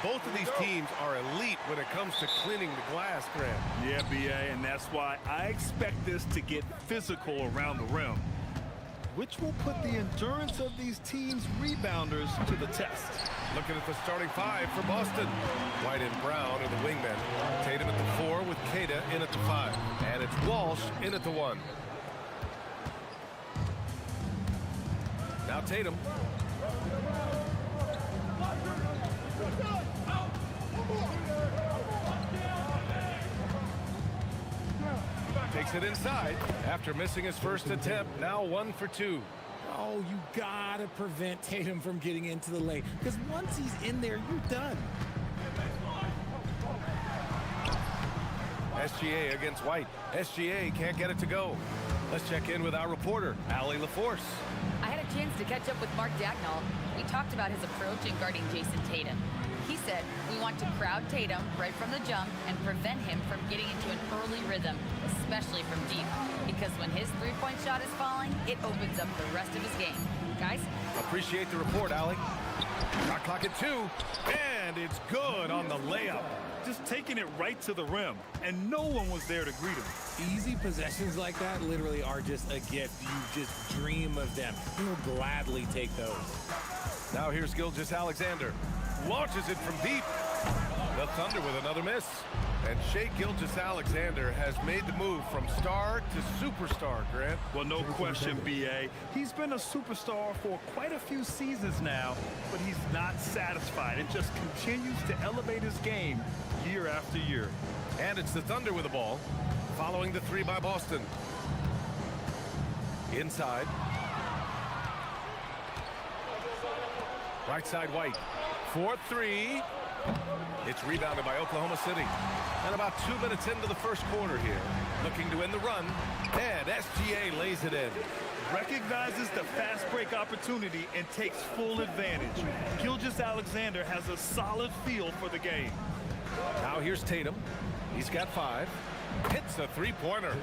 Both of these teams are elite when it comes to cleaning the glass, Grant. Yeah, BA, and that's why I expect this to get physical around the rim, which will put the endurance of these teams' rebounders to the test. Looking at the starting five for Boston. White and Brown are the wingmen. Tatum at the 4 with Kata in at the 5. And it's Walsh in at the 1. Now Tatum. Takes it inside after missing his first attempt. Now 1 for 2. Oh, you gotta prevent Tatum from getting into the lane, because once he's in there, you're done. SGA against White. SGA can't get it to go. Let's check in with our reporter, Allie LaForce. I had a chance to catch up with Mark Dagnall. We talked about his approach in guarding Jason Tatum. He said, we want to crowd Tatum right from the jump and prevent him from getting into an early rhythm, especially from deep. Because when his three-point shot is falling, it opens up the rest of his game. Guys? Appreciate the report, Allie. Shot clock at 2, and it's good on the layup. Just taking it right to the rim, and no one was there to greet him. Easy possessions like that literally are just a gift. You just dream of them. He'll gladly take those. Now here's Gilgeous-Alexander. Launches it from deep. The Thunder with another miss. And Shai Gilgeous-Alexander has made the move from star to superstar, Grant. Well, no question, BA. He's been a superstar for quite a few seasons now, but he's not satisfied. It just continues to elevate his game year after year. And it's the Thunder with the ball, following the 3 by Boston. Inside. Right side White. 4-3. It's rebounded by Oklahoma City. And about 2 minutes into the first quarter here. Looking to win the run. And SGA lays it in. Recognizes the fast break opportunity and takes full advantage. Gilgeous-Alexander has a solid feel for the game. Now here's Tatum. He's got 5. Hits a three-pointer.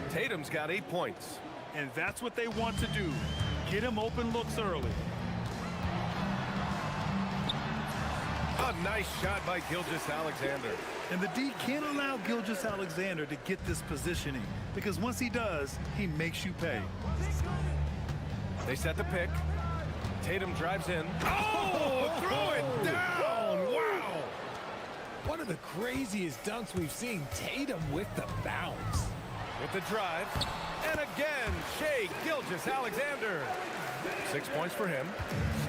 Tatum's got 8 points. And that's what they want to do. Get him open looks early. A nice shot by Gilgeous-Alexander. And the D can't allow Gilgeous-Alexander to get this positioning, because once he does, he makes you pay. They set the pick. Tatum drives in. Oh, throw it down! Wow! One of the craziest dunks we've seen. Tatum with the bounce. With the drive. And again, Shai Gilgeous-Alexander. 6 points for him.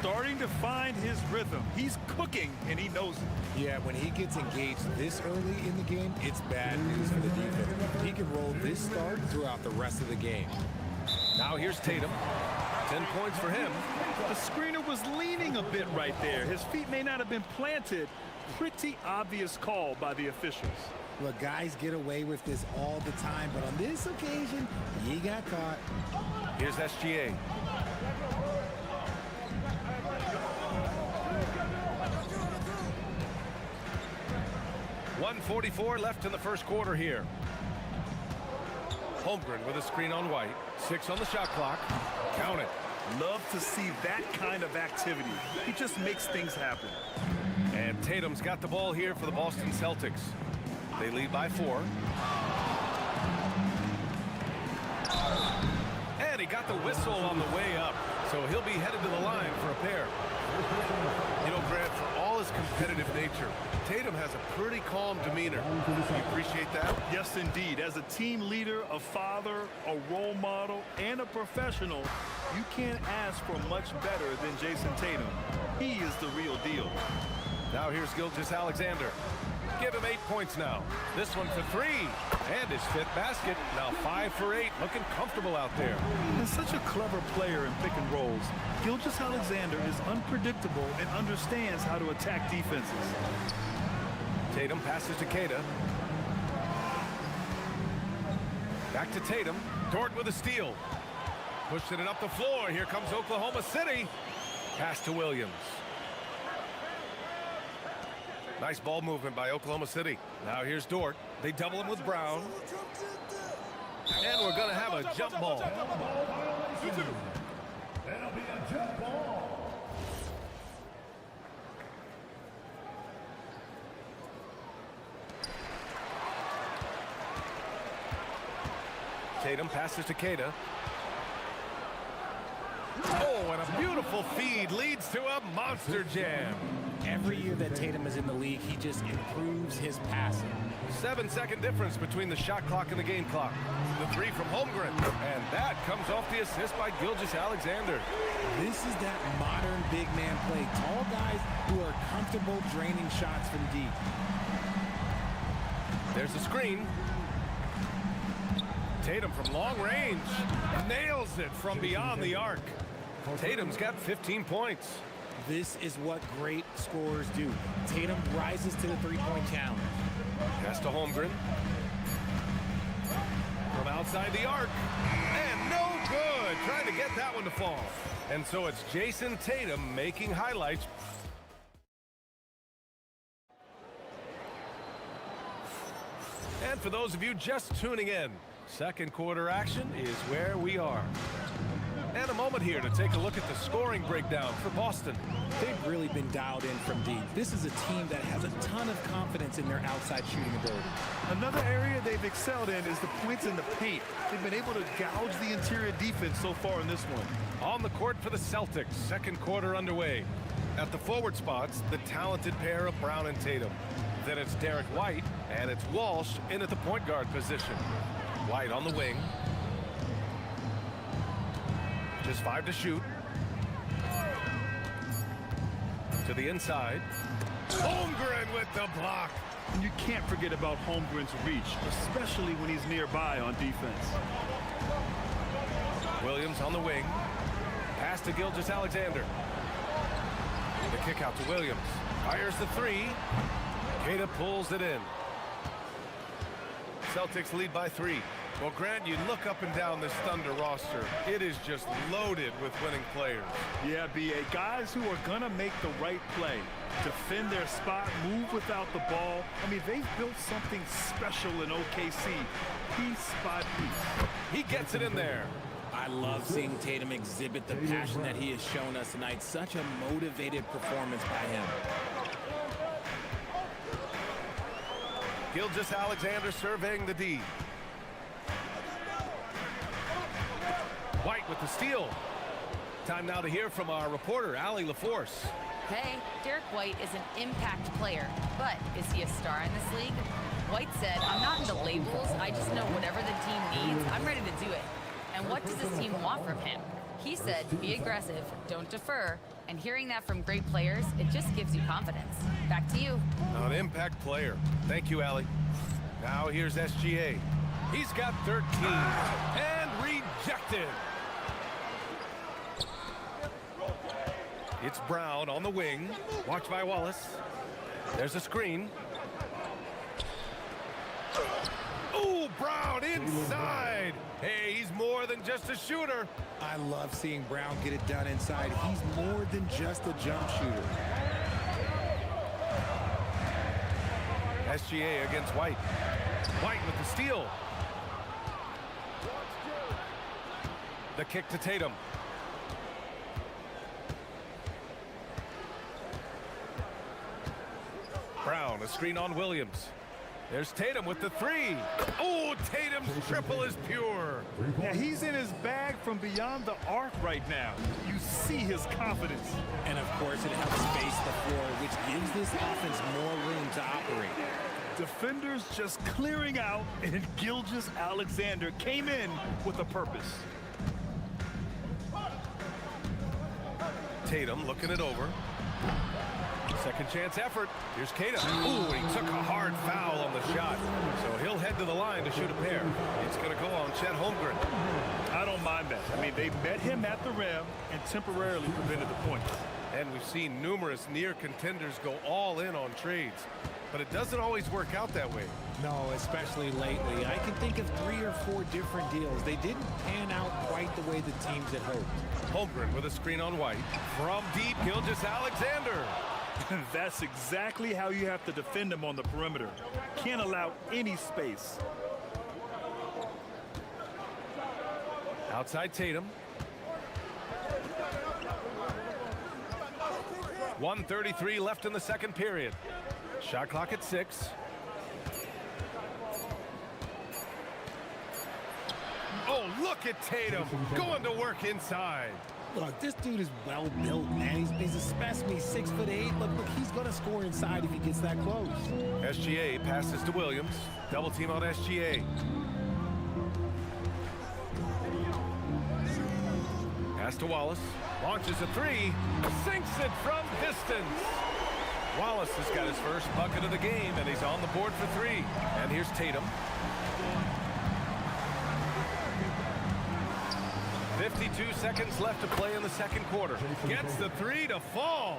Starting to find his rhythm. He's cooking, and he knows it. Yeah, when he gets engaged this early in the game, it's bad news for the defense. He can roll this start throughout the rest of the game. Now here's Tatum. 10 points for him. The screener was leaning a bit right there. His feet may not have been planted. Pretty obvious call by the officials. Look, guys get away with this all the time, but on this occasion, he got caught. Here's SGA. .144 left in the first quarter here. Holmgren with a screen on White. 6 on the shot clock. Count it. Love to see that kind of activity. He just makes things happen. And Tatum's got the ball here for the Boston Celtics. They lead by 4. And he got the whistle on the way up. So he'll be headed to the line for a pair. You know, Grant, for all his competitive nature, Tatum has a pretty calm demeanor. You appreciate that? Yes, indeed. As a team leader, a father, a role model, and a professional, you can't ask for much better than Jason Tatum. He is the real deal. Now here's Gilgeous-Alexander. Give him 8 points now. This one for 3. And his 5th basket. Now 5 for 8. Looking comfortable out there. He's such a clever player in pick and rolls. Gilgeous-Alexander is unpredictable and understands how to attack defenses. Tatum passes to Kata. Back to Tatum. Dort with a steal. Pushing it up the floor. Here comes Oklahoma City. Pass to Williams. Nice ball movement by Oklahoma City. Now here's Dort. They double him with Brown. And we're going to have a jump ball. That'll be a jump ball. Tatum passes to Keita. Oh, and a beautiful feed leads to a monster jam. Every year that Tatum is in the league, he just improves his passing. 7-second difference between the shot clock and the game clock. The three from Holmgren. And that comes off the assist by Gilgeous-Alexander. This is that modern big man play. Tall guys who are comfortable draining shots from deep. There's a screen. Tatum from long range nails it from beyond the arc. Tatum's got 15 points. This is what great scorers do. Tatum rises to the three-point challenge. Pass to Holmgren. From outside the arc. And no good. Trying to get that one to fall. And so it's Jason Tatum making highlights. And for those of you just tuning in, second quarter action is where we are. And a moment here to take a look at the scoring breakdown for Boston. They've really been dialed in from deep. This is a team that has a ton of confidence in their outside shooting ability. Another area they've excelled in is the points in the paint. They've been able to gouge the interior defense so far in this one. On the court for the Celtics, second quarter underway. At the forward spots, the talented pair of Brown and Tatum. Then it's Derek White, and it's Walsh in at the point guard position. White on the wing. Just 5 to shoot. To the inside. Holmgren with the block. And you can't forget about Holmgren's reach, especially when he's nearby on defense. Williams on the wing. Pass to Gilgeous-Alexander. The kick out to Williams. Fires the three. Keita pulls it in. Celtics lead by 3. Well, Grant, you look up and down this Thunder roster. It is just loaded with winning players. Yeah, B.A. Guys who are going to make the right play, defend their spot, move without the ball. I mean, they've built something special in OKC. Piece by piece. He gets it in there. I love seeing Tatum exhibit the passion that he has shown us tonight. Such a motivated performance by him. Gilgeous-Alexander surveying the D. White with the steal. Time now to hear from our reporter, Allie LaForce. Hey, Derek White is an impact player, but is he a star in this league? White said, I'm not into labels, I just know whatever the team needs, I'm ready to do it. And what does this team want from him? He said, be aggressive, don't defer, and hearing that from great players, it just gives you confidence. Back to you. An impact player. Thank you, Allie. Now here's SGA. He's got 13 and rejected. It's Brown on the wing. Watched by Wallace. There's a screen. Ooh, Brown inside. Hey, he's more than just a shooter. I love seeing Brown get it done inside. He's more than just a jump shooter. SGA against White. White with the steal. The kick to Tatum. Brown, a screen on Williams. There's Tatum with the three. Oh, Tatum's triple is pure. Yeah, he's in his bag from beyond the arc right now. You see his confidence. And of course, it helps space the floor, which gives this offense more room to operate. Defenders just clearing out, and Gilgeous-Alexander came in with a purpose. Tatum looking it over. Second chance effort. Here's Keita. Ooh, he took a hard foul on the shot. So he'll head to the line to shoot a pair. It's going to go on Chet Holmgren. I don't mind that. I mean, they met him at the rim and temporarily prevented the points. And we've seen numerous near contenders go all in on trades. But it doesn't always work out that way. No, especially lately. I can think of 3 or 4 different deals. They didn't pan out quite the way the teams had hoped. Holmgren with a screen on White. From deep, Gilgeous-Alexander. That's exactly how you have to defend him on the perimeter. Can't allow any space. Outside Tatum. 1:33 left in the second period. Shot clock at 6. Oh, look at Tatum going to work inside. Look, this dude is well built, man. He's a specimen. He's 6'8". Look, he's gonna score inside if he gets that close. SGA passes to Williams. Double team on SGA. Pass to Wallace. Launches a three. Sinks it from distance. Wallace has got his first bucket of the game, and he's on the board for three. And here's Tatum. 52 seconds left to play in the second quarter. Gets the three to fall.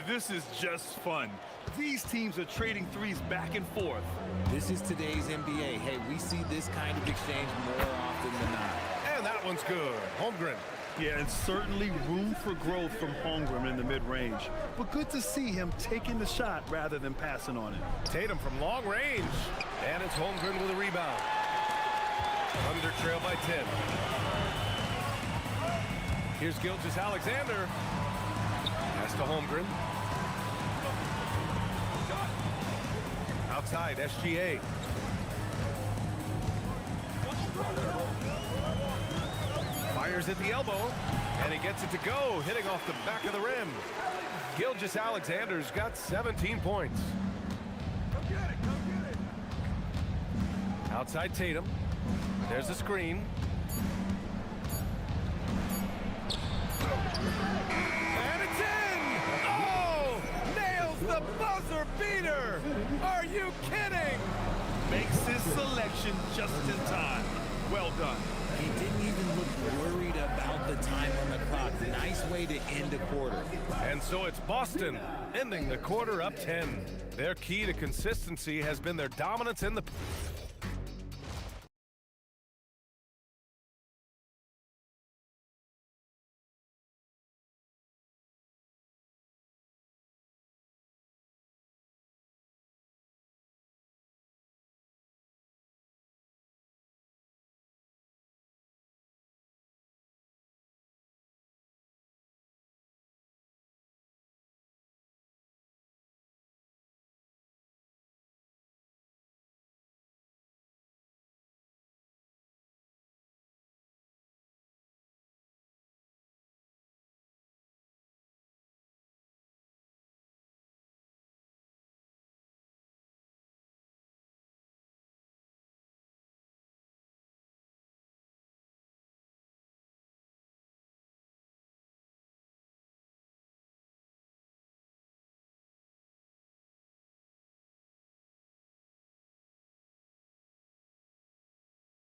This is just fun. These teams are trading threes back and forth. This is today's NBA. Hey, we see this kind of exchange more often than not. And that one's good. Holmgren. Yeah, and certainly room for growth from Holmgren in the mid-range. But good to see him taking the shot rather than passing on it. Tatum from long range. And it's Holmgren with a rebound. Thunder trail by 10. Here's Gilgeous-Alexander. Pass to Holmgren. Outside, SGA. Fires at the elbow, and he gets it to go, hitting off the back of the rim. Gilgeous-Alexander's got 17 points. Outside Tatum. There's the screen. And it's in! Oh! Nails the buzzer beater! Are you kidding? Makes his selection just in time. Well done. He didn't even look worried about the time on the clock. Nice way to end a quarter. And so it's Boston, ending the quarter up 10. Their key to consistency has been their dominance in the...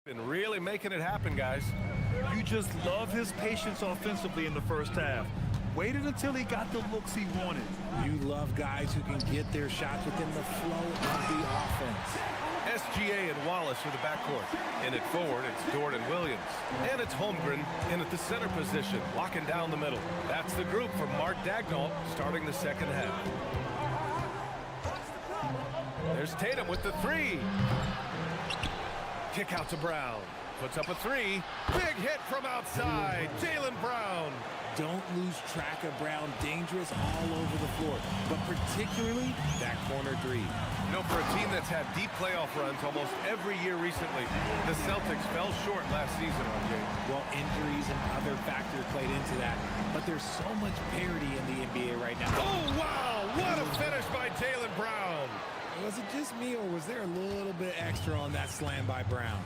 Been really making it happen, guys. You just love his patience offensively in the first half. Waited until he got the looks he wanted. You love guys who can get their shots within the flow of the offense. SGA and Wallace are the backcourt. In it forward, it's Dort and Williams. And it's Holmgren in at the center position, locking down the middle. That's the group for Mark Daigneault starting the second half. There's Tatum with the three. Kick out to Brown. Puts up a three. Big hit from outside. Jaylen Brown. Don't lose track of Brown. Dangerous all over the floor, but particularly that corner three. You know, for a team that's had deep playoff runs almost every year recently, the Celtics fell short last season on James. Well, injuries and other factors played into that, but there's so much parity in the NBA right now. Oh, wow! What a finish by Jaylen Brown. Was it just me, or was there a little bit extra on that slam by Brown?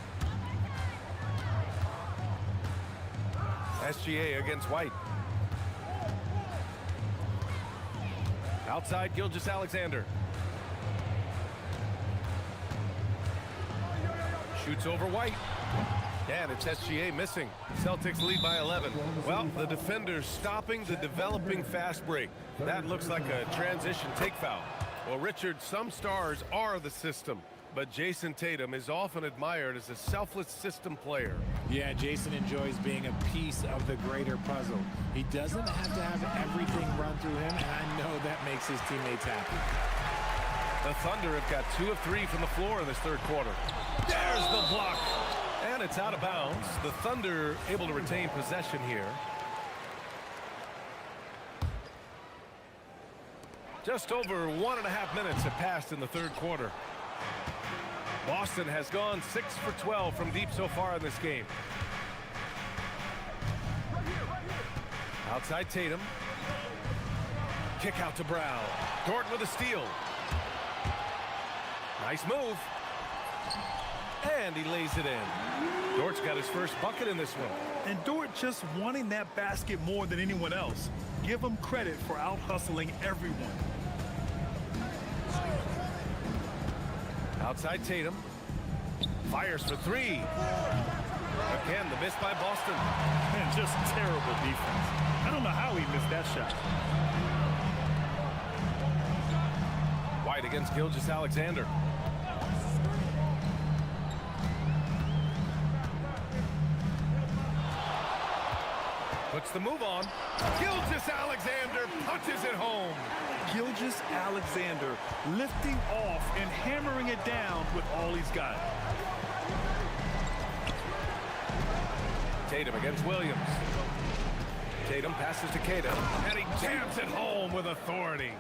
SGA against White. Outside, Gilgeous-Alexander. Shoots over White. And it's SGA missing. Celtics lead by 11. Well, the defenders stopping the developing fast break. That looks like a transition take foul. Well, Richard, some stars are the system, but Jason Tatum is often admired as a selfless system player. Yeah, Jason enjoys being a piece of the greater puzzle. He doesn't have to have everything run through him, and I know that makes his teammates happy. The Thunder have got 2 of 3 from the floor in this third quarter. There's the block, and it's out of bounds. The Thunder able to retain possession here. Just over 1.5 minutes have passed in the third quarter. Boston has gone 6 for 12 from deep so far in this game. Outside Tatum. Kick out to Brown. Dort with a steal. Nice move. And he lays it in. Dort's got his first bucket in this one. And Dort just wanting that basket more than anyone else. Give him credit for out-hustling everyone. Outside Tatum. Fires for three. Again, the miss by Boston. And just terrible defense. I don't know how he missed that shot. White against Gilgeous-Alexander. Puts the move on. Gilgeous-Alexander punches it home. Gilgeous-Alexander lifting off and hammering it down with all he's got. Tatum against Williams. Tatum passes to Keita, and he jams it home with authority.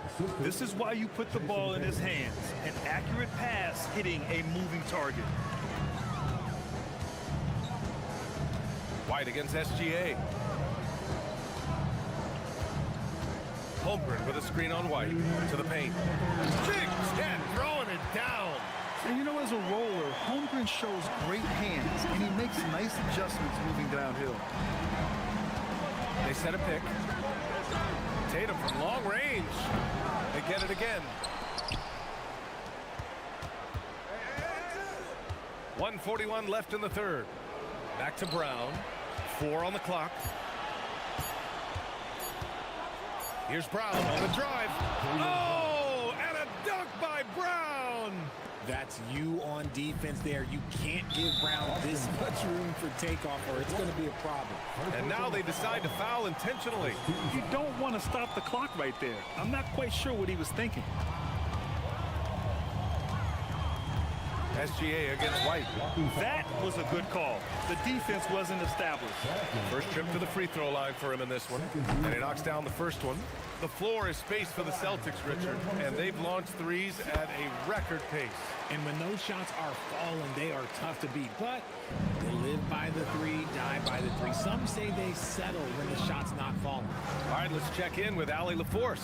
This is why you put the ball in his hands. An accurate pass hitting a moving target. White against SGA. Holmgren with a screen on White to the paint. Big Ted throwing it down. And you know, as a roller, Holmgren shows great hands, and he makes nice adjustments moving downhill. They set a pick. Tatum from long range. They get it again. 1:41 left in the third. Back to Brown. 4 on the clock. Here's Brown on the drive. Oh, and a dunk by Brown. That's you on defense there. You can't give Brown this much room for takeoff or it's going to be a problem. And now they decide to foul intentionally. You don't want to stop the clock right there. I'm not quite sure what he was thinking. SGA against White. That was a good call. The defense wasn't established. First trip to the free throw line for him in this one. And he knocks down the first one. The floor is spaced for the Celtics, Richard, and they've launched threes at a record pace. And when those shots are falling, they are tough to beat. But they live by the three, die by the three. Some say they settle when the shot's not falling. All right, let's check in with Allie LaForce.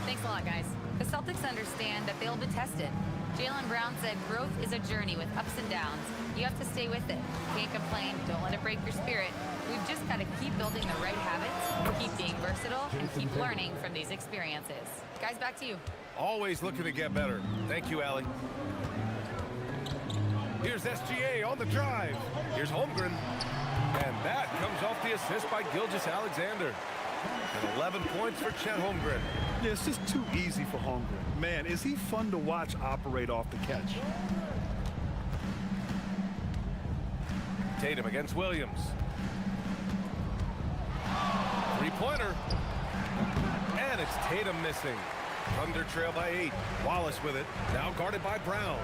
Thanks a lot, guys. The Celtics understand that they'll be tested. Jaylen Brown said growth is a journey with ups and downs. You have to stay with it. Can't complain. Don't let it break your spirit. We've just got to keep building the right habits, keep being versatile, and keep learning from these experiences. Guys, back to you. Always looking to get better. Thank you, Allie. Here's SGA on the drive. Here's Holmgren. And that comes off the assist by Gilgeous-Alexander. And 11 points for Chet Holmgren. Yeah, it's just too easy for Holmgren. Man, is he fun to watch operate off the catch. Tatum against Williams. Three-pointer. And it's Tatum missing. Thunder trail by 8. Wallace with it. Now guarded by Brown.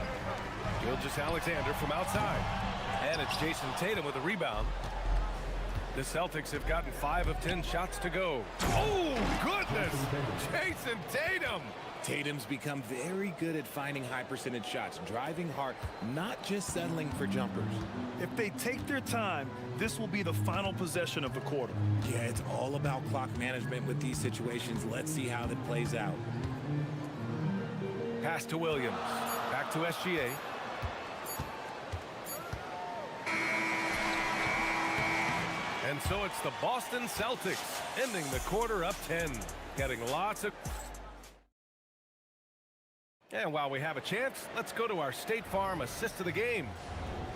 Gilgeous-Alexander from outside. And it's Jason Tatum with a rebound. The Celtics have gotten 5 of 10 shots to go. Oh, goodness! Jason Tatum! Tatum's become very good at finding high percentage shots, driving hard, not just settling for jumpers. If they take their time, this will be the final possession of the quarter. Yeah, it's all about clock management with these situations. Let's see how that plays out. Pass to Williams. Back to SGA. And so it's the Boston Celtics ending the quarter up 10. Getting lots of... And while we have a chance, let's go to our State Farm assist of the game.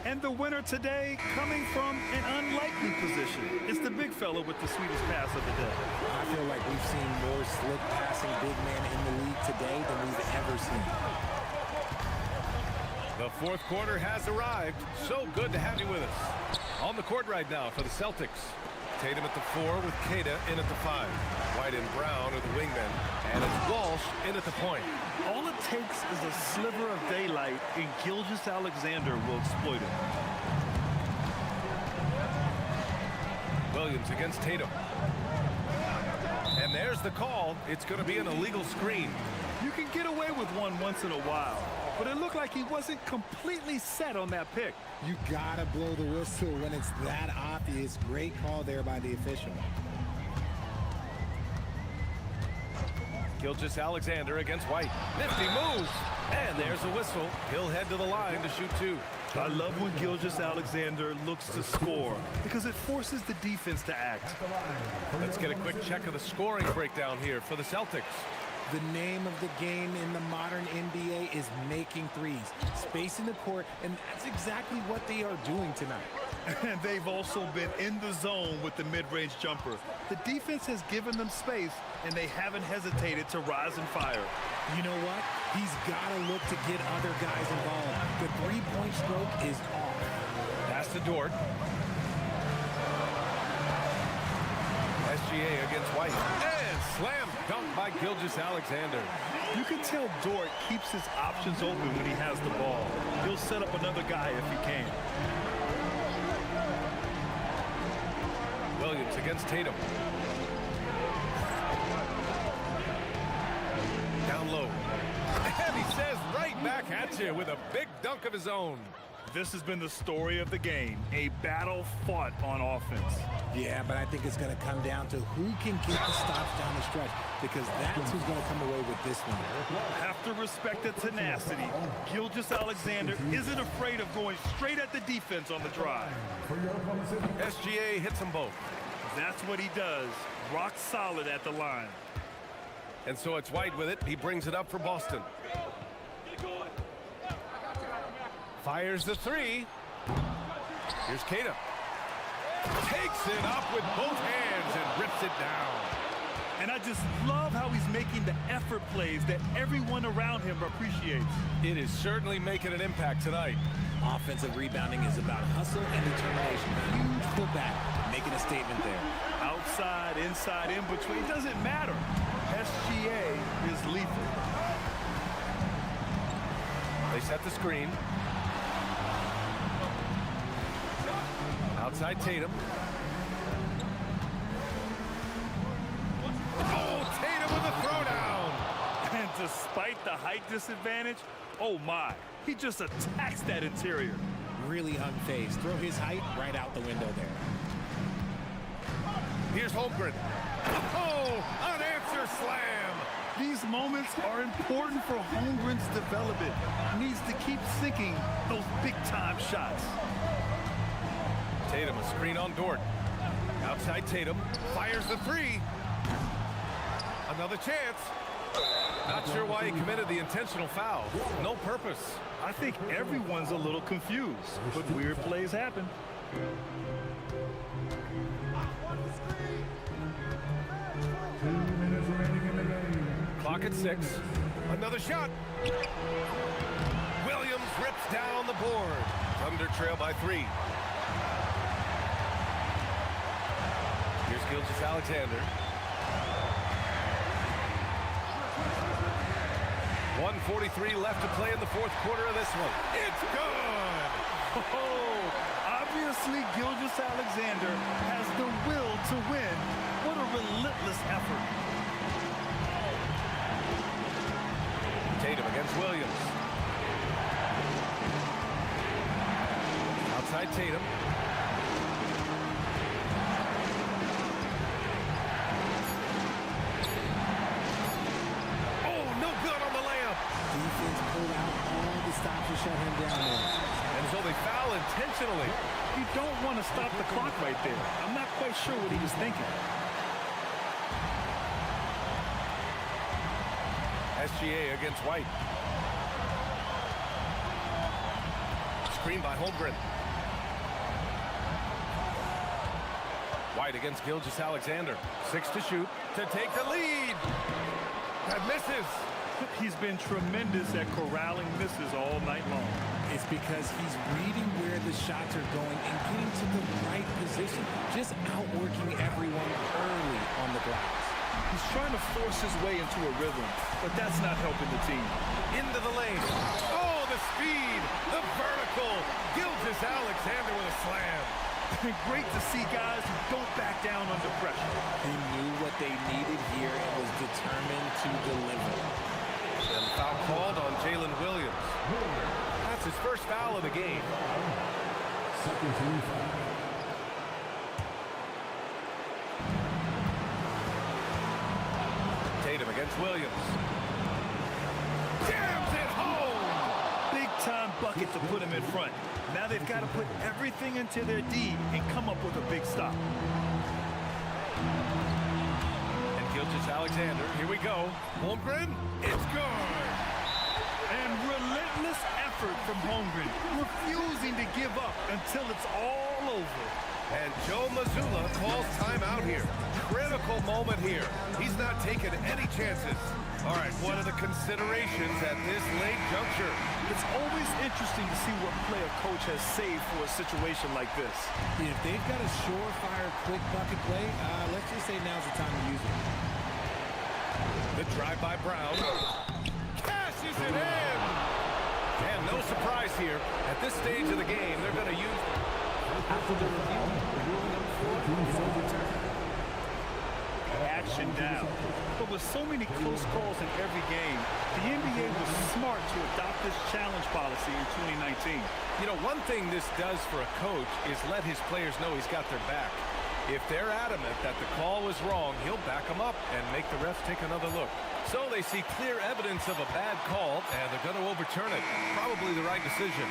And the winner today coming from an unlikely position. It's the big fella with the sweetest pass of the day. I feel like we've seen more slick passing big men in the league today than we've ever seen. The fourth quarter has arrived. So good to have you with us. On the court right now for the Celtics. Tatum at the 4 with Keita in at the 5. White and Brown are the wingmen. And it's Walsh in at the point. All it takes is a sliver of daylight, and Gilgeous-Alexander will exploit it. Williams against Tatum. And there's the call. It's going to be an illegal screen. You can get away with one once in a while. but it looked like he wasn't completely set on that pick. You gotta blow the whistle when it's that obvious. Great call there by the official. Gilgeous-Alexander against White. Nifty move. And there's a whistle. He'll head to the line to shoot two. I love when Gilgeous-Alexander looks to score because it forces the defense to act. Let's get a quick check of the scoring breakdown here for the Celtics. The name of the game in the modern NBA is making threes, spacing the court, and that's exactly what they are doing tonight. And they've also been in the zone with the mid-range jumper. The defense has given them space, and they haven't hesitated to rise and fire. You know what? He's got to look to get other guys involved. The three-point stroke is off. Pass to Dort. SGA against White. And slam dunk by Gilgeous-Alexander. You can tell Dort keeps his options open when he has the ball. He'll set up another guy if he can. Williams against Tatum. Down low. And he says right back at you with a big dunk of his own. This has been the story of the game, a battle fought on offense. Yeah, but I think it's going to come down to who can get the stops down the stretch, because that's who's going to come away with this one. Have to respect the tenacity. Gilgeous-Alexander isn't afraid of going straight at the defense on the drive. SGA hits them both. That's what he does. Rock solid at the line. And so it's White with it. He brings it up for Boston. Fires the three. Here's Tatum. Takes it up with both hands and rips it down. And I just love how he's making the effort plays that everyone around him appreciates. It is certainly making an impact tonight. Offensive rebounding is about hustle and determination. Huge putback, making a statement there. Outside, inside, in between, doesn't matter. SGA is lethal. They set the screen. Outside Tatum. Oh, Tatum with a throwdown. And despite the height disadvantage, oh my, he just attacks that interior. Really unfazed. Throw his height right out the window there. Here's Holmgren. Oh, unanswered slam. These moments are important for Holmgren's development. He needs to keep sinking those big-time shots. Tatum, a screen on Dort. Outside Tatum, fires the three. Another chance. Not sure why he committed the intentional foul. No purpose. I think everyone's a little confused, but weird plays happen. Clock at 6. Another shot. Williams rips down the board. Thunder trail by 3. Here's Gilgeous-Alexander. 1:43 left to play in the fourth quarter of this one. It's good! Oh, obviously Gilgeous-Alexander has the will to win. What a relentless effort. Tatum against Williams. Outside Tatum. Defense pulled out all the stops to shut him down there. And so they foul intentionally. You don't want to stop the clock right there. I'm not quite sure what he was thinking. SGA against White. Screen by Holmgren. White against Gilgeous-Alexander. 6 to shoot to take the lead. That misses. He's been tremendous at corralling misses all night long. It's because he's reading where the shots are going and getting to the right position, just outworking everyone early on the glass. He's trying to force his way into a rhythm, but that's not helping the team. Into the lane. Oh, the speed, the vertical. Gilgeous-Alexander with a slam. Great to see guys who don't back down under pressure. He knew what they needed here and was determined to deliver. And foul called on Jalen Williams. That's his first foul of the game. Second team foul. Tatum against Williams. Jams it home! Big time bucket to put him in front. Now they've got to put everything into their D and come up with a big stop. And Gilgeous-Alexander, here we go. Holmgren, it's good! And relentless effort from Holmgren, refusing to give up until it's all over. And Joe Mazzulla calls timeout here. Critical moment here. He's not taking any chances. All right, what are the considerations at this late juncture? It's always interesting to see what play a coach has saved for a situation like this. If they've got a surefire, quick bucket play, let's just say now's the time to use it. The drive by Brown. Cashes it in! And no surprise here. At this stage of the game, they're going to use... After the review, the ruling on the floor is overturned. Action down. But with so many close calls in every game, the NBA was smart to adopt this challenge policy in 2019. You know, one thing this does for a coach is let his players know he's got their back. If they're adamant that the call was wrong, he'll back them up and make the refs take another look. So they see clear evidence of a bad call, and they're going to overturn it. Probably the right decision.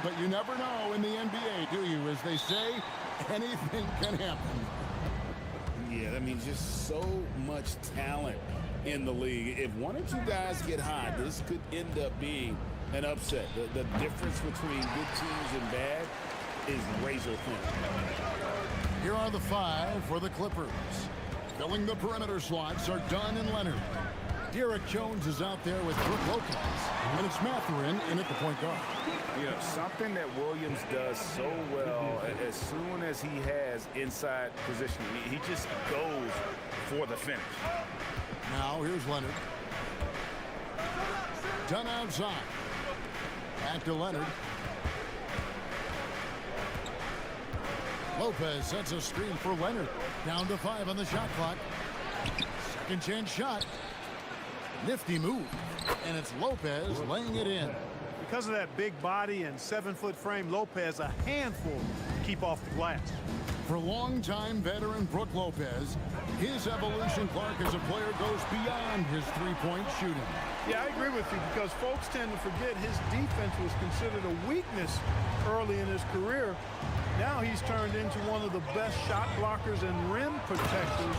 but you never know in the NBA, do you? As they say, anything can happen. Yeah, I mean, just so much talent in the league. If one or two guys get hot, this could end up being an upset. The difference between good teams and bad is razor thin. Here are the 5 for the Clippers. Filling the perimeter slots are Dunn and Leonard. Derek Jones is out there with Brook Lopez, and it's Mathurin in at the point guard. You know, something that Williams does so well, as soon as he has inside position, he just goes for the finish. Now here's Leonard. Dunn outside. Back to Leonard. Lopez sets a screen for Leonard. Down to 5 on the shot clock. Second chance shot. Nifty move. And it's Lopez laying it in. Because of that big body and 7-foot frame, Lopez a handful to keep off the glass. For longtime veteran Brook Lopez, his evolution, Clark, as a player goes beyond his three-point shooting. Yeah, I agree with you because folks tend to forget his defense was considered a weakness early in his career. Now he's turned into one of the best shot blockers and rim protectors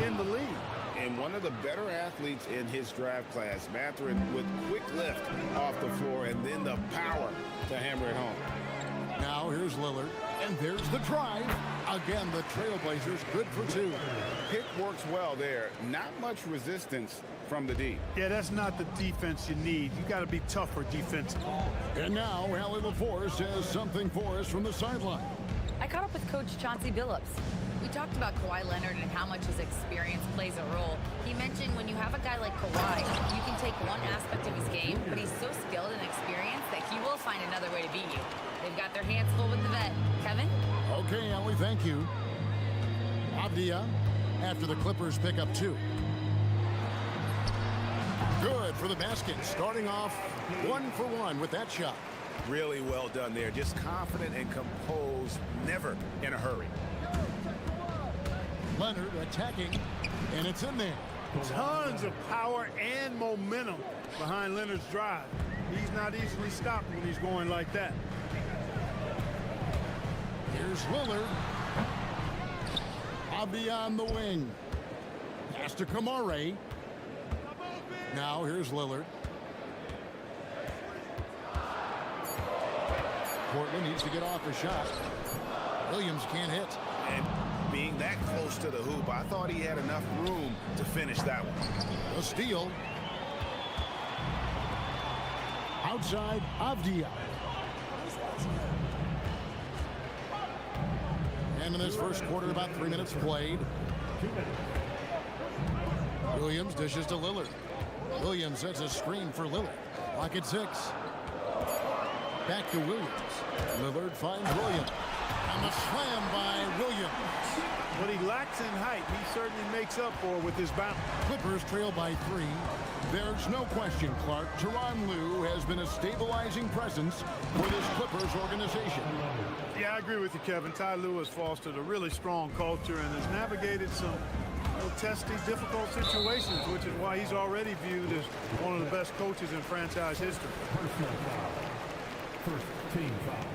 in the league. And one of the better athletes in his draft class, Mathurin, with quick lift off the floor and then the power to hammer it home. Now here's Lillard, and there's the drive. Again, the Trailblazers good for 2. Pick works well there. Not much resistance from the D. Yeah, that's not the defense you need. You got to be tougher defensively. And now Allie LaForce says something for us from the sideline. I caught up with Coach Chauncey Billups. We talked about Kawhi Leonard and how much his experience plays a role. He mentioned when you have a guy like Kawhi, you can take one aspect of his game, but he's so skilled and experienced that he will find another way to beat you. They've got their hands full with the vet. Kevin? Okay, Allie, thank you. Avdia after the Clippers pick up 2. Good for the basket, starting off 1 for 1 with that shot. Really well done there. Just confident and composed, never in a hurry. Leonard attacking, and it's in there. Tons of power and momentum behind Leonard's drive. He's not easily stopped when he's going like that. Here's Lillard. Avdia on the wing. Pass to Kamare. Now here's Lillard. Portland needs to get off a shot. Williams can't hit. And being that close to the hoop, I thought he had enough room to finish that one. A steal. Outside, Avdia. And in this first quarter, about 3 minutes played. Williams dishes to Lillard. Williams sets a screen for Lillard. Lock at 6. Back to Williams. Lillard finds Williams. And the slam by Williams. What he lacks in height, he certainly makes up for with his bounce. Clippers trail by 3. There's no question, Clark. Tyronn Lue has been a stabilizing presence for this Clippers organization. Yeah, I agree with you, Kevin. Ty Lue has fostered a really strong culture and has navigated some testy, difficult situations, which is why he's already viewed as one of the best coaches in franchise history. First team foul.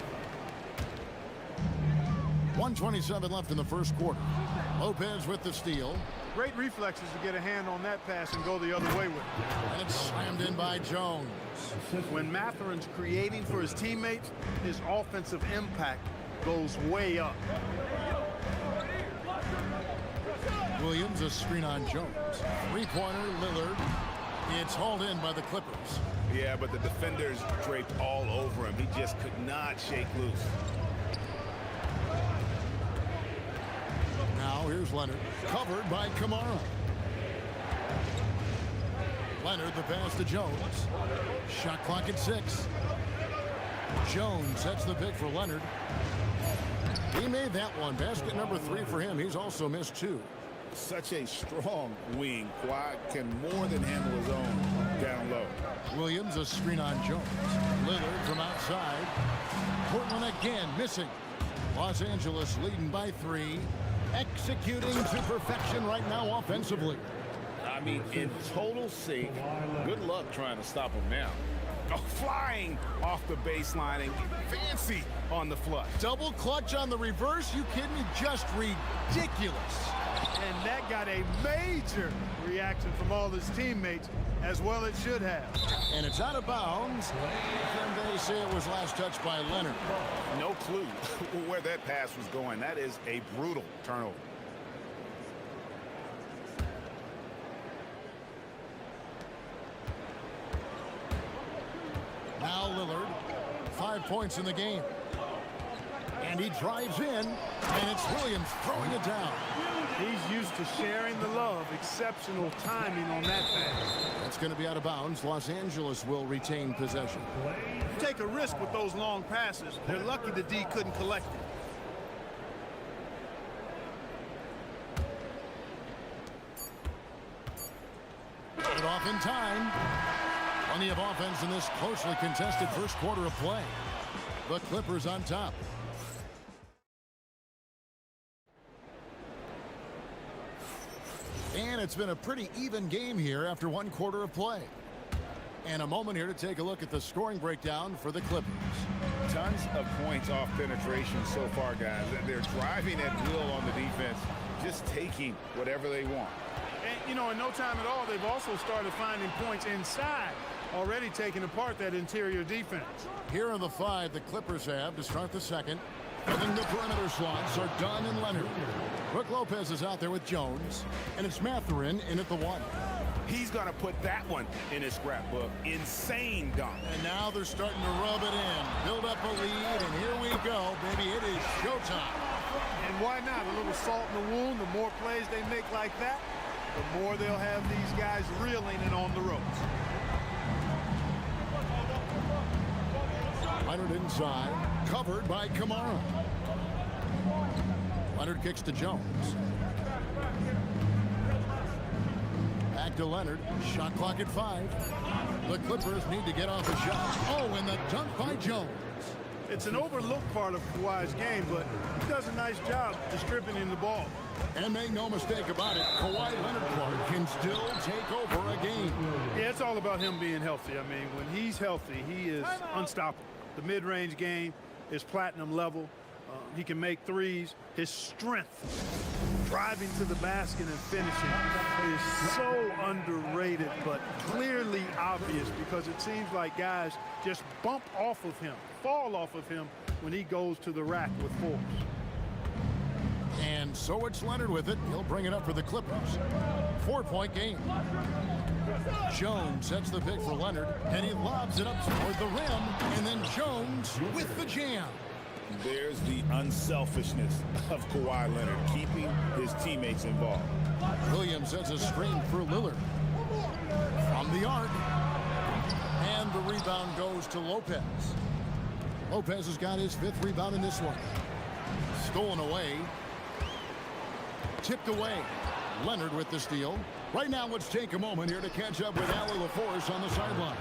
1:27 left in the first quarter. Lopez with the steal. Great reflexes to get a hand on that pass and go the other way with it. And it's slammed in by Jones. When Mathurin's creating for his teammates, his offensive impact goes way up. Williams, a screen on Jones. Three-pointer, Lillard. It's hauled in by the Clippers. Yeah, but the defenders draped all over him. He just could not shake loose. Now here's Leonard, covered by Kamara. Leonard, the pass to Jones. Shot clock at 6. Jones sets the pick for Leonard. He made that one. Basket number 3 for him. He's also missed 2. Such a strong wing. Kawhi can more than handle his own down low. Williams, a screen on Jones. Lillard from outside. Portland again missing. Los Angeles leading by 3. Executing to perfection right now offensively. I mean, in total sync. Good luck trying to stop him now. flying off the baseline and fancy on the flush. Double clutch on the reverse. You kidding me? Just ridiculous. And that got a major reaction from all his teammates, as well it should have. And it's out of bounds. And they say it was last touched by Leonard. No clue where that pass was going. That is a brutal turnover. Now Lillard, 5 points in the game. And he drives in, and it's Williams throwing it down. He's used to sharing the love. Exceptional timing on that pass. That's going to be out of bounds. Los Angeles will retain possession. You take a risk with those long passes. They're lucky the D couldn't collect it. Put it off in time. Plenty of offense in this closely contested first quarter of play. The Clippers on top. And it's been a pretty even game here after one quarter of play. And a moment here to take a look at the scoring breakdown for the Clippers. Tons of points off penetration so far, guys. They're driving at will on the defense, just taking whatever they want. And, you know, in no time at all, they've also started finding points inside, already taking apart that interior defense. Here are the 5 the Clippers have to start the second. Filling the perimeter slots are Dunn and Leonard. Brook Lopez is out there with Jones, and it's Mathurin in at the 1. He's going to put that one in his scrapbook. Insane dunk. And now they're starting to rub it in. Build up a lead, and here we go, baby. It is showtime. And why not? A little salt in the wound. The more plays they make like that, the more they'll have these guys reeling and on the ropes. Leonard inside, covered by Kamara. Leonard kicks to Jones. Back to Leonard. Shot clock at 5. The Clippers need to get off a shot. Oh, and the dunk by Jones. It's an overlooked part of Kawhi's game, but he does a nice job distributing the ball. And make no mistake about it, Kawhi Leonard Clark can still take over a game. Yeah, it's all about him being healthy. I mean, when he's healthy, he is unstoppable. The mid-range game is platinum level. He can make threes. His strength, driving to the basket and finishing, is so underrated, but clearly obvious, because it seems like guys just bump off of him, fall off of him when he goes to the rack with force. And so it's Leonard with it. He'll bring it up for the Clippers. 4-point game. Jones sets the pick for Leonard, and he lobs it up toward the rim, and then Jones with the jam. There's the unselfishness of Kawhi Leonard, keeping his teammates involved. Williams sets a screen for Lillard. From the arc. And the rebound goes to Lopez. Lopez has got his 5th rebound in this one. Stolen away. Tipped away. Leonard with the steal. Right now, let's take a moment here to catch up with Allie LaForce on the sideline.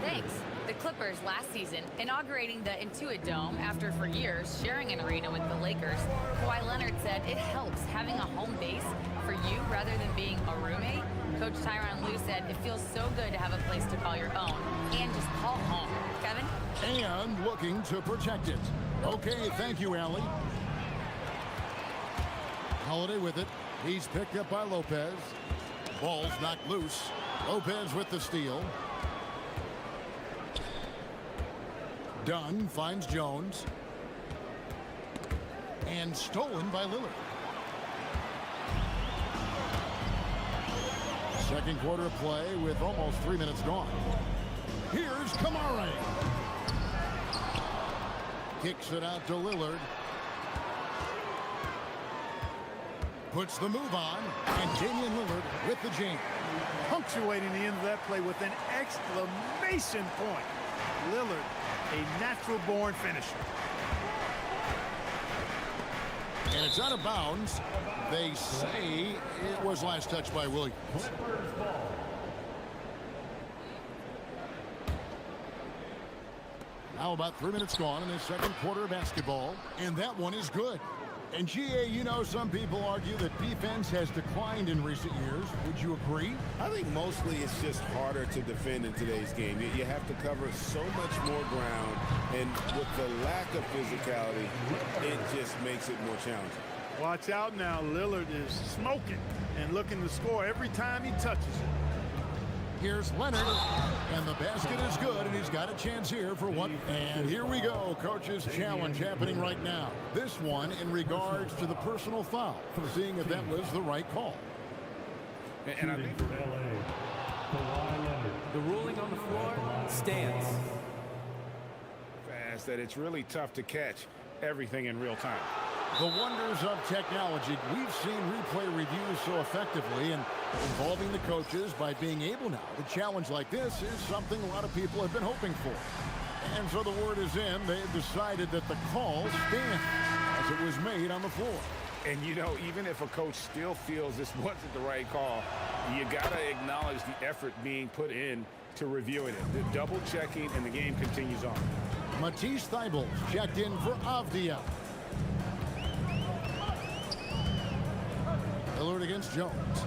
Thanks. The Clippers last season, inaugurating the Intuit Dome after for years sharing an arena with the Lakers, Kawhi Leonard said it helps having a home base for you rather than being a roommate. Coach Tyronn Lue said it feels so good to have a place to call your own and just call home. Kevin? And looking to protect it. Okay, thank you, Allie. Holiday with it. He's picked up by Lopez. Ball's knocked loose. Lopez with the steal. Dunn finds Jones. And stolen by Lillard. Second quarter of play with almost 3 minutes gone. Here's Kamara. Kicks it out to Lillard. Puts the move on, and Damian Lillard with the jam. Punctuating the end of that play with an exclamation point. Lillard, a natural-born finisher. And it's out of bounds. They say it was last touched by Williams. Now about 3 minutes gone in the second quarter of basketball, and that one is good. And GA, you know, some people argue that defense has declined in recent years. Would you agree? I think mostly it's just harder to defend in today's game. You have to cover so much more ground, and with the lack of physicality, it just makes it more challenging. Watch out now. Lillard is smoking and looking to score every time he touches it. Here's Leonard, and the basket is good, and he's got a chance here for one. And here we go, coach's challenge happening right now. This one in regards to the personal foul, seeing if that was the right call. And I think The ruling on the floor stands. Fast that it's really tough to catch everything in real time. The wonders of technology. We've seen replay reviews so effectively, and involving the coaches by being able now to challenge like this is something a lot of people have been hoping for. And so the word is in. They have decided that the call stands as it was made on the floor. And, you know, even if a coach still feels this wasn't the right call, you got to acknowledge the effort being put in to reviewing it. The double checking, and the game continues on. Matisse Thybulle checked in for Avdia. Lillard against Jones.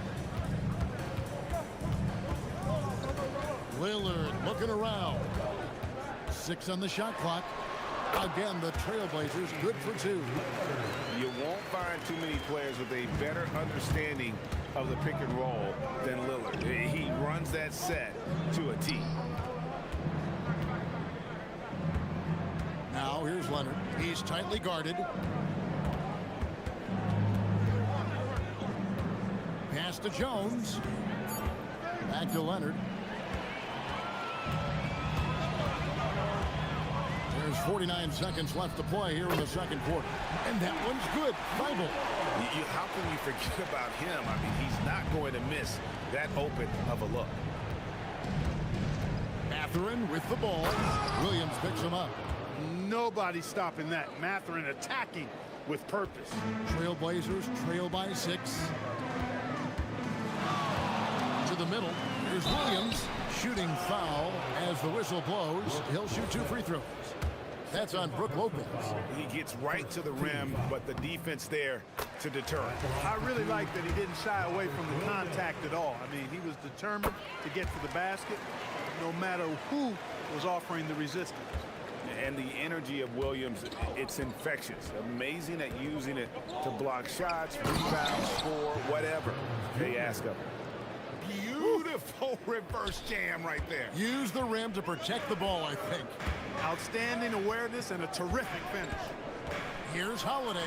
Lillard looking around. 6 on the shot clock. Again, the Trailblazers good for 2. You won't find too many players with a better understanding of the pick and roll than Lillard. He runs that set to a T. Now here's Leonard. He's tightly guarded. Pass to Jones. Back to Leonard. There's 49 seconds left to play here in the second quarter. And that one's good. Thybulle. How can you forget about him? I mean, he's not going to miss that open of a look. Mathurin with the ball. Williams picks him up. Nobody's stopping that. Mathurin attacking with purpose. Trailblazers trail by 6. To the middle. Here's Williams. Shooting foul as the whistle blows. He'll shoot 2 free throws. That's on Brook Lopez. He gets right to the rim, but the defense there to deter him. I really like that he didn't shy away from the contact at all. I mean, he was determined to get to the basket no matter who was offering the resistance. And the energy of Williams, it's infectious. Amazing at using it to block shots, rebound, score, whatever they ask of him. Beautiful reverse jam right there. Use the rim to protect the ball, I think. Outstanding awareness and a terrific finish. Here's Holiday.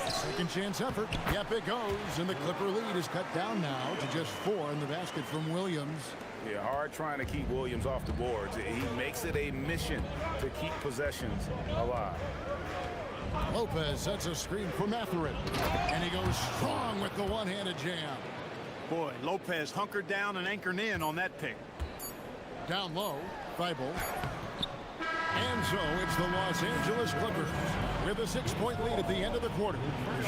Second chance effort. Yep, it goes. And the Clipper lead is cut down now to just 4 in the basket from Williams. Yeah, hard trying to keep Williams off the boards. He makes it a mission to keep possessions alive. Lopez sets a screen for Mathurin. And he goes strong with the one-handed jam. Boy, Lopez hunkered down and anchored in on that pick. Down low, Thybulle. And so it's the Los Angeles Clippers with a 6-point lead at the end of the quarter.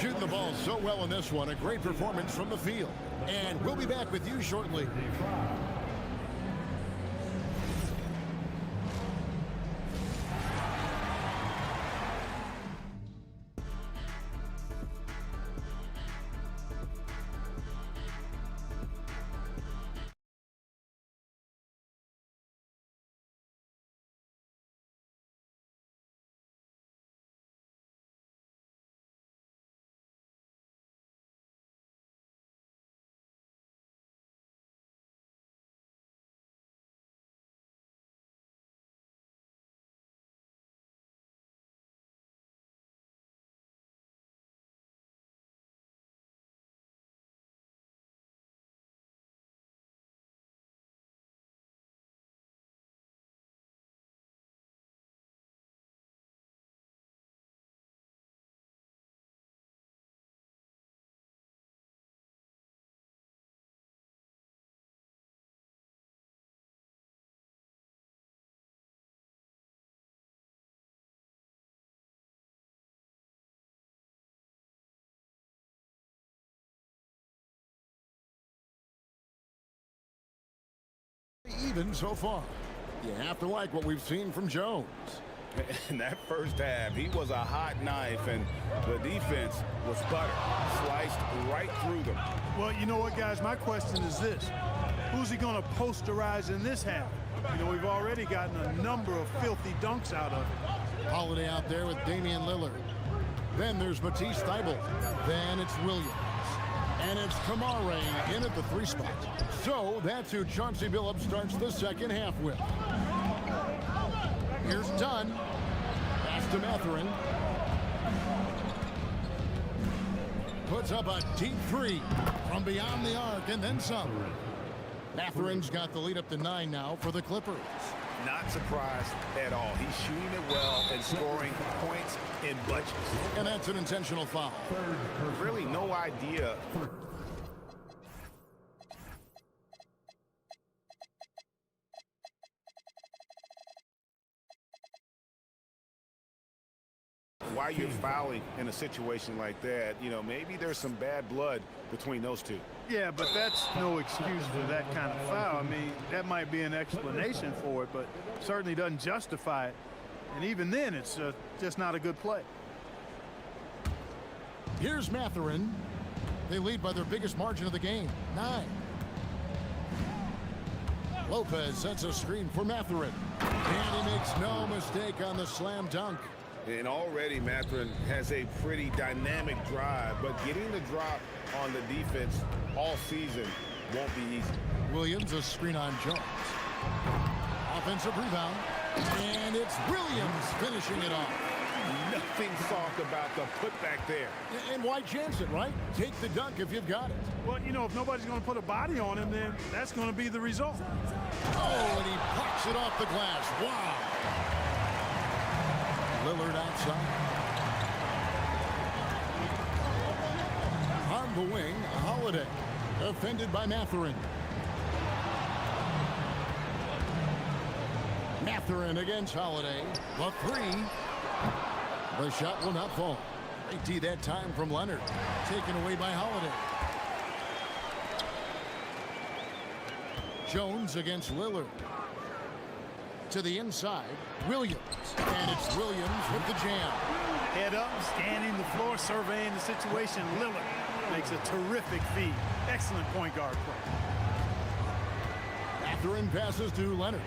Shooting the ball so well in this one. A great performance from the field. And we'll be back with you shortly. Even so far. You have to like what we've seen from Jones. In that first half, he was a hot knife, and the defense was butter, sliced right through them. Well, you know what, guys? My question is this. Who's he going to posterize in this half? You know, we've already gotten a number of filthy dunks out of it. Holiday out there with Damian Lillard. Then there's Matisse Thybulle. Then it's Williams. And it's Kamare in at the 3 spot. So that's who Chauncey Billups starts the second half with. Here's Dunn. Pass to Mathurin. Puts up a deep 3 from beyond the arc and then some. Mathurin's got the lead up to 9 now for the Clippers. Not surprised at all. He's shooting it well and scoring points in bunches. And that's an intentional foul. Really no idea. Why you're fouling in a situation like that. You know, maybe there's some bad blood between those two. Yeah, but that's no excuse for that kind of foul. I mean, that might be an explanation for it, but certainly doesn't justify it. And even then, it's just not a good play. Here's Mathurin. They lead by their biggest margin of the game, 9. Lopez sets a screen for Mathurin. And he makes no mistake on the slam dunk. And already Mathurin has a pretty dynamic drive, but getting the drop on the defense all season won't be easy. Williams, a screen on Jones. Offensive rebound. And it's Williams finishing it off. Nothing soft about the putback there. And why chance it, right? Take the dunk if you've got it. Well, you know, if nobody's going to put a body on him, then that's going to be the result. Oh, and he pops it off the glass. Wow. Lillard outside. On the wing, Holiday. Defended by Mathurin. Mathurin against Holiday. The 3. The shot will not fall. Great D that time from Leonard. Taken away by Holiday. Jones against Lillard. To the inside, Williams. And it's Williams with the jam. Head up, scanning the floor, surveying the situation. Lillard makes a terrific feed. Excellent point guard play. Mathurin passes to Leonard.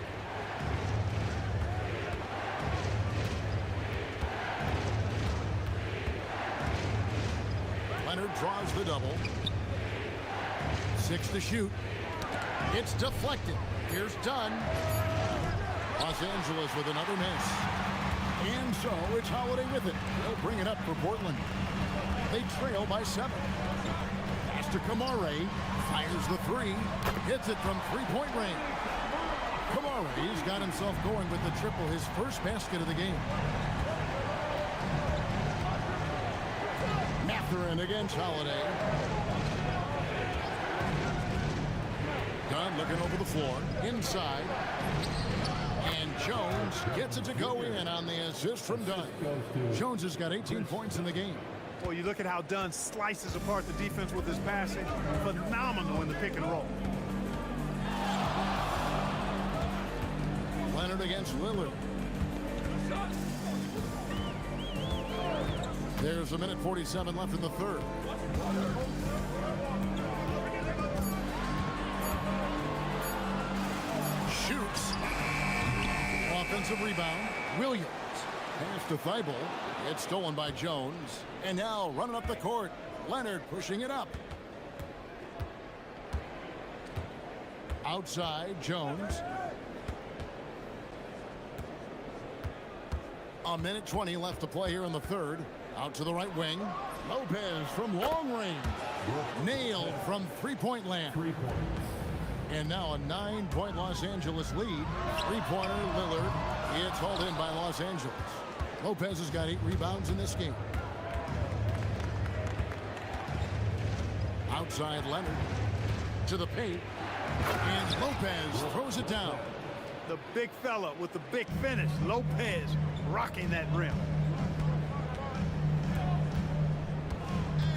Leonard draws the double. 6 to shoot. It's deflected. Here's Dunn. Los Angeles with another miss. And so it's Holiday with it. They'll bring it up for Portland. They trail by 7. Pass to Kamare. Fires the 3. Hits it from 3-point range. Kamare's got himself going with the triple, his first basket of the game. Mathurin against Holiday. Dunn looking over the floor. Inside. And Jones gets it to go in on the assist from Dunn. Jones has got 18 points in the game. Well, you look at how Dunn slices apart the defense with his passing. Phenomenal in the pick and roll. Leonard against Lillard. There's a minute 47 left in the third. Shoots. Offensive rebound. Williams. Pass to Thybulle. It's stolen by Jones. And now running up the court. Leonard pushing it up. Outside, Jones. A minute 20 left to play here in the third. Out to the right wing. Lopez from long range. Nailed from 3-point land. And now a 9-point Los Angeles lead. 3-pointer Lillard. It's hauled in by Los Angeles. Lopez has got 8 rebounds in this game. Outside Leonard. To the paint. And Lopez throws it down. The big fella with the big finish. Lopez rocking that rim.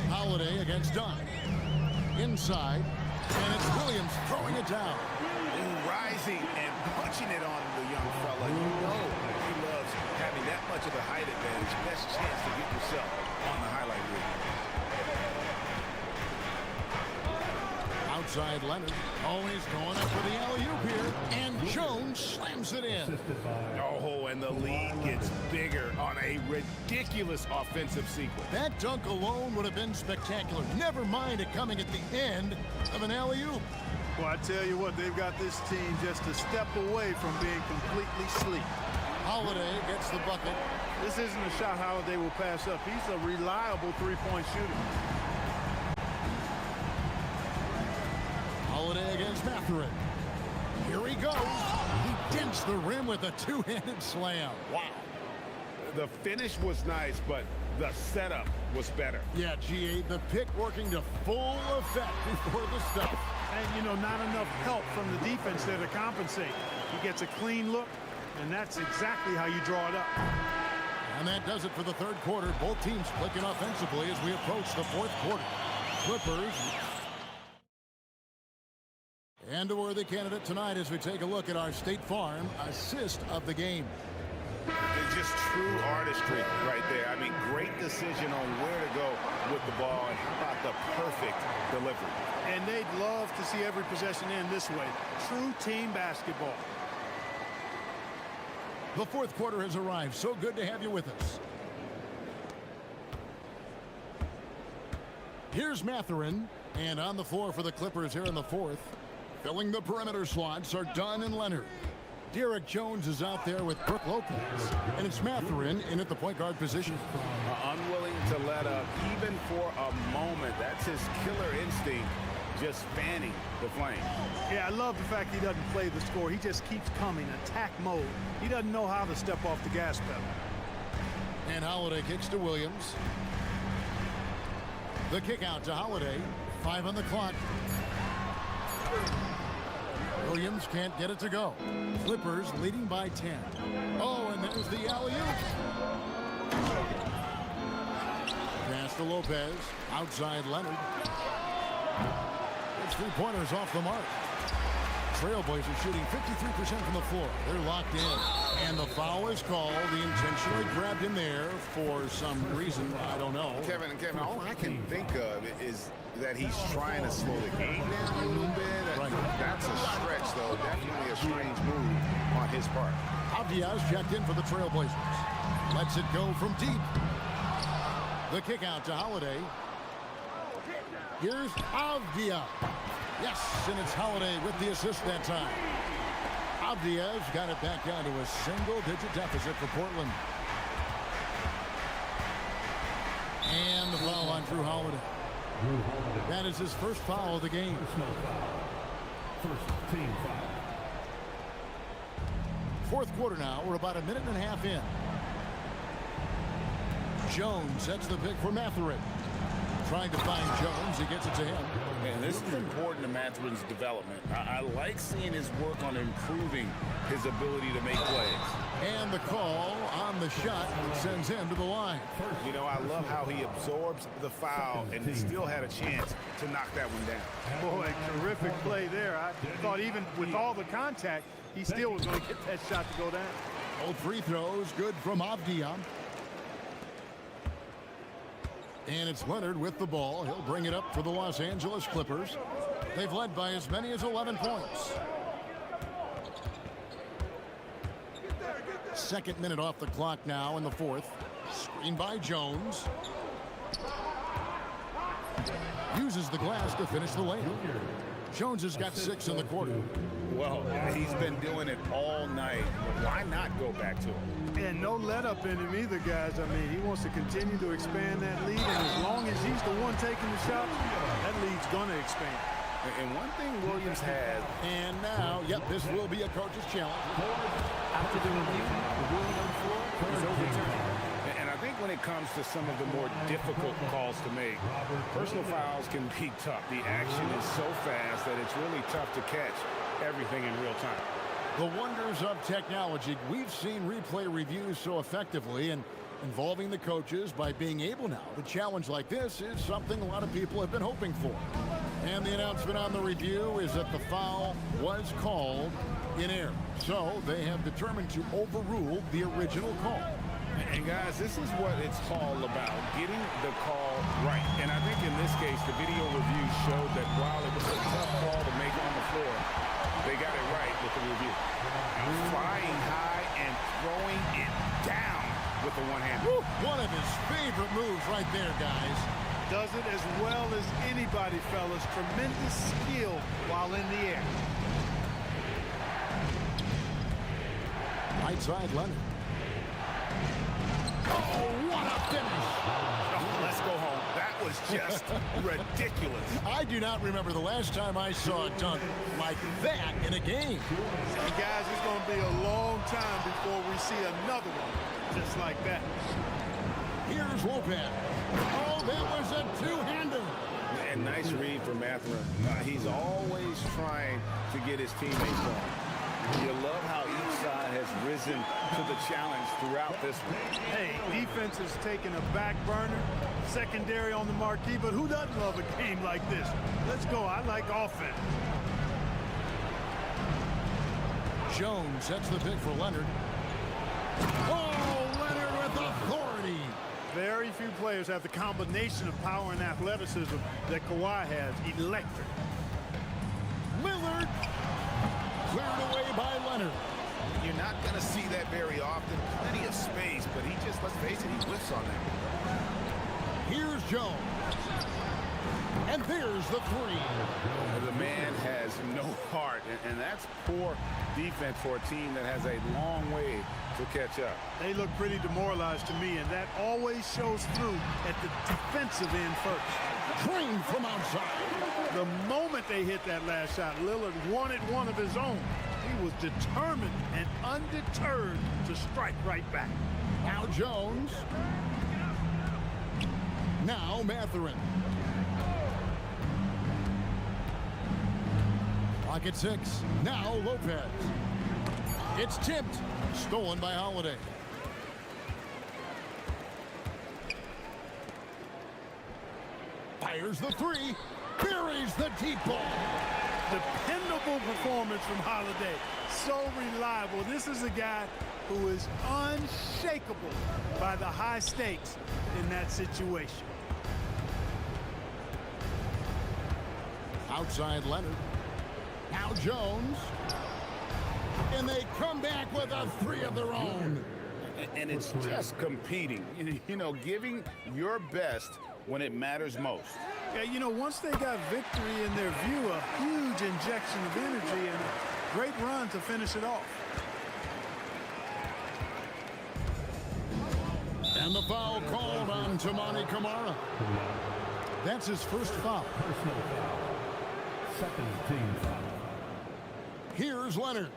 Holiday against Dunn. Inside. And it's Williams throwing it down. Rising and punching it on the young fella. You know he loves having much of a height advantage. Best chance to get yourself on the highlight reel. Outside Leonard. Oh, he's going up for the alley-oop here. And Jones slams it in. Oh, and the lead gets bigger on a ridiculous offensive sequence. That dunk alone would have been spectacular. Never mind it coming at the end of an alley-oop. Well, I tell you what, they've got this team just a step away from being completely sleep. Holiday gets the bucket. This isn't a shot Holiday will pass up. He's a reliable three-point shooter. Holiday against Mathurin. Here he goes. He dents the rim with a two-handed slam. Wow. The finish was nice, but the setup was better. Yeah, G8, the pick working to full effect before the stuff. And, you know, not enough help from the defense there to compensate. He gets a clean look, and that's exactly how you draw it up. And that does it for the third quarter. Both teams clicking offensively as we approach the fourth quarter. Clippers. And a worthy candidate tonight as we take a look at our State Farm assist of the game. It's just true artistry right there. I mean, great decision on where to go with the ball, and how about the perfect delivery. And they'd love to see every possession end this way. True team basketball. The fourth quarter has arrived. So good to have you with us. Here's Mathurin, and on the floor for the Clippers here in the fourth. Filling the perimeter slots are Dunn and Leonard. Derek Jones is out there with Brook Lopez, and it's Mathurin in at the point guard position. Unwilling to let up even for a moment. That's his killer instinct, just fanning the flame. Yeah, I love the fact he doesn't play the score. He just keeps coming, attack mode. He doesn't know how to step off the gas pedal. And Holiday kicks to Williams. The kick out to Holiday. 5 on the clock. Williams can't get it to go. Clippers leading by 10. Oh, and there's the alley-oop. Pass to Lopez. Outside Leonard. It's three-pointers off the mark. Trailblazers shooting 53% from the floor. They're locked in. And the foul is called. He intentionally grabbed him there for some reason. I don't know. Kevin, all I can think of is that he's trying to slow the game down a little bit. Right. That's a stretch, though. Definitely a strange move on his part. Avdia's checked in for the Trailblazers. Lets it go from deep. The kick out to Holiday. Here's Avdia. Yes, and it's Holiday with the assist that time. Avdia's got it back down to a single-digit deficit for Portland. And the foul on Drew Holiday. That is his first foul of the game. First team foul. Fourth quarter now. We're about a minute and a half in. Jones sets the pick for Mathurin. Trying to find Jones. He gets it to him. Man, this is important to Mathurin's development. I like seeing his work on improving his ability to make plays. And the call on the shot that sends him to the line. You know, I love how he absorbs the foul and he still had a chance to knock that one down. Boy, terrific play there. I thought even with all the contact, he still was going to get that shot to go down. Both free throws good from Avdia. And it's Leonard with the ball. He'll bring it up for the Los Angeles Clippers. They've led by as many as 11 points. Second minute off the clock now in the fourth. Screen by Jones. Uses the glass to finish the layup. Jones has got 6 in the quarter. Well, he's been doing it all night. Why not go back to him? And no let up in him either, guys. I mean, he wants to continue to expand that lead, and as long as he's the one taking the shots, that lead's going to expand. And one thing Williams has. And now, yep, this will be a coach's challenge. After the review, the ruling on the floor is overturned. And I think when it comes to some of the more difficult calls to make, personal fouls can be tough. The action is so fast that it's really tough to catch everything in real time. The wonders of technology. We've seen replay reviews so effectively, and involving the coaches by being able now to challenge like this is something a lot of people have been hoping for. And the announcement on the review is that the foul was called in error. So they have determined to overrule the original call. And guys, this is what it's all about, getting the call right. And I think in this case, the video review showed that while it was a tough call to make on the floor, they got it right with the review. Flying high and throwing it down with the one hand. One of his favorite moves right there, guys. Does it as well as anybody, fellas. Tremendous skill while in the air. Right side, Leonard. Oh, what a finish! Oh, let's go home. That was just ridiculous. I do not remember the last time I saw a dunk like that in a game. And guys, it's going to be a long time before we see another one just like that. Here's Lopez. Oh, that was a two-hander. And nice read from Mathurin. He's always trying to get his teammates on. You love how each side has risen to the challenge throughout this one. Hey, defense has taken a back burner, secondary on the marquee, but who doesn't love a game like this? Let's go. I like offense. Jones sets the pick for Leonard. Oh, Leonard with authority. Very few players have the combination of power and athleticism that Kawhi has. Electric. Lillard cleared away by Leonard. You're not going to see that very often. Plenty of space, but he just, let's face it, he whiffs on that. Here's Jones. And there's the three. The man has no heart, and that's poor defense for a team that has a long way to catch up. They look pretty demoralized to me, and that always shows through at the defensive end first. Drained from outside. The moment they hit that last shot, Lillard wanted one of his own. He was determined and undeterred to strike right back. Now Jones. Now Mathurin. Clock at 6. Now Lopez. It's tipped. Stolen by Holiday. Fires the three. Buries the deep ball. Dependable performance from Holiday. So reliable. This is a guy who is unshakable by the high stakes in that situation. Outside Leonard. Now Jones. And they come back with a three of their own. And it's just competing, you know, giving your best when it matters most. Yeah, you know, once they got victory in their view, a huge injection of energy and a great run to finish it off. And the foul called on Tamani Kamara. That's his first foul. Personal foul. Second team foul. Here's Leonard.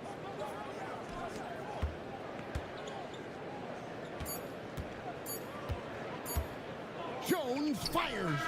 Jones fires.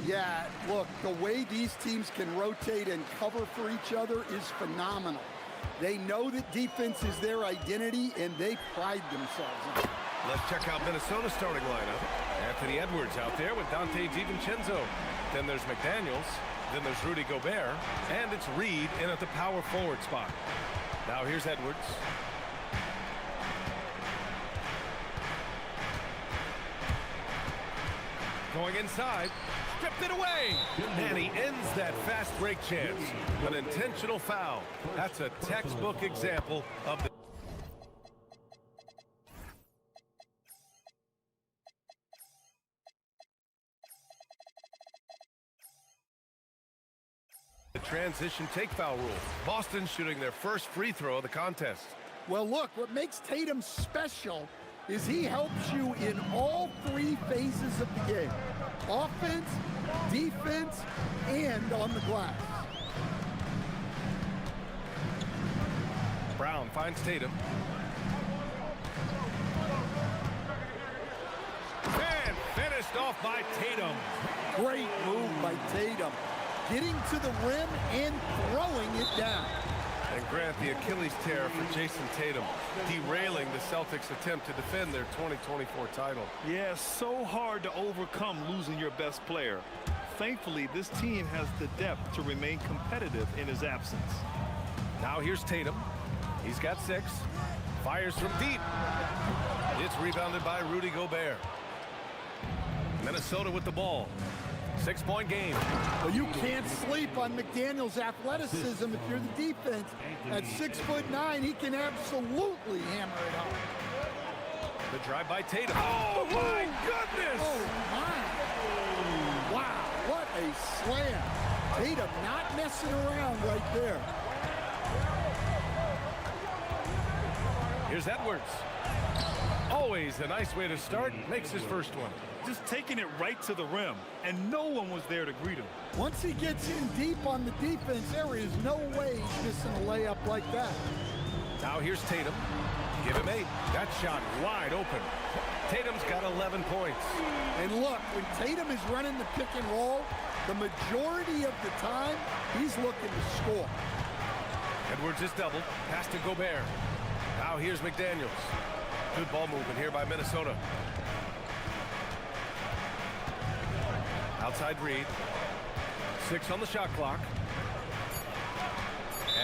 Yeah, look, the way these teams can rotate and cover for each other is phenomenal. They know that defense is their identity, and they pride themselves in it. Let's check out Minnesota's starting lineup. Anthony Edwards out there with Dante DiVincenzo. Then there's McDaniels. Then there's Rudy Gobert. And it's Reed in at the power forward spot. Now here's Edwards. Going inside. Stripped it away. And he ends that fast break chance. An intentional foul. That's a textbook example of the transition take foul rule. Boston shooting their first free throw of the contest. Well, look, what makes Tatum special is he helps you in all three phases of the game. Offense, defense, and on the glass. Brown finds Tatum. And finished off by Tatum. Great move by Tatum. Getting to the rim and throwing it down. And Grant, the Achilles tear for Jason Tatum, derailing the Celtics' attempt to defend their 2024 title. Yeah, so hard to overcome losing your best player. Thankfully, this team has the depth to remain competitive in his absence. Now here's Tatum. He's got 6. Fires from deep. It's rebounded by Rudy Gobert. Minnesota with the ball. 6-point game. Well, you can't sleep on McDaniel's athleticism if you're the defense. At 6'9", he can absolutely hammer it home. The drive by Tatum. Oh, my goodness! Oh, my. Wow, what a slam. Tatum not messing around right there. Here's Edwards. Always a nice way to start. Makes his first one. Just taking it right to the rim, and no one was there to greet him. Once he gets in deep on the defense, there is no way he's missing a layup like that. Now here's Tatum. Give him 8. That shot wide open. Tatum's got 11 points. And look, when Tatum is running the pick and roll, the majority of the time, he's looking to score. Edwards is doubled. Pass to Gobert. Now here's McDaniels. Good ball movement here by Minnesota. Outside Reed. 6 on the shot clock.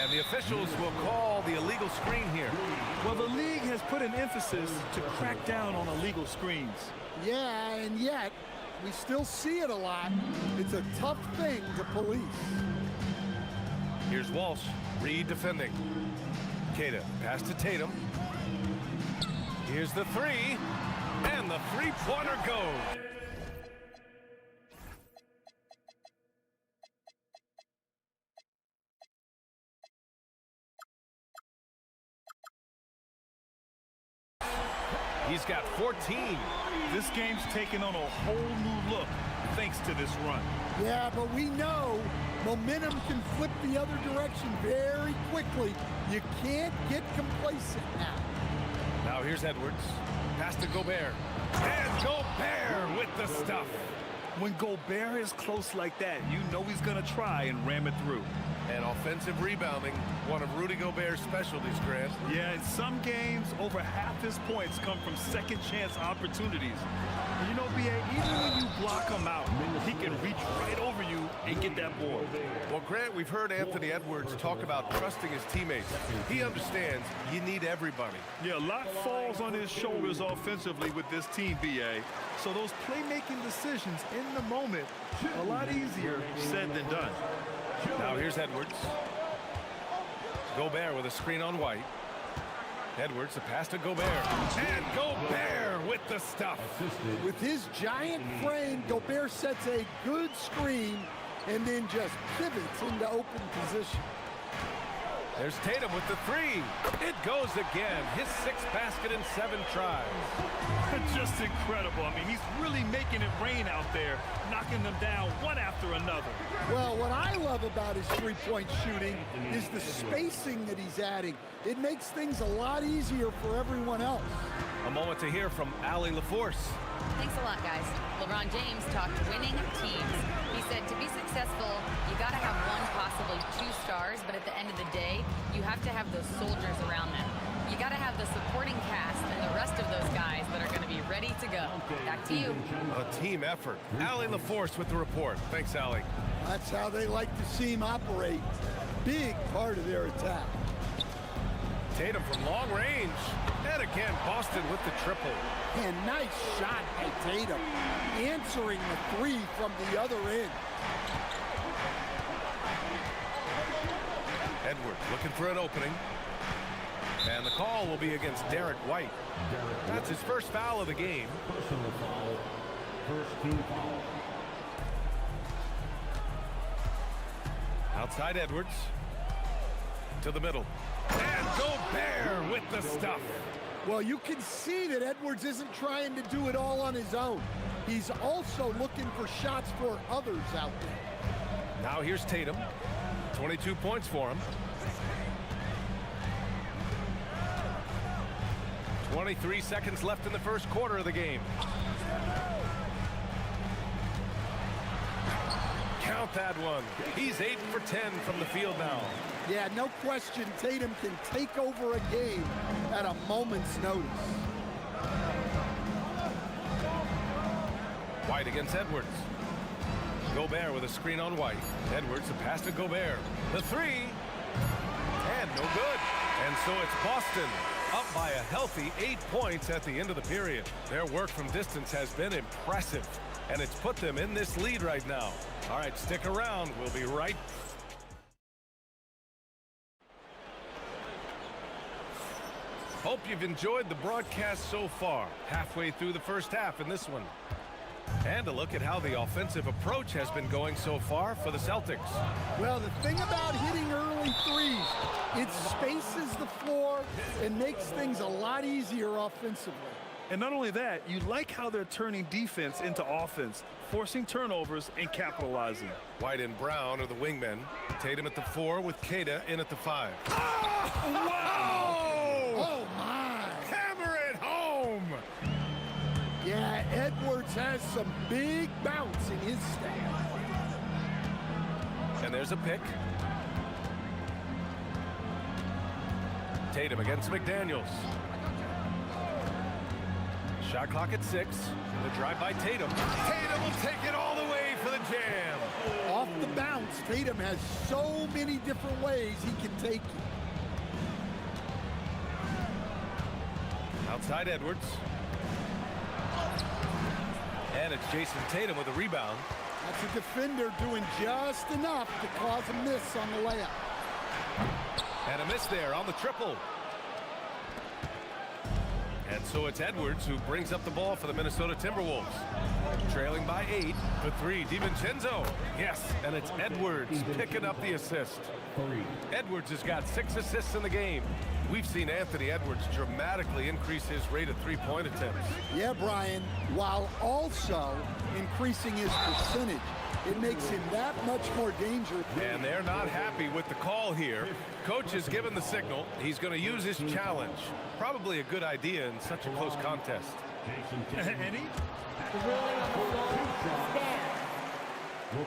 And the officials will call the illegal screen here. Well, the league has put an emphasis to crack down on illegal screens. Yeah, and yet, we still see it a lot. It's a tough thing to police. Here's Walsh. Reed defending. Queta, pass to Tatum. Here's the 3. And the three-pointer goes. He's got 14. This game's taken on a whole new look thanks to this run. Yeah, but we know momentum can flip the other direction very quickly. You can't get complacent now. Now here's Edwards. Pass to Gobert. And Gobert with the stuff. When Gobert is close like that, you know he's going to try and ram it through. And offensive rebounding, one of Rudy Gobert's specialties, Grant. Yeah, in some games, over half his points come from second-chance opportunities. You know, B.A., even when you block him out, he can reach right over you and get that board. Well, Grant, we've heard Anthony Edwards talk about trusting his teammates. He understands you need everybody. Yeah, a lot falls on his shoulders offensively with this team, B.A. So those playmaking decisions in the moment, a lot easier said than done. Now here's Edwards. Gobert with a screen on White. Edwards, a pass to Gobert. And Gobert with the stuff. With his giant frame, Gobert sets a good screen and then just pivots into open position. There's Tatum with the three. It goes again. His 6th basket in 7 tries. Just incredible. I mean, he's really making it rain out there, knocking them down one after another. Well, what I love about his three-point shooting is the spacing that he's adding. It makes things a lot easier for everyone else. A moment to hear from Allie LaForce. Thanks a lot, guys. LeBron James talked winning teams. He said to be successful, you got to have one, possibly 2 stars, but at the end of the day, you have to have those soldiers around them. You got to have the supporting cast and the rest of those guys that are going to be ready to go. Back to you. A team effort. Allie LaForce with the report. Thanks, Allie. That's how they like to see him operate. Big part of their attack. Tatum from long range. And again, Boston with the triple. And nice shot by Tatum, answering the three from the other end. Edwards looking for an opening. And the call will be against Derek White. That's his first foul of the game. Personal foul. First team foul. Outside Edwards. To the middle. And Gobert with the stuff. Well, you can see that Edwards isn't trying to do it all on his own. He's also looking for shots for others out there. Now here's Tatum. 22 points for him. 23 seconds left in the first quarter of the game. Count that one. He's 8 for 10 from the field now. Yeah, no question Tatum can take over a game at a moment's notice. White against Edwards. Gobert with a screen on White. Edwards, a pass to Gobert. The three. And no good. And so it's Boston up by a healthy 8 points at the end of the period. Their work from distance has been impressive, and it's put them in this lead right now. All right, stick around. We'll be right back. Hope you've enjoyed the broadcast so far. Halfway through the first half in this one. And a look at how the offensive approach has been going so far for the Celtics. Well, the thing about hitting early threes, it spaces the floor and makes things a lot easier offensively. And not only that, you like how they're turning defense into offense, forcing turnovers and capitalizing. White and Brown are the wingmen. Tatum at the 4 with Keita in at the 5. Oh, wow! Oh, my! Hammer it home! Yeah, Edwards has some big bounce in his stance. And there's a pick. Tatum against McDaniels. Shot clock at 6. The drive by Tatum. Tatum will take it all the way for the jam. Off the bounce, Tatum has so many different ways he can take you. Outside Edwards. And it's Jason Tatum with a rebound. That's a defender doing just enough to cause a miss on the layup. And a miss there on the triple. And so it's Edwards who brings up the ball for the Minnesota Timberwolves. Trailing by 8 for 3. DiVincenzo. Yes, and it's Edwards picking up the assist. Edwards has got 6 assists in the game. We've seen Anthony Edwards dramatically increase his rate of three-point attempts. Yeah, Brian, while also increasing his percentage. It makes him that much more dangerous. And they're not happy with the call here. Coach has given the signal. He's going to use his challenge. Probably a good idea in such a close contest. Any?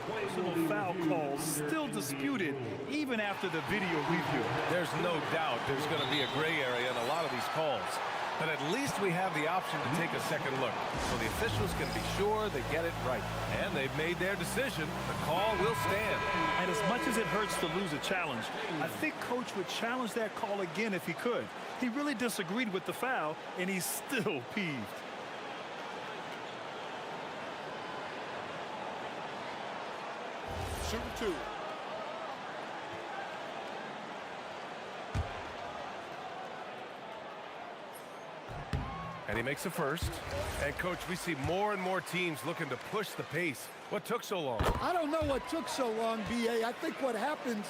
Personal foul calls still disputed even after the video review. There's no doubt there's going to be a gray area in a lot of these calls. But at least we have the option to take a second look, so the officials can be sure they get it right. And they've made their decision. The call will stand. And as much as it hurts to lose a challenge, I think Coach would challenge that call again if he could. He really disagreed with the foul, and he's still peeved. Shooting 2. And he makes the first. And, Coach, we see more and more teams looking to push the pace. What took so long? I don't know what took so long, B.A. I think what happens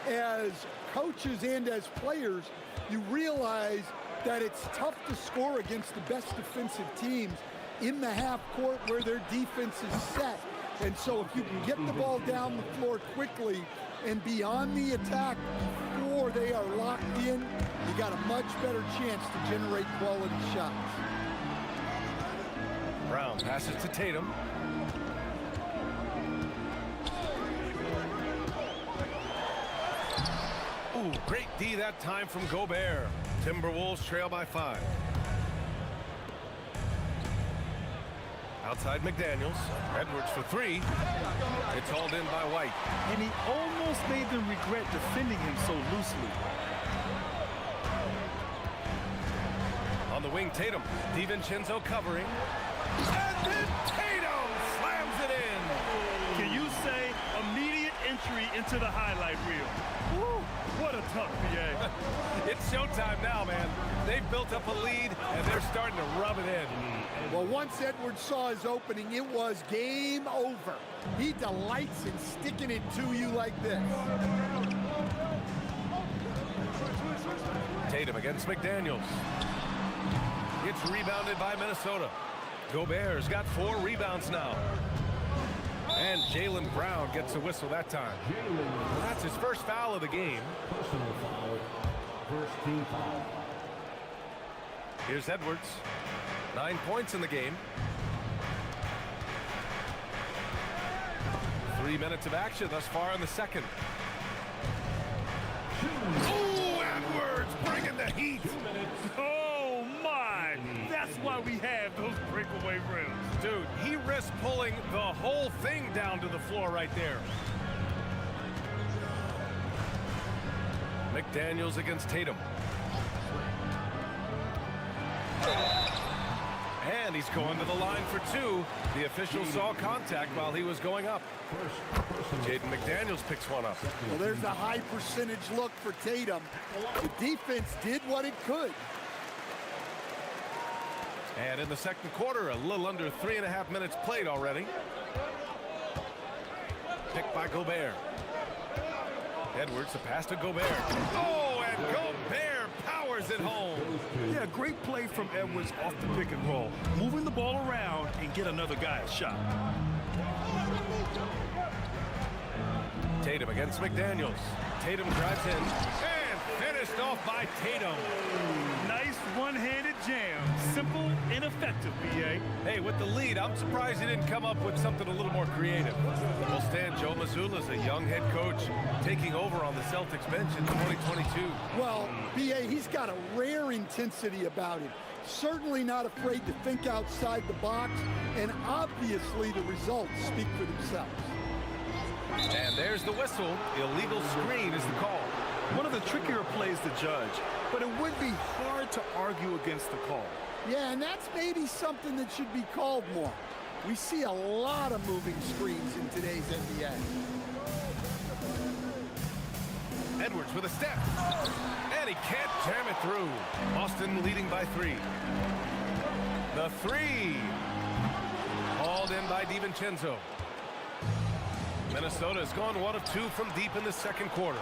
as coaches and as players, you realize that it's tough to score against the best defensive teams in the half court where their defense is set. And so if you can get the ball down the floor quickly and beyond the attack before they are locked in, you got a much better chance to generate quality shots. Brown passes to Tatum. Ooh, great D that time from Gobert. Timberwolves trail by 5. Outside McDaniels. Edwards for 3. It's hauled in by White. And he almost made them regret defending him so loosely. On the wing, Tatum. DiVincenzo covering. And then Tatum slams it in. Can you say immediate entry into the highlight reel? Woo, what a tough PA. It's showtime now, man. They've built up a lead, and they're starting to rub it in. Well, once Edwards saw his opening, it was game over. He delights in sticking it to you like this. Tatum against McDaniels. It's rebounded by Minnesota. Gobert's got 4 rebounds now. And Jaylen Brown gets a whistle that time. Well, that's his first foul of the game. Personal foul. First team foul. Here's Edwards. 9 points in the game. 3 minutes of action thus far in the second. Ooh, Edwards bringing the heat. Oh, my. That's why we have those breakaway rims. Dude, he risked pulling the whole thing down to the floor right there. McDaniels against Tatum. And he's going to the line for 2. The official saw contact while he was going up. Jaden McDaniels picks one up. Well, there's a high percentage look for Tatum. The defense did what it could. And in the second quarter, a little under 3.5 minutes played already. Picked by Gobert. Edwards, the pass to Gobert. Oh, and Gobert powers it home. Yeah, great play from Edwards off the pick and roll. Moving the ball around and get another guy a shot. Tatum against McDaniels. Tatum drives in and finished off by Tatum. Nice one-handed jam. Simple and effective, BA. Hey, with the lead, I'm surprised he didn't come up with something a little more creative. We'll stand Joe Mazzulla's a young head coach taking over on the Celtics bench in 2022. Well, BA, he's got a rare intensity about him. Certainly not afraid to think outside the box, and obviously the results speak for themselves. And there's the whistle. Illegal screen is the call. One of the trickier plays to judge, but it would be hard to argue against the call. Yeah, and that's maybe something that should be called more. We see a lot of moving screens in today's NBA. Edwards with a step. And he can't jam it through. Boston leading by 3. The 3. Hauled in by DiVincenzo. Minnesota has gone 1 of 2 from deep in the second quarter.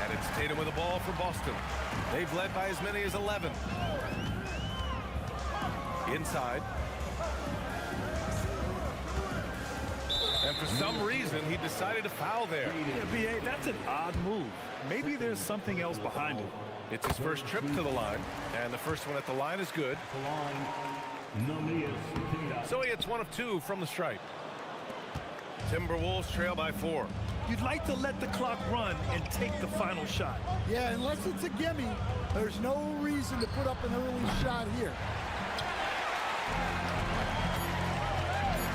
And it's Tatum with the ball for Boston. They've led by as many as 11. Inside. And for some reason, he decided to foul there. Yeah, BA, that's an odd move. Maybe there's something else behind it. It's his first trip to the line, and the first one at the line is good. So he hits 1 of 2 from the stripe. Timberwolves trail by 4. You'd like to let the clock run and take the final shot. Yeah, unless it's a gimme, there's no reason to put up an early shot here.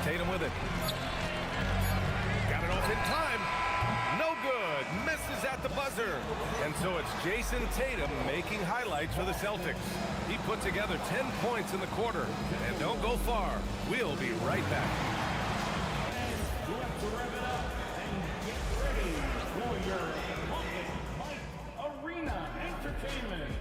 Tatum with it. Got it off in time. No good. Misses at the buzzer. And so it's Jason Tatum making highlights for the Celtics. He put together 10 points in the quarter. And don't go far. We'll be right back. Let's rev it up and get ready for your Arena Entertainment.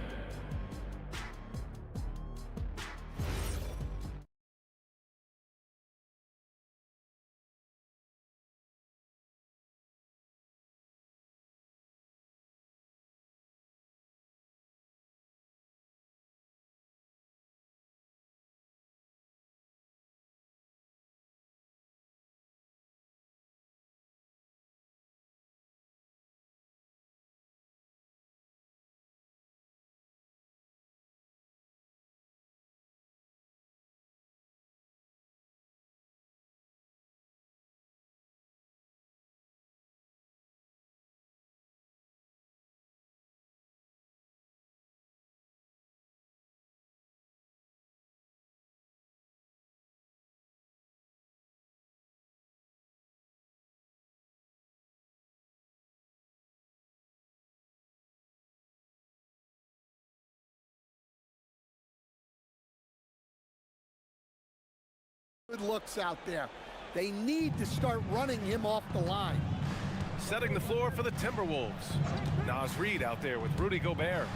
Good looks out there. They need to start running him off the line. Setting the floor for the Timberwolves. Nas Reed out there with Rudy Gobert.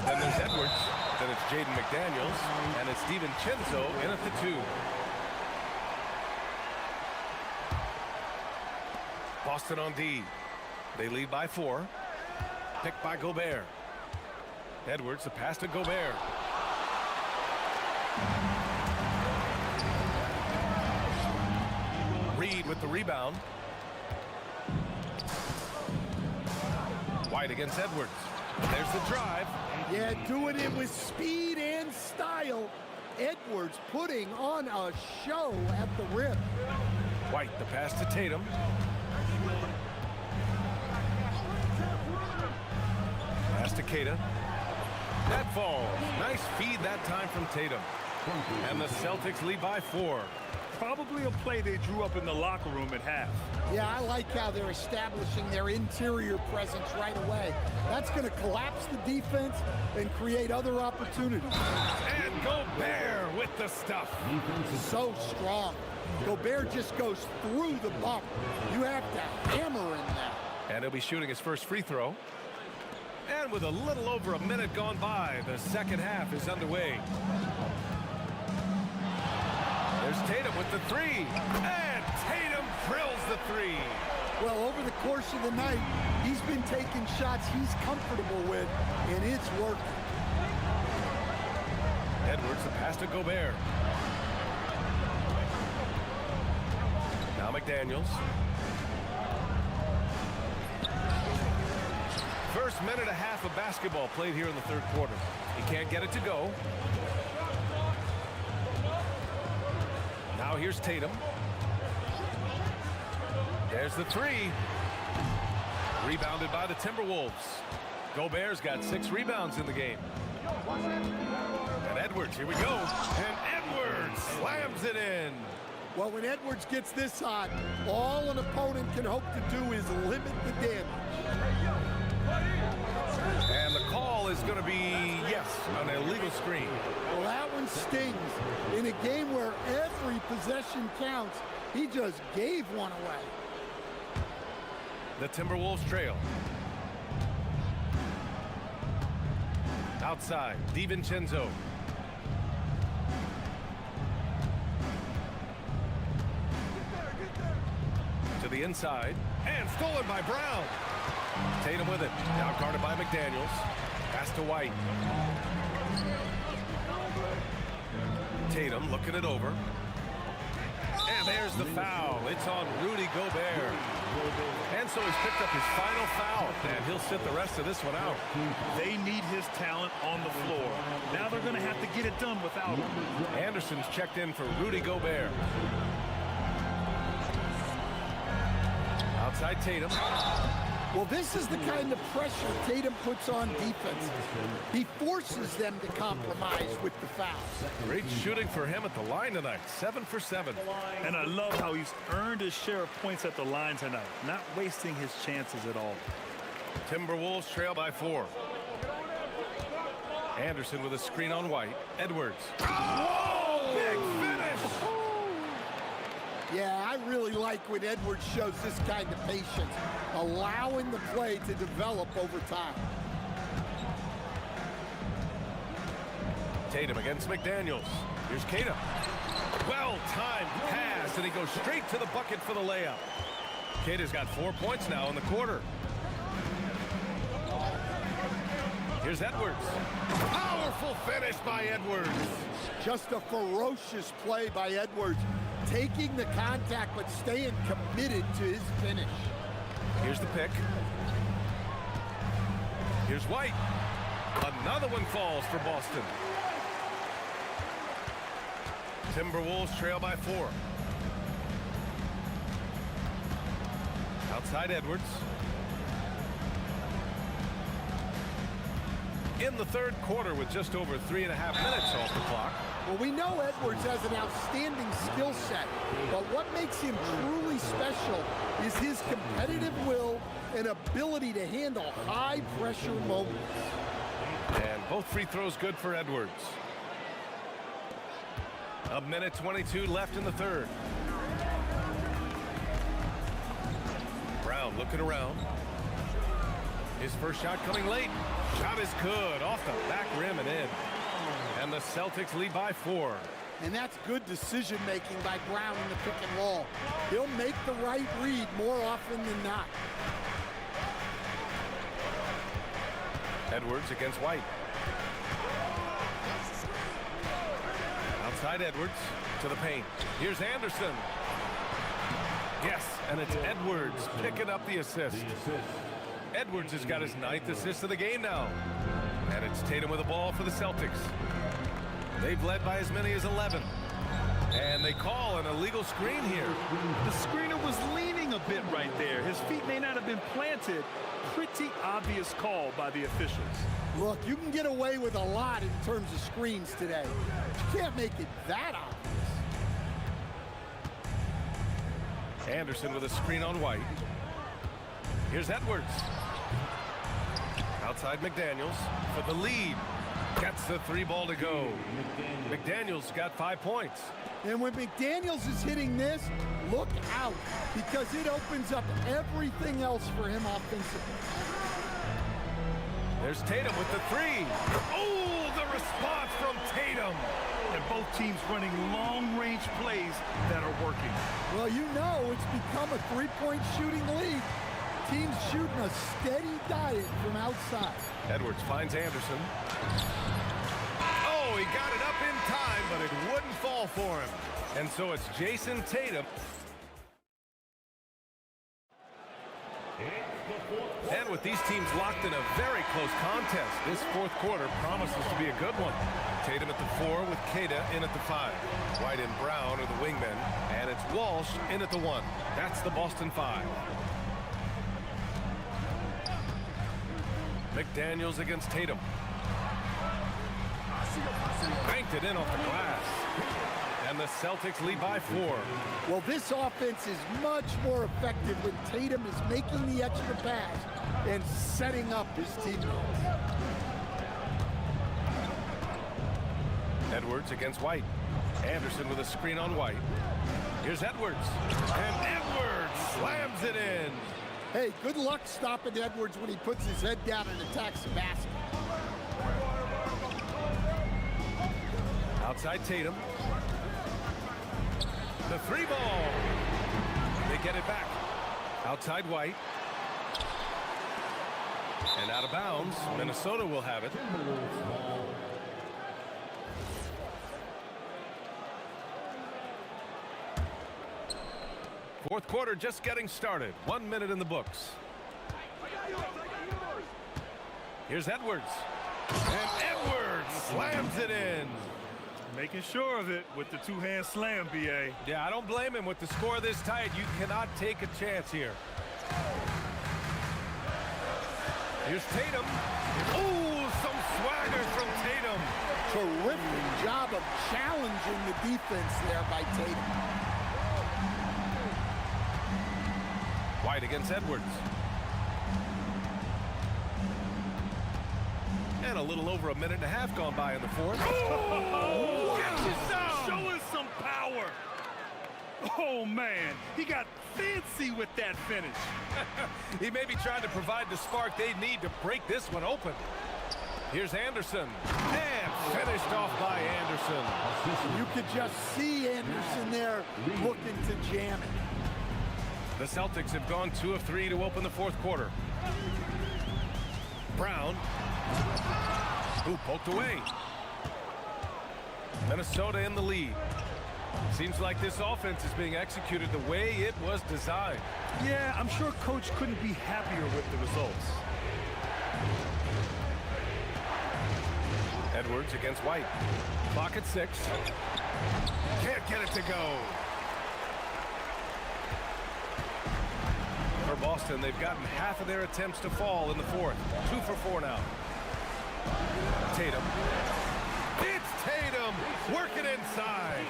Then there's Edwards. Then it's Jaden McDaniels. And it's DiVincenzo in at the 2. Boston on D. They lead by 4. Picked by Gobert. Edwards, the pass to Gobert. Reed with the rebound. White against Edwards. There's the drive. Yeah, doing it with speed and style. Edwards putting on a show at the rim. White, the pass to Tatum. Pass to Keita. That falls. Nice feed that time from Tatum. And the Celtics lead by 4. Probably a play they drew up in the locker room at half. Yeah, I like how they're establishing their interior presence right away. That's going to collapse the defense and create other opportunities. And Gobert with the stuff. So strong. Gobert just goes through the bump. You have to hammer in that. And he'll be shooting his first free throw. And with a little over a minute gone by, the second half is underway. There's Tatum with the 3. And Tatum drills the 3. Well, over the course of the night, he's been taking shots he's comfortable with, and it's working. Edwards, the pass to Gobert. Now McDaniels. First minute and a half of basketball played here in the third quarter. He can't get it to go. Now here's Tatum. There's the 3. Rebounded by the Timberwolves. Gobert's got 6 rebounds in the game. And Edwards, here we go. And Edwards slams it in. Well, when Edwards gets this hot, all an opponent can hope to do is limit the damage. And the call is going to be, yes, an illegal screen. Well, that one stings. In a game where every possession counts, he just gave one away. The Timberwolves trail. Outside, DiVincenzo. To the inside, and stolen by Brown. Tatum with it, now guarded by McDaniels. Pass to White. Tatum looking it over. And there's the foul. It's on Rudy Gobert. And so he's picked up his final foul, and he'll sit the rest of this one out. They need his talent on the floor. Now they're going to have to get it done without him. Anderson's checked in for Rudy Gobert. Outside Tatum. Well, this is the kind of pressure Tatum puts on defense. He forces them to compromise with the fouls. Great shooting for him at the line tonight. 7 for 7. And I love how he's earned his share of points at the line tonight, not wasting his chances at all. Timberwolves trail by 4. Anderson with a screen on White. Edwards. Oh, big finish! Yeah, I really like when Edwards shows this kind of patience, allowing the play to develop over time. Tatum against McDaniels. Here's Keita. Well-timed pass, and he goes straight to the bucket for the layup. Keita's got 4 points now in the quarter. Here's Edwards. Powerful finish by Edwards. Just a ferocious play by Edwards, taking the contact but staying committed to his finish. Here's the pick. Here's White. Another one falls for Boston. Timberwolves trail by 4. Outside Edwards. In the third quarter with just over 3.5 minutes off the clock. Well, we know Edwards has an outstanding skill set, but what makes him truly special is his competitive will and ability to handle high-pressure moments. And both free throws good for Edwards. A minute 22 left in the third. Brown looking around. His first shot coming late. Shot is good. Off the back rim and in. And the Celtics lead by 4. And that's good decision-making by Brown in the pick and roll. He'll make the right read more often than not. Edwards against White. Outside Edwards to the paint. Here's Anderson. Yes, and it's Edwards picking up the assist. Edwards has got his 9th assist of the game now. And it's Tatum with the ball for the Celtics. They've led by as many as 11. And they call an illegal screen here. The screener was leaning a bit right there. His feet may not have been planted. Pretty obvious call by the officials. Look, you can get away with a lot in terms of screens today. You can't make it that obvious. Anderson with a screen on White. Here's Edwards. Outside McDaniels for the lead. Gets the 3 ball to go. McDaniels got 5 points. And when McDaniels is hitting this, look out, because it opens up everything else for him offensively. There's Tatum with the 3. Oh, the response from Tatum. And both teams running long-range plays that are working. Well, you know it's become a three-point shooting league. Teams shooting a steady diet from outside. Edwards finds Anderson. Oh, he got it up in time, but it wouldn't fall for him. And so it's Jason Tatum. And with these teams locked in a very close contest, this fourth quarter promises to be a good one. Tatum at the 4 with Queta in at the 5. White and Brown are the wingmen, and it's Walsh in at the 1. That's the Boston 5. McDaniels against Tatum. Banked it in off the glass. And the Celtics lead by 4. Well, this offense is much more effective when Tatum is making the extra pass and setting up his teammates. Edwards against White. Anderson with a screen on White. Here's Edwards. And Edwards slams it in. Hey, good luck stopping Edwards when he puts his head down and attacks the basket. Outside Tatum. The 3 ball. They get it back. Outside White. And out of bounds. Minnesota will have it. Fourth quarter just getting started. 1 minute in the books. Here's Edwards. And Edwards slams it in. Making sure of it with the two-hand slam, B.A. Yeah, I don't blame him. With the score this tight, you cannot take a chance here. Here's Tatum. Oh, some swagger from Tatum. Terrific job of challenging the defense there by Tatum. White against Edwards. And a little over a minute and a half gone by in the fourth. Oh, showing some power. Oh, man. He got fancy with that finish. He may be trying to provide the spark they need to break this one open. Here's Anderson. And finished off by Anderson. You could just see Anderson there looking to jam it. The Celtics have gone 2 of 3 to open the fourth quarter. Brown. Who poked away. Minnesota in the lead. Seems like this offense is being executed the way it was designed. Yeah, I'm sure Coach couldn't be happier with the results. Edwards against White. Clock at 6. Can't get it to go. For Boston, they've gotten half of their attempts to fall in the fourth. 2 for 4 now. Tatum. It's Tatum working inside.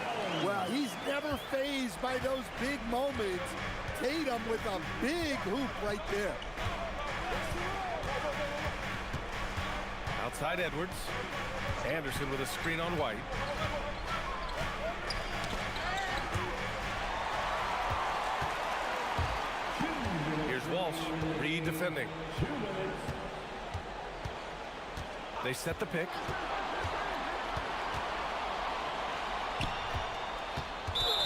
Well, he's never fazed by those big moments. Tatum with a big hoop right there. Outside Edwards. Anderson with a screen on White. Walsh re-defending. They set the pick.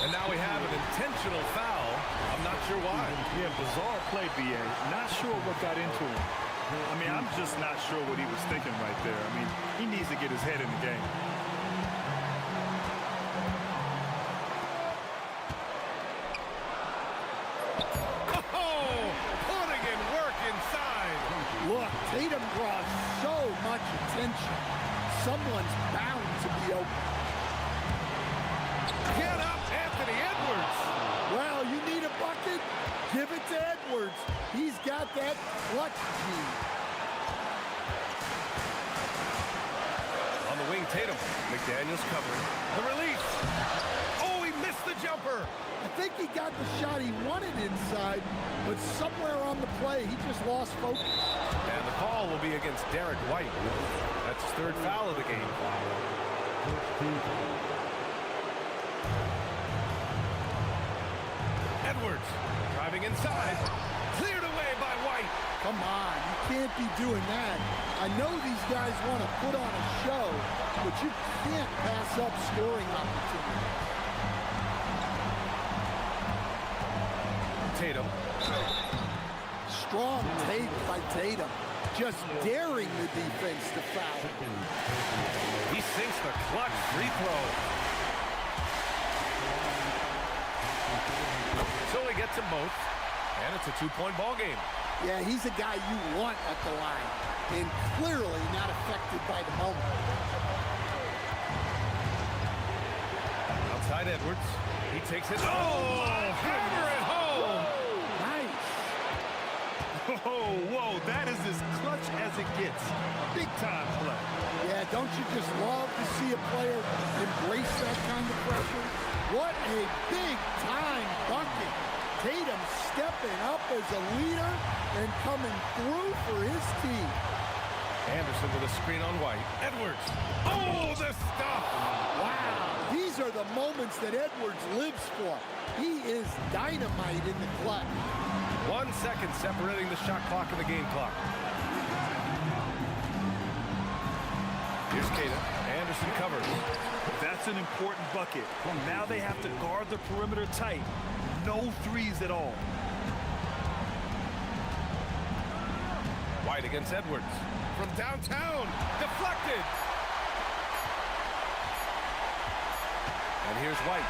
And now we have an intentional foul. I'm not sure why. Yeah, bizarre play, BA. Not sure what got into him. I mean, I'm just not sure what he was thinking right there. I mean, he needs to get his head in the game. Oh, putting in work inside. Look, Tatum draws so much attention. Someone's bound to be open. Get up, Anthony Edwards. Well, you need a bucket? Give it to Edwards. He's got that clutch gene. On the wing, Tatum. McDaniels covering. The release. Oh, he missed the jumper. I think he got the shot he wanted inside, but somewhere on the play, he just lost focus. And the call will be against Derek White. That's his third foul of the game. Edwards driving inside. Cleared away by White. Come on, you can't be doing that. I know these guys want to put on a show, but you can't pass up scoring opportunities. Tatum. Strong take by Tatum, just daring the defense to foul. He sinks the clutch free throw. So he gets them both, and it's a two-point ball game. Yeah, he's a guy you want at the line, and clearly not affected by the moment. Outside Edwards. He takes it. Oh, hammer it home. Nice. Oh, whoa, that is as clutch as it gets. Big time play. Yeah, don't you just love to see a player embrace that kind of pressure? What a big time bucket. Tatum stepping up as a leader and coming through for his team. Anderson with a screen on White. Edwards. Oh, the stuff. Wow, these are the moments that Edwards lives for. He is dynamite in the clutch. 1 second separating the shot clock and the game clock. Here's Tatum. Anderson covers. That's an important bucket. Now they have to guard the perimeter tight. No threes at all. White against Edwards. From downtown. Deflected. And here's White.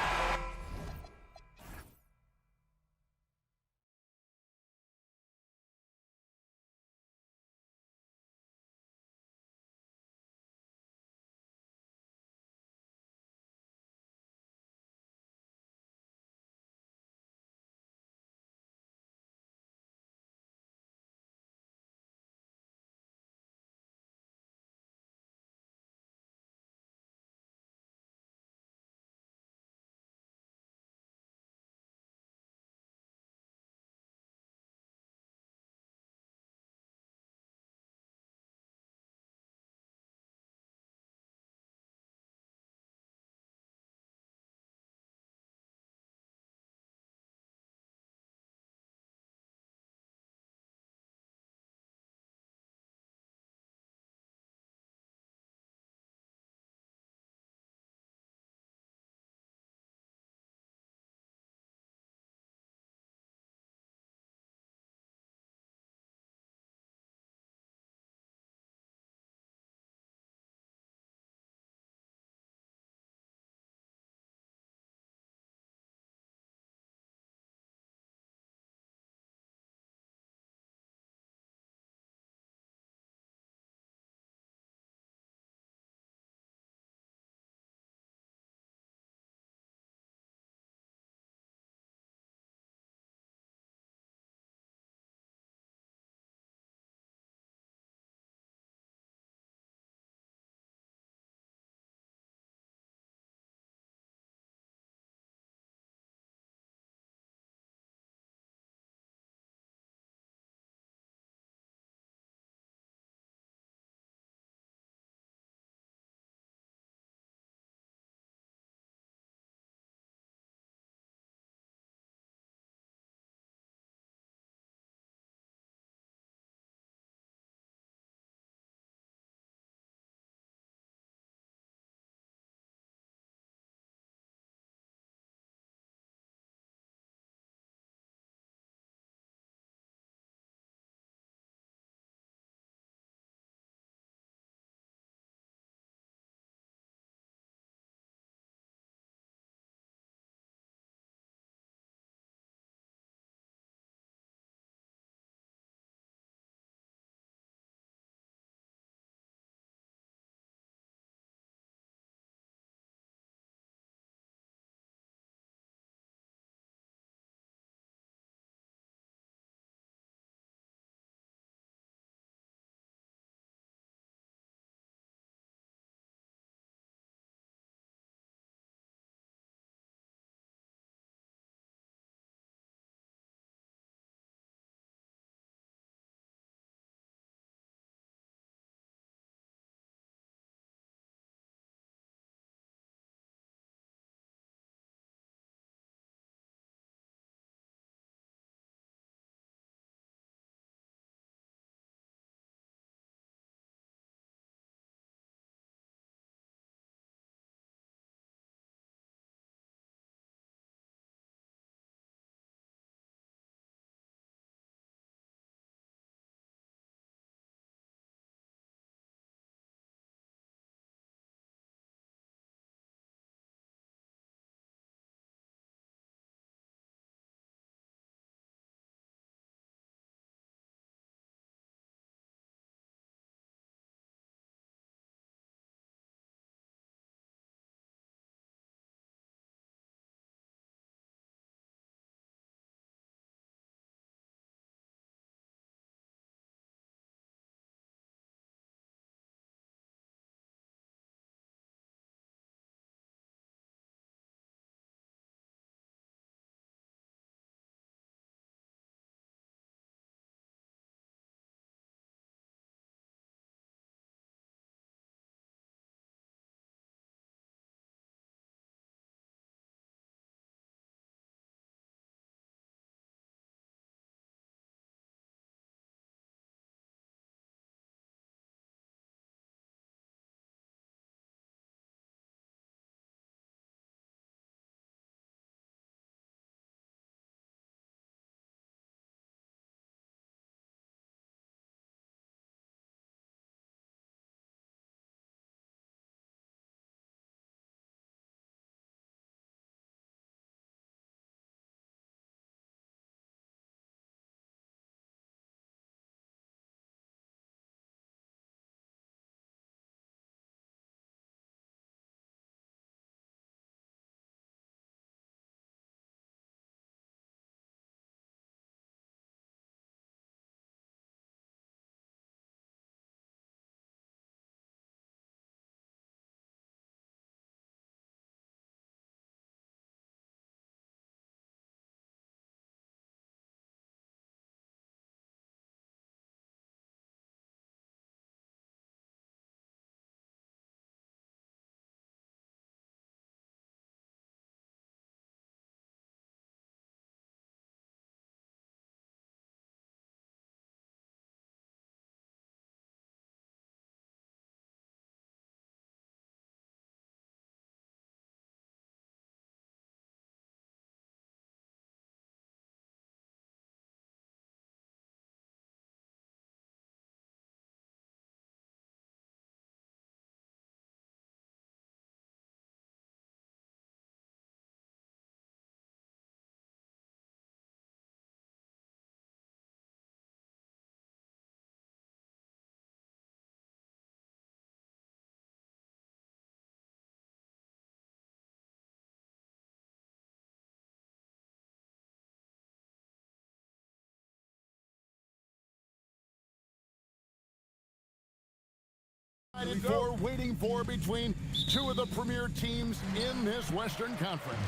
For waiting for between two of the premier teams in this Western Conference.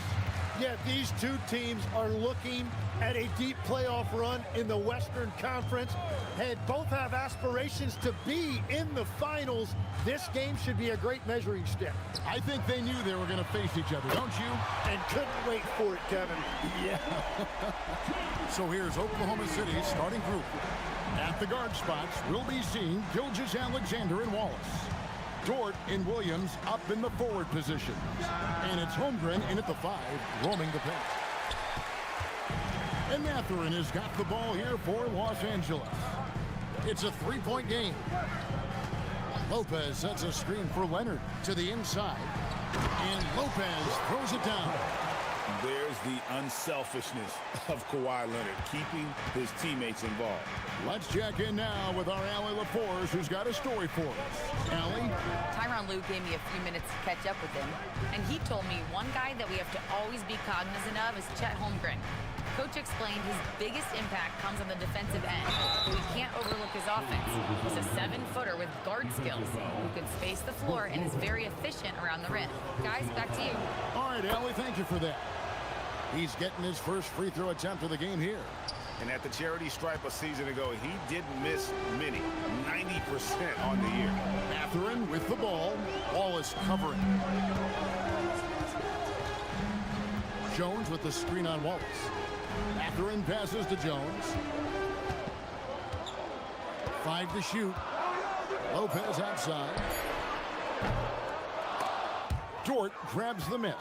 Yeah, these two teams are looking at a deep playoff run in the Western Conference, and both have aspirations to be in the finals. This game should be a great measuring stick. I think they knew they were going to face each other, don't you? And couldn't wait for it, Kevin. Yeah. So here's Oklahoma City's starting group. At the guard spots, we'll be seeing Gilgeous Alexander and Wallace. Dort and Williams up in the forward position. And it's Holmgren in at the 5, roaming the paint. And Mathurin has got the ball here for Los Angeles. It's a 3-point game. Lopez sets a screen for Leonard to the inside. And Lopez throws it down. There's the unselfishness of Kawhi Leonard, keeping his teammates involved. Let's check in now with our Allie LaForce, who's got a story for us. Allie? Tyronn Lue gave me a few minutes to catch up with him, and he told me one guy that we have to always be cognizant of is Chet Holmgren. Coach explained his biggest impact comes on the defensive end, but we can't overlook his offense. He's a 7-footer with guard skills who can space the floor and is very efficient around the rim. Guys, back to you. All right, Allie, thank you for that. He's getting his first free throw attempt of the game here. And at the charity stripe a season ago, he didn't miss many, 90% on the year. Mathurin with the ball. Wallace covering. Jones with the screen on Wallace. Mathurin passes to Jones. 5 to shoot. Lopez outside. Dort grabs the miss.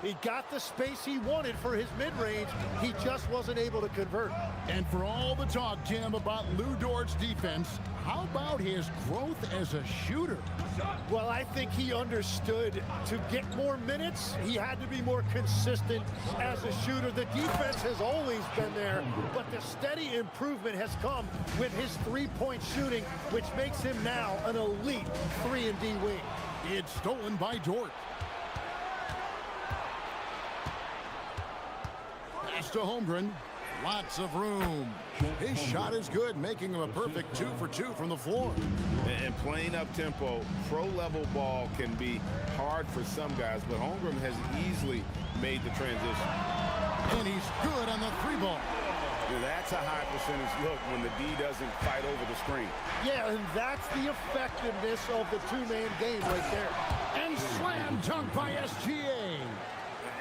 He got the space he wanted for his mid-range. He just wasn't able to convert. And for all the talk, Tim, about Lou Dort's defense, how about his growth as a shooter? Well, I think he understood to get more minutes, he had to be more consistent as a shooter. The defense has always been there, but the steady improvement has come with his three-point shooting, which makes him now an elite 3-and-D wing. It's stolen by Dort. Pass to Holmgren. Lots of room. His shot is good, making him a perfect 2 for 2 from the floor. And playing up-tempo, pro-level ball can be hard for some guys, but Holmgren has easily made the transition. And he's good on the 3-ball. That's a high percentage look when the D doesn't fight over the screen. Yeah, and that's the effectiveness of the two-man game right there. And slam dunk by SGA.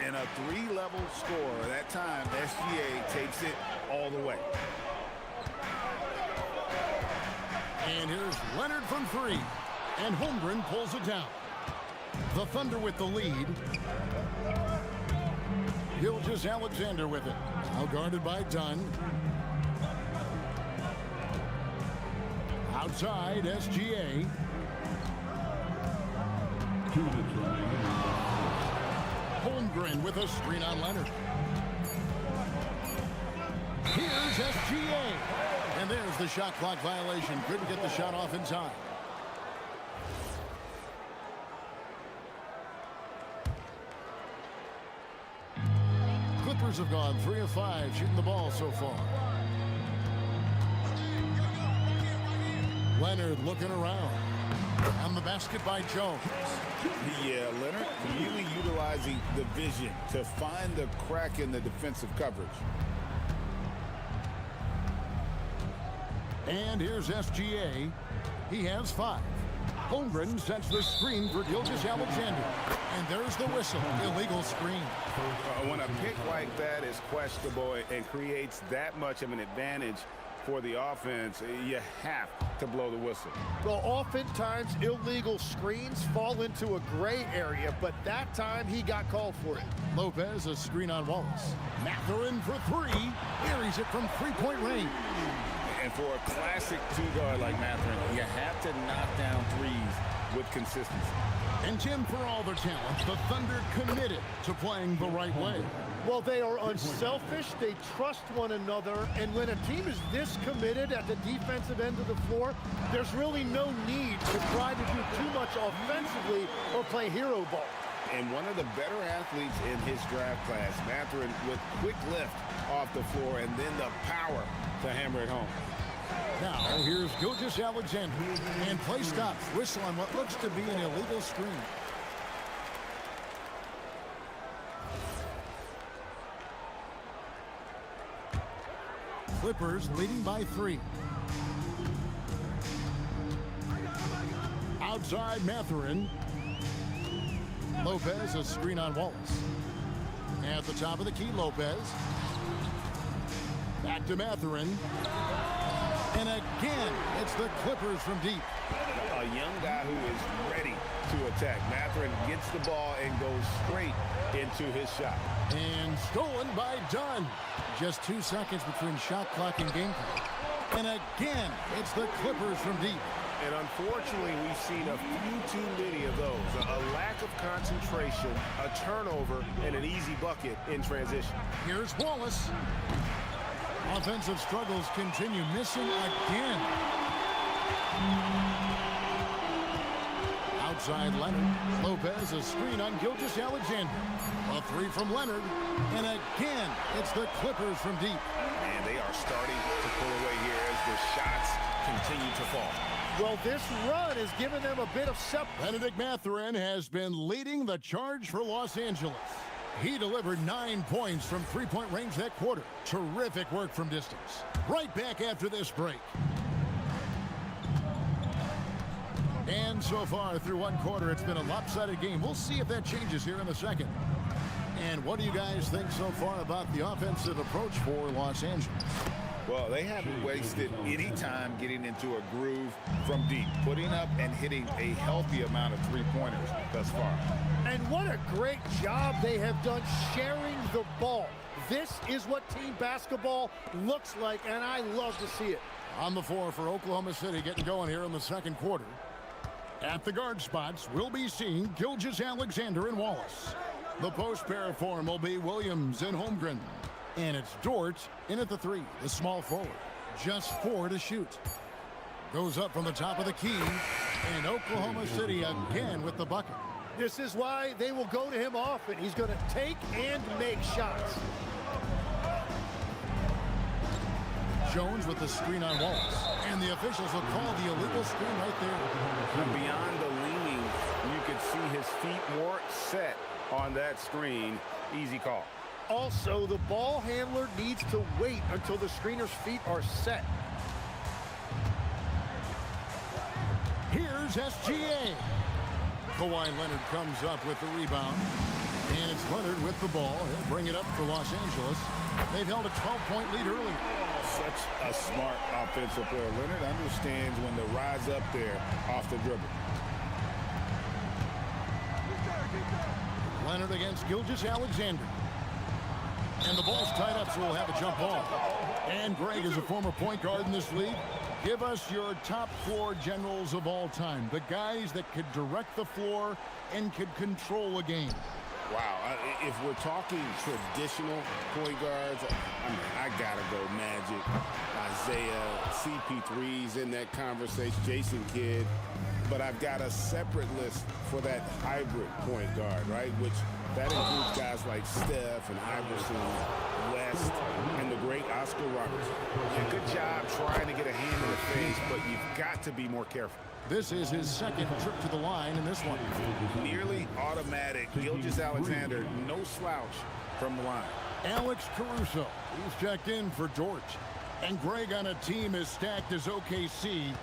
And a 3-level score. That time, SGA takes it all the way. And here's Leonard from 3. And Holmgren pulls it down. The Thunder with the lead. Gilgeous Alexander with it. Now guarded by Dunn. Outside, SGA. Holmgren with a screen on Leonard. Here's SGA. And there's the shot clock violation. Couldn't get the shot off in time. Clippers have gone 3 of 5 shooting the ball so far. Leonard looking around. On the basket by Jones. Yeah, Leonard really utilizing the vision to find the crack in the defensive coverage. And here's SGA. He has 5. Holmgren sets the screen for Gilgeous Alexander. And there's the whistle. Illegal screen. When a pick like that is questionable and creates that much of an advantage for the offense, you have to blow the whistle. Well, oftentimes illegal screens fall into a gray area, but that time he got called for it. Lopez, a screen on Wallace. Mathurin for 3. Buries it from 3-point range. And for a classic two-guard like Mathurin, you have to knock down threes with consistency. And Tim, for all their talent, the Thunder committed to playing the right way. Well, they are unselfish, they trust one another, and when a team is this committed at the defensive end of the floor, there's really no need to try to do too much offensively or play hero ball. And one of the better athletes in his draft class, Mathurin, with quick lift off the floor and then the power to hammer it home. Now, here's Gilgeous-Alexander. And play stops. Whistle on what looks to be an illegal screen. Clippers leading by 3. Outside Mathurin. Lopez, a screen on Wallace. At the top of the key, Lopez. Back to Mathurin. And again, it's the Clippers from deep. A young guy who is ready to attack. Mathurin gets the ball and goes straight into his shot. And stolen by Dunn. Just 2 seconds between shot clock and game clock. And again, it's the Clippers from deep. And unfortunately, we've seen a few too many of those. A lack of concentration, a turnover, and an easy bucket in transition. Here's Wallace. Offensive struggles continue, missing again. Outside Leonard. Lopez, a screen on Gilgeous-Alexander. A 3 from Leonard. And again, it's the Clippers from deep. And they are starting to pull away here as the shots continue to fall. Well, this run has given them a bit of Benedict Mathurin has been leading the charge for Los Angeles. He delivered 9 points from three-point range that quarter. Terrific work from distance. Right back after this break. And so far through one quarter, it's been a lopsided game. We'll see if that changes here in the second. And what do you guys think so far about the offensive approach for Los Angeles? Well, they haven't wasted any time getting into a groove from deep, putting up and hitting a healthy amount of three-pointers thus far. And what a great job they have done sharing the ball. This is what team basketball looks like, and I love to see it. On the floor for Oklahoma City, getting going here in the second quarter. At the guard spots, we'll be seeing Gilgeous-Alexander and Wallace. The post pair form will be Williams and Holmgren. And it's Dort in at the 3, the small forward. Just 4 to shoot. Goes up from the top of the key. And Oklahoma City again with the bucket. This is why they will go to him often. He's going to take and make shots. Jones with the screen on Wallace. And the officials will call the illegal screen right there. And beyond the leaning, you could see his feet more set on that screen. Easy call. Also, the ball handler needs to wait until the screener's feet are set. Here's SGA. Kawhi Leonard comes up with the rebound. And it's Leonard with the ball. He'll bring it up for Los Angeles. They've held a 12-point lead earlier. Such a smart offensive player. Leonard understands when to rise up there off the dribble. Leonard against Gilgeous-Alexander. And the ball's tied up, so we'll have a jump ball. And Greg is a former point guard in this league. Give us your top 4 generals of all time. The guys that could direct the floor and could control a game. Wow, if we're talking traditional point guards, I mean, I gotta go Magic, Isaiah, CP3's in that conversation, Jason Kidd. But I've got a separate list for that hybrid point guard, right? Which that includes guys like Steph and Iverson, West, and the great Oscar Roberts. Yeah, good job trying to get a hand in the face, but you've got to be more careful. This is his second trip to the line in this one. Nearly automatic. Gilgeous-Alexander, no slouch from the line. Alex Caruso, he's checked in for Dort. And Greg on a team as stacked as OKC.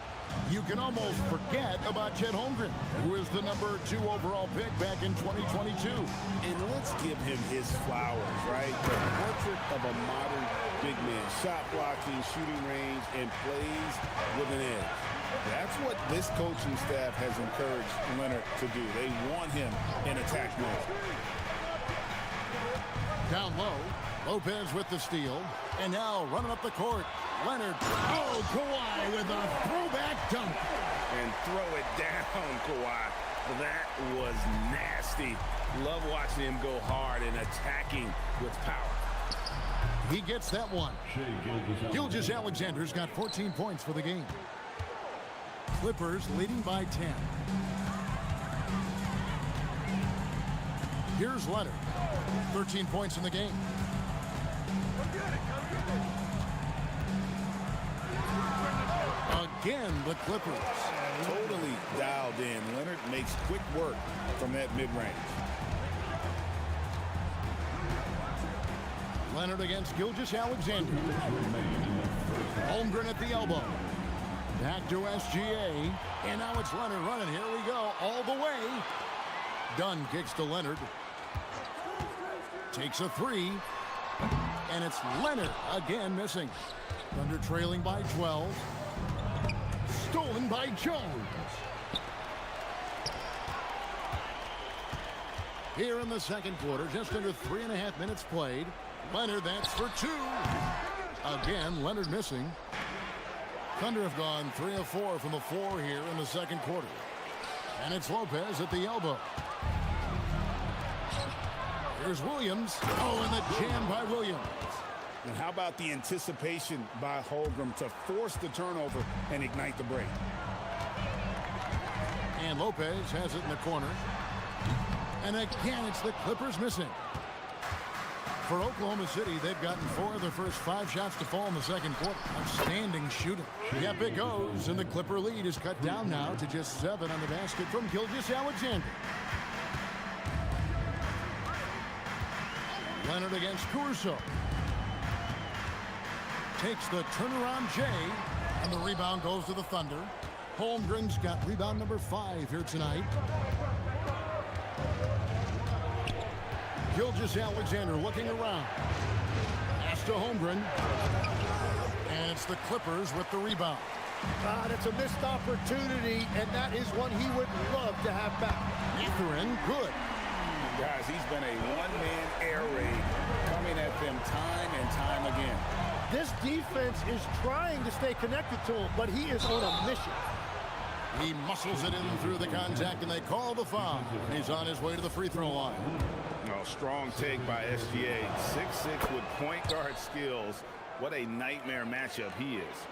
You can almost forget about Chet Holmgren, who is the number 2 overall pick back in 2022. And let's give him his flowers, right? The portrait of a modern big man. Shot blocking, shooting range, and plays with an edge. That's what this coaching staff has encouraged Leonard to do. They want him in attack mode. Down low, Lopez with the steal. And now running up the court, Leonard. Oh, Kawhi with a throwback dunk. And throw it down, Kawhi. That was nasty. Love watching him go hard and attacking with power. He gets that one. Gilgeous-Alexander's got 14 points for the game. Clippers leading by 10. Here's Leonard. 13 points in the game. Again, the Clippers. Totally dialed in. Leonard makes quick work from that mid-range. Leonard against Gilgeous-Alexander. Holmgren at the elbow. Back to SGA. And now it's Leonard running. Here we go. All the way. Dunn kicks to Leonard. Takes a three. And it's Leonard again missing. Thunder trailing by 12. Stolen by Jones. Here in the second quarter, just under 3.5 minutes played. Leonard, that's for two. Again, Leonard missing. Thunder have gone 3 of 4 from the floor here in the second quarter. And it's Lopez at the elbow. Here's Williams. Oh, and the jam by Williams. And how about the anticipation by Holmgren to force the turnover and ignite the break? And Lopez has it in the corner. And again, it's the Clippers missing. For Oklahoma City, they've gotten 4 of their first 5 shots to fall in the second quarter. Outstanding shooting. Yep, it goes. And the Clipper lead is cut down now to just 7 on the basket from Gilgeous-Alexander. Leonard against Caruso. Takes the turnaround J, and the rebound goes to the Thunder. Holmgren's got rebound number 5 here tonight. Gilgeous-Alexander looking around. Pass to Holmgren. And it's the Clippers with the rebound. It's a missed opportunity, and that is one he would love to have back. Mathurin, good. Guys, he's been a one-man air raid coming at them time and time again. This defense is trying to stay connected to him, but he is on a mission. He muscles it in through the contact, and they call the foul. He's on his way to the free throw line. Oh, strong take by SGA. 6'6" with point guard skills. What a nightmare matchup he is.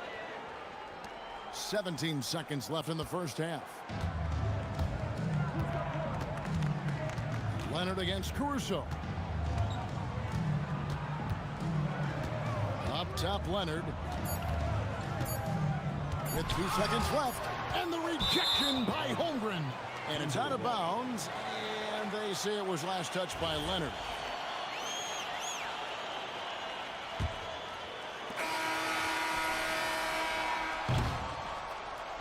17 seconds left in the first half. Leonard against Caruso. Up top, Leonard. With 2 seconds left. And the rejection by Holmgren. And it's out of bounds. And they say it was last touched by Leonard.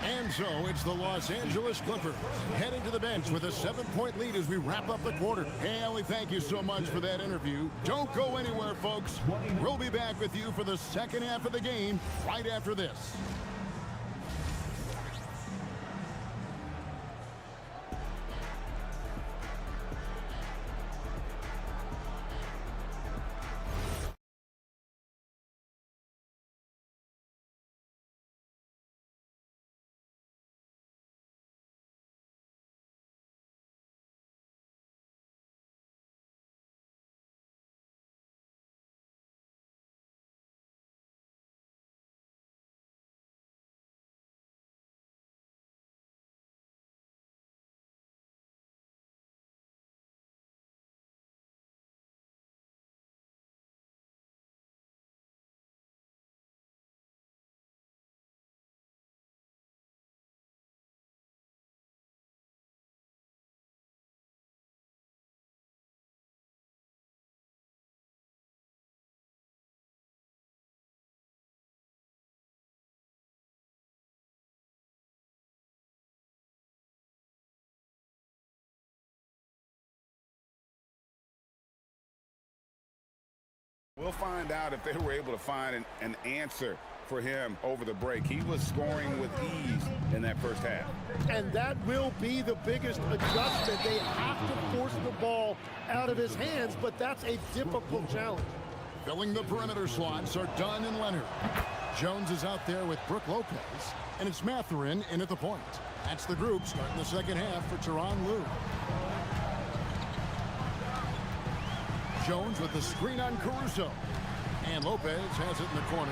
And so it's the Los Angeles Clippers heading to the bench with a 7-point lead as we wrap up the quarter. Hey, Ellie, thank you so much for that interview. Don't go anywhere, folks. We'll be back with you for the second half of the game right after this. We'll find out if they were able to find an answer for him over the break. He was scoring with ease in that first half. And that will be the biggest adjustment. They have to force the ball out of his hands, but that's a difficult challenge. Filling the perimeter slots are Dunn and Leonard. Jones is out there with Brook Lopez, and it's Mathurin in at the point. That's the group starting the second half for Tyronn Lue. Jones with the screen on Caruso. And Lopez has it in the corner.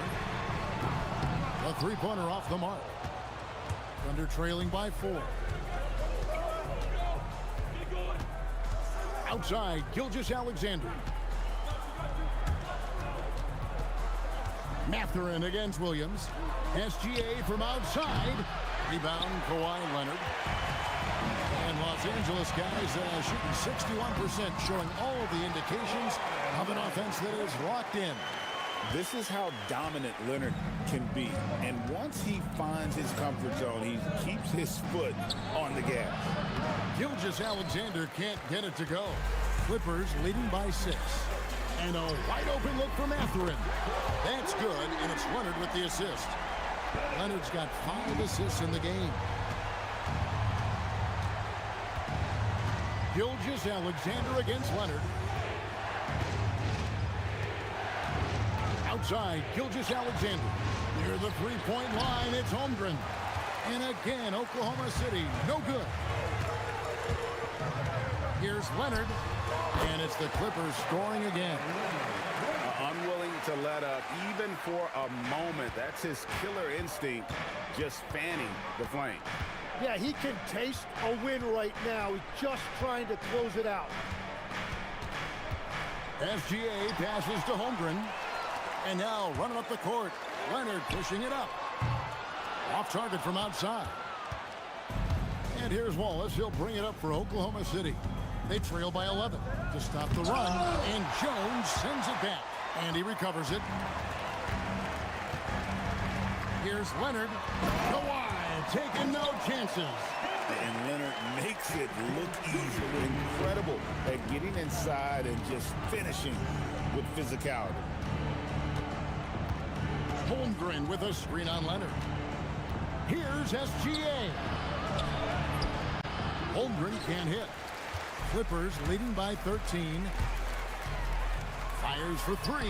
A three-pointer off the mark. Thunder trailing by 4. Outside, Gilgeous-Alexander. Mathurin against Williams. SGA from outside. Rebound, Kawhi Leonard. And Los Angeles guys shooting 61%, showing all the indications of an offense that is locked in. This is how dominant Leonard can be. And once he finds his comfort zone, he keeps his foot on the gas. Gilgeous-Alexander can't get it to go. Clippers leading by 6. And a wide open look for Mathurin. That's good, and it's Leonard with the assist. Leonard's got 5 assists in the game. Gilgeous-Alexander against Leonard. Outside, Gilgeous-Alexander. Near the three-point line, it's Holmgren. And again, Oklahoma City, no good. Here's Leonard. And it's the Clippers scoring again. Unwilling to let up, even for a moment. That's his killer instinct, just fanning the flame. Yeah, he can taste a win right now. He's just trying to close it out. SGA passes to Holmgren. And now running up the court. Leonard pushing it up. Off target from outside. And here's Wallace. He'll bring it up for Oklahoma City. They trail by 11 to stop the run. And Jones sends it back. And he recovers it. Here's Leonard. Kawhi taking no chances. And Leonard makes it look easy. Incredible at getting inside and just finishing with physicality. Holmgren with a screen on Leonard. Here's SGA. Holmgren can't hit. Clippers leading by 13. Fires for 3.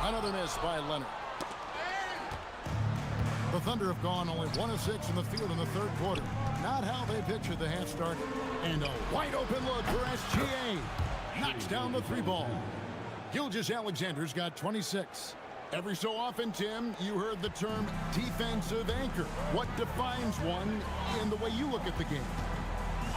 Another miss by Leonard. The Thunder have gone only 1 of 6 in the field in the third quarter. Not how they pictured the half started. And a wide open look for SGA. Knocks down the 3 ball. Gilgeous-Alexander's got 26. Every so often, Tim, you heard the term defensive anchor. What defines one in the way you look at the game?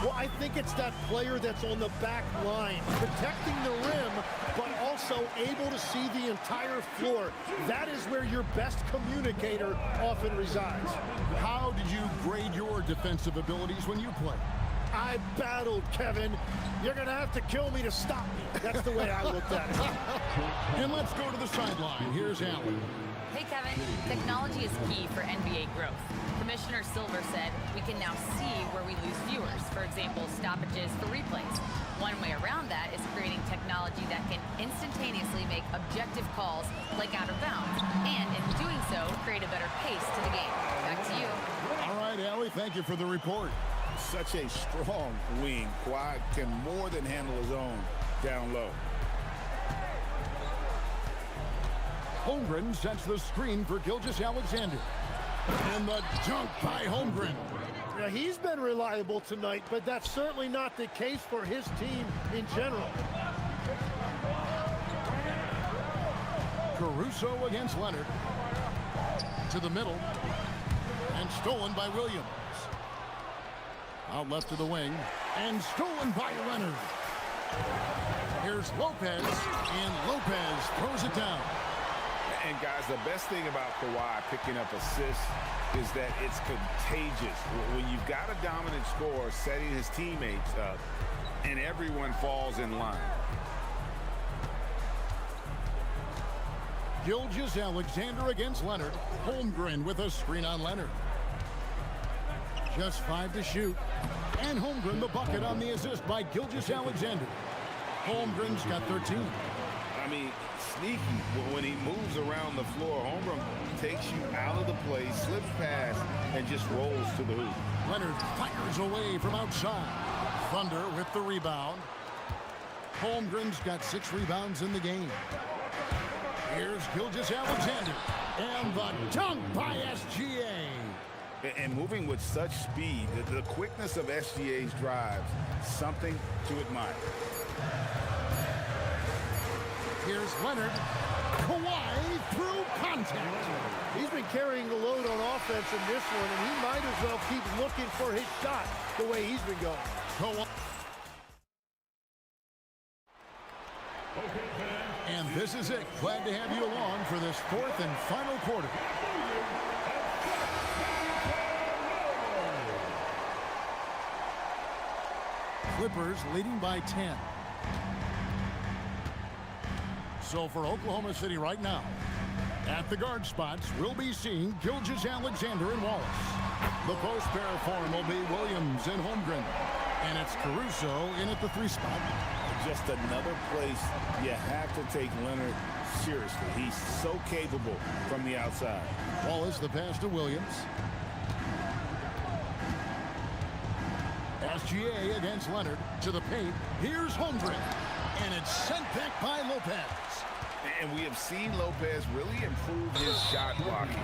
Well, I think it's that player that's on the back line, protecting the rim, but also able to see the entire floor. That is where your best communicator often resides. How did you grade your defensive abilities when you play? I battled, Kevin. You're going to have to kill me to stop me. That's the way I looked at it. And let's go to the sideline. Here's Allen. Hey, Kevin. Technology is key for NBA growth. Commissioner Silver said we can now see where we lose viewers. For example, stoppages for replays. One way around that is creating technology that can instantaneously make objective calls like out of bounds, and in doing so, create a better pace to the game. Back to you. All right, Allie, thank you for the report. Such a strong wing. Kawhi can more than handle his own down low. Holmgren sets the screen for Gilgeous-Alexander. And the dunk by Holmgren. Yeah, he's been reliable tonight, but that's certainly not the case for his team in general. Caruso against Leonard. To the middle. And stolen by Williams. Out left to the wing. And stolen by Leonard. Here's Lopez. And Lopez throws it down. And guys, the best thing about Kawhi picking up assists is that it's contagious. When you've got a dominant scorer setting his teammates up, and everyone falls in line. Gilgeous-Alexander against Leonard. Holmgren with a screen on Leonard. Just 5 to shoot. And Holmgren the bucket on the assist by Gilgeous-Alexander. Holmgren's got 13. I mean, sneaky when he moves around the floor. Holmgren takes you out of the play, slips past, and just rolls to the hoop. Leonard fires away from outside. Thunder with the rebound. Holmgren's got 6 rebounds in the game. Here's Gilgeous-Alexander. And the dunk by SGA. And moving with such speed, the quickness of SGA's drives, something to admire. Here's Leonard. Kawhi through contact. He's been carrying the load on offense in this one, and he might as well keep looking for his shot the way he's been going. Kawhi. And This is it. Glad to have you along for this fourth and final quarter. Clippers leading by 10. So for Oklahoma City right now, at the guard spots, we'll be seeing Gilgeous-Alexander and Wallace. The post pair form will be Williams and Holmgren. And it's Caruso in at the 3 spot. Just another place you have to take Leonard seriously. He's so capable from the outside. Wallace the pass to Williams. SGA against Leonard to the paint. Here's Holmgren. And it's sent back by Lopez. And we have seen Lopez really improve his shot blocking.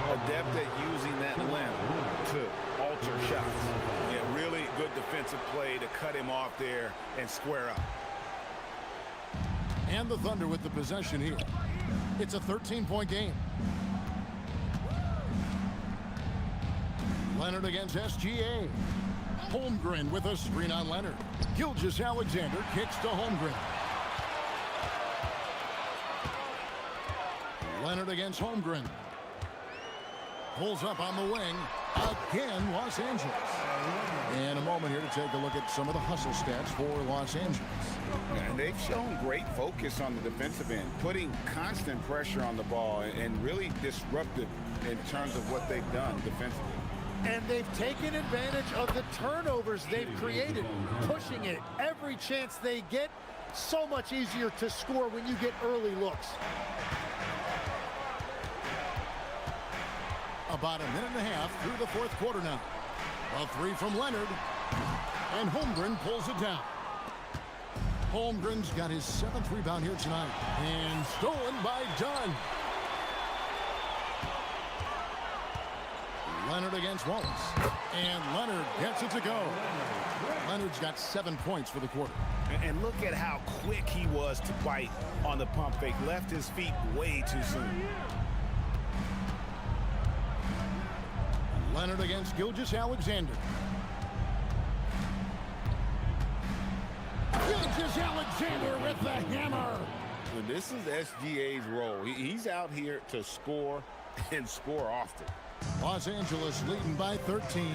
Adept at using that length to alter shots. Yeah, really good defensive play to cut him off there and square up. And the Thunder with the possession here. It's a 13-point game. Leonard against SGA. Holmgren with a screen on Leonard. Gilgeous-Alexander kicks to Holmgren. Leonard against Holmgren. Pulls up on the wing. Again, Los Angeles. And a moment here to take a look at some of the hustle stats for Los Angeles. And they've shown great focus on the defensive end, putting constant pressure on the ball and really disruptive in terms of what they've done defensively. And they've taken advantage of the turnovers they've created, pushing it every chance they get. So much easier to score when you get early looks. About a minute and a half through the fourth quarter now. A 3 from Leonard. And Holmgren pulls it down. Holmgren's got his 7th rebound here tonight. And stolen by Dunn. Leonard against Wallace. And Leonard gets it to go. Leonard's got 7 points for the quarter. And look at how quick he was to bite on the pump fake. Left his feet way too soon. Leonard against Gilgeous-Alexander. Gilgeous-Alexander with the hammer. And this is SGA's role. He's out here to score and score often. Los Angeles leading by 13.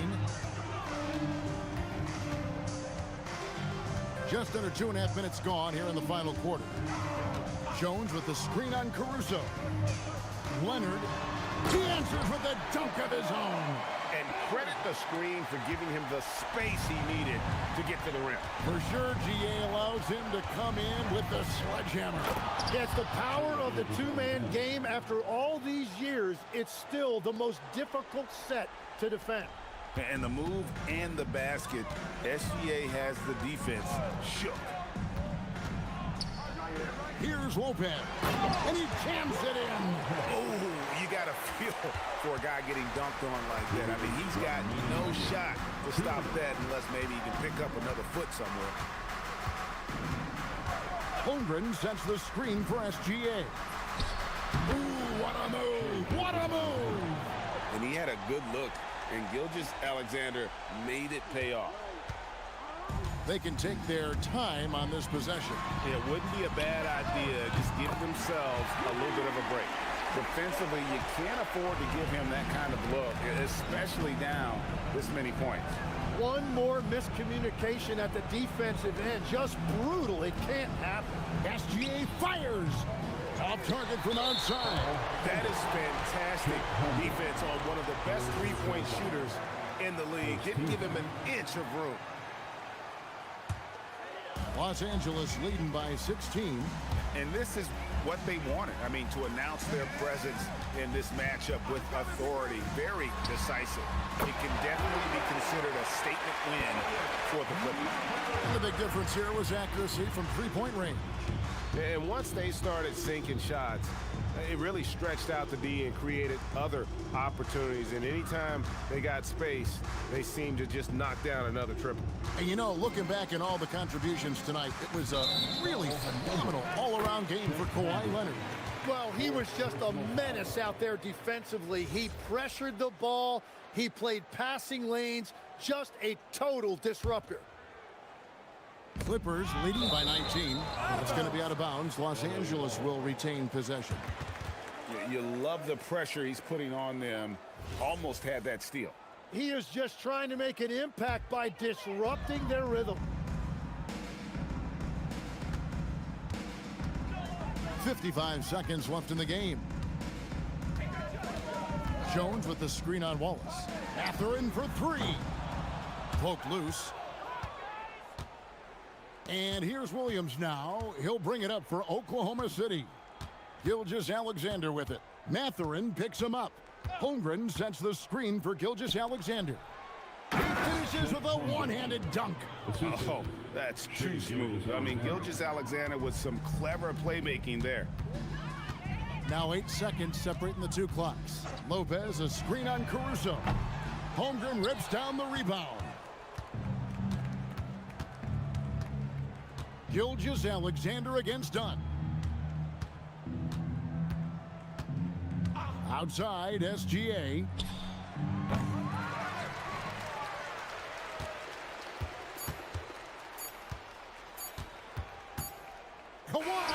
Just under 2.5 minutes gone here in the final quarter. Jones with the screen on Caruso. Leonard, he answers with a dunk of his own. And credit the screen for giving him the space he needed to get to the rim. For sure, GA allows him to come in with the sledgehammer. It's the power of the two-man game. After all these years, it's still the most difficult set to defend. And the move and the basket, SGA has the defense shook. Here's Lopez, and he jams it in. Oh, you got to feel for a guy getting dunked on like that. I mean, he's got no shot to stop that unless maybe he can pick up another foot somewhere. Holmgren sets the screen for SGA. Ooh, what a move! What a move! And he had a good look, and Gilgeous-Alexander made it pay off. They can take their time on this possession. It wouldn't be a bad idea. Just give themselves a little bit of a break. Defensively, you can't afford to give him that kind of look, especially down this many points. One more miscommunication at the defensive end. Just brutal. It can't happen. SGA fires. Off target from outside. That is fantastic defense on one of the best three-point shooters in the league. Didn't give him an inch of room. Los Angeles leading by 16. And this is what they wanted. I mean, to announce their presence in this matchup with authority. Very decisive. It can definitely be considered a statement win for the Clippers. And the big difference here was accuracy from three-point range. And once they started sinking shots, it really stretched out the D and created other opportunities. And anytime they got space, they seemed to just knock down another triple. And you know, looking back at all the contributions tonight, it was a really phenomenal all-around game for Kawhi Leonard. Well, he was just a menace out there defensively. He pressured the ball. He played passing lanes. Just a total disruptor. Clippers leading by 19. It's going to be out of bounds. Los Angeles will retain possession. You love the pressure he's putting on them. Almost had that steal. He is just trying to make an impact by disrupting their rhythm. 55 seconds left in the game. Jones with the screen on Wallace. Mathurin for three. Poked loose. And here's Williams now. He'll bring it up for Oklahoma City. Gilgeous-Alexander with it. Mathurin picks him up. Holmgren sets the screen for Gilgeous-Alexander. He finishes with a one-handed dunk. Oh, that's too smooth. I mean, Gilgeous-Alexander with some clever playmaking there. Now 8 seconds separating the two clocks. Lopez, a screen on Caruso. Holmgren rips down the rebound. Gilgeous-Alexander against Dunn. Outside, SGA. Kawhi.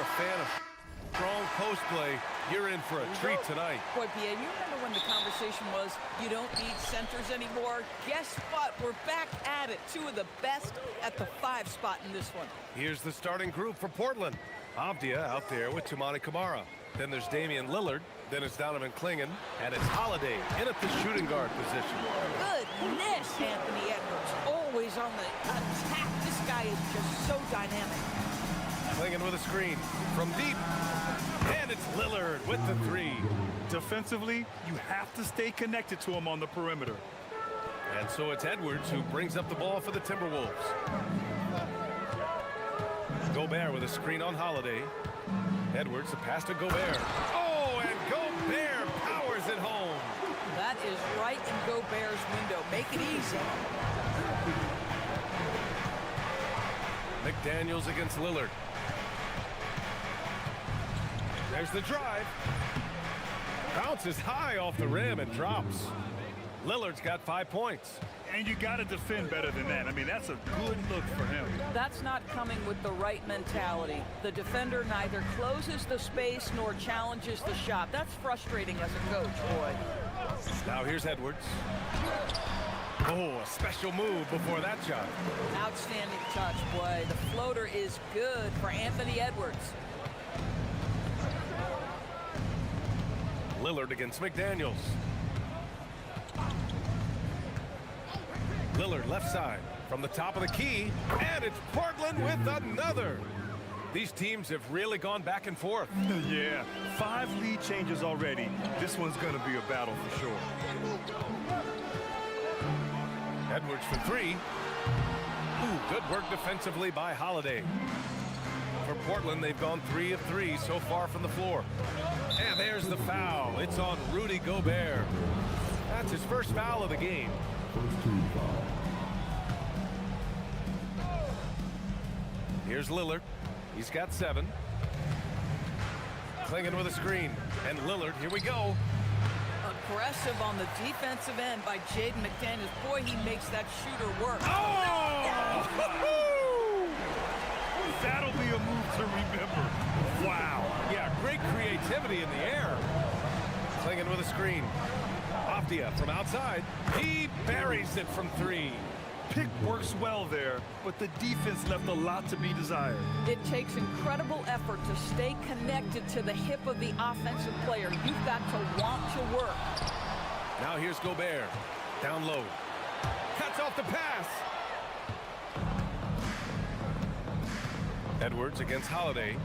you're a fan of strong post play, you're in for a treat tonight. Boy, Pierre, you remember when the conversation was, you don't need centers anymore? Guess what? We're back at it. Two of the best at the 5 spot in this one. Here's the starting group for Portland. Avdia out there with Tumani Kamara. Then there's Damian Lillard. Then it's Donovan Klingen. And it's Holiday in at the shooting guard position. Goodness, Anthony Edwards. Always on the attack. This guy is just so dynamic. Klingen with a screen from deep. And it's Lillard with the 3. Defensively, you have to stay connected to him on the perimeter. And so it's Edwards who brings up the ball for the Timberwolves. Gobert with a screen on Holiday. Edwards, the pass to Gobert. Oh, and Gobert powers it home. That is right in Gobert's window. Make it easy. McDaniels against Lillard. There's the drive. Bounces high off the rim and drops. Lillard's got 5 points. And you got to defend better than that. I mean, that's a good look for him. That's not coming with the right mentality. The defender neither closes the space nor challenges the shot. That's frustrating as a coach, boy. Now here's Edwards. Oh, a special move before that shot. Outstanding touch, boy. The floater is good for Anthony Edwards. Lillard against McDaniels. Lillard left side from the top of the key, and it's Portland with another. These teams have really gone back and forth. Yeah, 5 lead changes already. This one's going to be a battle for sure. Edwards for 3. Ooh, good work defensively by Holiday. For Portland, they've gone 3 of 3 so far from the floor. And there's the foul. It's on Rudy Gobert. That's his first foul of the game. Here's Lillard. He's got 7. Klingen with a screen. And Lillard, here we go. Aggressive on the defensive end by Jaden McDaniels. Boy, he makes that shooter work. Oh! That'll be a move to remember. Wow. Yeah, great creativity in the air. Klingen with a screen. Avdia from outside. He buries it from 3. Pick works well there, but the defense left a lot to be desired. It takes incredible effort to stay connected to the hip of the offensive player. You've got to want to work. Now here's Gobert. Down low. Cuts off the pass. Edwards against Holiday.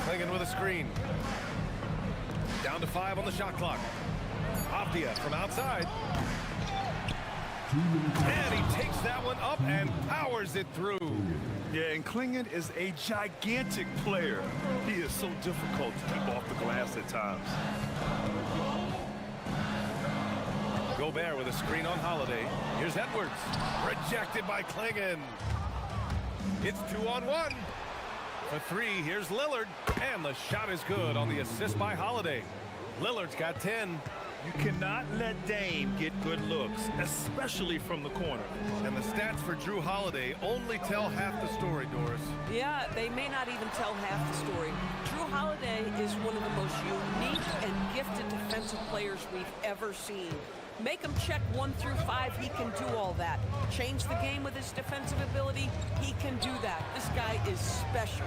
Klingen with a screen. Down to 5 on the shot clock. Avdia from outside. And he takes that one up and powers it through. Yeah, and Klingen is a gigantic player. He is so difficult to keep off the glass at times. Gobert with a screen on Holiday. Here's Edwards. Rejected by Klingen. It's 2-on-1. For 3, here's Lillard. And the shot is good on the assist by Holiday. Lillard's got 10. You cannot let Dame get good looks, especially from the corner. And the stats for Drew Holiday only tell half the story, Doris. Yeah, they may not even tell half the story. Drew Holiday is one of the most unique and gifted defensive players we've ever seen. Make him check 1 through 5, he can do all that. Change the game with his defensive ability, he can do that. This guy is special.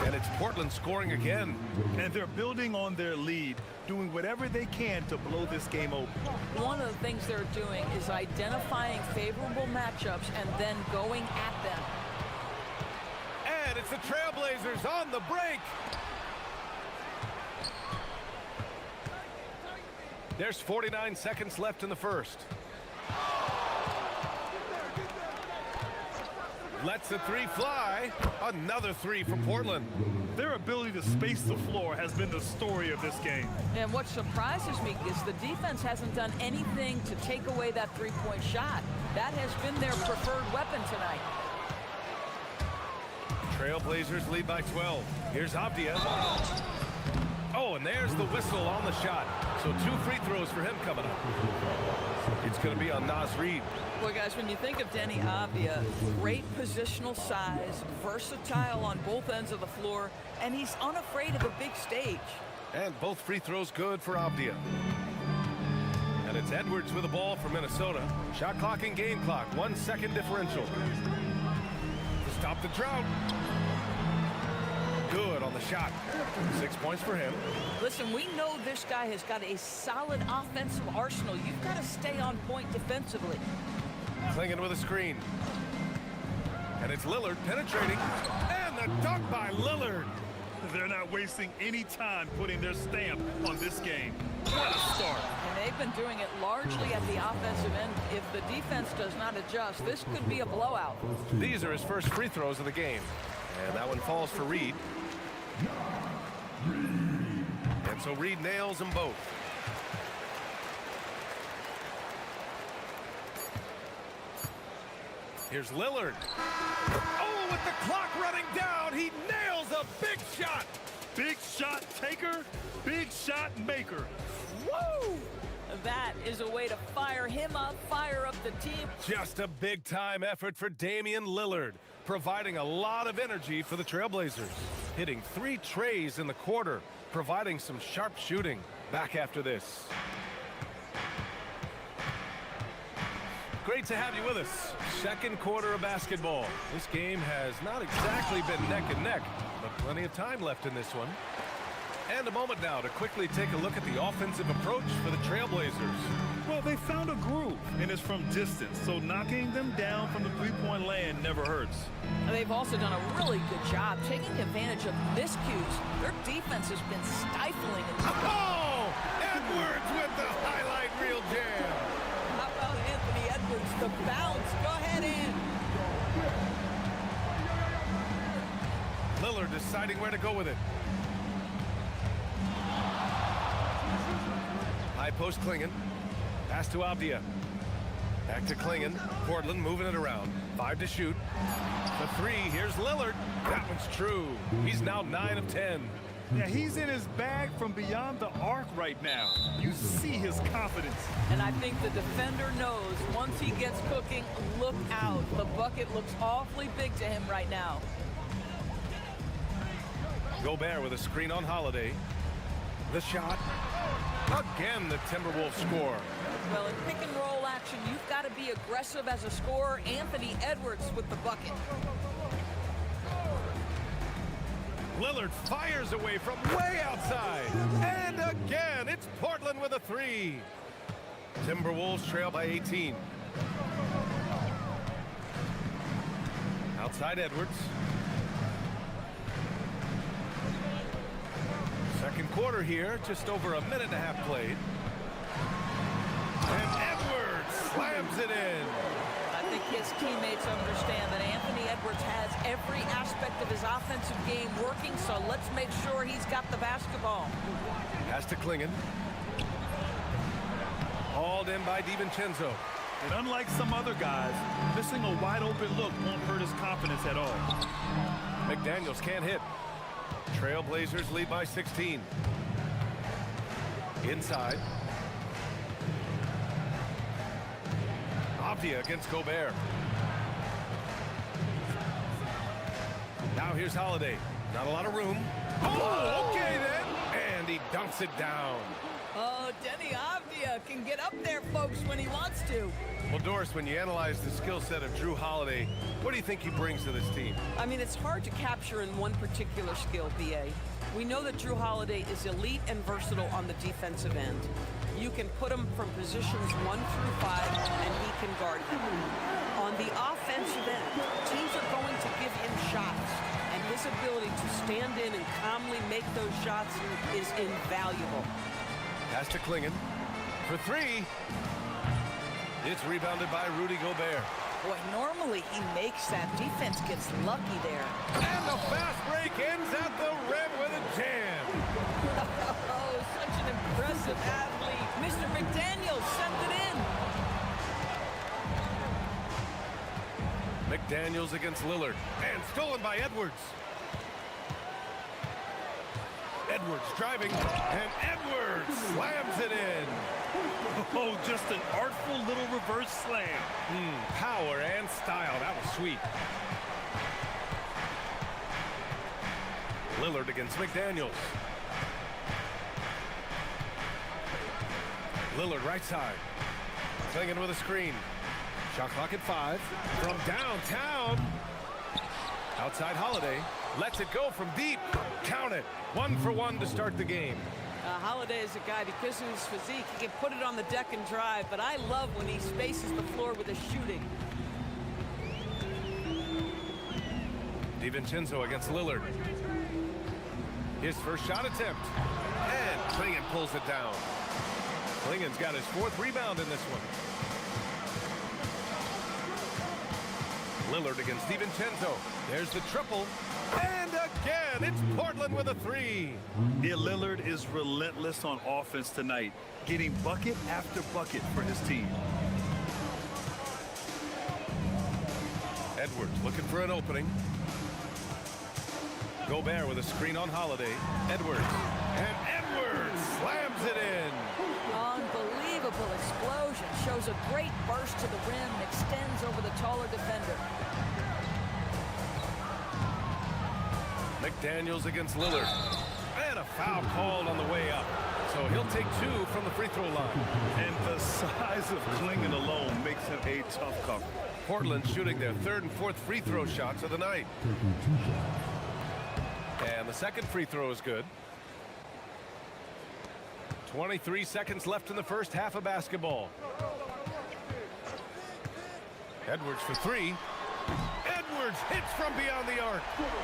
And it's Portland scoring again. And they're building on their lead, doing whatever they can to blow this game open. One of the things they're doing is identifying favorable matchups and then going at them. And it's the Trailblazers on the break. There's 49 seconds left in the first. Lets the 3 fly. Another 3 from Portland. Their ability to space the floor has been the story of this game. And what surprises me is the defense hasn't done anything to take away that 3-point shot. That has been their preferred weapon tonight. Trailblazers lead by 12. Here's Avdia. Oh, and there's the whistle on the shot. So 2 free throws for him coming up. going to be on Naz Reid. Boy, guys, when you think of Denny Avdia, great positional size, versatile on both ends of the floor, and he's unafraid of the big stage. And both free throws good for Avdia. And it's Edwards with the ball for Minnesota. Shot clock and game clock, 1 second differential. To stop the drought. Good on the shot. 6 points for him. Listen, we know this guy has got a solid offensive arsenal. You've got to stay on point defensively. Klingen with a screen. And it's Lillard penetrating. And the dunk by Lillard. They're not wasting any time putting their stamp on this game. What a start. And they've been doing it largely at the offensive end. If the defense does not adjust, this could be a blowout. These are his first free throws of the game. And that one falls for Reid. And so Reid nails them both. Here's Lillard. Oh, with the clock running down, he nails a big shot. Big shot taker, big shot maker. Woo! That is a way to fire him up, fire up the team. Just a big-time effort for Damian Lillard, providing a lot of energy for the Trailblazers. Hitting 3 trays in the quarter, providing some sharp shooting. Back after this. Great to have you with us. Second quarter of basketball. This game has not exactly been neck and neck, but plenty of time left in this one. And a moment now to quickly take a look at the offensive approach for the Trailblazers. Well, they found a groove, and it's from distance, so knocking them down from the three-point land never hurts. And they've also done a really good job taking advantage of miscues. Their defense has been stifling. Oh! Edwards with the highlight reel jam. How about Anthony Edwards, the bounce? Go ahead in. Lillard deciding where to go with it. High post Klingen. Pass to Avdia. Back to Klingen. Portland moving it around. 5 to shoot. The 3. Here's Lillard. That one's true. He's now 9 of 10. Yeah, he's in his bag from beyond the arc right now. You see his confidence. And I think the defender knows once he gets cooking, look out. The bucket looks awfully big to him right now. Gobert with a screen on Holiday. The shot. Again, the Timberwolves score. Well, in pick and roll action, you've got to be aggressive as a scorer. Anthony Edwards with the bucket. Lillard fires away from way outside. And again, it's Portland with a 3. Timberwolves trail by 18. Outside Edwards. Second quarter here, just over a minute and a half played. And Edwards slams it in. I think his teammates understand that Anthony Edwards has every aspect of his offensive game working, so let's make sure he's got the basketball. Pass to Klingen. Hauled in by DiVincenzo. And unlike some other guys, missing a wide open look won't hurt his confidence at all. McDaniels can't hit. Trailblazers lead by 16. Inside. Avdia against Gobert. Now here's Holiday. Not a lot of room. Oh, okay then. And he dunks it down. Oh, Denny Avdia can get up there, folks, when he wants to. Well, Doris, when you analyze the skill set of Drew Holiday, what do you think he brings to this team? I mean, it's hard to capture in one particular skill, BA. We know that Drew Holiday is elite and versatile on the defensive end. You can put him from positions 1 through 5, and he can guard them. On the offensive end, teams are going to give him shots, and his ability to stand in and calmly make those shots is invaluable. Pass to Klingen for 3. It's rebounded by Rudy Gobert. Boy, normally he makes that. Defense gets lucky there. And the fast break ends at the rim with a jam. Oh, such an impressive athlete. Mr. McDaniels sent it in. McDaniels against Lillard. And stolen by Edwards. Edwards driving, and Edwards slams it in. Oh, just an artful little reverse slam. Power and style. That was sweet. Lillard against McDaniels. Lillard right side. Clingan with a screen. Shot clock at 5. From downtown. Outside Holiday. Lets it go from deep. Count it. 1 for 1 to start the game. Holiday is a guy, because of his physique, he can put it on the deck and drive, but I love when he spaces the floor with his shooting. DiVincenzo against Lillard. His first shot attempt. And Clingan pulls it down. Clingan's got his 4th rebound in this one. Lillard against DiVincenzo. There's the triple. And again, it's Portland with a 3. Yeah, Lillard is relentless on offense tonight, getting bucket after bucket for his team. Edwards looking for an opening. Gobert with a screen on Holiday. Edwards. And Edwards slams it in. Unbelievable explosion. Shows a great burst to the rim and extends over the taller defender. McDaniels against Lillard. And a foul called on the way up. So he'll take 2 from the free throw line. And the size of Clingan alone makes him a tough cover. Portland shooting their 3rd and 4th free throw shots of the night. And the second free throw is good. 23 seconds left in the first half of basketball. Edwards for 3. Edwards hits from beyond the arc.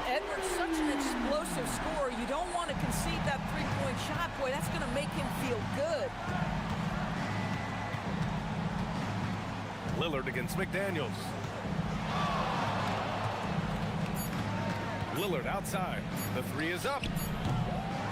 Edwards, such an explosive scorer. You don't want to concede that three-point shot. Boy, that's going to make him feel good. Lillard against McDaniels. Lillard outside. The 3 is up.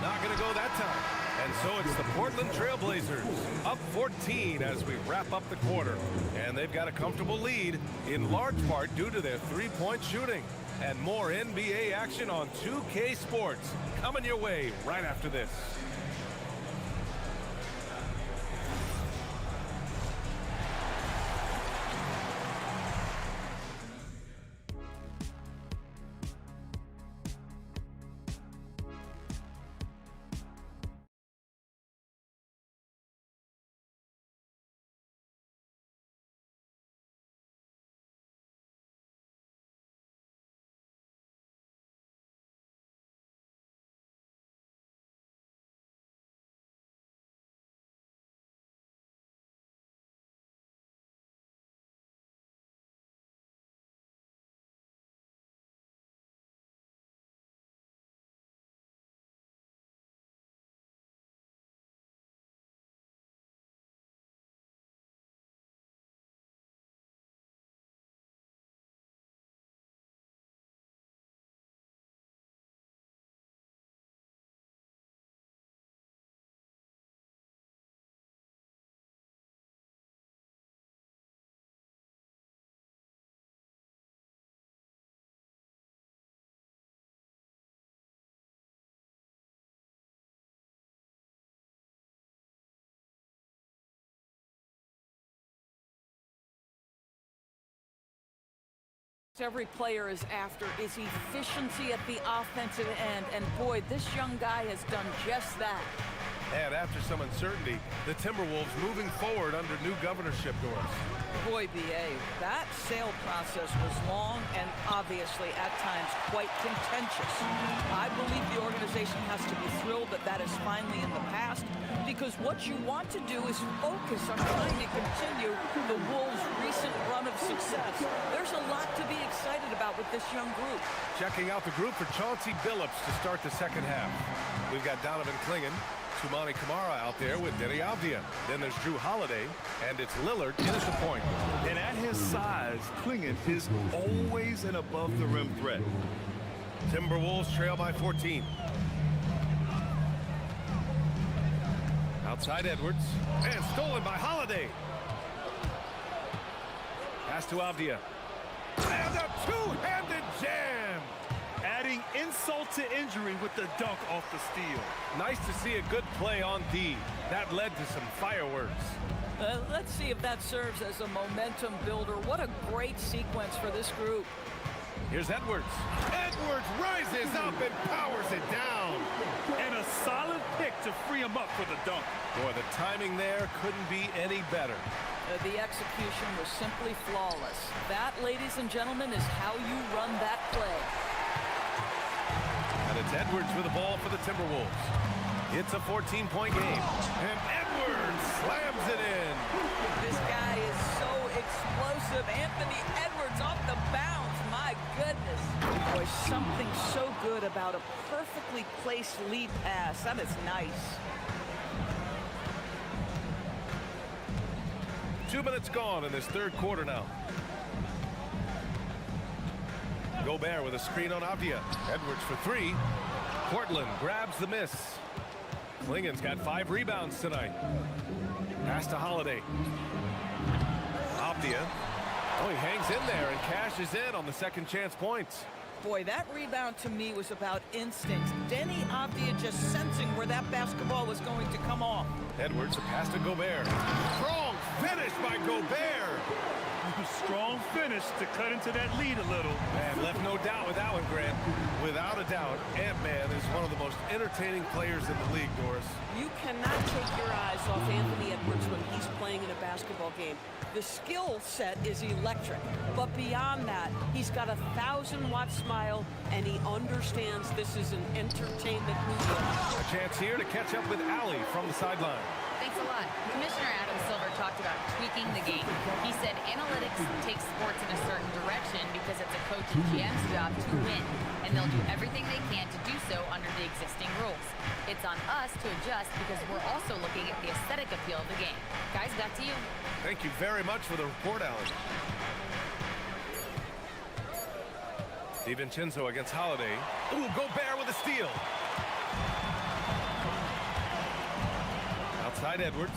Not going to go that time. And so it's the Portland Trailblazers up 14 as we wrap up the quarter. And they've got a comfortable lead in large part due to their 3-point shooting. And more NBA action on 2K Sports coming your way right after this. Every player is after is efficiency at the offensive end, and boy, this young guy has done just that. And after some uncertainty, the Timberwolves moving forward under new governorship doors. Boy, B.A., that sale process was long and obviously at times quite contentious. I believe the organization has to be thrilled that that is finally in the past, because what you want to do is focus on trying to continue the Wolves' recent run of success. There's a lot to be excited about with this young group. Checking out the group for Chauncey Billups to start the second half. We've got Donovan Clingan, Toumani Camara out there with Denny Avdia. Then there's Drew Holiday, and it's Lillard in at the point. And at his size, Clingan is always an above-the-rim threat. Timberwolves trail by 14. Outside Edwards, and stolen by Holiday. Pass to Avdia. And a two-handed jam! Adding adding insult to injury with the dunk off the steal. Nice to see a good play on D. That led to some fireworks. Let's see if that serves as a momentum builder. What a great sequence for this group. Here's Edwards. Edwards rises up and powers it down. And a solid pick to free him up for the dunk. Boy, the timing there couldn't be any better. The execution was simply flawless. That, ladies and gentlemen, is how you run that play. And it's Edwards with the ball for the Timberwolves. It's a 14-point game. And Edwards slams it in. This guy is so explosive. Anthony Edwards off the bounce. My goodness. Boy, something so good about a perfectly placed lead pass. That is nice. 2 minutes gone in this third quarter now. Gobert with a screen on Avdia. Edwards for three. Portland grabs the miss. Klingen's got 5 rebounds tonight. Pass to Holiday. Avdia. Oh, he hangs in there and cashes in on the second chance points. Boy, that rebound to me was about instinct. Denny Avdia just sensing where that basketball was going to come off. Edwards, a pass to Gobert. Strong finish by Gobert. Strong finish to cut into that lead a little. Man, left no doubt with that one, Grant. Without a doubt, Ant-Man is one of the most entertaining players in the league, Doris. You cannot take your eyes off Anthony Edwards when he's playing in a basketball game. The skill set is electric, but beyond that, he's got a 1,000-watt smile, and he understands this is an entertainment medium. A chance here to catch up with Allie from the sideline. Thanks a lot. Commissioner Adam Silver talked about tweaking the game. He said analytics takes sports in a certain direction because it's a coach and GM's job to win, and they'll do everything they can to do so under the existing rules. It's on us to adjust because we're also looking at the aesthetic appeal of the game. Guys, back to you. Thank you very much for the report, Allie. DiVincenzo against Holiday. Ooh, Gobert with a steal. Outside Edwards.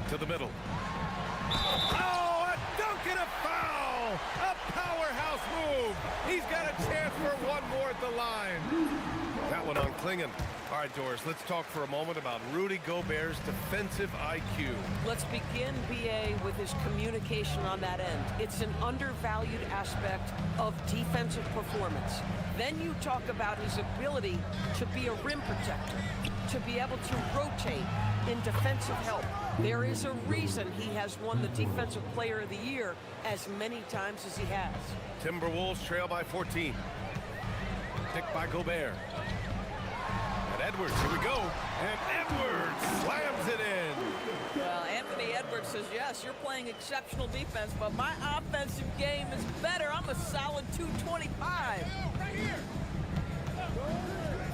To the middle. Oh, a dunk and a foul! A powerhouse move! He's got a chance for one more at the line. That one on Klingen. All right, Doris, let's talk for a moment about Rudy Gobert's defensive IQ. Let's begin, BA, with his communication on that end. It's an undervalued aspect of defensive performance. Then you talk about his ability to be a rim protector, to be able to rotate in defensive help. There is a reason he has won the Defensive Player of the Year as many times as he has. Timberwolves trail by 14. Picked by Gobert. And Edwards, here we go. And Edwards slams it in. Well, Anthony Edwards says, yes, you're playing exceptional defense, but my offensive game is better. I'm a solid 225.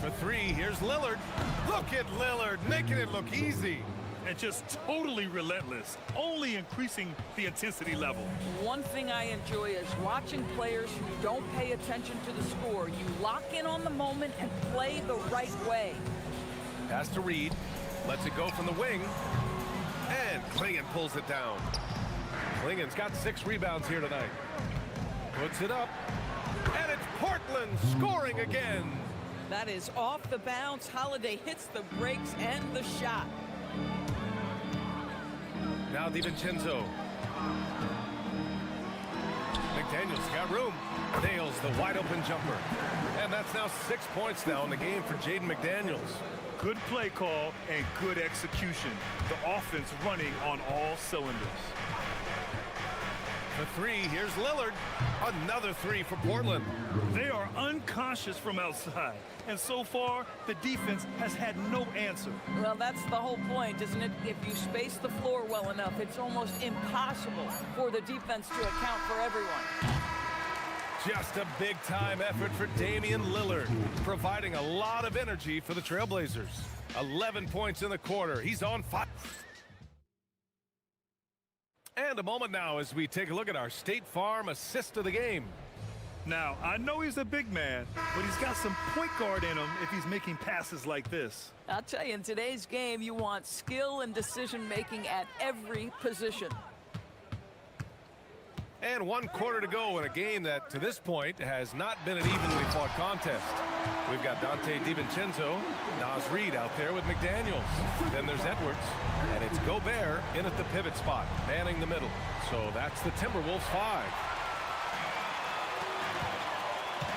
For three, here's Lillard. Look at Lillard, making it look easy. And just totally relentless, only increasing the intensity level. One thing I enjoy is watching players who don't pay attention to the score. You lock in on the moment and play the right way. Pass to Reed. Lets it go from the wing. And Klingen pulls it down. Klingen's got 6 rebounds here tonight. Puts it up. And it's Portland scoring again. That is off the bounce. Holiday hits the brakes and the shot. Now DiVincenzo. McDaniels got room. Nails the wide open jumper. And that's now 6 points now in the game for Jaden McDaniels. Good play call and good execution. The offense running on all cylinders. For three, here's Lillard. Another 3 for Portland. They are unconscious from outside. And so far, the defense has had no answer. Well, that's the whole point, isn't it? If you space the floor well enough, it's almost impossible for the defense to account for everyone. Just a big-time effort for Damian Lillard, providing a lot of energy for the Trailblazers. 11 points in the quarter. He's on fire. And a moment now as we take a look at our State Farm assist of the game. Now, I know he's a big man, but he's got some point guard in him if he's making passes like this. I'll tell you, in today's game, you want skill and decision-making at every position. And 1 quarter to go in a game that, to this point, has not been an evenly fought contest. We've got Dante DiVincenzo, Naz Reid out there with McDaniels. Then there's Edwards, and it's Gobert in at the pivot spot, manning the middle. So that's the Timberwolves 5.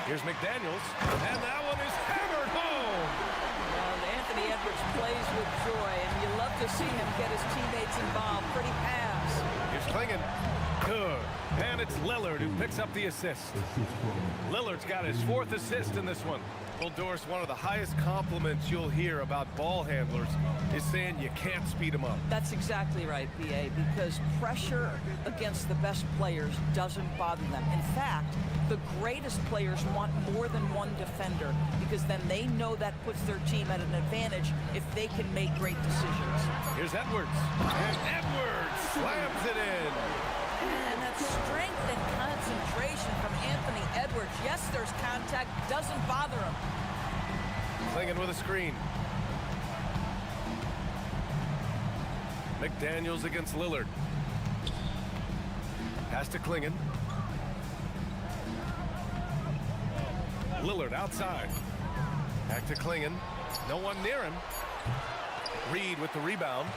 Here's McDaniels, and that one is hammered home. Well, Anthony Edwards plays with joy, and you love to see him get his teammates involved. Pretty pass. Here's Klingon. Good. And it's Lillard who picks up the assist. Lillard's got his 4th assist in this one. Well, Doris, one of the highest compliments you'll hear about ball handlers is saying you can't speed them up. That's exactly right, B.A., because pressure against the best players doesn't bother them. In fact, the greatest players want more than one defender because then they know that puts their team at an advantage if they can make great decisions. Here's Edwards. And Edwards slams it in. And that strength and concentration from Anthony Edwards. Yes, there's contact. Doesn't bother him. Klingon with a screen. McDaniels against Lillard. Pass to Klingon. Lillard outside. Back to Klingon. No one near him. Reid with the rebound.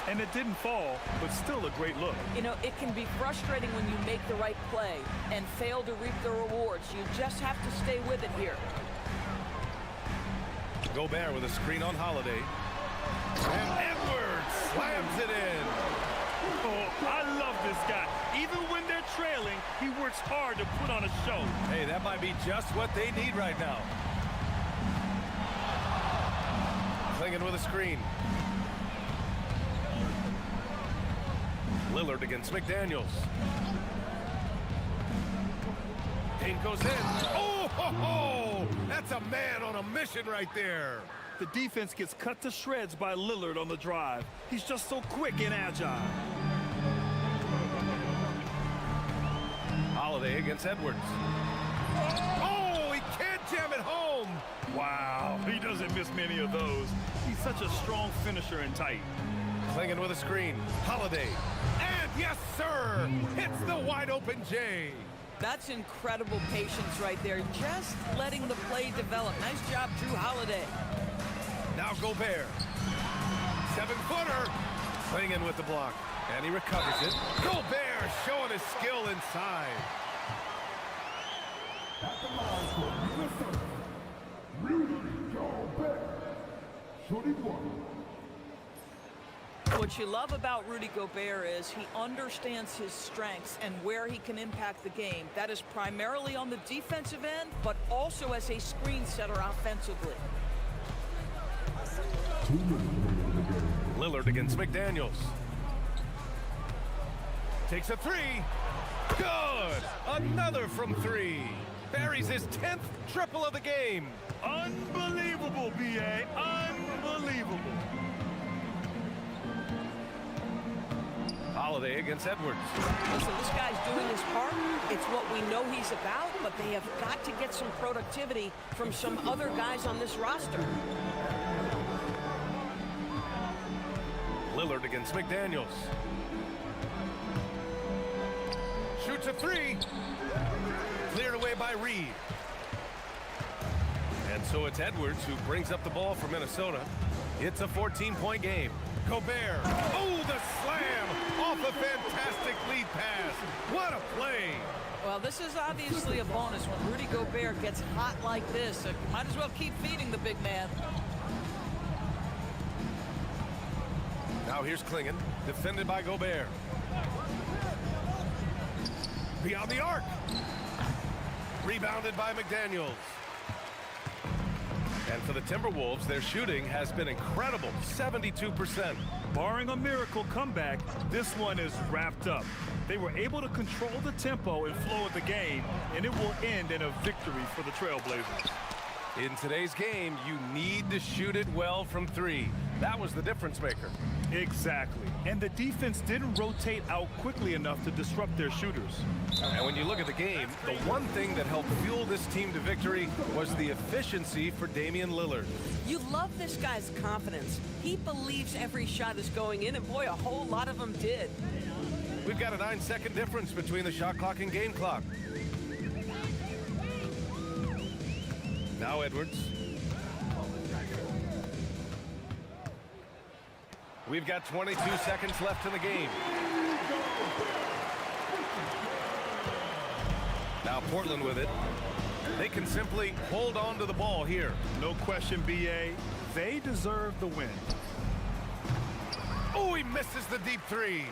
And it didn't fall, but still a great look. You know, it can be frustrating when you make the right play and fail to reap the rewards. You just have to stay with it here. Gobert with a screen on Holiday. And Edwards slams it in. Oh, I love this guy. Even when they're trailing, he works hard to put on a show. Hey, that might be just what they need right now. Klingon with a screen. Lillard against McDaniels. Kane goes in. Oh, ho, ho! That's a man on a mission right there. The defense gets cut to shreds by Lillard on the drive. He's just so quick and agile. Holiday against Edwards. Oh, he can't jam it home. Wow, he doesn't miss many of those. He's such a strong finisher and tight. Klingon with a screen. Holiday. And yes, sir! Hits the wide open J. That's incredible patience right there. Just letting the play develop. Nice job, Drew Holiday. Now Gobert. 7-footer. Klingon with the block. And he recovers it. Gobert showing his skill inside. At the line for Minnesota, Rudy Gobert, shooting 1. What you love about Rudy Gobert is he understands his strengths and where he can impact the game. That is primarily on the defensive end, but also as a screen setter offensively. Lillard against McDaniels. Takes a 3. Good! Another from 3. Buries his 10th triple of the game. Unbelievable, B.A. Unbelievable. Holiday against Edwards. So this guy's doing his part. It's what we know he's about, but they have got to get some productivity from some other guys on this roster. Lillard against McDaniels. Shoots a 3. Cleared away by Reid. And so it's Edwards who brings up the ball for Minnesota. It's a 14-point game. Gobert. Oh, the slam off a fantastic lead pass. What a play. Well, this is obviously a bonus when Rudy Gobert gets hot like this. Might as well keep feeding the big man. Now here's Klingon, defended by Gobert. Beyond the arc. Rebounded by McDaniels. And for the Timberwolves, their shooting has been incredible, 72%. Barring a miracle comeback, this one is wrapped up. They were able to control the tempo and flow of the game, and it will end in a victory for the Trailblazers. In today's game, you need to shoot it well from 3. That was the difference maker. Exactly. And the defense didn't rotate out quickly enough to disrupt their shooters. And when you look at the game, the one thing that helped fuel this team to victory was the efficiency for Damian Lillard. You love this guy's confidence. He believes every shot is going in, and boy, a whole lot of them did. We've got a 9-second difference between the shot clock and game clock. Now Edwards. We've got 22 seconds left in the game. Now Portland with it. They can simply hold on to the ball here. No question, BA. They deserve the win. Oh, he misses the deep three.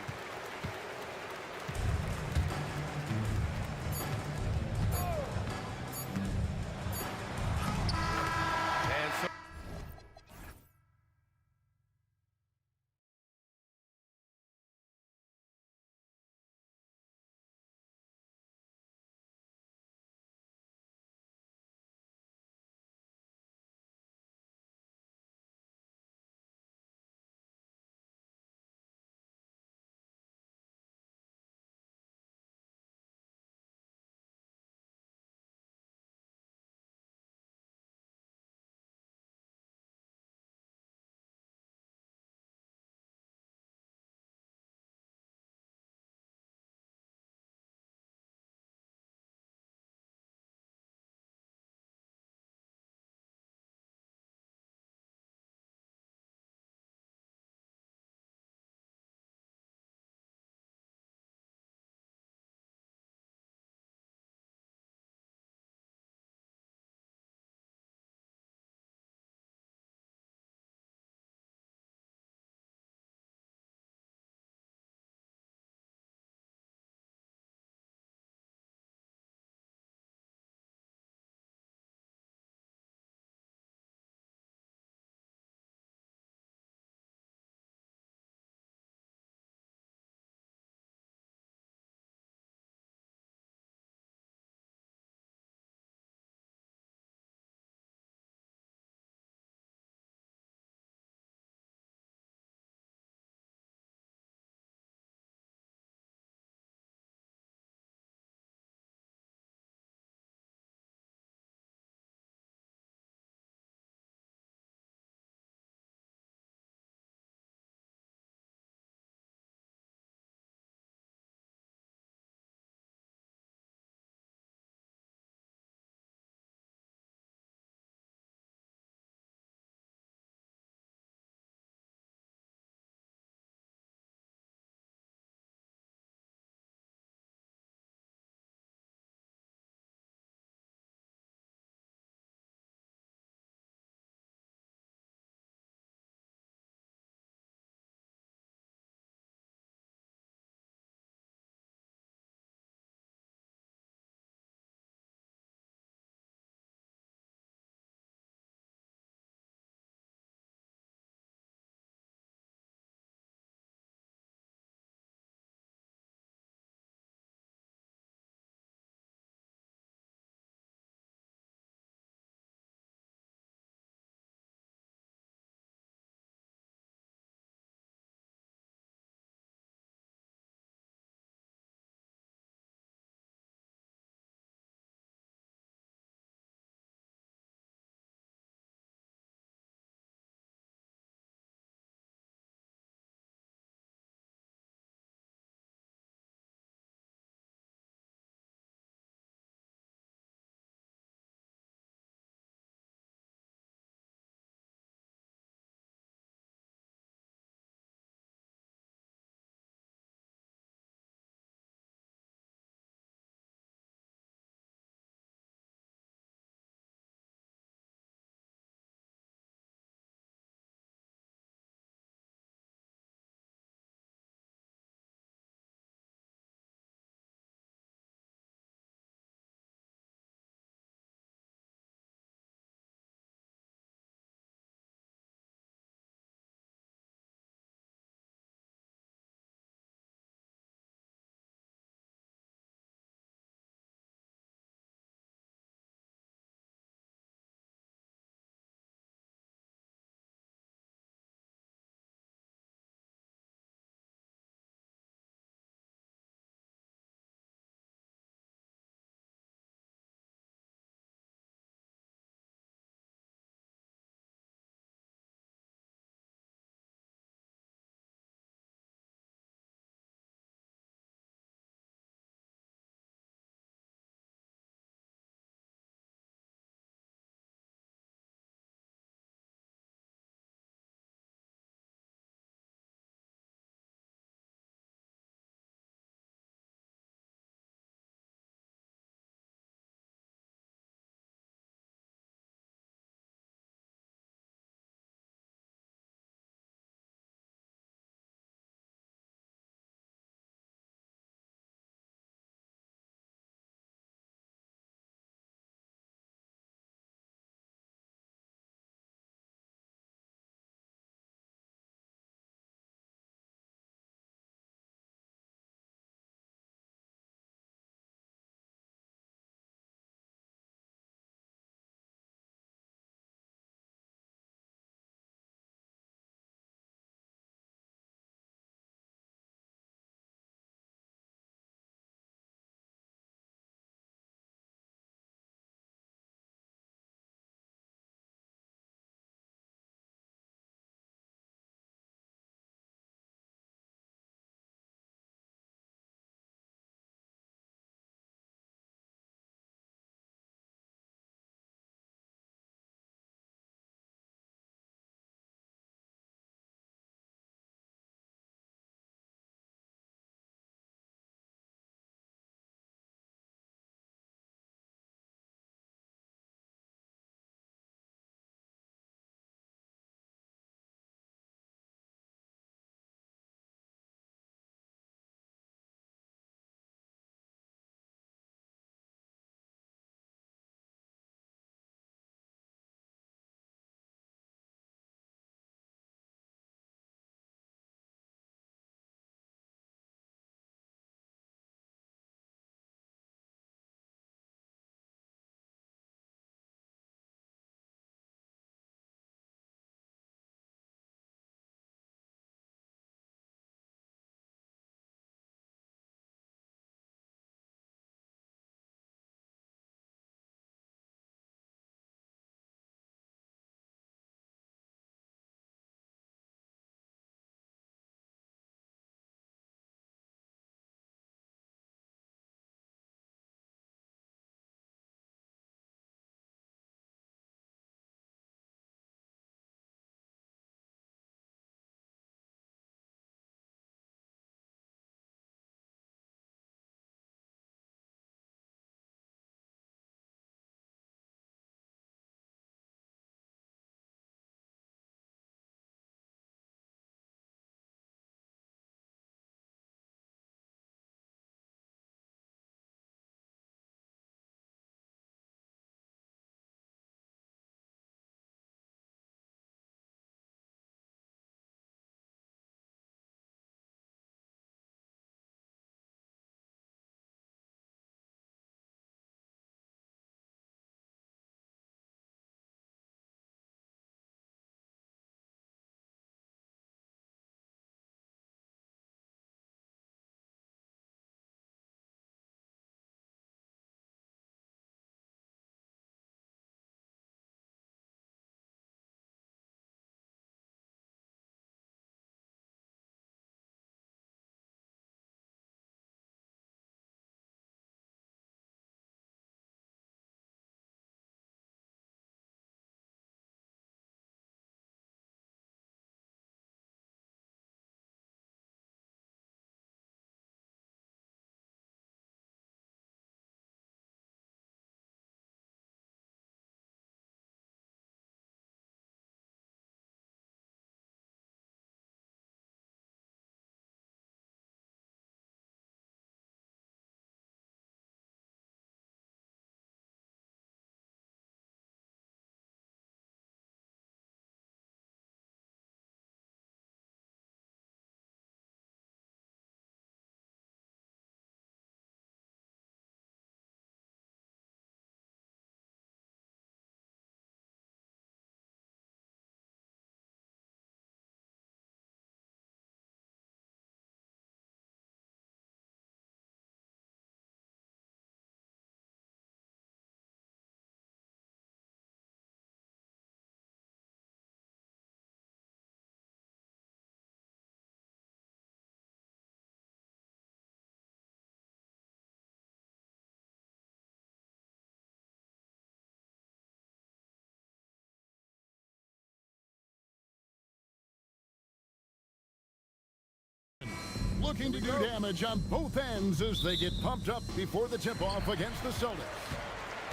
looking to do damage on both ends as they get pumped up before the tip-off against the Celtics.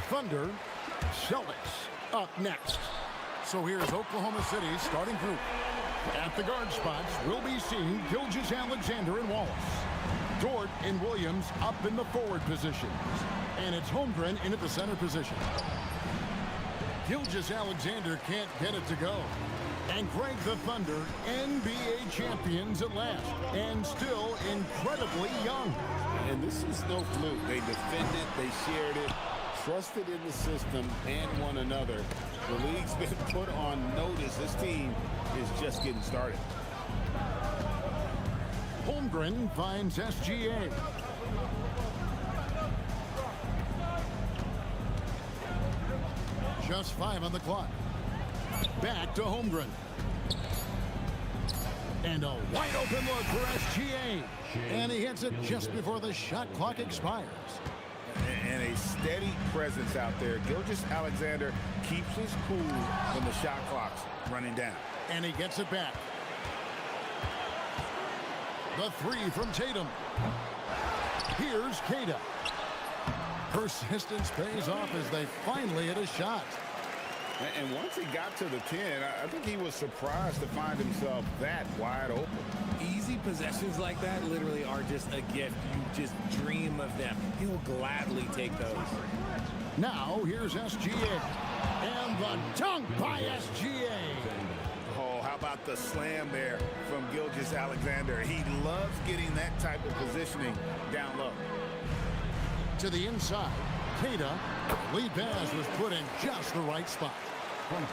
Thunder, Celtics up next. So here's Oklahoma City's starting group. At the guard spots, we'll be seeing Gilgeous-Alexander and Wallace. Dort and Williams up in the forward positions. And it's Holmgren in at the center position. Gilgeous-Alexander can't get it to go. And Greg the Thunder, NBA champions at last, and still incredibly young. And this is no fluke. They defended, they shared it, trusted in the system and one another. The league's been put on notice. This team is just getting started. Holmgren finds SGA. Just 5 on the clock. Back to Holmgren. And a wide open look for SGA. And he hits it just before the shot clock expires. And a steady presence out there. Gilgeous-Alexander keeps his cool when the shot clock's running down. And he gets it back. The three from Tatum. Here's Queta. Persistence pays off as they finally hit a shot. And once he got to the 10, I think he was surprised to find himself that wide open. Easy possessions like that literally are just a gift. You just dream of them. He'll gladly take those. Now, here's SGA. And the dunk by SGA. Oh, how about the slam there from Gilgeous-Alexander? He loves getting that type of positioning down low. To the inside, Queta. Lead pass was put in just the right spot.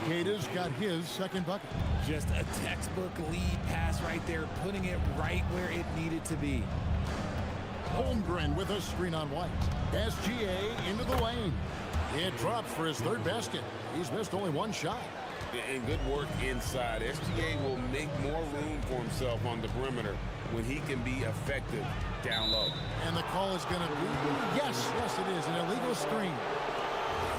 Queta's got his second bucket. Just a textbook lead pass right there, putting it right where it needed to be. Holmgren with a screen on White. SGA into the lane. It drops for his third basket. He's missed only one shot. And good work inside. SGA will make more room for himself on the perimeter when he can be effective down low. And the call is going to be, yes, it is, an illegal screen.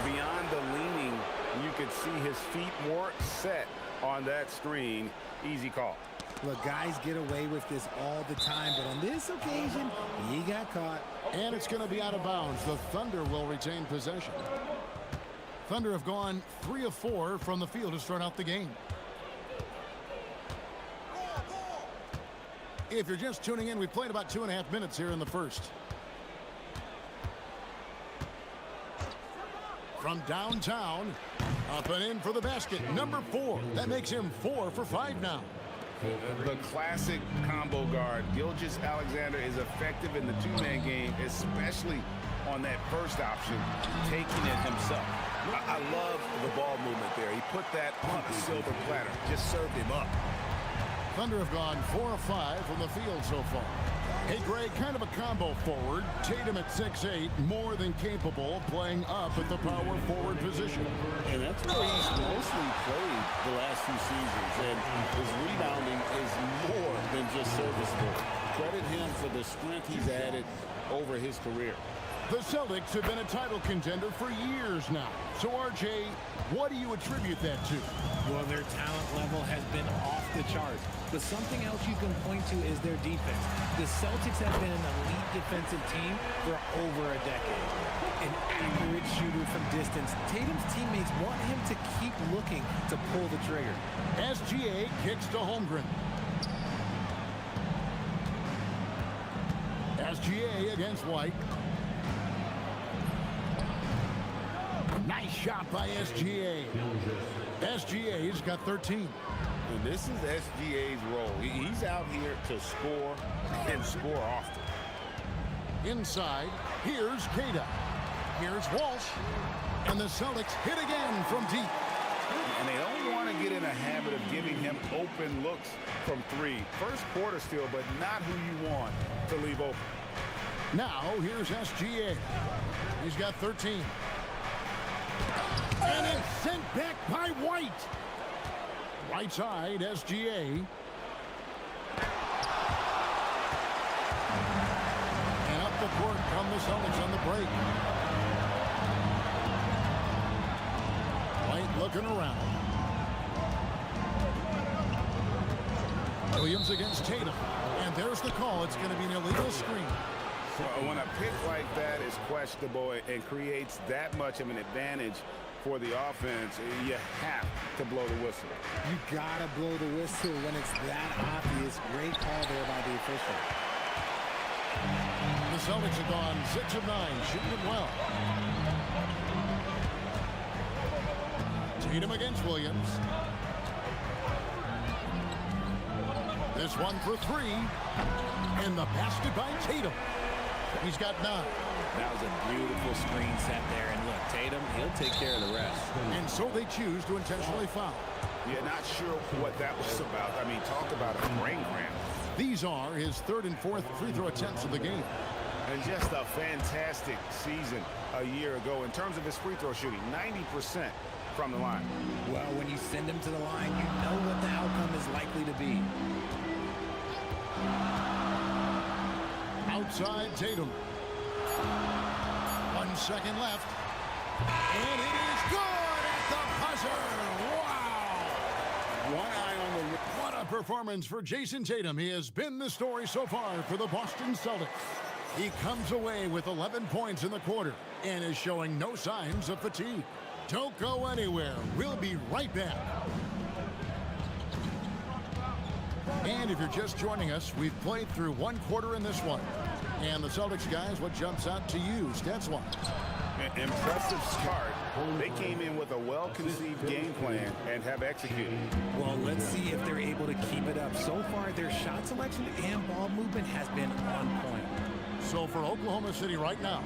Beyond the leaning, you could see his feet more set on that screen. Easy call. Look, guys get away with this all the time, but on this occasion, he got caught. And it's going to be out of bounds. The Thunder will retain possession. Thunder have gone 3 of 4 from the field to start out the game. If you're just tuning in, we played about 2.5 minutes here in the first. From downtown, up and in for the basket, number 4. That makes him 4 for 5 now. The classic combo guard. Gilgeous-Alexander is effective in the two-man game, especially on that first option, taking it himself. I love the ball movement there. He put that on a silver platter, just served him up. Thunder have gone 4 of 5 from the field so far. Hey, Greg, kind of a combo forward. Tatum at 6'8", more than capable, playing up at the power forward position. And that's where he's mostly played the last few seasons. And his rebounding is more than just serviceable. Credit him for the strength he's added over his career. The Celtics have been a title contender for years now. So, RJ, what do you attribute that to? Well, their talent level has been off the charts. But something else you can point to is their defense. The Celtics have been an elite defensive team for over a decade. An accurate shooter from distance. Tatum's teammates want him to keep looking to pull the trigger. SGA kicks to Holmgren. SGA against White. Nice shot by SGA. SGA's got 13. And this is SGA's role. He's out here to score and score often. Inside, here's Queta. Here's Walsh. And the Celtics hit again from deep. And they don't want to get in a habit of giving him open looks from 3. First quarter still, but not who you want to leave open. Now, here's SGA. He's got 13. And it's sent back by White. Right side, SGA. And up the court come the Celtics on the break. White looking around. Williams against Tatum. And there's the call. It's going to be an illegal screen. Well, when a pick like that is questionable and creates that much of an advantage for the offense, you have to blow the whistle. You gotta blow the whistle when it's that obvious. Great call there by the official. The Celtics have gone 6 of 9, shooting it well. Tatum against Williams. This one for 3. And the basket by Tatum. He's got 9. That was a beautiful screen set there. And look, Tatum, he'll take care of the rest. And so they choose to intentionally foul. Yeah, not sure what that was about. I mean, talk about a brain cramp. These are his 3rd and 4th free throw attempts of the game. And just a fantastic season a year ago in terms of his free throw shooting, 90% from the line. Well, when you send him to the line, you know what the outcome is likely to be. Outside Tatum. 1 second left. And it is good at the buzzer. Wow. One eye on the... What a performance for Jason Tatum. He has been the story so far for the Boston Celtics. He comes away with 11 points in the quarter and is showing no signs of fatigue. Don't go anywhere. We'll be right back. And if you're just joining us, we've played through 1 quarter in this one. And the Celtics guys, what jumps out to you, stats-wise? Impressive start. They came in with a well-conceived game plan and have executed. Well, let's see if they're able to keep it up. So far, their shot selection and ball movement has been on point. So for Oklahoma City right now,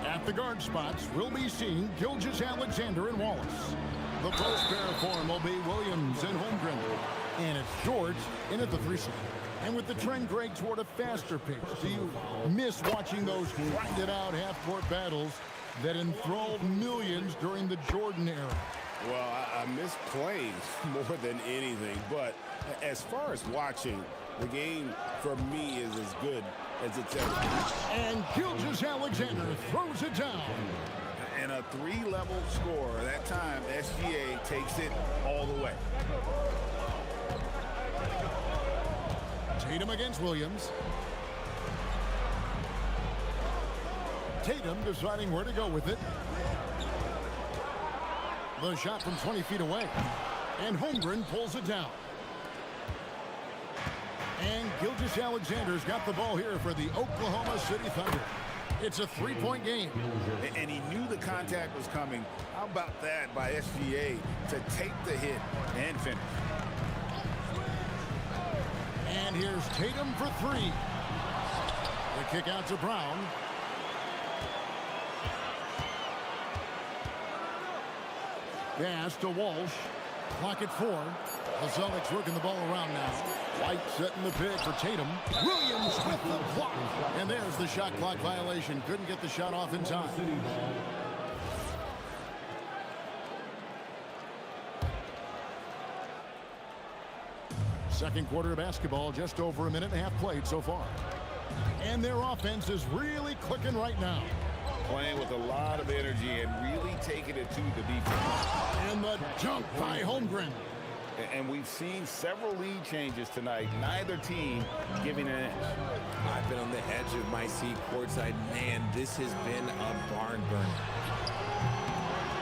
at the guard spots, we'll be seeing Gilgeous-Alexander and Wallace. The post pair form will be Williams and Holmgren. And it's George in at the 3-slot. And with the trend, Greg, toward a faster pace, do you miss watching those grinded-out half-court battles that enthralled millions during the Jordan era? Well, I miss playing more than anything. But as far as watching, the game for me is as good as it's ever been. And Gilgeous-Alexander throws it down. And a 3-level score. That time, SGA takes it all the way. Tatum against Williams. Tatum deciding where to go with it. The shot from 20 feet away. And Holmgren pulls it down. And Gilgeous-Alexander's got the ball here for the Oklahoma City Thunder. It's a 3-point game. And he knew the contact was coming. How about that by SGA to take the hit and finish? And here's Tatum for 3. The kick out to Brown. Pass to Walsh. Clock at 4. The Celtics working the ball around now. White setting the pick for Tatum. Williams with the block. And there's the shot clock violation. Couldn't get the shot off in time. Second quarter of basketball, just over a minute and a half played so far. And their offense is really clicking right now. Playing with a lot of energy and really taking it to the defense. And the dunk by Holmgren. And we've seen several lead changes tonight. Neither team giving an inch. I've been on the edge of my seat courtside. Man, this has been a barn burner.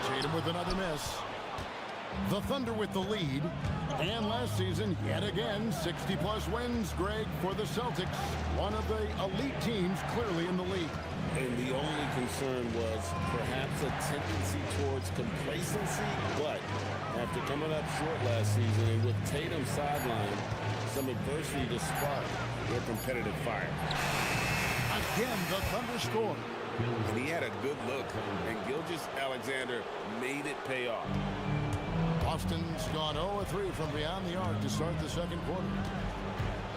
Tatum with another miss. The Thunder with the lead. And last season, yet again, 60-plus wins, Greg, for the Celtics. One of the elite teams clearly in the league. And the only concern was perhaps a tendency towards complacency, but after coming up short last season and with Tatum sidelined, some adversity to spark their competitive fire. Again, the Thunder score. And he had a good look, and Gilgeous-Alexander made it pay off. Boston's gone 0-3 from beyond the arc to start the second quarter.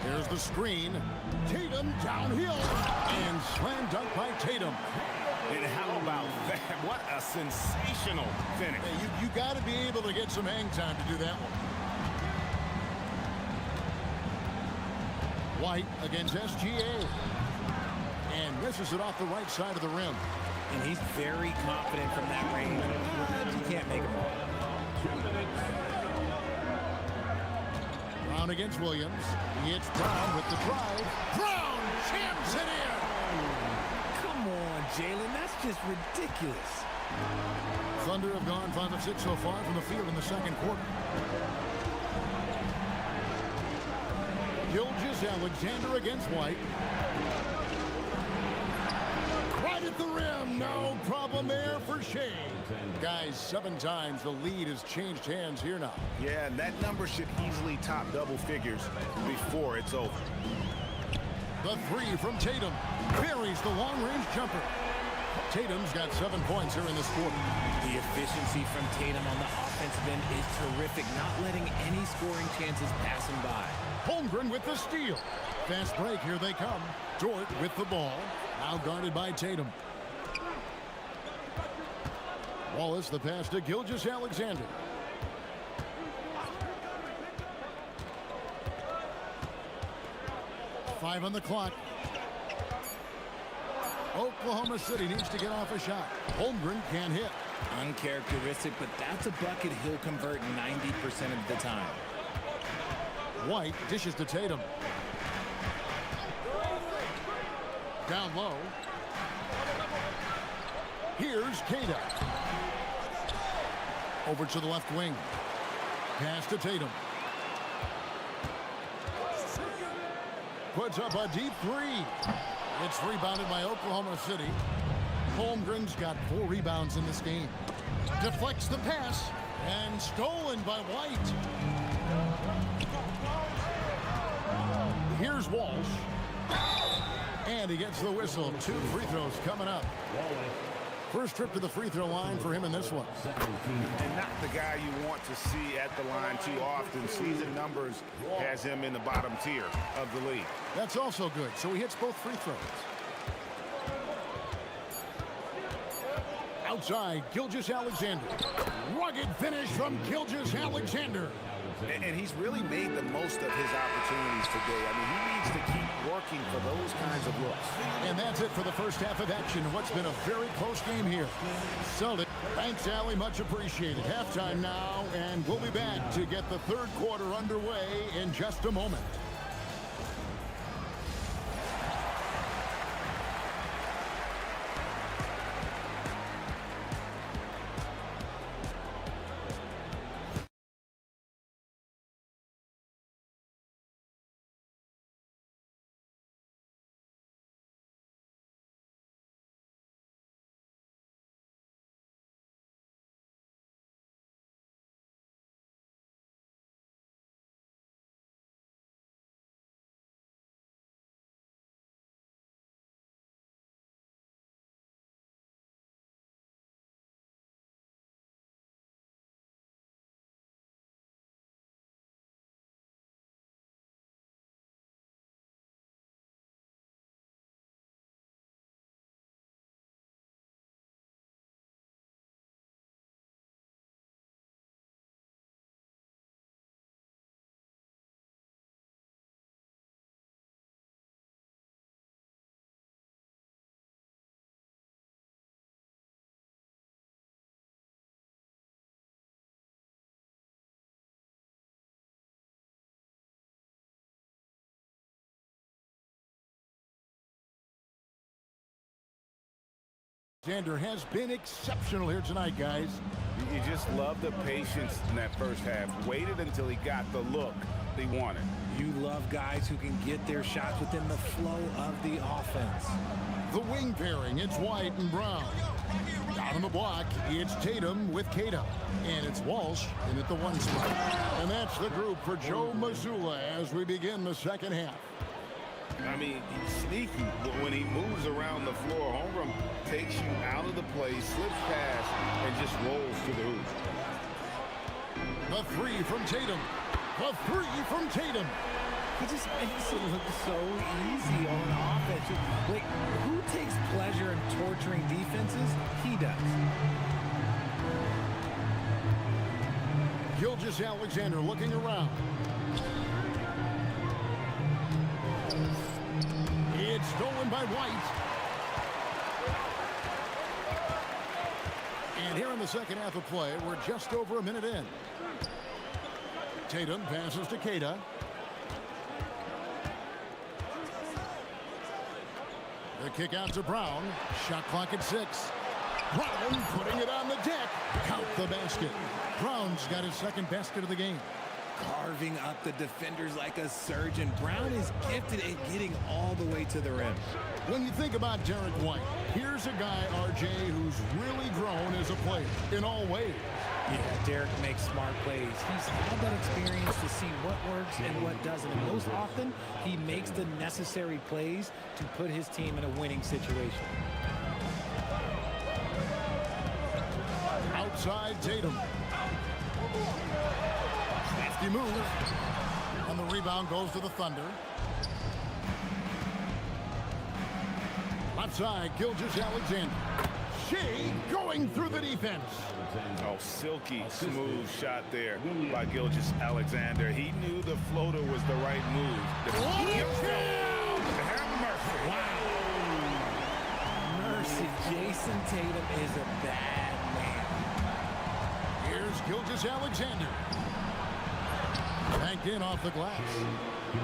Here's the screen. Tatum downhill. And slam dunk by Tatum. And how about that? What a sensational finish. Hey, you got to be able to get some hang time to do that one. White against SGA. And misses it off the right side of the rim. And he's very confident from that range. You can't make him wrong. Brown Brown against Williams. It's Brown with the drive. Brown jams it in. Come on, Jalen. That's just ridiculous. Thunder have gone 5 of 6 so far from the field in the second quarter. Gilgeous-Alexander against White. Right at the rim. No problem there for Shea. Guys, 7 times the lead has changed hands here now. Yeah, and that number should easily top double figures before it's over. The 3 from Tatum. Buries the long-range jumper. Tatum's got 7 points here in this quarter. The efficiency from Tatum on the offensive end is terrific, not letting any scoring chances pass him by. Holmgren with the steal. Fast break, here they come. Dort with the ball. Now guarded by Tatum. Wallace the pass to Gilgeous-Alexander. Five on the clock. Oklahoma City needs to get off a shot. Holmgren can't hit. Uncharacteristic, but that's a bucket he'll convert 90% of the time. White dishes to Tatum. Down low. Here's Kata. Over to the left wing. Pass to Tatum. Puts up a deep 3. It's rebounded by Oklahoma City. Holmgren's got 4 rebounds in this game. Deflects the pass and stolen by White. Here's Walsh. And he gets the whistle. 2 free throws coming up. First trip to the free throw line for him in this one. And not the guy you want to see at the line too often. Season numbers has him in the bottom tier of the league. That's also good. So he hits both free throws. Outside, Gilgeous-Alexander. Rugged finish from Gilgeous-Alexander. And he's really made the most of his opportunities today. I mean, he needs to keep working for those kinds of looks. And that's it for the first half of action. What's been a very close game here. Celtic. Thanks, Allie. Much appreciated. Halftime now, and we'll be back to get the third quarter underway in just a moment. Alexander has been exceptional here tonight, guys. You just love the patience in that first half. Waited until he got the look he wanted. You love guys who can get their shots within the flow of the offense. The wing pairing, it's White and Brown. Down on the block, it's Tatum with Kata. And it's Walsh in at the 1 spot. And that's the group for Joe Mazzulla as we begin the second half. I mean, he's sneaky, but when he moves around the floor, Holmgren takes you out of the play, slips past, and just rolls to the hoop. The 3 from Tatum. The 3 from Tatum. He just makes it look so easy on offense. Like, who takes pleasure in torturing defenses? He does. Gilgeous-Alexander looking around. It's stolen by White. And here in the second half of play, we're just over a minute in. Tatum passes to Kata. The kick out to Brown. Shot clock at 6. Brown putting it on the deck. Count the basket. Brown's got his second basket of the game. Carving up the defenders like a surgeon. Brown is gifted at getting all the way to the rim. When you think about Derek White, here's a guy, RJ, who's really grown as a player in all ways. Yeah, Derek makes smart plays. He's had that experience to see what works and what doesn't. And most often, he makes the necessary plays to put his team in a winning situation. Outside Tatum. He moves, and the rebound goes to the Thunder. Left side, Gilgeous-Alexander. Shea going through the defense. Oh, silky smooth shot there by Gilgeous-Alexander. He knew the floater was the right move. Wow. Mercy, Jason Tatum is a bad man. Here's Gilgeous-Alexander. Banked in off the glass.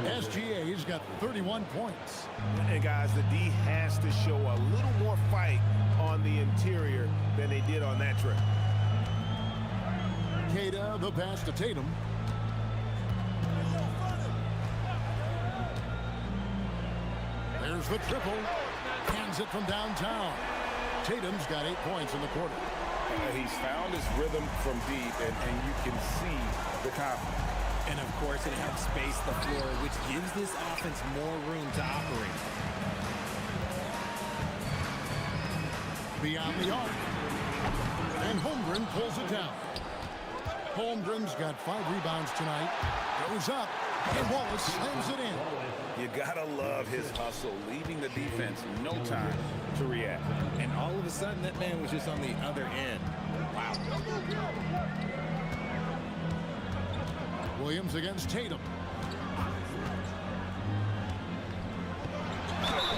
SGA's got 31 points. And guys, the D has to show a little more fight on the interior than they did on that trip. Queta, the pass to Tatum. There's the triple. Hands it from downtown. Tatum's got 8 points in the quarter. He's found his rhythm from deep, and you can see the confidence. And of course, it helps space the floor, which gives this offense more room to operate. Beyond the arc. And Holmgren pulls it down. Holmgren's got 5 rebounds tonight. Goes up, and Wallace slams it in. You gotta love his hustle, leaving the defense no time to react. And all of a sudden, that man was just on the other end. Wow. Williams against Tatum.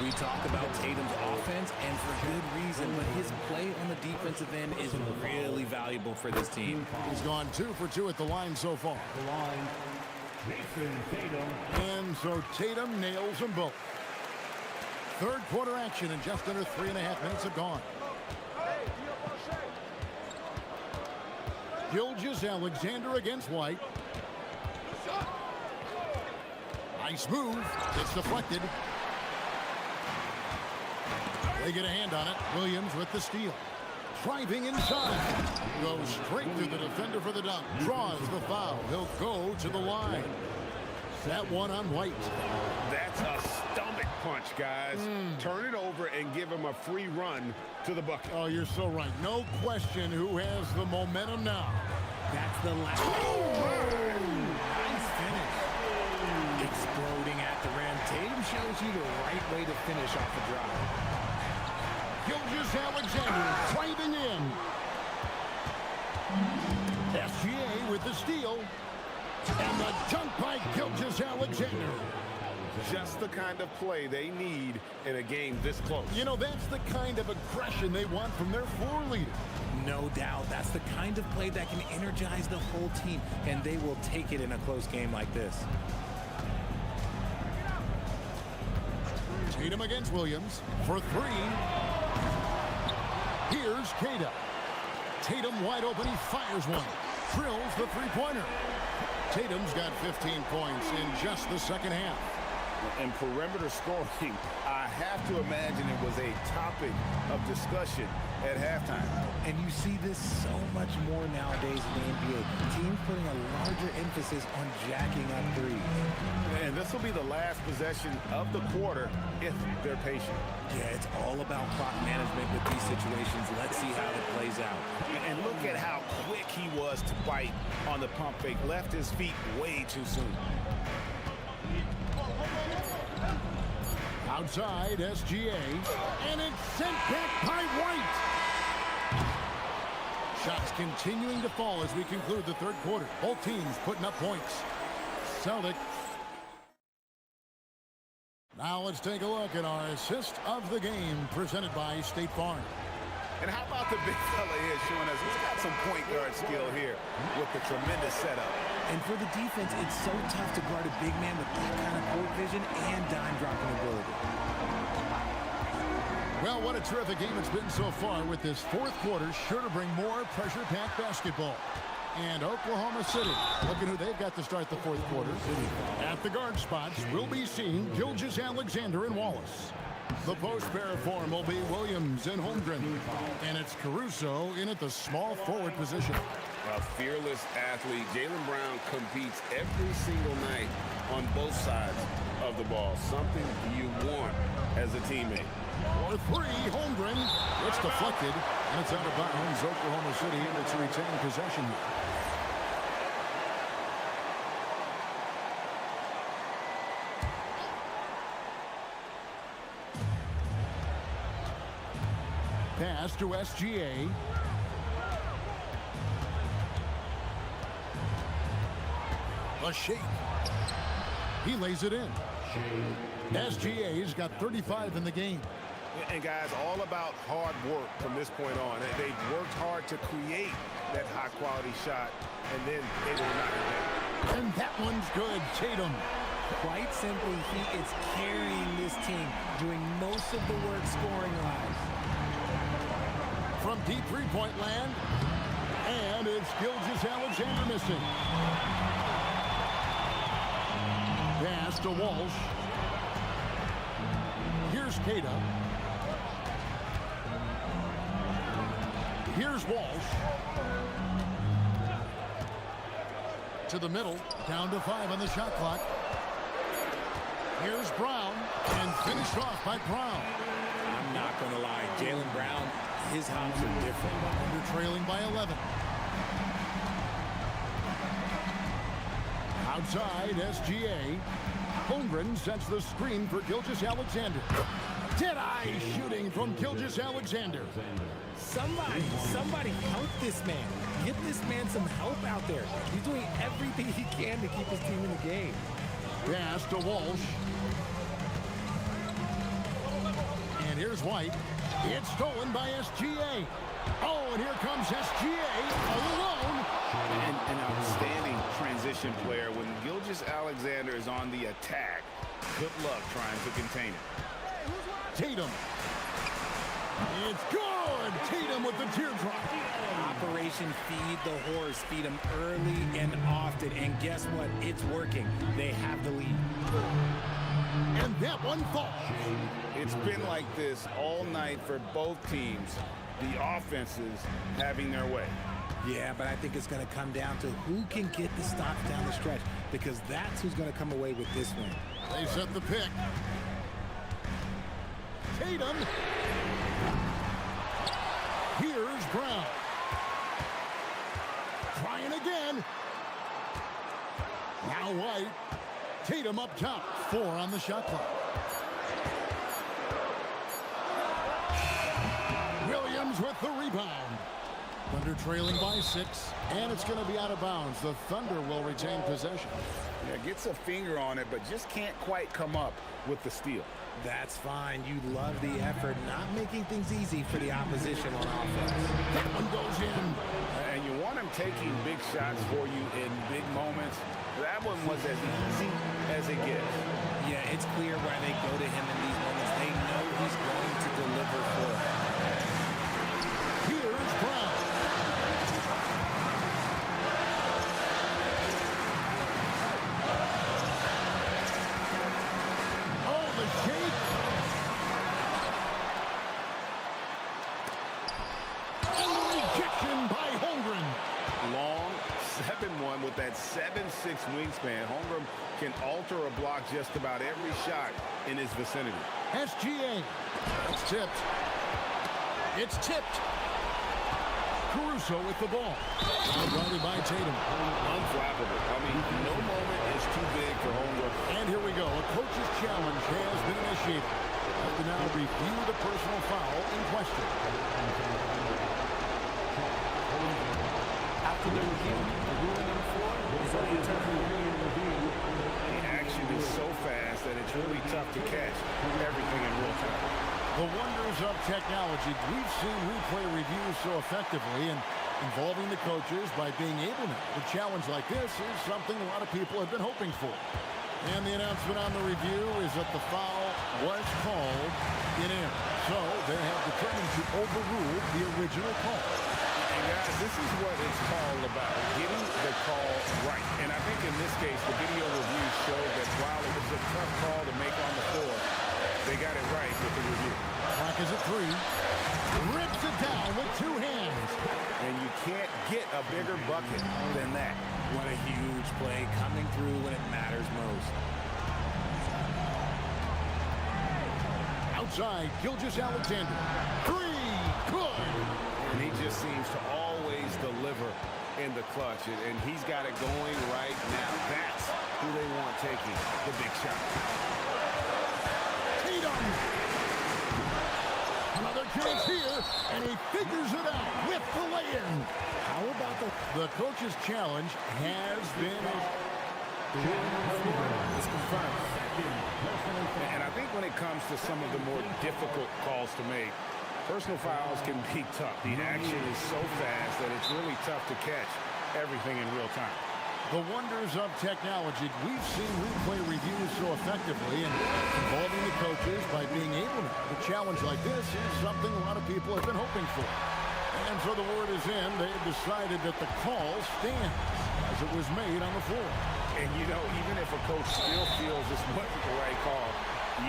We talk about Tatum's offense, and for good reason, but his play on the defensive end is really valuable for this team. He's gone 2 for 2 at the line so far. The line, Jason Tatum. And so Tatum nails them both. Third quarter action, and just under 3.5 minutes have gone. Gilgeous-Alexander against White. Nice move. It's deflected. They get a hand on it. Williams with the steal. Driving inside. Goes straight to the defender for the dunk. Draws the foul. He'll go to the line. That one on White. That's a stomach punch, guys. Turn it over and give him a free run to the bucket. Oh, you're so right. No question who has the momentum now. That's the last. Nice finish. Exploding at the rim. Tatum shows you the right way to finish off the drive. Gilgeous-Alexander driving in. SGA with the steal. And the dunk by Gilgeous-Alexander. Just the kind of play they need in a game this close. You know, that's the kind of aggression they want from their floor leader. No doubt. That's the kind of play that can energize the whole team, and they will take it in a close game like this. Tatum against Williams for 3. Here's Queta. Tatum wide open. He fires one. Drills the three-pointer. Tatum's got 15 points in just the second half. And perimeter scoring, I have to imagine it was a topic of discussion at halftime. And you see this so much more nowadays in the NBA. Teams putting a larger emphasis on jacking up threes. And this will be the last possession of the quarter if they're patient. Yeah, it's all about clock management with these situations. Let's see how it plays out. And look at how quick he was to bite on the pump fake. Left his feet way too soon. Outside, SGA, and it's sent back by White. Shots continuing to fall as we conclude the third quarter. Both teams putting up points. Celtics. Now let's take a look at our assist of the game presented by State Farm. And how about the big fella here showing us he's got some point guard skill here with the tremendous setup. And for the defense, it's so tough to guard a big man with that kind of court vision and dime dropping ability. Well, what a terrific game it's been so far, with this fourth quarter sure to bring more pressure-packed basketball. And Oklahoma City, looking who they've got to start the fourth quarter. At the guard spots, we'll be seeing Gilgeous-Alexander and Wallace. The post pair form will be Williams and Holmgren. And it's Caruso in at the small forward position. A fearless athlete. Jaylen Brown competes every single night on both sides of the ball. Something you want as a teammate. For three, Holmgren. It's deflected, and it's out of bounds. Oklahoma City able to retain possession here. Pass to SGA. A shake. He lays it in. SGA's got 35 in the game. And guys, all about hard work from this point on. They've worked hard to create that high-quality shot, and then they will knock it down. And that one's good. Tatum. Quite simply, he is carrying this team, doing most of the work scoring-wise. From deep three-point land, and it's Gilgeous-Alexander missing. Pass to Walsh. Here's Kata. Here's Walsh. To the middle, down to 5 on the shot clock. Here's Brown, and finished off by Brown. I'm not going to lie, Jaylen Brown, his hops are different. They're trailing by 11. Outside, SGA. Holmgren sets the screen for Gilgeous-Alexander. Dead-eye shooting from Gilgeous-Alexander. Somebody help this man. Get this man some help out there. He's doing everything he can to keep his team in the game. Pass to Walsh. And here's White. It's stolen by SGA. Oh, and here comes SGA alone. An outstanding transition player. When Gilgeous-Alexander is on the attack, good luck trying to contain it. Tatum. It's good. Tatum with the teardrop. Operation Feed the Horse. Feed him early and often. And guess what? It's working. They have the lead. And that one falls. It's been like this all night for both teams. The offenses having their way. Yeah, but I think it's going to come down to who can get the stops down the stretch, because that's who's going to come away with this win. They set the pick. Tatum. Here's Brown. Trying again. Now White. Tatum up top. 4 on the shot clock. Williams with the rebound. Thunder trailing by 6, and it's going to be out of bounds. The Thunder will retain possession. Yeah, gets a finger on it, but just can't quite come up with the steal. That's fine. You love the effort, not making things easy for the opposition on offense. That one goes in. And you want him taking big shots for you in big moments. That one was as easy as it gets. Yeah, it's clear why they go to him in these moments. They know he's going to deliver for them. Here's Brown. Oh, the shake. And the rejection by Holmgren. Long 7-1 with that 7'6" wingspan. Holmgren can alter a block just about every shot in his vicinity. SGA. It's tipped. It's tipped. Caruso with the ball. Guarded by Tatum. Unflappable. I mean, no moment is too big for Holmgren. And here we go. A coach's challenge has been initiated. Have to now review the personal foul in question. After the review, the ruling on the floor is only a temporary review. The action is so fast that it's really tough to catch everything in real time. The wonders of technology. We've seen replay reviews so effectively, and involving the coaches by being able to. A challenge like this is something a lot of people have been hoping for. And the announcement on the review is that the foul was called it in. So they have determined to overrule the original call. And guys, this is what it's all about, getting the call right. And I think in this case, the video review showed that while it was a tough call to make on the floor, they got it right with the review. Clock is at 3. Rips it down with 2 hands. And you can't get a bigger bucket than that. What a huge play coming through when it matters most. Outside, Gilgeous-Alexander. 3. Good. And he just seems to always deliver in the clutch. And he's got it going right now. That's who they want taking the big shot. Tatum. Another chance here, and he figures it out with the lay-in. How about the coach's challenge has been... It's confirmed. And I think when it comes to some of the more difficult calls to make, personal fouls can be tough. The action is so fast that it's really tough to catch everything in real time. The wonders of technology. We've seen replay reviews so effectively and involving the coaches by being able to. A challenge like this is something a lot of people have been hoping for. And so the word is in. They've decided that the call stands as it was made on the floor. And, you know, even if a coach still feels this wasn't the right call,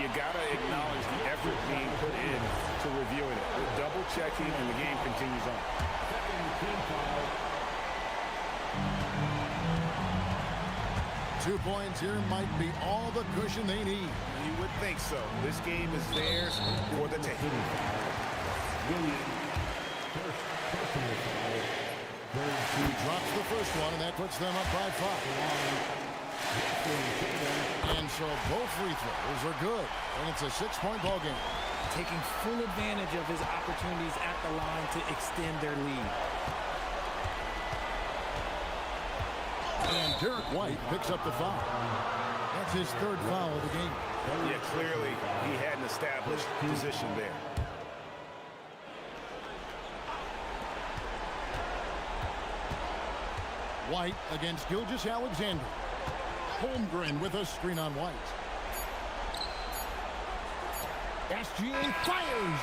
you got to acknowledge the effort being put in to reviewing it. The double checking, and the game continues on. 2 points here might be all the cushion they need. You would think so. This game is theirs for the taking. He drops the first one, and that puts them up by 5. And so both free throws are good, and it's a 6-point ball game. Taking full advantage of his opportunities at the line to extend their lead. And Derek White picks up the foul. That's his 3rd foul of the game. Yeah, clearly he had an established position there. White against Gilgeous-Alexander. Holmgren with a screen on White. SGA fires.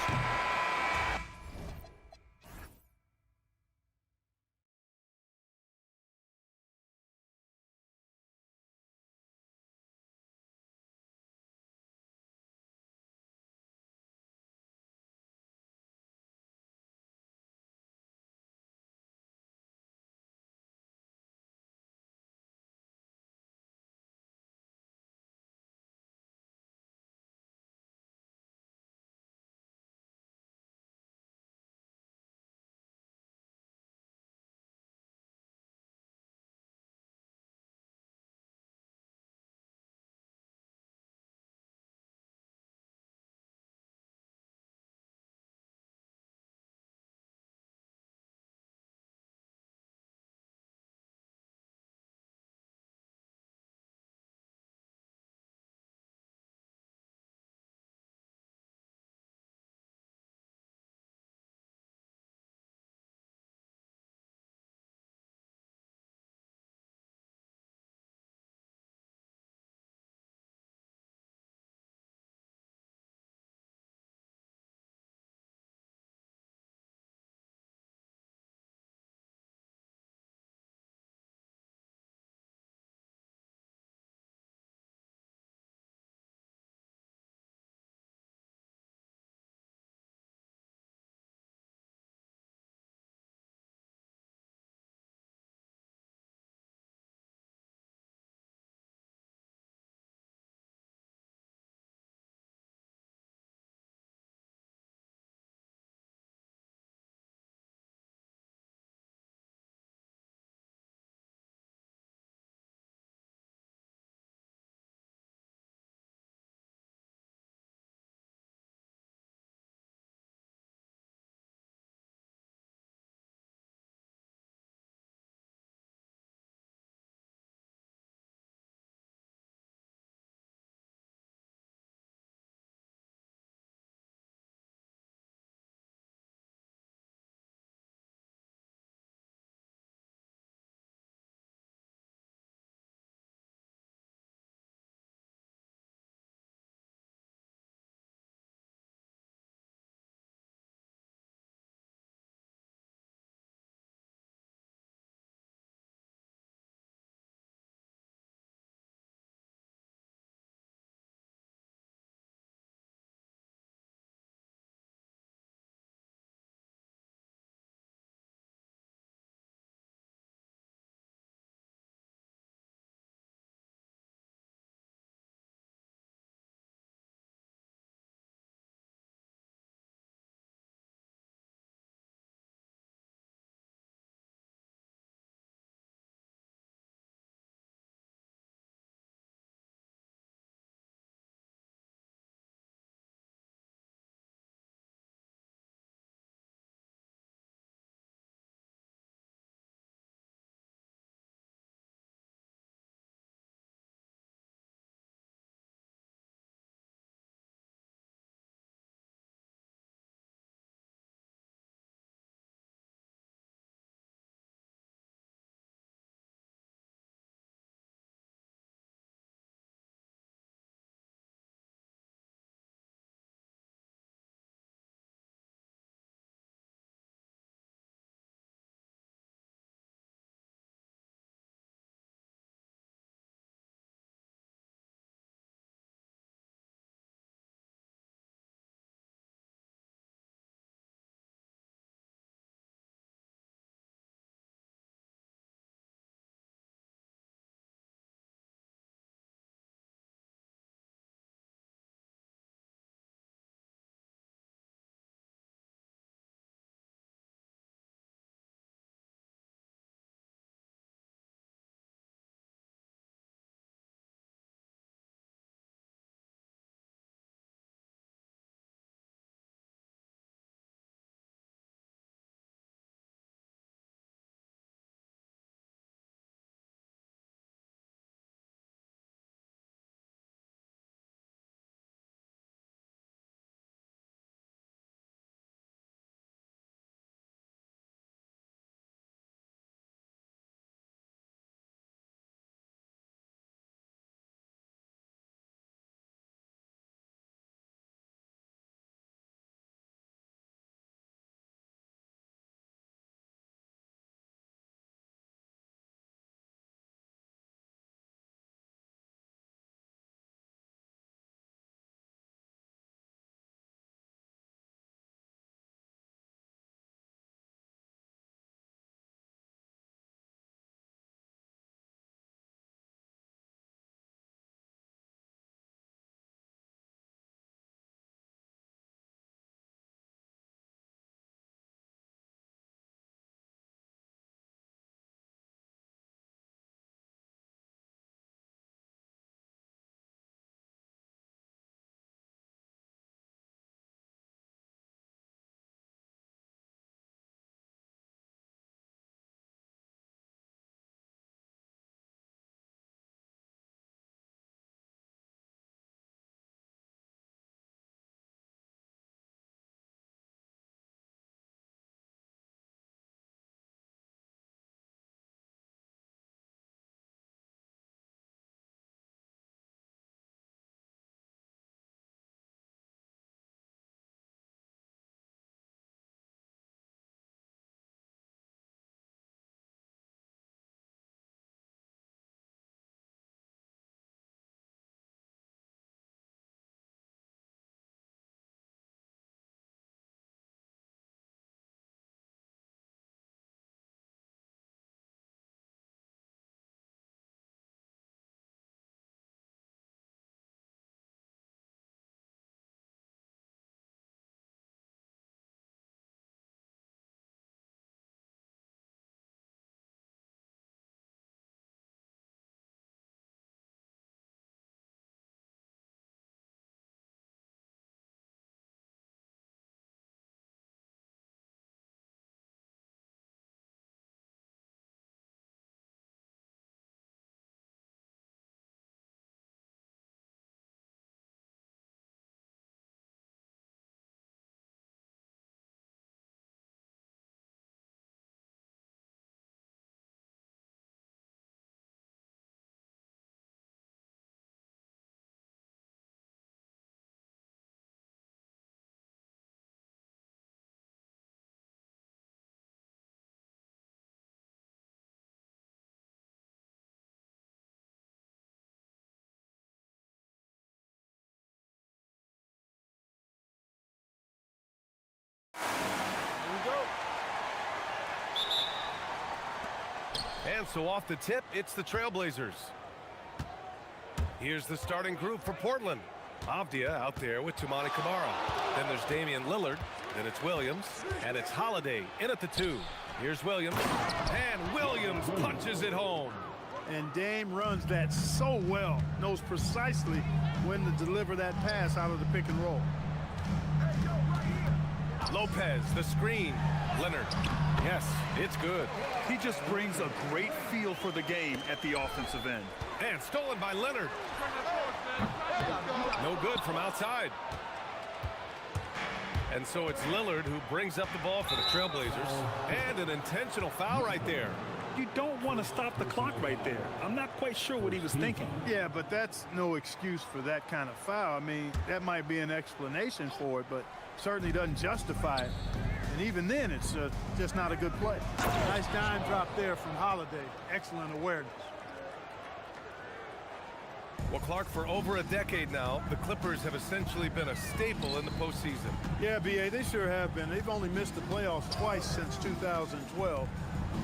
so off the tip, it's the Trailblazers. Here's the starting group for Portland. Avdia out there with Toumani Camara. Then there's Damian Lillard. Then it's Williams. And it's Holiday in at the 2. Here's Williams. And Williams punches it home. And Dame runs that so well. Knows precisely when to deliver that pass out of the pick and roll. Lopez, the screen. Leonard. Yes, it's good. He just brings a great feel for the game at the offensive end. And stolen by Leonard. No good from outside. And so it's Lillard who brings up the ball for the Trailblazers. And an intentional foul right there. You don't want to stop the clock right there. I'm not quite sure what he was thinking. Yeah, but that's no excuse for that kind of foul. I mean, that might be an explanation for it, but certainly doesn't justify it. And even then, it's just not a good play. Nice dime drop there from Holiday. Excellent awareness. Well, Clark, for over a decade now, the Clippers have essentially been a staple in the postseason. Yeah, B.A., they sure have been. They've only missed the playoffs twice since 2012.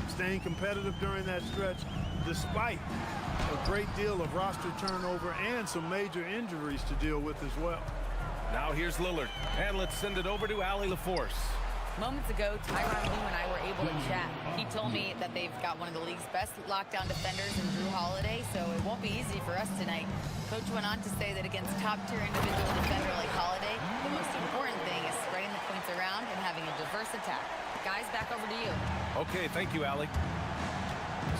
Staying competitive during that stretch, despite a great deal of roster turnover and some major injuries to deal with as well. Now here's Lillard, and let's send it over to Allie LaForce. Moments ago, Tyronn Lue and I were able to chat. He told me that they've got one of the league's best lockdown defenders in Drew Holiday, so it won't be easy for us tonight. Coach went on to say that against top-tier individual defender like Holiday, the most important thing is spreading the points around and having a diverse attack. Guys, back over to you. Okay, thank you, Allie.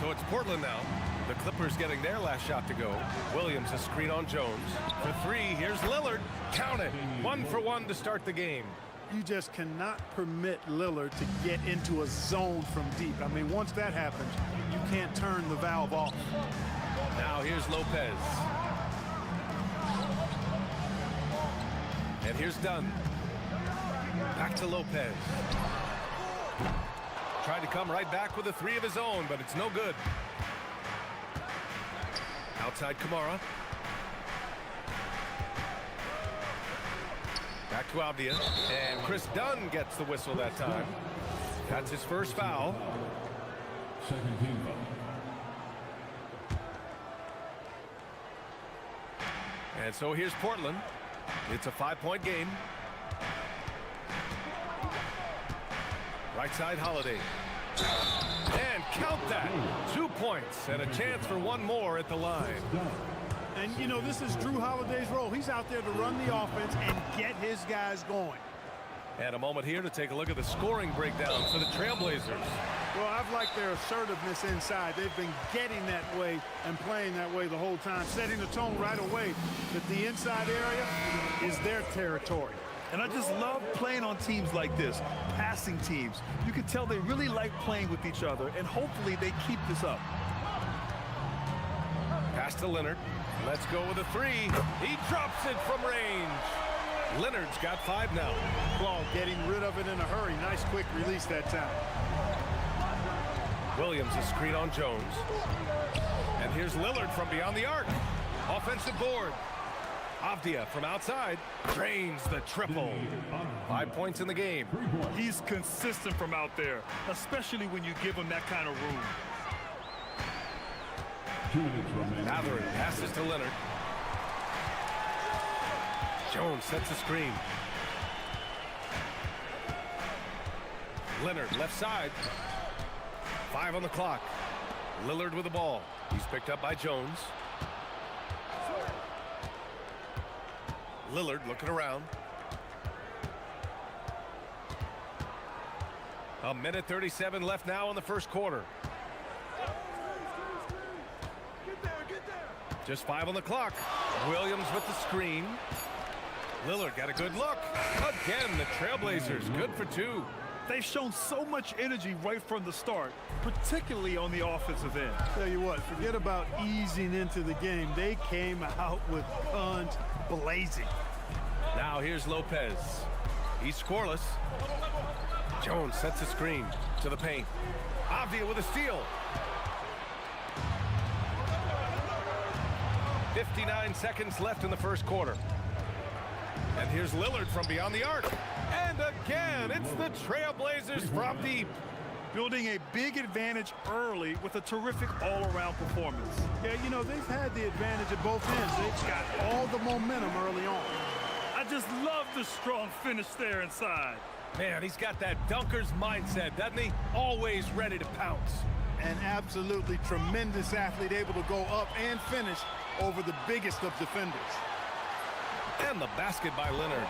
So it's Portland now. The Clippers getting their last shot to go. Williams a screen on Jones. For 3, here's Lillard. Count it. 1 for 1 to start the game. You just cannot permit Lillard to get into a zone from deep. I mean, once that happens, you can't turn the valve off. Now here's Lopez. And here's Dunn. Back to Lopez. Tried to come right back with a 3 of his own, but it's no good. Outside Camara. Back to Avdia. And Chris Dunn gets the whistle that time. That's his first foul. Second team foul. And so here's Portland. It's a 5-point game. Right side Holiday. And count that. 2 points and a chance for 1 more at the line. And, you know, this is Drew Holiday's role. He's out there to run the offense and get his guys going. And a moment here to take a look at the scoring breakdown for the Trailblazers. Well, I've liked their assertiveness inside. They've been getting that way and playing that way the whole time, setting the tone right away that the inside area is their territory. And I just love playing on teams like this, passing teams. You can tell they really like playing with each other, and hopefully they keep this up. Pass to Leonard. Let's go with a 3. He drops it from range. Leonard's got 5 now. Claw getting rid of it in a hurry. Nice quick release that time. Williams a screen on Jones. And here's Lillard from beyond the arc. Offensive board. Avdia from outside drains the triple. 5 points in the game. He's consistent from out there, especially when you give him that kind of room. Matherin passes to Leonard. Jones sets a screen. Leonard left side. 5 on the clock. Lillard with the ball. He's picked up by Jones. Lillard looking around. A minute 37 left now in the first quarter. Just 5 on the clock. Williams with the screen. Lillard got a good look. Again, the Trailblazers good for 2. They've shown so much energy right from the start, particularly on the offensive end. Tell you what, forget about easing into the game. They came out with guns blazing. Now here's Lopez. He's scoreless. Jones sets a screen to the paint. Avdia with a steal. 59 seconds left in the first quarter. And here's Lillard from beyond the arc. And again, it's the Trailblazers from deep. building a big advantage early with a terrific all-around performance. Yeah, you know, they've had the advantage at both ends. They've got all the momentum early on. I just love the strong finish there inside. Man, he's got that dunker's mindset, doesn't he? Always ready to pounce. An absolutely tremendous athlete, able to go up and finish over the biggest of defenders. And the basket by Leonard.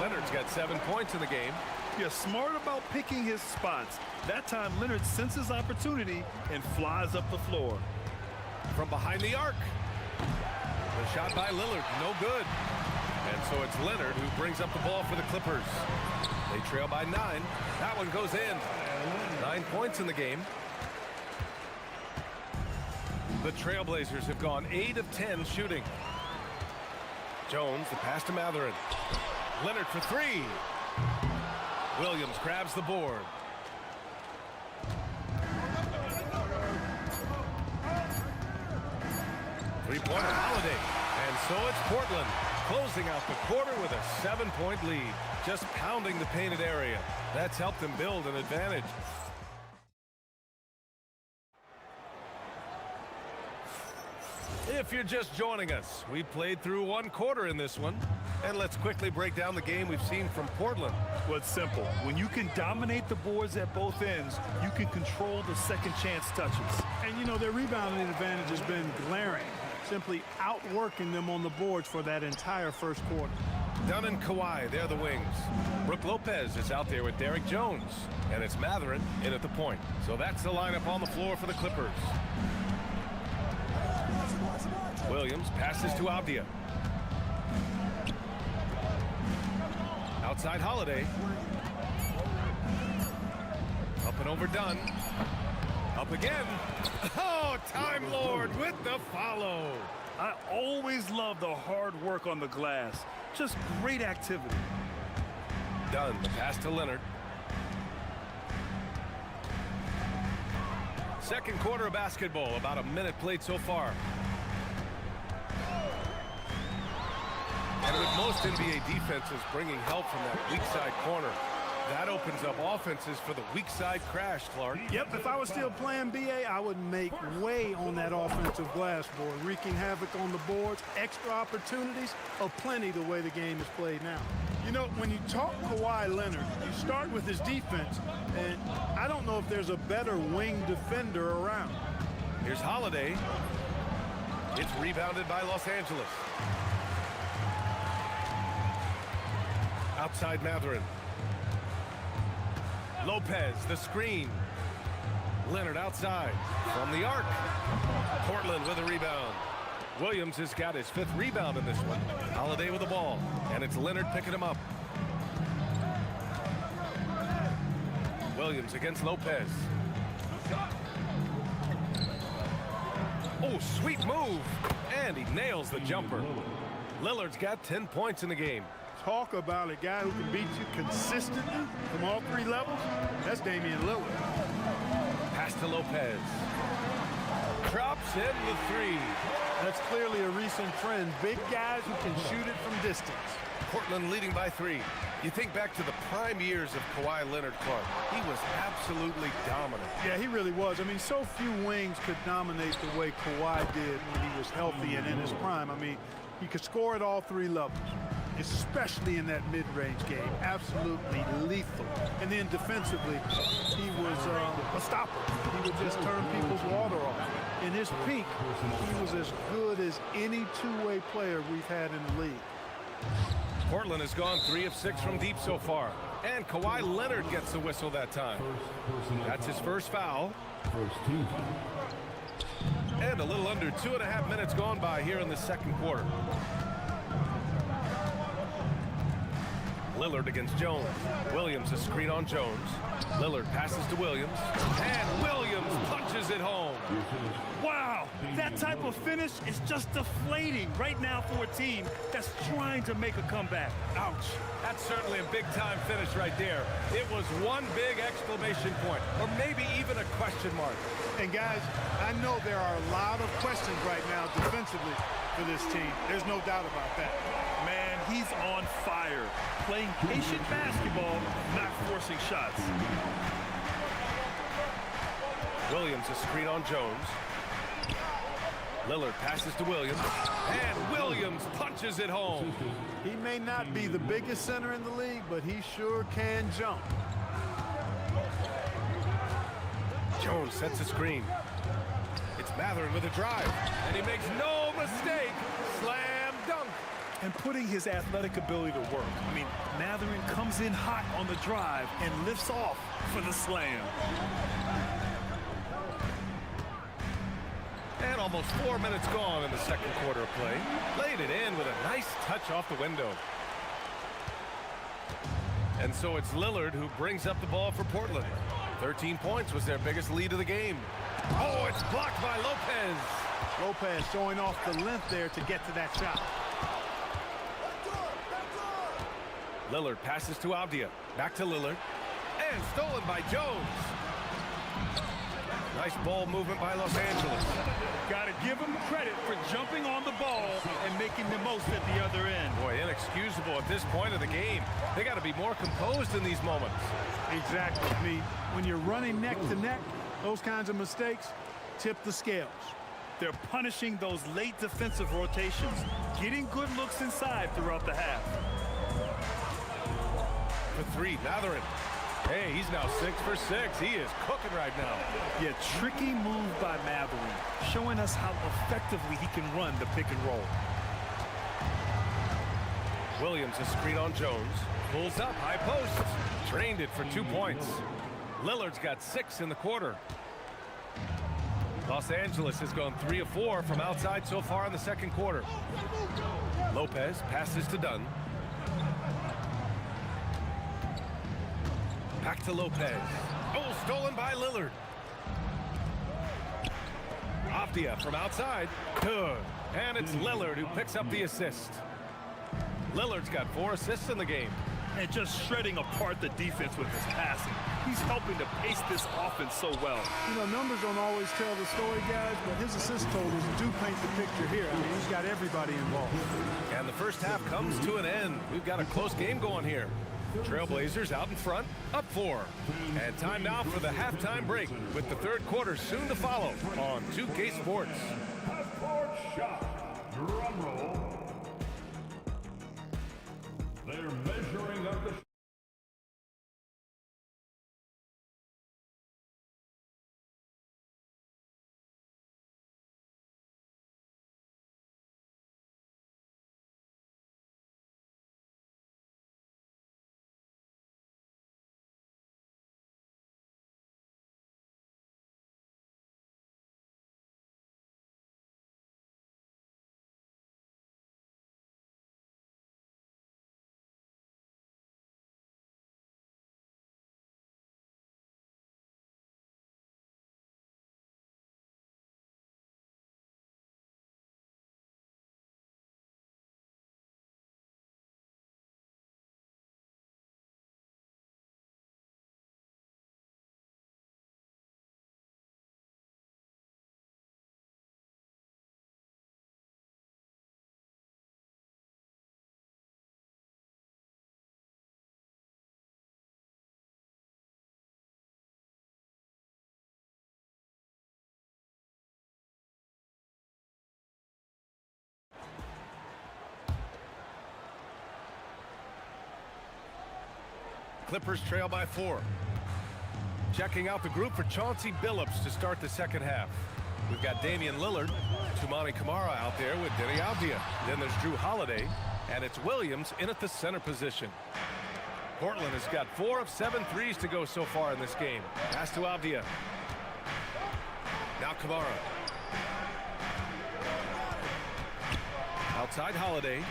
Leonard's got 7 points in the game. Yeah, smart about picking his spots. That time, Leonard senses opportunity and flies up the floor. From behind the arc. The shot by Lillard, no good. And so it's Leonard who brings up the ball for the Clippers. They trail by 9. That one goes in. 9 points in the game. The Trailblazers have gone 8 of 10 shooting. Jones, the pass to Matherin. Leonard for 3. Williams grabs the board. Three-pointer Holiday. And so it's Portland closing out the quarter with a 7-point lead. Just pounding the painted area. That's helped them build an advantage. If you're just joining us, we played through 1 quarter in this one. And let's quickly break down the game we've seen from Portland. Well, it's simple. When you can dominate the boards at both ends, you can control the second chance touches. And, you know, their rebounding advantage has been glaring, simply outworking them on the boards for that entire first quarter. Dunn and Kawhi, they're the wings. Brook Lopez is out there with Derek Jones. And it's Matherin in at the point. So that's the lineup on the floor for the Clippers. Williams passes to Avdia. Outside Holiday. Up and over Dunn. Up again. Oh, Time Lord with the follow. I always love the hard work on the glass. Just great activity. Dunn, the pass to Leonard. Second quarter of basketball, about a minute played so far. And with most NBA defenses bringing help from that weak side corner, that opens up offenses for the weak side crash, Clark. Yep, if I was still playing BA, I would make way on that offensive glass board, wreaking havoc on the boards, extra opportunities, aplenty the way the game is played now. You know, when you talk Kawhi Leonard, you start with his defense, and I don't know if there's a better wing defender around. Here's Holiday. It's rebounded by Los Angeles. Outside Matherin. Lopez, the screen. Leonard outside. From the arc. Portland with a rebound. Williams has got his 5th rebound in this one. Holiday with the ball. And it's Leonard picking him up. Williams against Lopez. Oh, sweet move. And he nails the jumper. Lillard's got 10 points in the game. Talk about a guy who can beat you consistently from all 3 levels. That's Damian Lillard. Pass to Lopez. Drops in the 3. That's clearly a recent trend. Big guys who can shoot it from distance. Portland leading by 3. You think back to the prime years of Kawhi Leonard, Clark. He was absolutely dominant. Yeah, he really was. I mean, so few wings could dominate the way Kawhi did when he was healthy and in his prime. I mean, he could score at all 3 levels, especially in that mid-range game. Absolutely lethal. And then defensively, he was a stopper. He would just turn people's water off. In his peak, he was as good as any 2-way player we've had in the league. Portland has gone 3 of 6 from deep so far. And Kawhi Leonard gets the whistle that time. That's his first foul. And a little under 2.5 minutes gone by here in the second quarter. Lillard against Jones. Williams a screen on Jones. Lillard passes to Williams. And Williams punches it home. Wow, that type of finish is just deflating right now for a team that's trying to make a comeback. Ouch. That's certainly a big-time finish right there. It was one big exclamation point, or maybe even a question mark. And guys, I know there are a lot of questions right now defensively for this team. There's no doubt about that. Man, he's on fire. Playing patient basketball, not forcing shots. Williams a screen on Jones. Lillard passes to Williams, and Williams punches it home. He may not be the biggest center in the league, but he sure can jump. Jones sets a screen. It's Matherin with a drive, and he makes no mistake. Slam dunk. And putting his athletic ability to work. I mean, Matherin comes in hot on the drive and lifts off for the slam. And almost 4 minutes gone in the second quarter of play. Laid it in with a nice touch off the window. And so it's Lillard who brings up the ball for Portland. 13 points was their biggest lead of the game. Oh, it's blocked by Lopez. Lopez showing off the length there to get to that shot. Lillard passes to Avdia. Back to Lillard. And stolen by Jones. Nice ball movement by Los Angeles. Got to give him credit for jumping on the ball and making the most at the other end. Boy, inexcusable at this point of the game. They got to be more composed in these moments. Exactly. I mean, when you're running neck to neck, those kinds of mistakes tip the scales. They're punishing those late defensive rotations, getting good looks inside throughout the half. For three, Matherin. Hey, he's now 6 for 6. He is cooking right now. Yeah, tricky move by Matherin, showing us how effectively he can run the pick and roll. Williams a screen on Jones. Pulls up, high post. Drained it for 2 points. Lillard's got 6 in the quarter. Los Angeles has gone 3 of 4 from outside so far in the second quarter. Lopez passes to Dunn. Back to Lopez. Oh, stolen by Lillard. Avdia from outside. Good. And it's Lillard who picks up the assist. Lillard's got 4 assists in the game. And just shredding apart the defense with his passing. He's helping to pace this offense so well. You know, numbers don't always tell the story, guys, but his assist totals do paint the picture here. I mean, he's got everybody involved. And the first half comes to an end. We've got a close game going here. Trailblazers out in front, up 4. And time now for the halftime break, with the third quarter soon to follow on 2K Sports. Passport shot. Drum roll. They're measuring up the Clippers trail by 4. Checking out the group for Chauncey Billups to start the second half. We've got Damian Lillard, Toumani Camara out there with Denny Avdia. Then there's Drew Holiday, and it's Williams in at the center position. Portland has got 4 of 7 threes to go so far in this game. Pass to Avdia. Now Camara. Outside Holiday.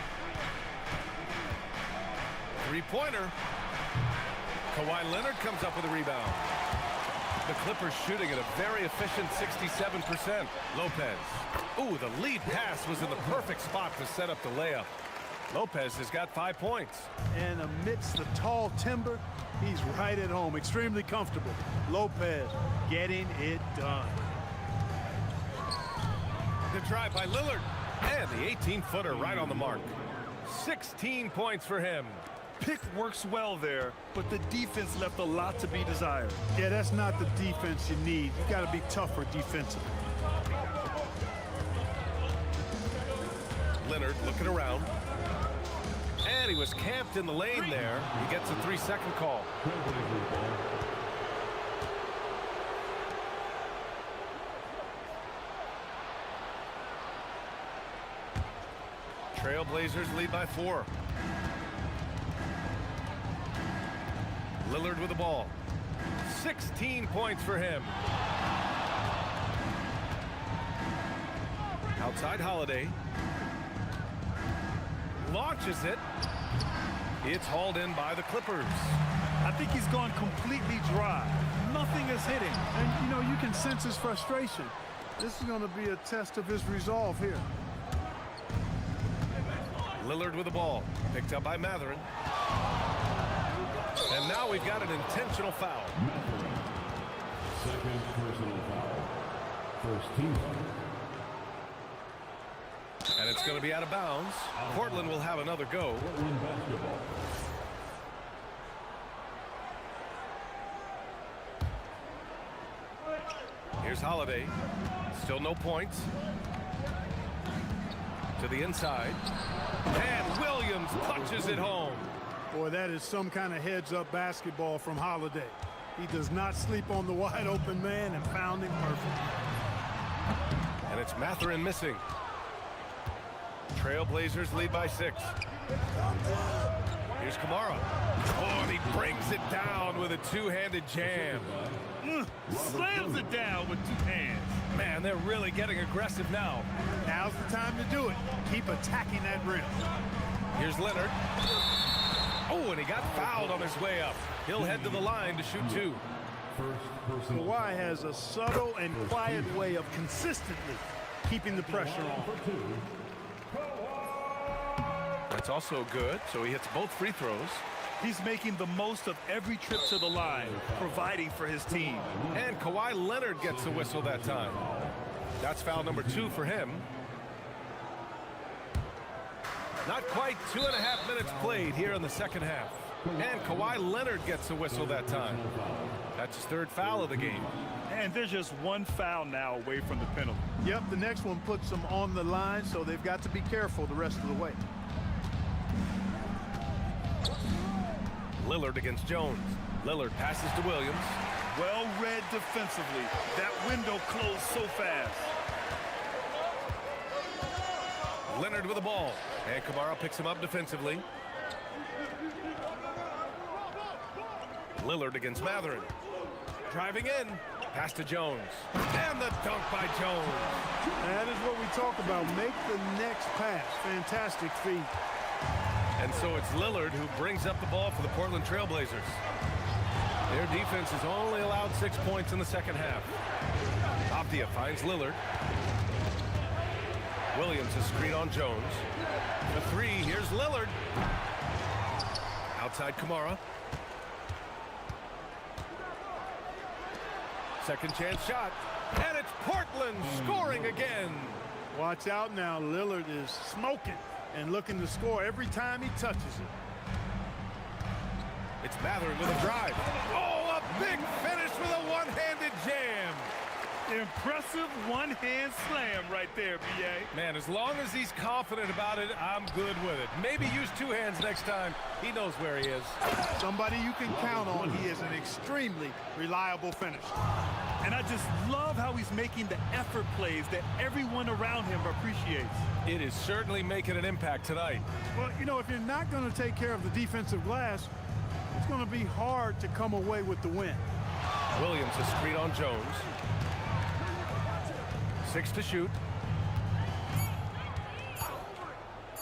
Three-pointer. Kawhi Leonard comes up with a rebound. The Clippers shooting at a very efficient 67%. Lopez. Ooh, the lead pass was in the perfect spot to set up the layup. Lopez has got 5 points. And amidst the tall timber, he's right at home, extremely comfortable. Lopez getting it done. The drive by Lillard. And the 18-footer right on the mark. 16 points for him. pick works well there, but the defense left a lot to be desired. Yeah, that's not the defense you need. You got to be tougher defensively. Leonard looking around. And he was camped in the lane there. He gets a 3-second call. Trailblazers lead by 4. Lillard with the ball. 16 points for him. Outside Holiday. Launches it. It's hauled in by the Clippers. I think he's gone completely dry. Nothing is hitting. And, you know, you can sense his frustration. This is going to be a test of his resolve here. Lillard with the ball. Picked up by Matherin. And now we've got an intentional foul. Second personal foul. First team foul. And it's going to be out of bounds. Portland will have another go. Portland basketball. Here's Holiday. Still no points. To the inside. And Williams punches it home. Boy, that is some kind of heads-up basketball from Holiday. He does not sleep on the wide-open man and found him perfect. And it's Matherin missing. Trailblazers lead by 6. Here's Kamara. Oh, and he brings it down with a two-handed jam. Slams it down with 2 hands. Man, they're really getting aggressive now. Now's the time to do it. Keep attacking that rim. Here's Leonard. Oh, and he got fouled on his way up. He'll head to the line to shoot 2. Kawhi has a subtle and quiet way of consistently keeping the pressure on. That's also good, so he hits both free throws. He's making the most of every trip to the line, providing for his team. And Kawhi Leonard gets the whistle that time. That's foul number 2 for him. Not quite 2.5 minutes played here in the second half. And Kawhi Leonard gets the whistle that time. That's his 3rd foul of the game. And there's just 1 foul now away from the penalty. Yep, the next one puts them on the line, so they've got to be careful the rest of the way. Lillard against Jones. Lillard passes to Williams. Well read defensively. That window closed so fast. Leonard with the ball. And Kamara picks him up defensively. Lillard against Matherin. Driving in. Pass to Jones. And the dunk by Jones. That is what we talk about. Make the next pass. Fantastic feat. And so it's Lillard who brings up the ball for the Portland Trailblazers. Their defense has only allowed 6 points in the second half. Abdia finds Lillard. Williams is screen on Jones. The 3, here's Lillard. Outside Kamara. Second chance shot. And it's Portland scoring again. Watch out now. Lillard is smoking and looking to score every time he touches it. It's Matherin with a drive. Oh, a big finish with a one-handed jam. Impressive one-hand slam right there, B.A. Man, as long as he's confident about it, I'm good with it. Maybe use 2 hands next time. He knows where he is. Somebody you can count on. He is an extremely reliable finisher. And I just love how he's making the effort plays that everyone around him appreciates. It is certainly making an impact tonight. Well, you know, if you're not going to take care of the defensive glass, it's going to be hard to come away with the win. Williams is screen on Jones. 6 to shoot.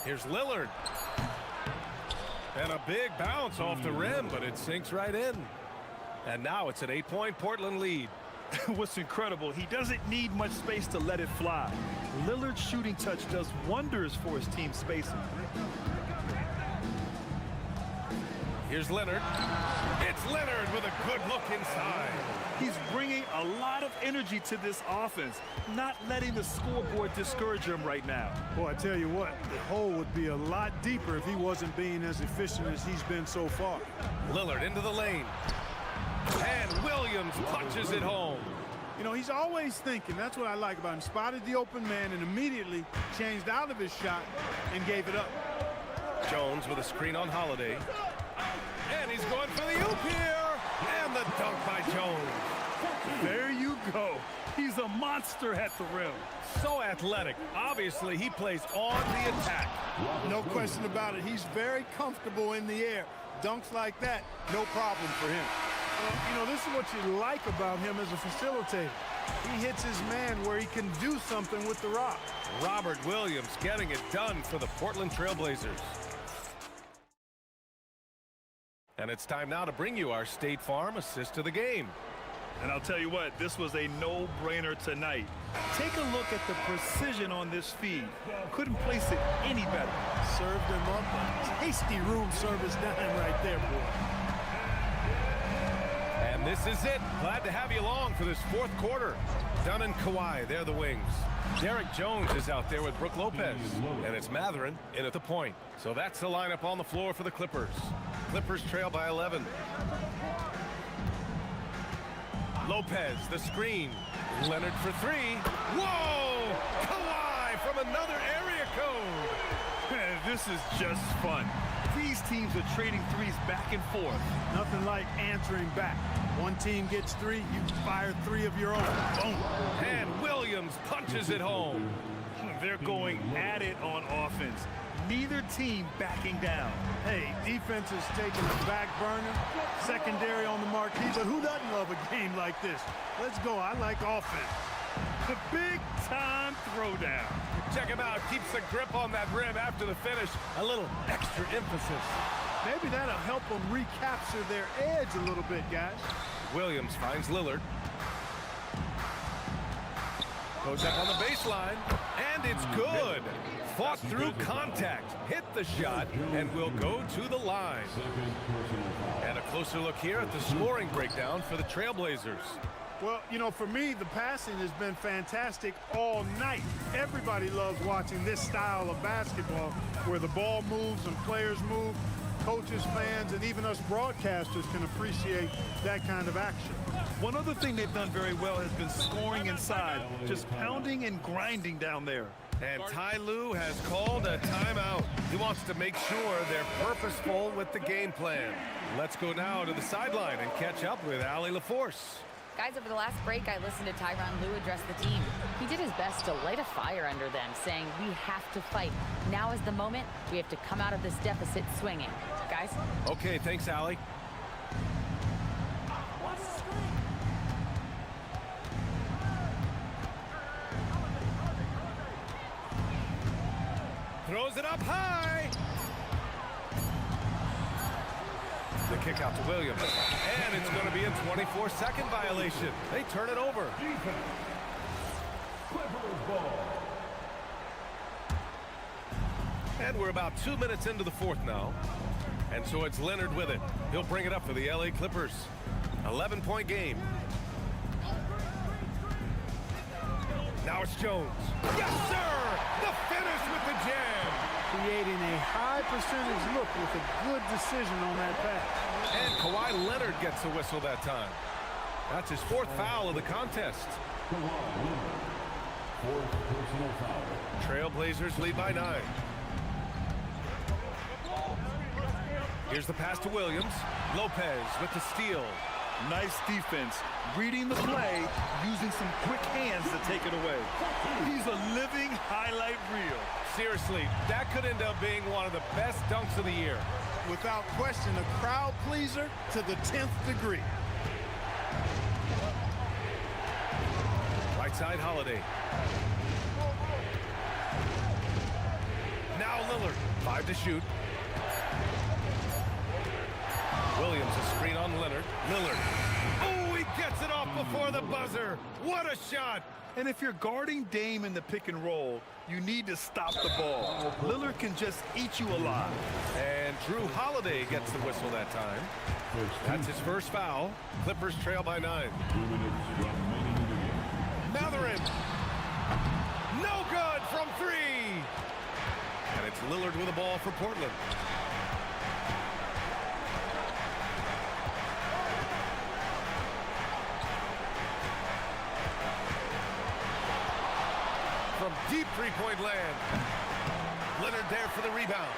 Here's Lillard. And a big bounce off the rim, but it sinks right in. And now it's an 8-point Portland lead. What's incredible, he doesn't need much space to let it fly. Lillard's shooting touch does wonders for his team's spacing. Here's Leonard. It's Leonard with a good look inside. He's bringing a lot of energy to this offense, not letting the scoreboard discourage him right now. Boy, I tell you what, the hole would be a lot deeper if he wasn't being as efficient as he's been so far. Lillard into the lane. And Williams punches it home. You know, he's always thinking. That's what I like about him. Spotted the open man and immediately changed out of his shot and gave it up. Jones with a screen on Holiday. And he's going for the oop here. And the dunk by Jones. There you go. He's a monster at the rim. So athletic. Obviously, he plays on the attack. No question about it. He's very comfortable in the air. Dunks like that, no problem for him. You know, this is what you like about him as a facilitator. He hits his man where he can do something with the rock. Robert Williams getting it done for the Portland Trailblazers. And it's time now to bring you our State Farm assist of the game. And I'll tell you what, this was a no-brainer tonight. Take a look at the precision on this feed. Couldn't place it any better. Served him up a tasty room service dime right there, boy. And this is it. Glad to have you along for this fourth quarter. Dunn and Kawhi, they're the wings. Derek Jones is out there with Brooke Lopez. And it's Matherin in at the point. So that's the lineup on the floor for the Clippers. Clippers trail by 11. Lopez, the screen. Leonard for three. Whoa! Kawhi from another area code. This is just fun. These teams are trading threes back and forth. Nothing like answering back. One team gets three, you fire three of your own. Boom. And Williams punches it home. They're going at it on offense. Neither team backing down. Hey, defense is taking a back burner, secondary on the marquee, but who doesn't love a game like this? Let's go. I like offense. The big-time throwdown. Check him out. Keeps the grip on that rim after the finish. A little extra emphasis. Maybe that'll help them recapture their edge a little bit, guys. Williams finds Lillard. Goes up on the baseline, and it's good. Fought through contact, hit the shot, and will go to the line. And a closer look here at the scoring breakdown for the Trailblazers. Well, you know, for me, the passing has been fantastic all night. Everybody loves watching this style of basketball where the ball moves and players move. Coaches, fans, and even us broadcasters can appreciate that kind of action. One other thing they've done very well has been scoring inside, just pounding and grinding down there. And Ty Lue has called a timeout. He wants to make sure they're purposeful with the game plan. Let's go now to the sideline and catch up with Allie LaForce. Guys, over the last break, I listened to Tyronn Lue address the team. He did his best to light a fire under them, saying, we have to fight. Now is the moment. We have to come out of this deficit swinging. Guys? Okay, thanks, Allie. Throws it up high. The kick out to Williams. And it's going to be a 24-second violation. They turn it over. And we're about 2 minutes into the fourth now. And so it's Leonard with it. He'll bring it up for the LA Clippers. 11-point game. Now it's Jones. Yes, sir! The finish with the jam. Creating a high percentage look with a good decision on that pass. And Kawhi Leonard gets a whistle that time. That's his fourth foul of the contest. Trailblazers lead by 9. Here's the pass to Williams. Lopez with the steal. Nice defense, reading the play, using some quick hands to take it away. He's a living highlight reel. Seriously, that could end up being one of the best dunks of the year. Without question, a crowd pleaser to the 10th degree. Right side, Holiday. Now Lillard, 5 to shoot. Williams, a screen on Leonard. Lillard. Oh, he gets it off before the buzzer. What a shot. And if you're guarding Dame in the pick and roll, you need to stop the ball. Lillard can just eat you alive. And Drew Holiday gets the whistle that time. That's his first foul. Clippers trail by 9. 2 minutes remaining in the game. Matherin. No good from 3. And it's Lillard with the ball for Portland. From deep three-point land. Leonard there for the rebound.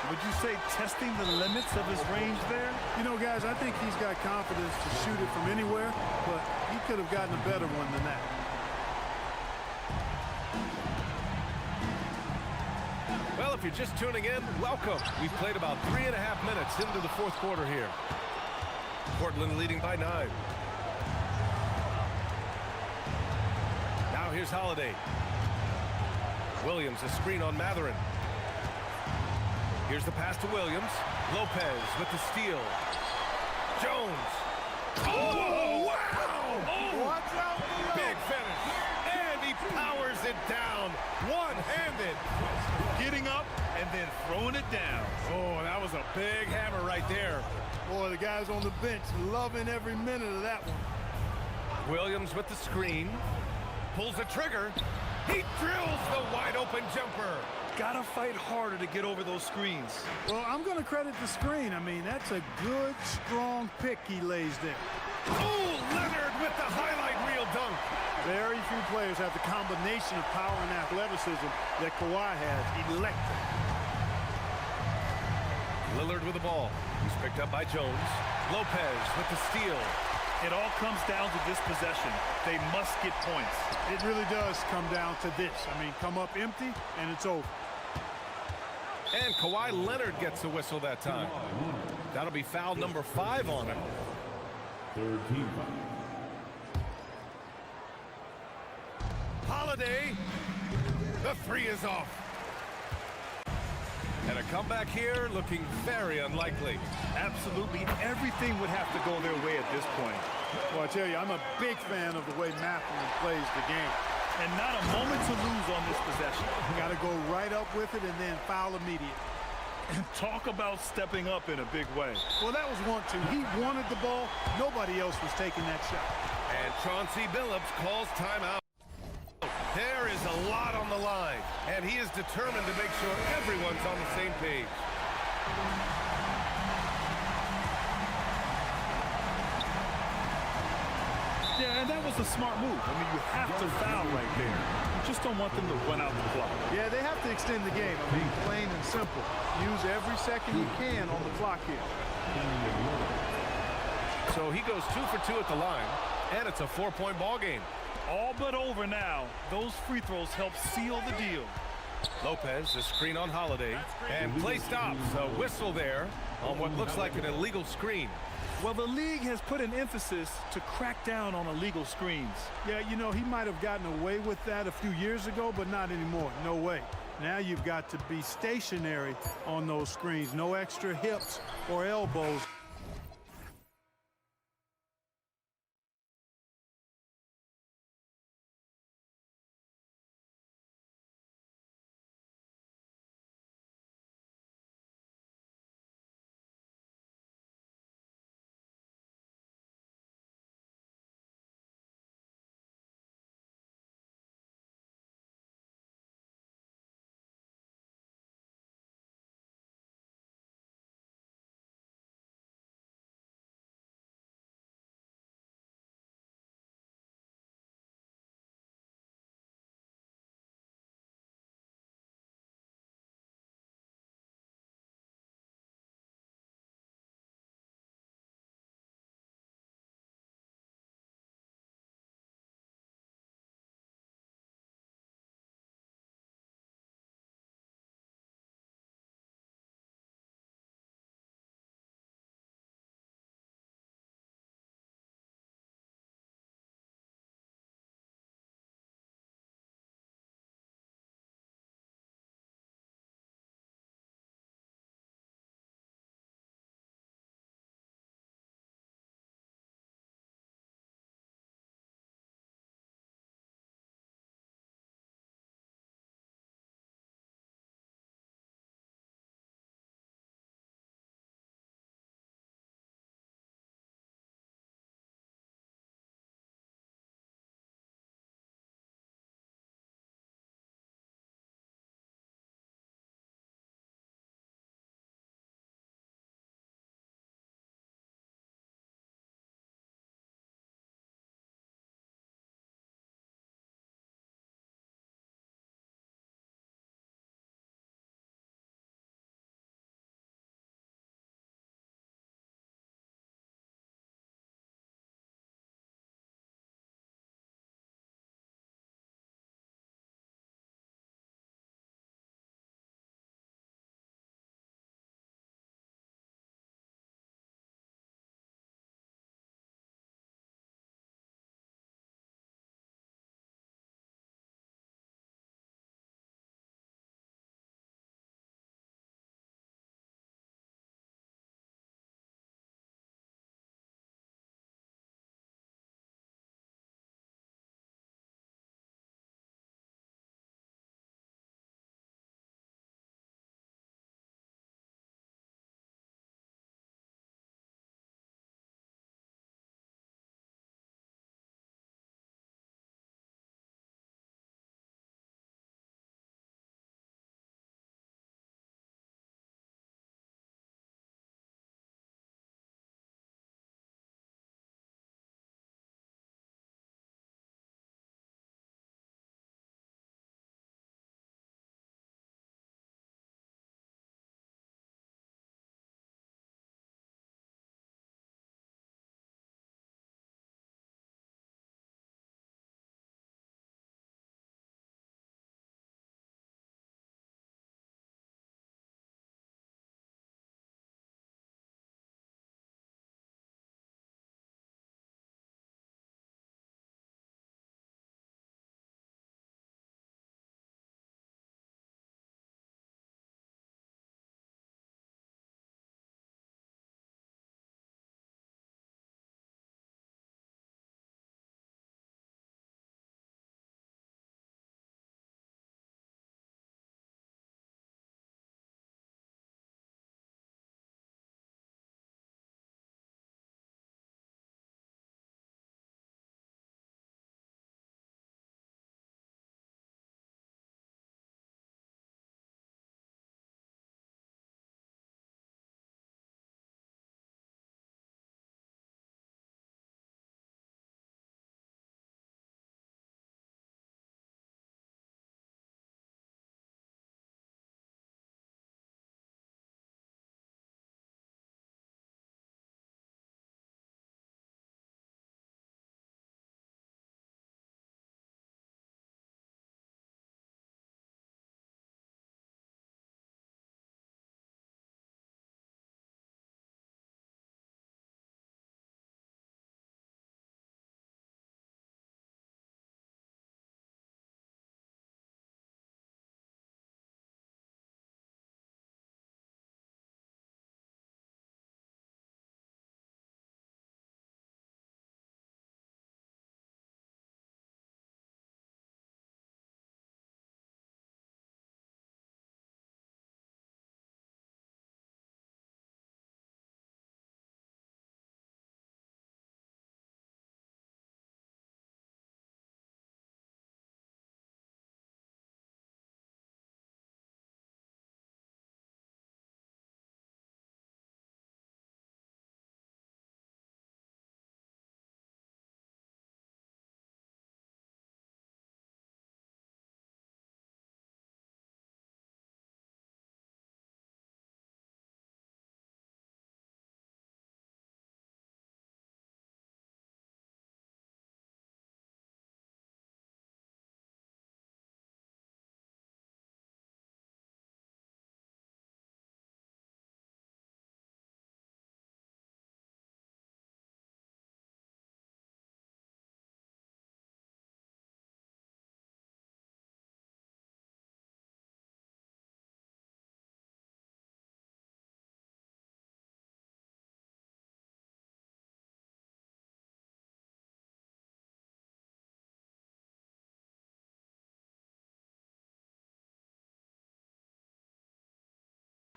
Would you say testing the limits of his range there? You know, guys, I think he's got confidence to shoot it from anywhere, but he could have gotten a better one than that. Well, if you're just tuning in, welcome. We've played about 3.5 minutes into the fourth quarter here. Portland leading by 9. Now here's Holiday. Williams, a screen on Matherin. Here's the pass to Williams. Lopez with the steal. Jones. Oh, wow! Oh, watch out! Big finish. And he powers it down. One-handed. Getting up and then throwing it down. Oh, that was a big hammer right there. Boy, the guys on the bench loving every minute of that one. Williams with the screen. Pulls the trigger. He drills the wide-open jumper. Gotta fight harder to get over those screens. Well, I'm going to credit the screen. I mean, that's a good, strong pick he lays there. Oh, Leonard with the highlight reel dunk. Very few players have the combination of power and athleticism that Kawhi has. Electric. Lillard with the ball. He's picked up by Jones. Lopez with the steal. It all comes down to this possession. They must get points. It really does come down to this. I mean, come up empty, and it's over. And Kawhi Leonard gets the whistle that time. That'll be foul number 5 on him. Third team foul. Holiday. The 3 is off. And a comeback here looking very unlikely. Absolutely everything would have to go their way at this point. Well, I tell you, I'm a big fan of the way Matherin plays the game. And not a moment to lose on this possession. Got to go right up with it and then foul immediate. And talk about stepping up in a big way. Well, that was 1-2. He wanted the ball. Nobody else was taking that shot. And Chauncey Billups calls timeout. There is a lot on the line, and he is determined to make sure everyone's on the same page. Yeah, and that was a smart move. I mean, you have to foul right there. You just don't want them to run out the clock. Yeah, they have to extend the game. I mean, plain and simple. Use every second you can on the clock here. So he goes 2 for 2 at the line, and it's a 4-point ball game. All but over now. Those free throws help seal the deal. Lopez, a screen on Holiday, and play stops. A whistle there on what looks like an illegal screen. Well, the league has put an emphasis to crack down on illegal screens. Yeah, you know, he might have gotten away with that a few years ago, but not anymore. No way. Now you've got to be stationary on those screens. No extra hips or elbows.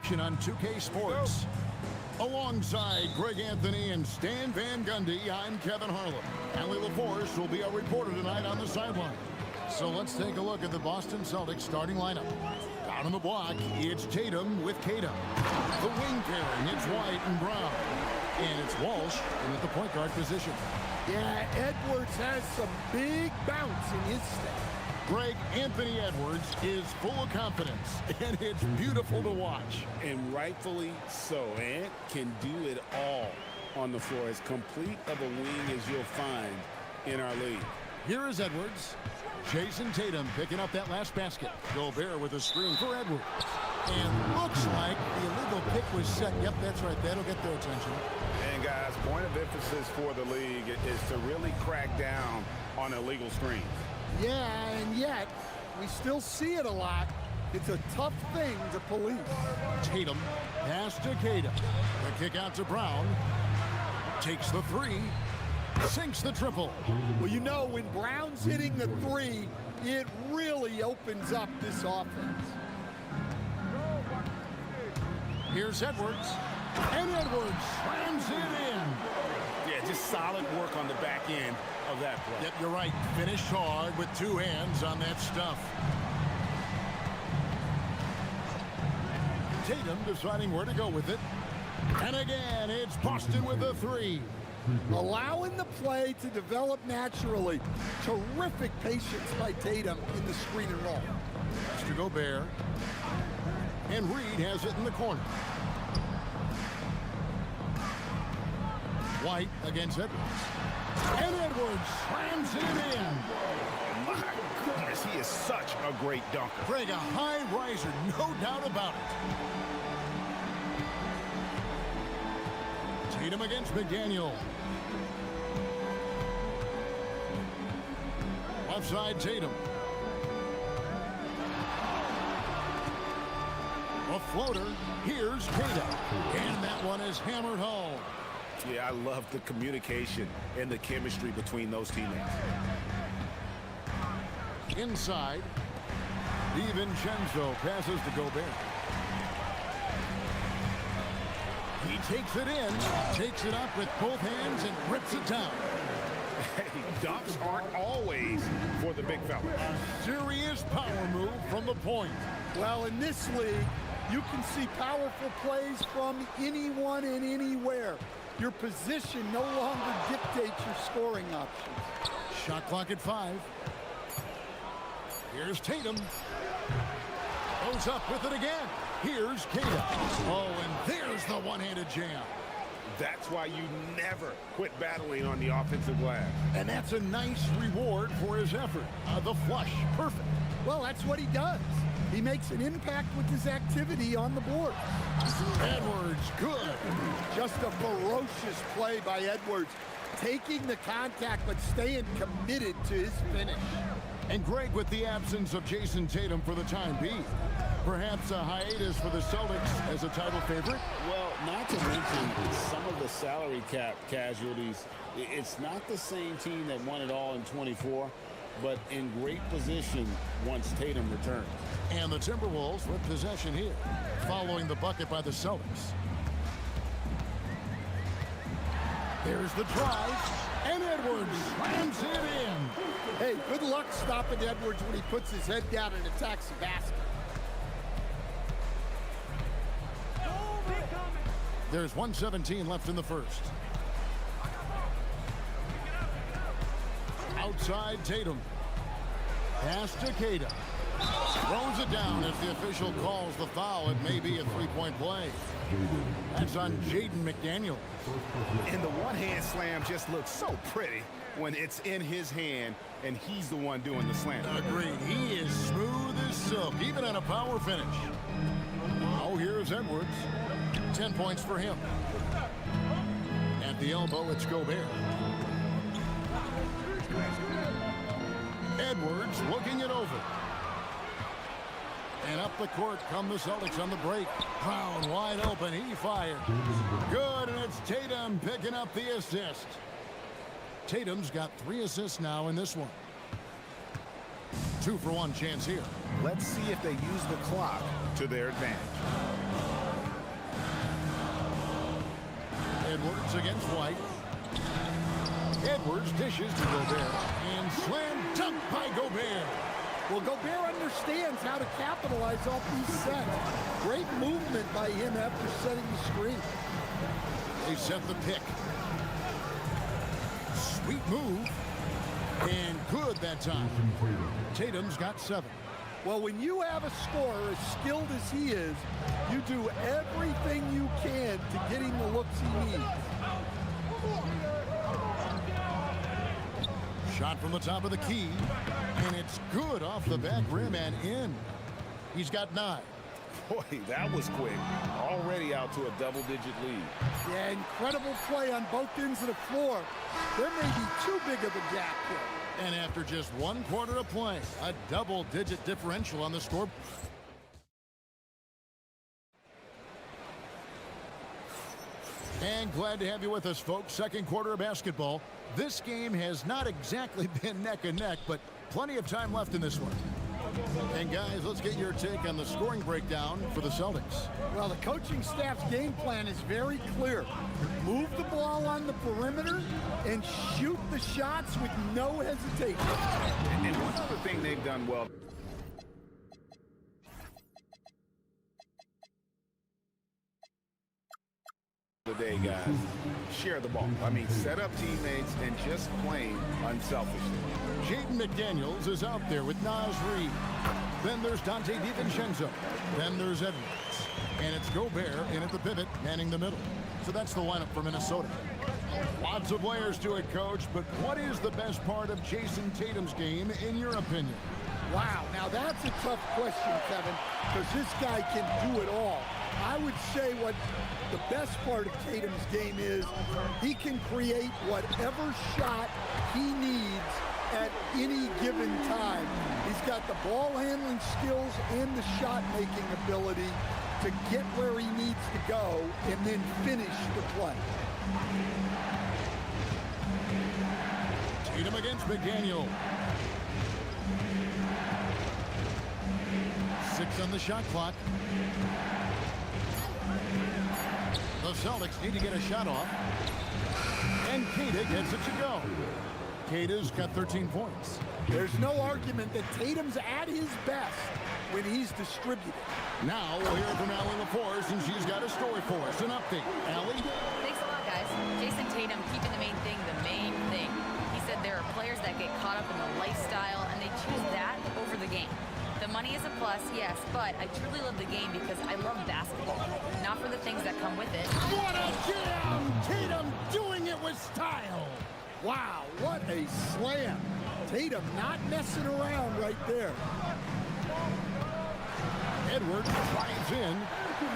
action on 2K Sports. Alongside Greg Anthony and Stan Van Gundy, I'm Kevin Harlan. Allie LaForce will be our reporter tonight on the sideline. So let's take a look at the Boston Celtics starting lineup. Down on the block, it's Tatum with Tatum. The wing pairing, it's White and Brown. And it's Walsh in at the point guard position. Yeah, Edwards has some big bounce in his step. Greg Anthony Edwards is full of confidence, and it's beautiful to watch. And rightfully so. Ant can do it all on the floor. As complete of a wing as you'll find in our league. Here is Edwards. Jason Tatum picking up that last basket. Gobert with a screen for Edwards. And looks like the illegal pick was set. Yep, that's right. That'll get their attention. And guys, point of emphasis for the league is to really crack down on illegal screens. Yeah, and yet, we still see it a lot. It's a tough thing to police. Tatum, pass to Tatum. The kick out to Brown. Takes the three. Sinks the triple. Well, you know, when Brown's hitting the three, it really opens up this offense. Here's Edwards. And Edwards slams it in. Yeah, just solid work on the back end of that play. Yep, you're right. Finished hard with two hands on that stuff. Tatum deciding where to go with it. And again, it's Boston with the three. Allowing the play to develop naturally. Terrific patience by Tatum in the screen and roll. Mr. Gobert. And Reed has it in the corner. White against Edwards. And Edwards slams it in. My goodness, he is such a great dunker. Greg, a high riser, no doubt about it. Tatum against McDaniel. Left side, Tatum. A floater. Here's Tatum. And that one is hammered home. Yeah, I love the communication and the chemistry between those teammates. Inside, DiVincenzo passes to Gobert. He takes it in, takes it up with both hands, and rips it down. Hey, dunks aren't always for the big fella. Serious power move from the point. Well, in this league, you can see powerful plays from anyone and anywhere. Your position no longer dictates your scoring options. Shot clock at 5. Here's Tatum. Goes up with it again. Here's Tatum. Oh, and there's the one-handed jam. That's why you never quit battling on the offensive glass. And that's a nice reward for his effort. The flush, perfect. Well, that's what he does. He makes an impact with his activity on the board. Edwards, good. Just a ferocious play by Edwards. Taking the contact, but staying committed to his finish. And Greg, with the absence of Jason Tatum for the time being, perhaps a hiatus for the Celtics as a title favorite? Well, not to mention some of the salary cap casualties. It's not the same team that won it all in 24, but in great position once Tatum returns. And the Timberwolves with possession here, following the bucket by the Celtics. There's the drive, and Edwards slams it in. Hey, good luck stopping Edwards when he puts his head down and attacks the basket. There's 1:17 left in the first. Outside Tatum. Pass to Tatum. Throws it down as the official calls the foul. It may be a three-point play. That's on Jaden McDaniel. And the one-hand slam just looks so pretty when it's in his hand and he's the one doing the slam. Agreed. He is smooth as silk, even on a power finish. Oh, here's Edwards. 10 points for him. At the elbow, it's Gobert. Edwards looking it over. And up the court come the Celtics on the break. Brown wide open. He fired. Good, and it's Tatum picking up the assist. Tatum's got 3 assists now in this one. 2-for-1 chance here. Let's see if they use the clock to their advantage. against White. Edwards dishes to Gobert. And slam dunk by Gobert. Well, Gobert understands how to capitalize off these sets. Great movement by him after setting the screen. They set the pick. Sweet move. And good that time. Tatum's got 7. Well, when you have a scorer as skilled as he is, you do everything you can to get him the looks he needs. Shot from the top of the key. And it's good off the back rim and in. He's got 9. Boy, that was quick. Already out to a double-digit lead. Yeah, incredible play on both ends of the floor. There may be too big of a gap here. And after just 1 quarter of play, a double-digit differential on the score. And glad to have you with us, folks. Second quarter of basketball. This game has not exactly been neck and neck, but plenty of time left in this one. And guys, let's get your take on the scoring breakdown for the Celtics. Well, the coaching staff's game plan is very clear. Move the ball on the perimeter and shoot the shots with no hesitation. And one other thing they've done well. Today, guys, share the ball. I mean, set up teammates and just playing unselfishly. Jaden McDaniels is out there with Naz Reid. Then there's Dante DiVincenzo. Then there's Edwards. And it's Gobert in at the pivot, manning the middle. So that's the lineup for Minnesota. Lots of layers to it, Coach, but what is the best part of Jason Tatum's game, in your opinion? Wow, now that's a tough question, Kevin, because this guy can do it all. I would say what the best part of Tatum's game is he can create whatever shot he needs at any given time. He's got the ball handling skills and the shot making ability to get where he needs to go and then finish the play. Tatum against McDaniel. 6 on the shot clock. The Celtics need to get a shot off. And Keita gets it to go. Keita's got 13 points. There's no argument that Tatum's at his best when he's distributed. Now we'll hear from Allie LaForce, and she's got a story for us. An update. Allie? Thanks a lot, guys. Jason Tatum keeping the main thing the main thing. He said there are players that get caught up in the lifestyle, and they choose that over the game. The money is a plus, yes, but I truly love the game because I love basketball, not for the things that come with it. What a jam! Tatum doing it with style. Wow, what a slam. Tatum not messing around right there. Edwards drives in.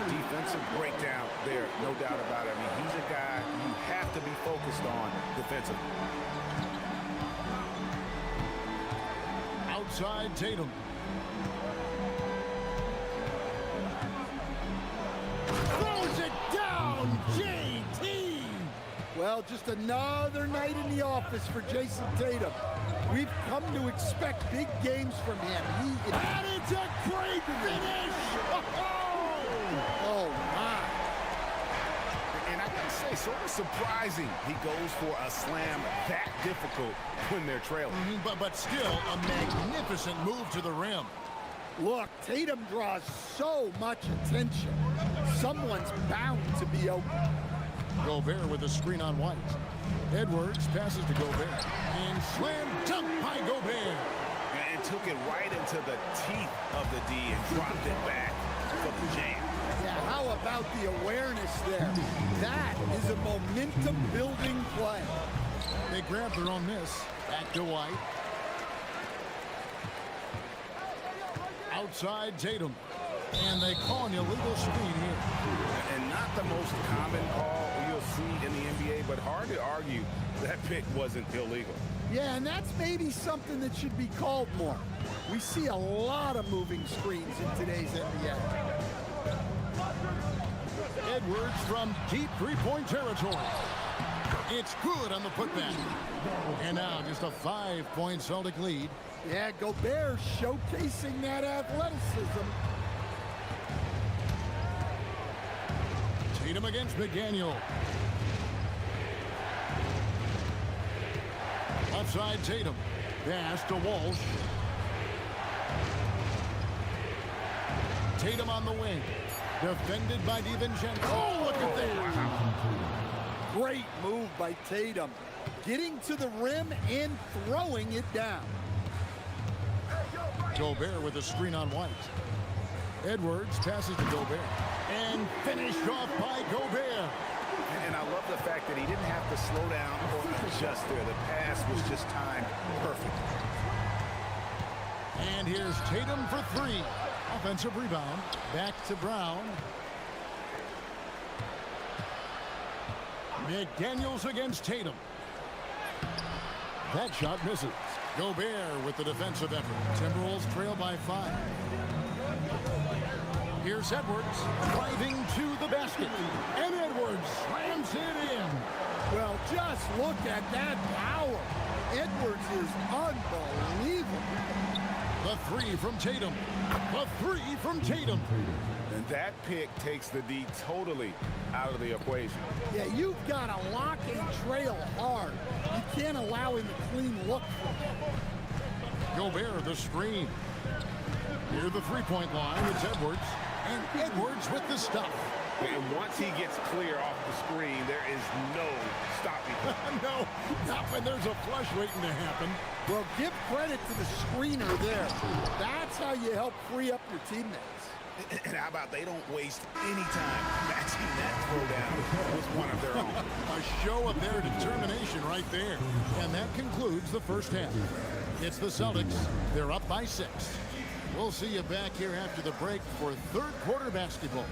Defensive breakdown there, no doubt about it. I mean, he's a guy you have to be focused on defensively. Outside Tatum. Throws it down, JT! Well, just another night in the office for Jason Tatum. We've come to expect big games from him. And it's a great finish! Oh, my. And I gotta say, sort of surprising he goes for a slam that difficult when they're trailing. But still, a magnificent move to the rim. Look, Tatum draws so much attention. Someone's bound to be open. Gobert with a screen on White. Edwards passes to Gobert. And slam dunk by Gobert. And took it right into the teeth of the D and dropped it back for the jam. Yeah, how about the awareness there? That is a momentum-building play. They grab their own miss. Back to White. Outside Tatum. And they call an illegal screen here. And not the most common call you'll see in the NBA, but hard to argue that pick wasn't illegal. Yeah, and that's maybe something that should be called more. We see a lot of moving screens in today's NBA. Edwards from deep three-point territory. It's good on the putback. And now just a 5-point Celtic lead. Yeah, Gobert showcasing that athleticism. Tatum against McDaniel. side, Tatum. Pass to Walsh. Tatum on the wing. Defended by DiVincenzo. Oh, look at that. Great move by Tatum. Getting to the rim and throwing it down. Gobert with a screen on White. Edwards passes to Gobert. And finished off by Gobert. And I love the fact that he didn't have to slow down or adjust there. The pass was just timed perfect. And here's Tatum for three. Offensive rebound. Back to Brown. McDaniels against Tatum. That shot misses. Gobert with the defensive effort. Timberwolves trail by 5. Here's Edwards driving to the basket. And Edwards slams it in. Well, just look at that power. Edwards is unbelievable. The three from Tatum. The three from Tatum. And that pick takes the D totally out of the equation. Yeah, you've got to lock and trail hard. You can't allow him a clean look. Gobert the screen. Near the three-point line, it's Edwards. And Edwards with the stuff. And once he gets clear off the screen, there is no stopping him. No, not when there's a flush waiting to happen. Well, give credit to the screener there. That's how you help free up your teammates. And how about they don't waste any time matching that throwdown with one of their own. A show of their determination right there. And that concludes the first half. It's the Celtics. They're up by 6. We'll see you back here after the break for third quarter basketball.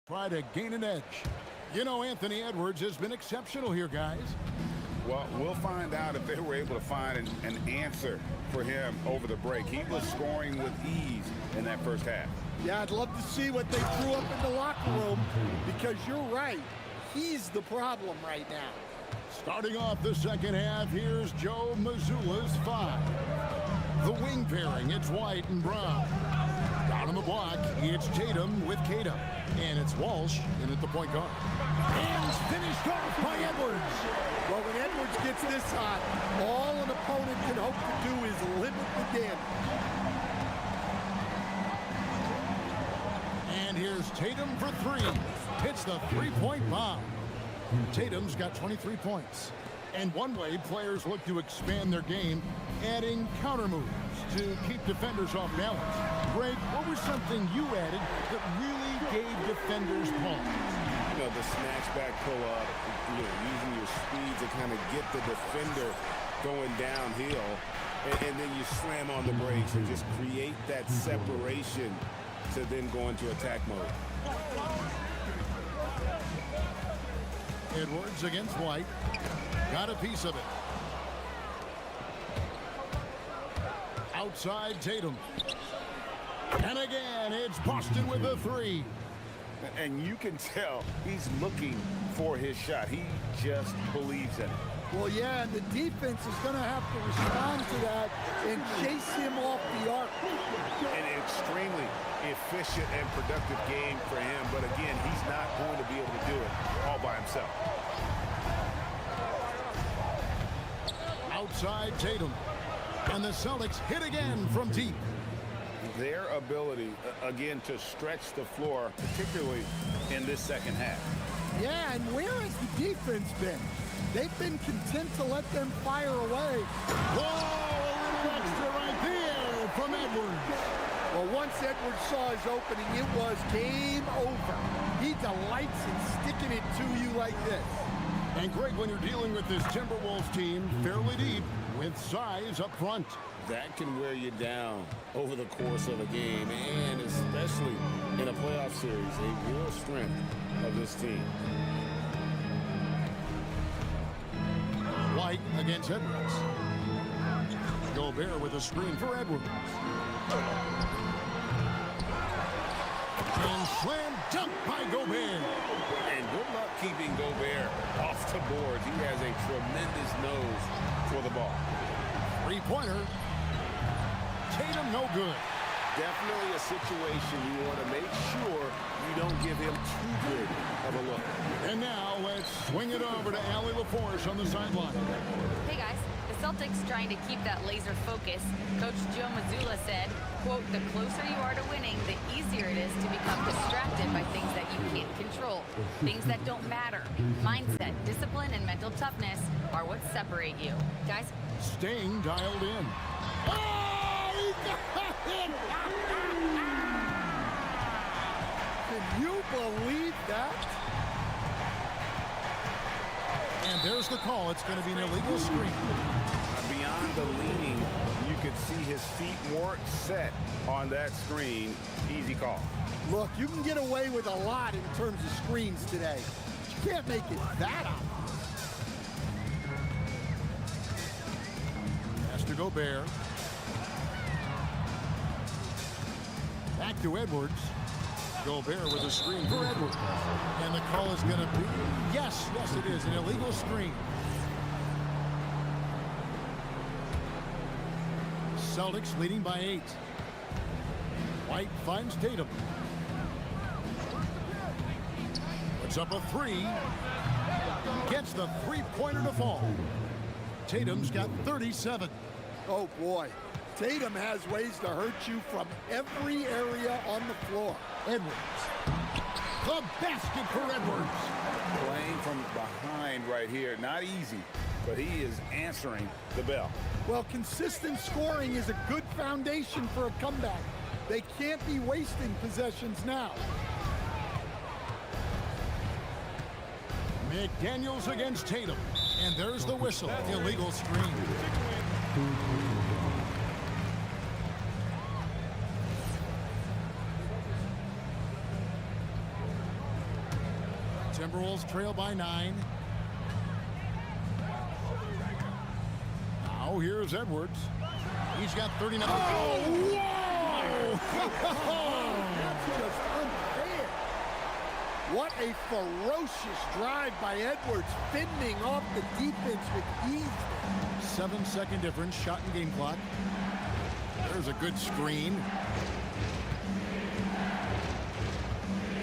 Try to gain an edge. You know, Anthony Edwards has been exceptional here, guys. Well, we'll find out if they were able to find an answer for him over the break. He was scoring with ease in that first half. Yeah, I'd love to see what they threw up in the locker room, because you're right. He's the problem right now. Starting off the second half, here's Joe Mazzulla's 5. The wing pairing, it's White and Brown. Down on the block, it's Tatum with Tatum. And it's Walsh in at the point guard. And finished off by Edwards. Well, when Edwards gets this hot, all an opponent can hope to do is limit the damage. And here's Tatum for 3. Hits the three-point bomb. Tatum's got 23 points. And one way players look to expand their game, adding counter moves to keep defenders off balance. Greg, what was something you added that really gave defenders pause? You know, the snatch back pull-up, using your speed to kind of get the defender going downhill, and then you slam on the brakes and just create that separation to then go into attack mode. Edwards against White. Got a piece of it. Outside Tatum. And again, it's Boston with a 3. And you can tell he's looking for his shot. He just believes in it. Well, yeah, and the defense is going to have to respond to that and chase him off the arc. An extremely efficient and productive game for him. But again, he's not going to be able to do it all by himself. inside Tatum. And the Celtics hit again from deep. Their ability, again, to stretch the floor, particularly in this second half. Yeah, and where has the defense been? They've been content to let them fire away. Whoa, a little extra right there from Edwards. Well, once Edwards saw his opening, it was game over. He delights in sticking it to you like this. And great when you're dealing with this Timberwolves team fairly deep with size up front. That can wear you down over the course of a game, and especially in a playoff series, a real strength of this team. White against Edwards. Gobert with a screen for Edwards. And slam dunk by Gobert. And good luck keeping Gobert off the boards. He has a tremendous nose for the ball. Three-pointer. Tatum no good. Definitely a situation you want to make sure you don't give him too good of a look. And now let's swing it over to Allie LaForce on the sideline. Hey guys, the Celtics trying to keep that laser focus. Coach Joe Mazzulla said, quote, the closer you are to winning, the easier it is to become distracted by things that you can't control. Things that don't matter. Mindset, discipline, and mental toughness are what separate you. Guys, Staying dialed in. Oh, he got it! Can you believe that? And there's the call. It's going to be an illegal screen. Beyond the leaning, you could see his feet weren't set on that screen. Easy call. Look, you can get away with a lot in terms of screens today. You can't make it that obvious. Pass to Gobert. Back to Edwards. Gobert with a screen for Edwards. And the call is going to be, yes, it is, an illegal screen. Celtics leading by 8. White finds Tatum. Puts up a 3. Gets the three-pointer to fall. Tatum's got 37. Oh, boy. Tatum has ways to hurt you from every area on the floor. Edwards. The basket for Edwards. Playing from behind right here. Not easy, but he is answering the bell. Well, consistent scoring is a good foundation for a comeback. They can't be wasting possessions now. McDaniels against Tatum. And there's the whistle. Illegal screen. Timberwolves trail by 9. Now here's Edwards. He's got 39. Oh, whoa! That's just unfair. What a ferocious drive by Edwards, fending off the defense with ease. 7-second difference, shot and game clock. There's a good screen.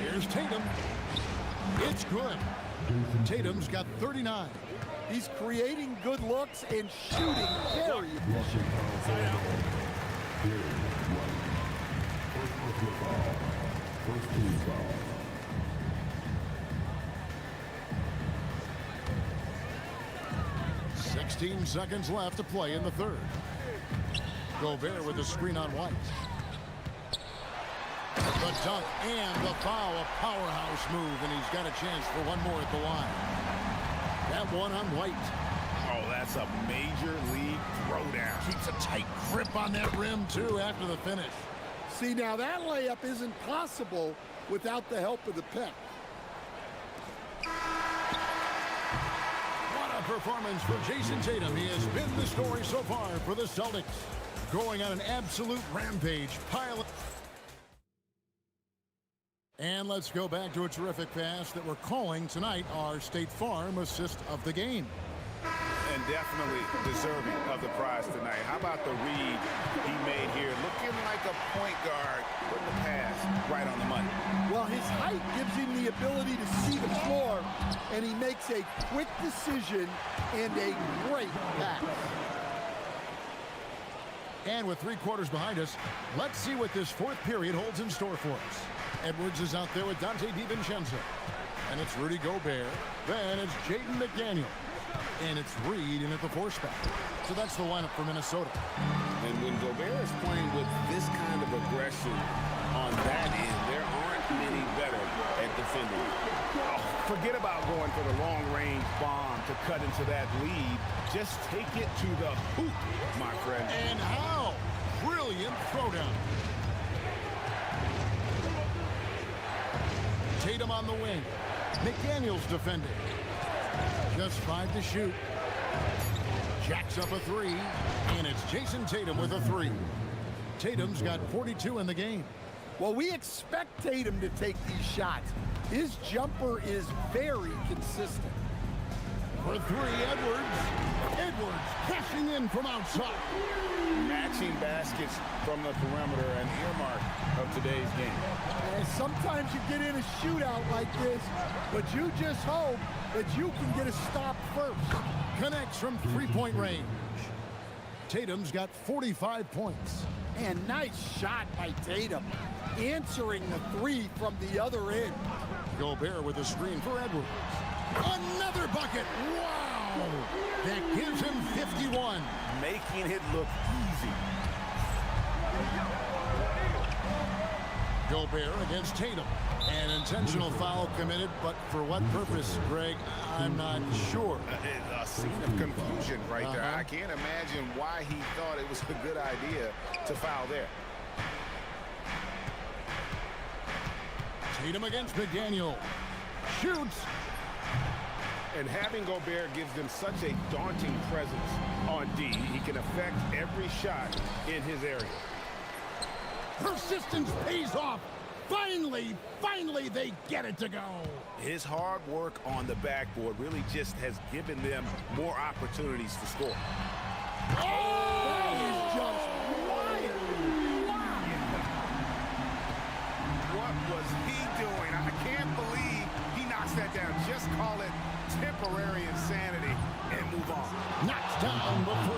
Here's Tatum. It's good. Tatum's got 39. He's creating good looks and shooting very efficient. 16 seconds left to play in the third. Gobert with the screen on White. The dunk and the foul, a powerhouse move, and he's got a chance for one more at the line. That one on White. Oh, that's a major league throwdown. Keeps a tight grip on that rim, too, after the finish. See, now that layup isn't possible without the help of the pick. What a performance for Jason Tatum. He has been the story so far for the Celtics. Going on an absolute rampage. And let's go back to a terrific pass that we're calling tonight our State Farm assist of the game. And definitely deserving of the prize tonight. How about the read he made here? Looking like a point guard, putting the pass right on the money. Well, his height gives him the ability to see the floor, and he makes a quick decision and a great pass. And with 3 quarters behind us, let's see what this 4th period holds in store for us. Edwards is out there with Dante DiVincenzo. And it's Rudy Gobert. Then it's Jaden McDaniel. And it's Reed in at the 4 spot. So that's the lineup for Minnesota. And when Gobert is playing with this kind of aggression on that end, there aren't many better at defending. Oh, forget about going for the long-range bomb to cut into that lead. Just take it to the hoop, my friend. And how? Brilliant throwdown. Tatum on the wing. McDaniel's defending. Just 5 to shoot. Jacks up a 3. And it's Jason Tatum with a 3. Tatum's got 42 in the game. Well, we expect Tatum to take these shots. His jumper is very consistent. For 3, Edwards. Edwards cashing in from outside. Matching baskets from the perimeter, an earmark of today's game. And sometimes you get in a shootout like this, but you just hope that you can get a stop first. Connects from 3-point range. Tatum's got 45 points. And nice shot by Tatum, answering the 3 from the other end. Gobert with a screen for Edwards. Another bucket. Wow. That gives him 51. Making it look easy. Gobert against Tatum. An intentional foul committed, but for what purpose, Greg? I'm not sure. A scene of confusion right there. I can't imagine why he thought it was a good idea to foul there. Tatum against McDaniel. Shoots. And having Gobert gives them such a daunting presence on D. He can affect every shot in his area. Persistence pays off. Finally, they get it to go. His hard work on the backboard really just has given them more opportunities to score. That is just wild. What was he doing? I can't believe he knocks that down. Just call it temporary insanity and move on. Knocks down the 3.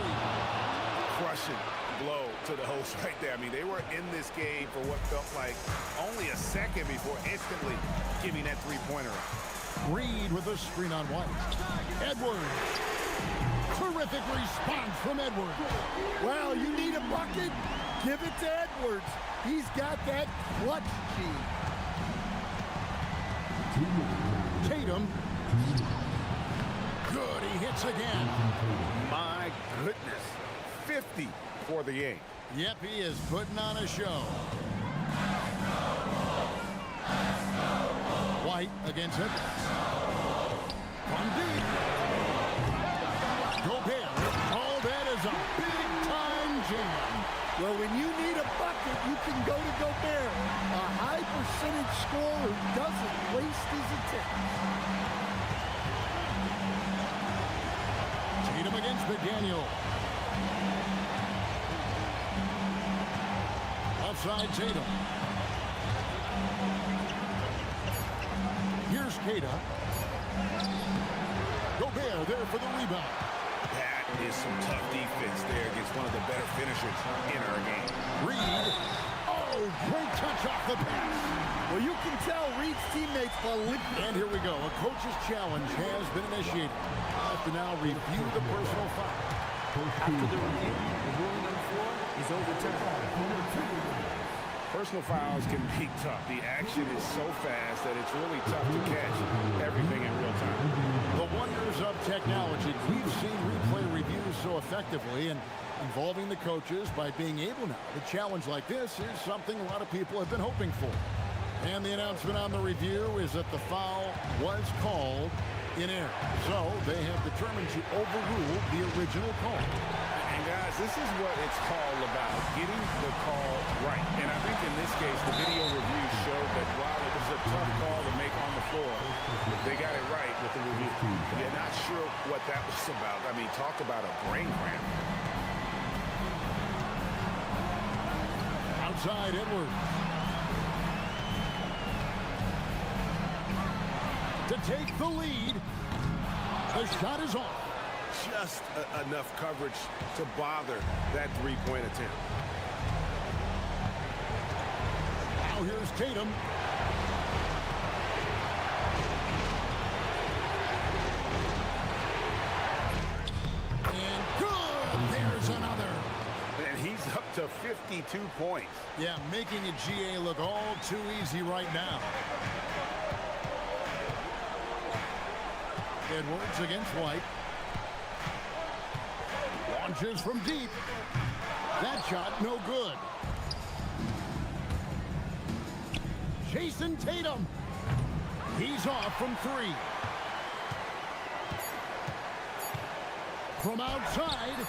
Crushing blow to the host right there. I mean, they were in this game for what felt like only a second before instantly giving that 3-pointer up. Reed with a screen on White. Edwards. Terrific response from Edwards. Well, you need a bucket? Give it to Edwards. He's got that clutch gene. Tatum. Good, he hits again. My goodness. 50 for the game. Yep, he is putting on a show. White against it. From deep. Gobert. Oh, that is a big-time jam. Well, when you need a bucket, you can go to Gobert. A high-percentage scorer who doesn't waste his attempts. Tatum against McDaniel. Outside Tatum. Here's Kata. Gobert there for the rebound. That is some tough defense there against one of the better finishers in our game. Reed. Oh, great touch off the pass. Well, you can tell Reed's teammates believe. And here we go. A coach's challenge has been initiated. I have to now review the personal foul. After the review, the ruling on the floor is overturned. Personal fouls can be tough. The action is so fast that it's really tough to catch everything in real time. The wonders of technology. We've seen replay reviews so effectively and involving the coaches by being able now. A challenge like this is something a lot of people have been hoping for. And the announcement on the review is that the foul was called in error. So they have determined to overrule the original call. And guys, this is what it's all about, getting the call right. And I think in this case, the video review showed that while it was a tough call to make on the floor, they got it right with the review. Yeah, not sure what that was about. I mean, talk about a brain cramp. Outside Edwards. To take the lead. The shot is off. just enough coverage to bother that three-point attempt. Now here's Tatum. And good! There's another. And he's up to 52 points. Yeah, making a GA look all too easy right now. Edwards against White. Launches from deep. That shot no good. Jason Tatum. He's off from three. From outside.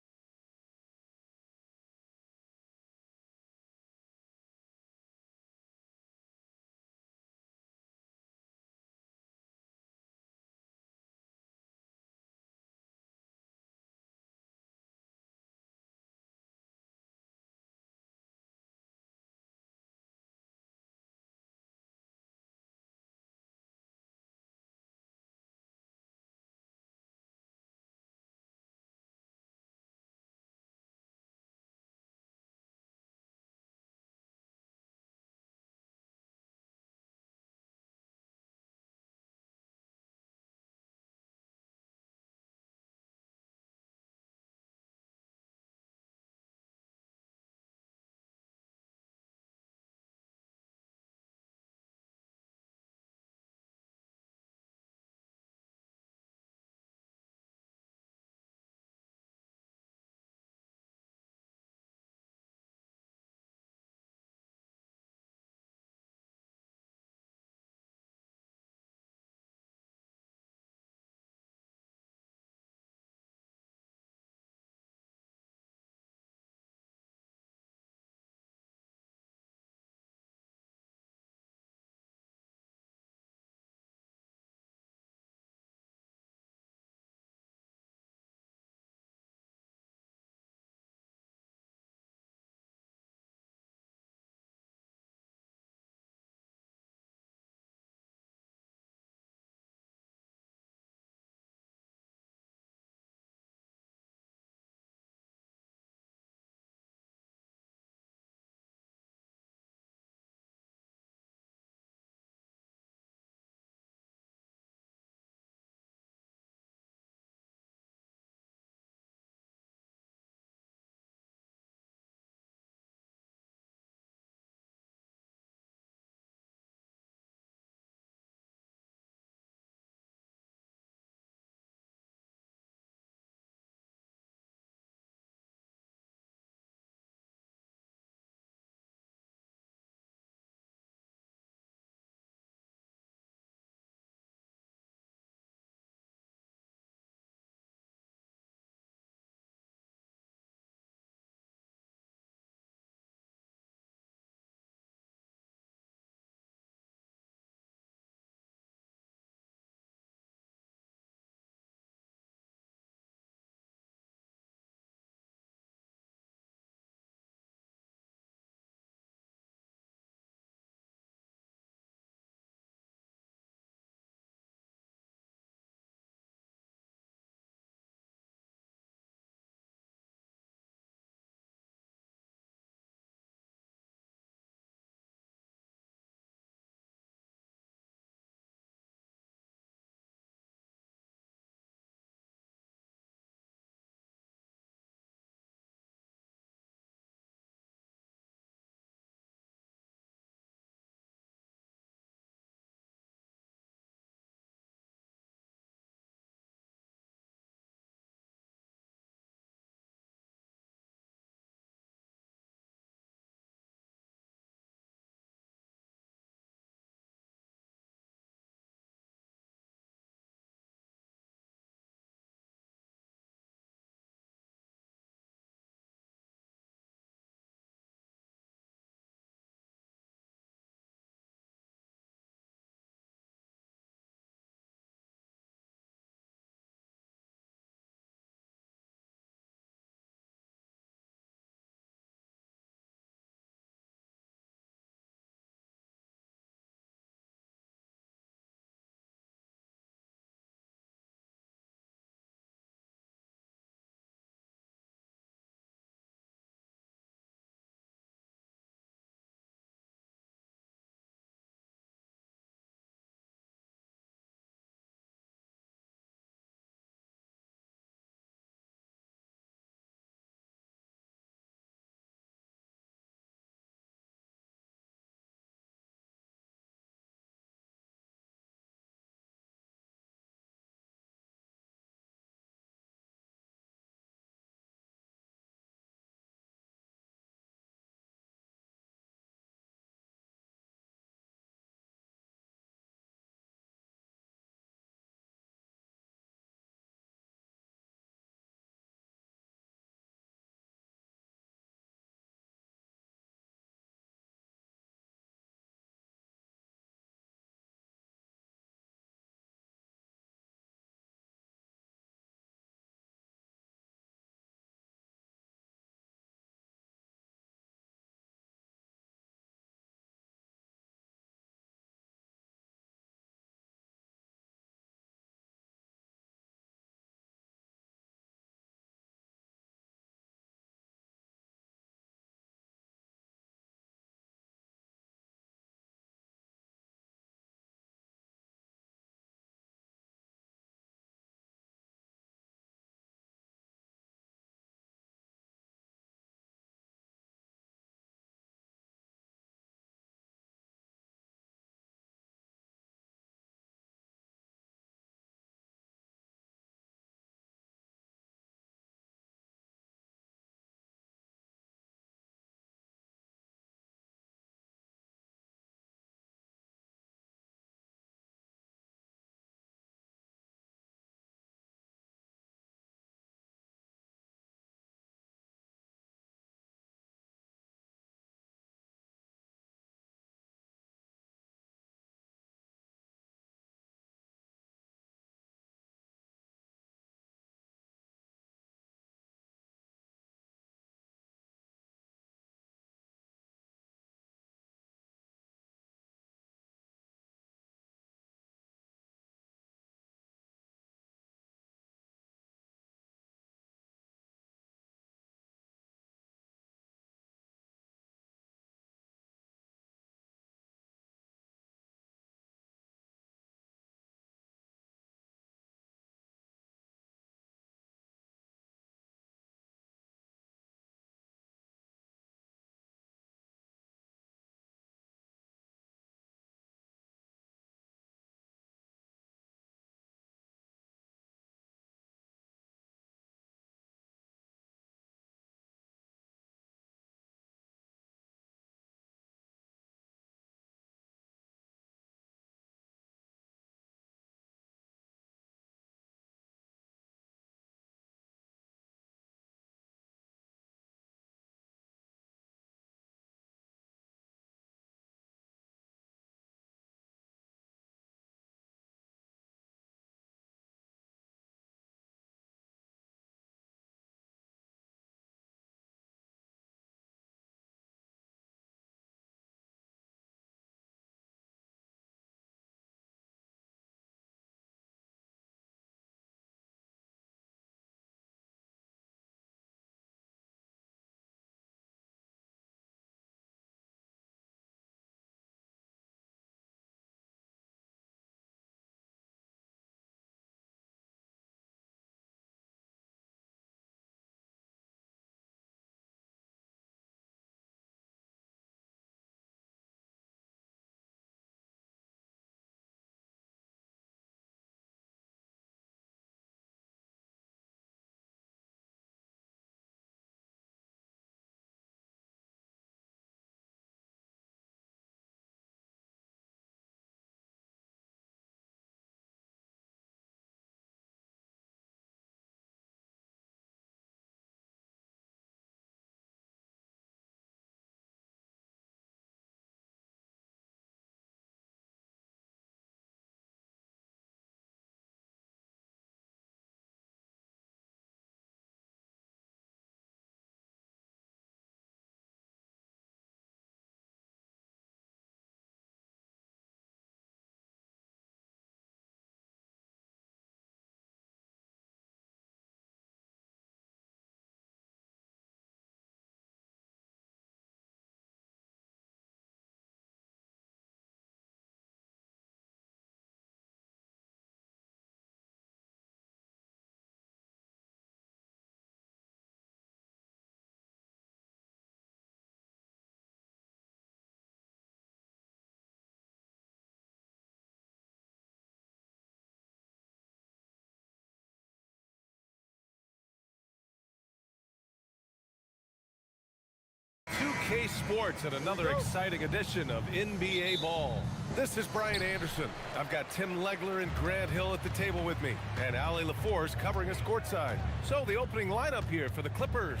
OK Sports and another exciting edition of NBA Ball. This is Brian Anderson. I've got Tim Legler and Grant Hill at the table with me, and Ali LaForce covering us courtside. So the opening lineup here for the Clippers.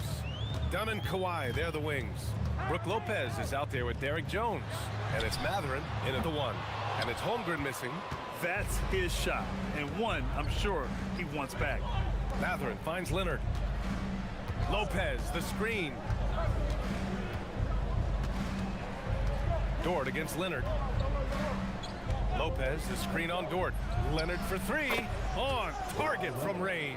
Dunn and Kawhi, they're the wings. Brooke Lopez is out there with Derek Jones. And it's Matherin in at the one. And it's Holmgren missing. That's his shot, and one I'm sure he wants back. Matherin finds Leonard. Lopez, the screen. Dort against Leonard. Lopez, the screen on Dort. Leonard for three. On target from range.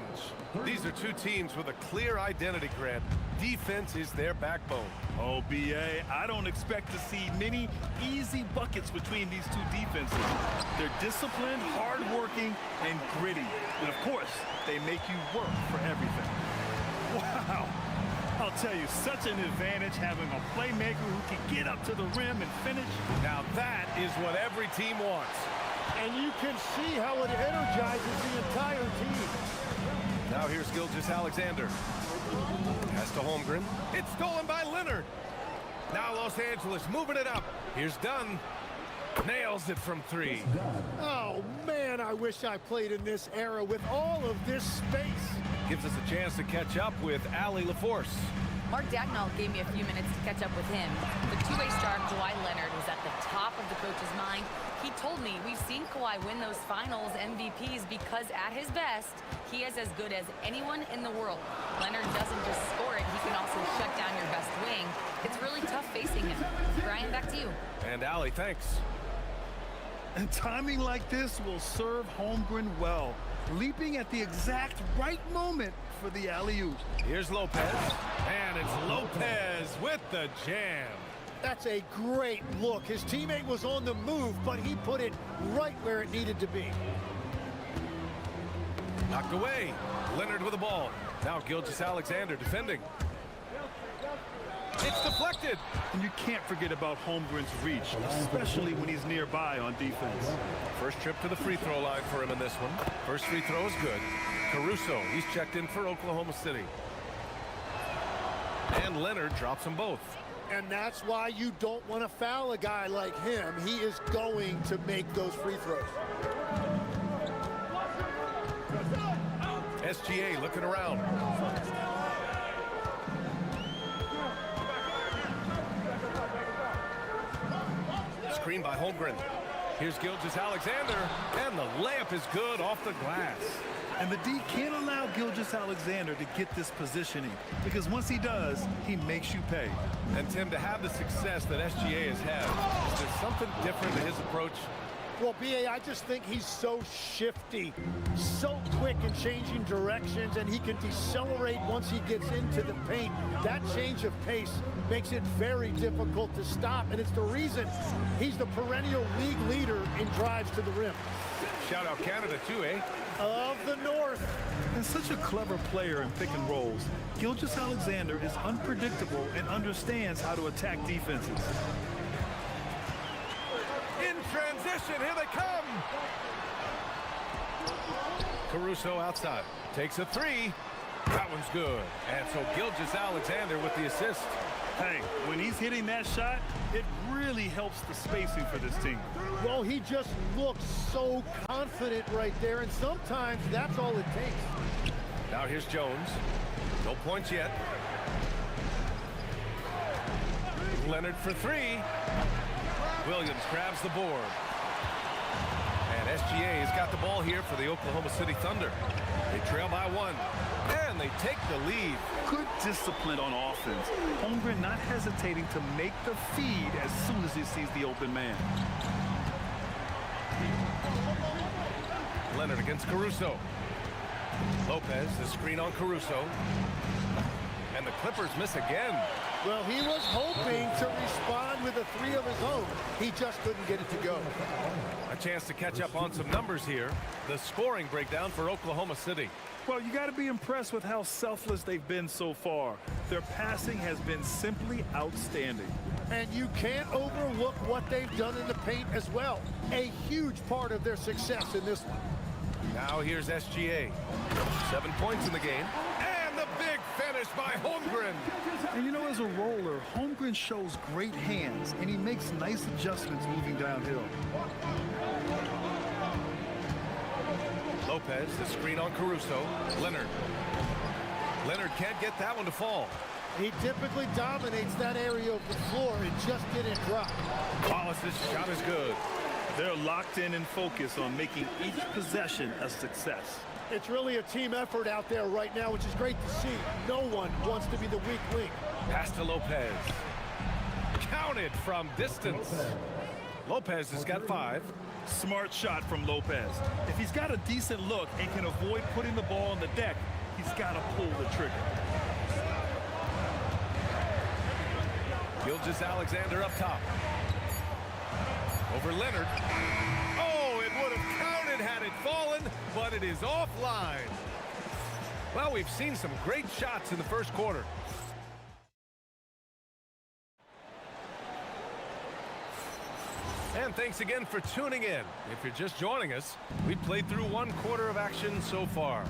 These are two teams with a clear identity, Grant. Defense is their backbone. Oh, B.A., I don't expect to see many easy buckets between these two defenses. They're disciplined, hardworking, and gritty. And, of course, they make you work for everything. Wow. I'll tell you, such an advantage having a playmaker who can get up to the rim and finish. Now that is what every team wants. And you can see how it energizes the entire team. Now here's Gilgeous-Alexander. Pass to Holmgren. It's stolen by Leonard. Now Los Angeles moving it up. Here's Dunn. Nails it from three. Oh, man, I wish I played in this era with all of this space. Gives us a chance to catch up with Ali LaForce. Mark Dagnall gave me a few minutes to catch up with him. The two-way star Kawhi Leonard was at the top of the coach's mind. He told me we've seen Kawhi win those finals MVPs because at his best, he is as good as anyone in the world. Leonard doesn't just score it, he can also shut down your best wing. It's really tough facing him. Brian, back to you. And Ali, thanks. And timing like this will serve Holmgren well, leaping at the exact right moment for the alley-oop. Here's Lopez, and it's Lopez with the jam. That's a great look. His teammate was on the move, but he put it right where it needed to be. Knocked away. Leonard with the ball. Now Gilgeous-Alexander defending. It's deflected. And you can't forget about Holmgren's reach, especially when he's nearby on defense. First trip to the free throw line for him in this one. First free throw is good. Caruso, he's checked in for Oklahoma City. And Leonard drops them both. And that's why you don't want to foul a guy like him. He is going to make those free throws. SGA looking around. Screen by Holmgren. Here's Gilgeous-Alexander, and the layup is good off the glass. And the D can't allow Gilgeous-Alexander to get this positioning, because once he does, he makes you pay. And Tim, to have the success that SGA has had, is there something different to his approach? Well, B.A., I just think he's so shifty, so quick in changing directions, and he can decelerate once he gets into the paint. That change of pace makes it very difficult to stop, and it's the reason he's the perennial league leader in drives to the rim. Shout out Canada too, eh? Of the North. And such a clever player in pick and rolls, Gilgeous-Alexander is unpredictable and understands how to attack defenses. In transition, here they come. Caruso outside, takes a three. That one's good. And so Gilgeous-Alexander with the assist. Hey, when he's hitting that shot, it really helps the spacing for this team. Well, he just looks so confident right there, and sometimes that's all it takes. Now here's Jones. No points yet. Leonard for three. Williams grabs the board. And SGA has got the ball here for the Oklahoma City Thunder. They trail by one, and they take the lead. Good discipline on offense. Holmgren not hesitating to make the feed as soon as he sees the open man. Leonard against Caruso. Lopez, the screen on Caruso. And the Clippers miss again. Well, he was hoping to respond with a three of his own. He just couldn't get it to go. A chance to catch up on some numbers here. The scoring breakdown for Oklahoma City. Well, you got to be impressed with how selfless they've been so far. Their passing has been simply outstanding. And you can't overlook what they've done in the paint as well. A huge part of their success in this one. Now here's SGA. 7 points in the game. And the big finish by Holmgren. And you know, as a roller, Holmgren shows great hands, and he makes nice adjustments moving downhill. Lopez, the screen on Caruso. Leonard. Leonard can't get that one to fall. He typically dominates that area of the floor. It just didn't drop. Wallace's shot is good. They're locked in and focused on making each possession a success. It's really a team effort out there right now, which is great to see. No one wants to be the weak link. Pass to Lopez. Counted from distance. Lopez has got 5. Smart shot from Lopez. If he's got a decent look and can avoid putting the ball on the deck, he's got to pull the trigger. Gilgeous-Alexander up top. Over Leonard. Oh, it would have counted had it fallen, but it is offline. Well, we've seen some great shots in the first quarter. And thanks again for tuning in. If you're just joining us, we've played through 1 quarter of action so far.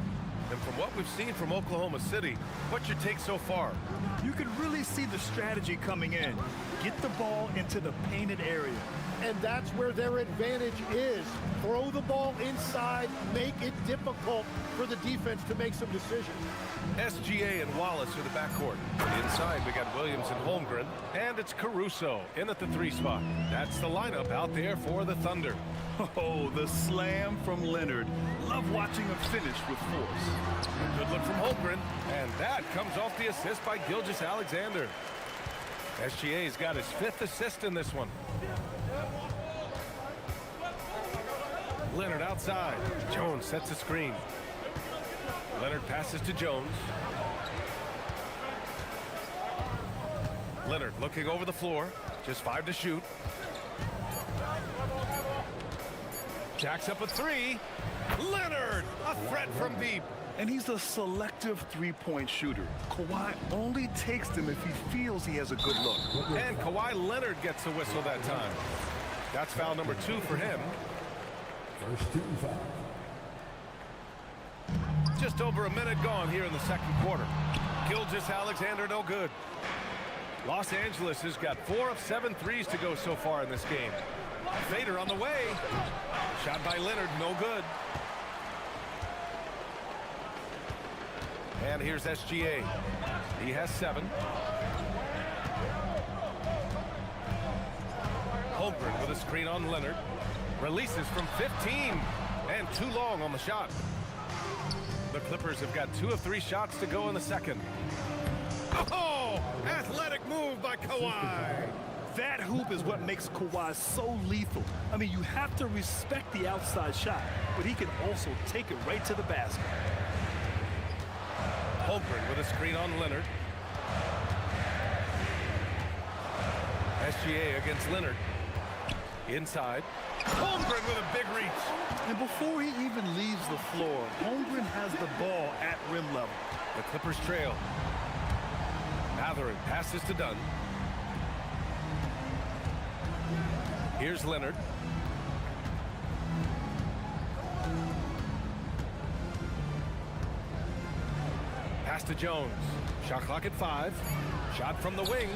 And from what we've seen from Oklahoma City, what's your take so far? You can really see the strategy coming in. Get the ball into the painted area. And that's where their advantage is. Throw the ball inside, make it difficult for the defense to make some decisions. SGA and Wallace are the backcourt. Inside, we got Williams and Holmgren, and it's Caruso in at the 3 spot. That's the lineup out there for the Thunder. Oh, the slam from Leonard. Love watching him finish with force. Good look from Holmgren, and that comes off the assist by Gilgeous-Alexander. SGA's got his 5th assist in this one. Leonard outside. Jones sets a screen. Leonard passes to Jones. Leonard looking over the floor. Just 5 to shoot. Jacks up a 3. Leonard, a threat from deep. And he's a selective three-point shooter. Kawhi only takes them if he feels he has a good look. And Kawhi Leonard gets a whistle that time. That's foul number 2 for him. First team foul. Just over a minute gone here in the second quarter. Gilgeous-Alexander no good. Los Angeles has got 4 of 7 threes to go so far in this game. Fader on the way. Shot by Leonard, no good. And here's SGA. He has 7. Holmgren with a screen on Leonard. Releases from 15. And too long on the shot. The Clippers have got 2 of 3 shots to go in the second. Oh! Athletic move by Kawhi. That hoop is what makes Kawhi so lethal. I mean, you have to respect the outside shot, but he can also take it right to the basket. Holmgren with a screen on Leonard. SGA against Leonard. Inside. Holmgren with a big reach. And before he even leaves the floor, Holmgren has the ball at rim level. The Clippers trail. Matherin passes to Dunn. Here's Leonard. Pass to Jones. Shot clock at 5. Shot from the wing.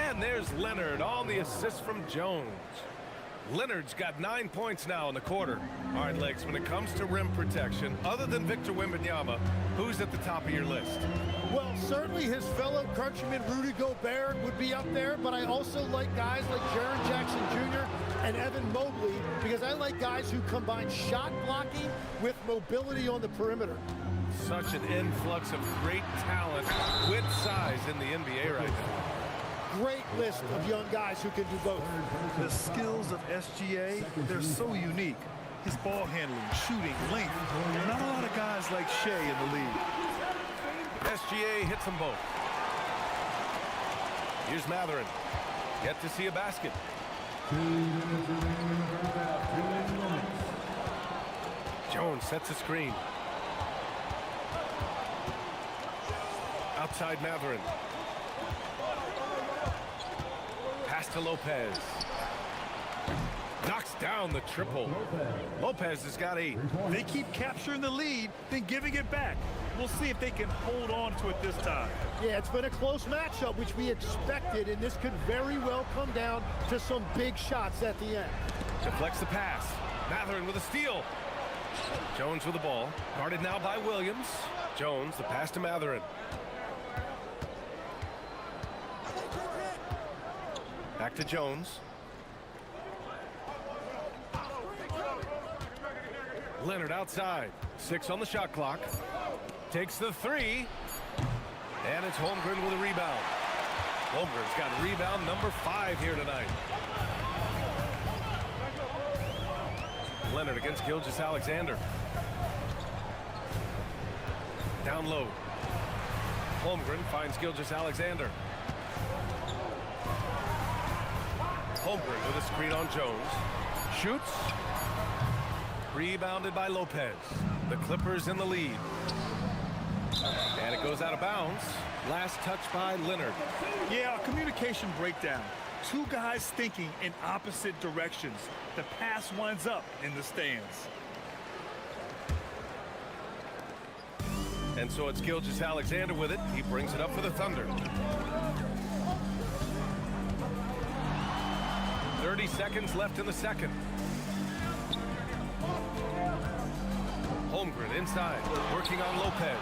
And there's Leonard on the assist from Jones. Leonard's got 9 points now in the quarter. All right, Legs, when it comes to rim protection, other than Victor Wembanyama, who's at the top of your list? Well, certainly his fellow countryman Rudy Gobert would be up there, but I also like guys like Jaren Jackson Jr. and Evan Mobley because I like guys who combine shot blocking with mobility on the perimeter. Such an influx of great talent with size in the NBA right now. Great list of young guys who can do both. The skills of SGA, they're so unique. His ball handling, shooting, length. Not a lot of guys like Shea in the league. SGA hits them both. Here's Matherin. Yet to see a basket. Jones sets a screen. Outside Matherin. Pass to Lopez. Knocks down the triple. Lopez has got 8. They keep capturing the lead, then giving it back. We'll see if they can hold on to it this time. Yeah, it's been a close matchup, which we expected, and this could very well come down to some big shots at the end. Deflects the pass. Matherin with a steal. Jones with the ball. Guarded now by Williams. Jones, the pass to Matherin. Back to Jones. Leonard outside. 6 on the shot clock. Takes the 3. And it's Holmgren with a rebound. Holmgren's got rebound number 5 here tonight. Leonard against Gilgeous-Alexander. Down low. Holmgren finds Gilgeous-Alexander. Holmgren with a screen on Jones. Shoots. Rebounded by Lopez. The Clippers in the lead. And it goes out of bounds. Last touch by Leonard. Yeah, a communication breakdown. Two guys thinking in opposite directions. The pass winds up in the stands. And so it's Gilgeous-Alexander with it. He brings it up for the Thunder. 30 seconds left in the second. Holmgren inside, working on Lopez.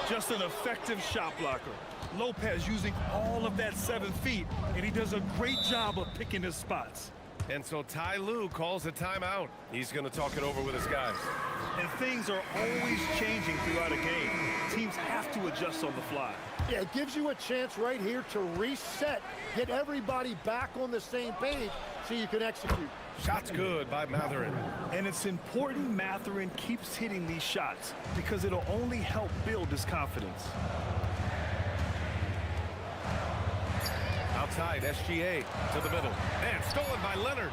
Just an effective shot blocker. Lopez using all of that 7 feet, and he does a great job of picking his spots. And so Ty Lue calls a timeout. He's going to talk it over with his guys. And things are always changing throughout a game. Teams have to adjust on the fly. Yeah, it gives you a chance right here to reset, get everybody back on the same page so you can execute. Shot's good by Matherin. And it's important Matherin keeps hitting these shots because it'll only help build his confidence. Outside, SGA to the middle. And stolen by Leonard.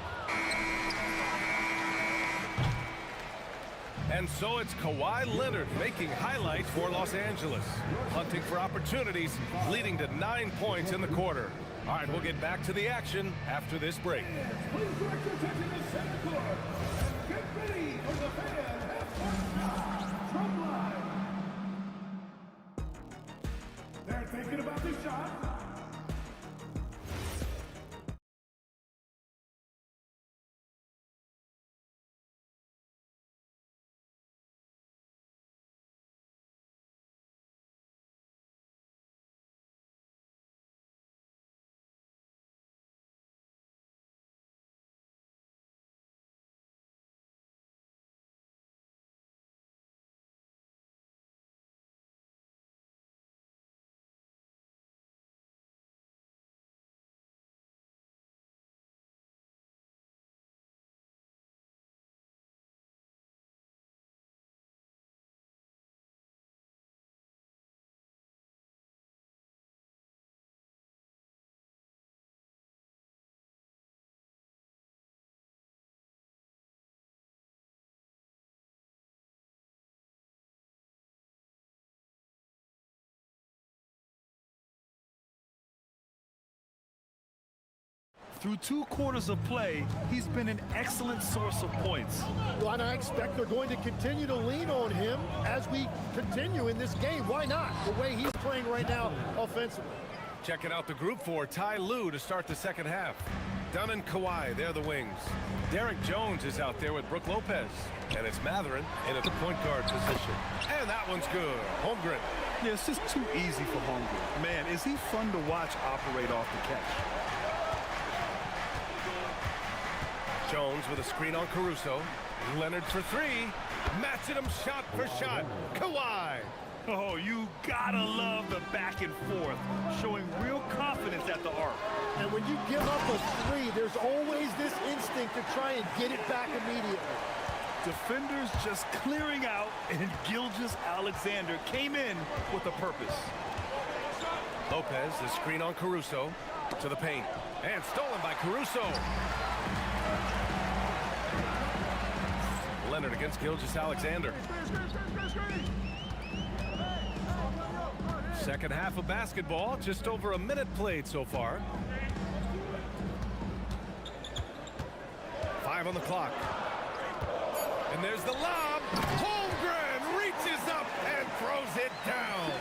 And so it's Kawhi Leonard making highlights for Los Angeles. Hunting for opportunities, leading to 9 points in the quarter. All right, we'll get back to the action after this break. Please direct your attention to center court. Get ready for the fan halftime drum line. They're thinking about the shot. Through 2 quarters of play, he's been an excellent source of points. Well, and I expect they're going to continue to lean on him as we continue in this game. Why not? The way he's playing right now offensively. Checking out the group for Ty Lue to start the second half. Dunn and Kawhi, they're the wings. Derek Jones is out there with Brook Lopez. And it's Matherin in at the point guard position. And that one's good. Holmgren. Yeah, it's just too easy for Holmgren. Man, is he fun to watch operate off the catch. Jones with a screen on Caruso. Leonard for 3. Matching him shot for shot. Kawhi. Oh, you gotta love the back and forth, showing real confidence at the arc. And when you give up a 3, there's always this instinct to try and get it back immediately. Defenders just clearing out, and Gilgeous-Alexander came in with a purpose. Lopez, the screen on Caruso. To the paint. And stolen by Caruso. Leonard against Gilgeous-Alexander. Second half of basketball, just over a minute played so far. 5 on the clock. And there's the lob. Holmgren reaches up and throws it down.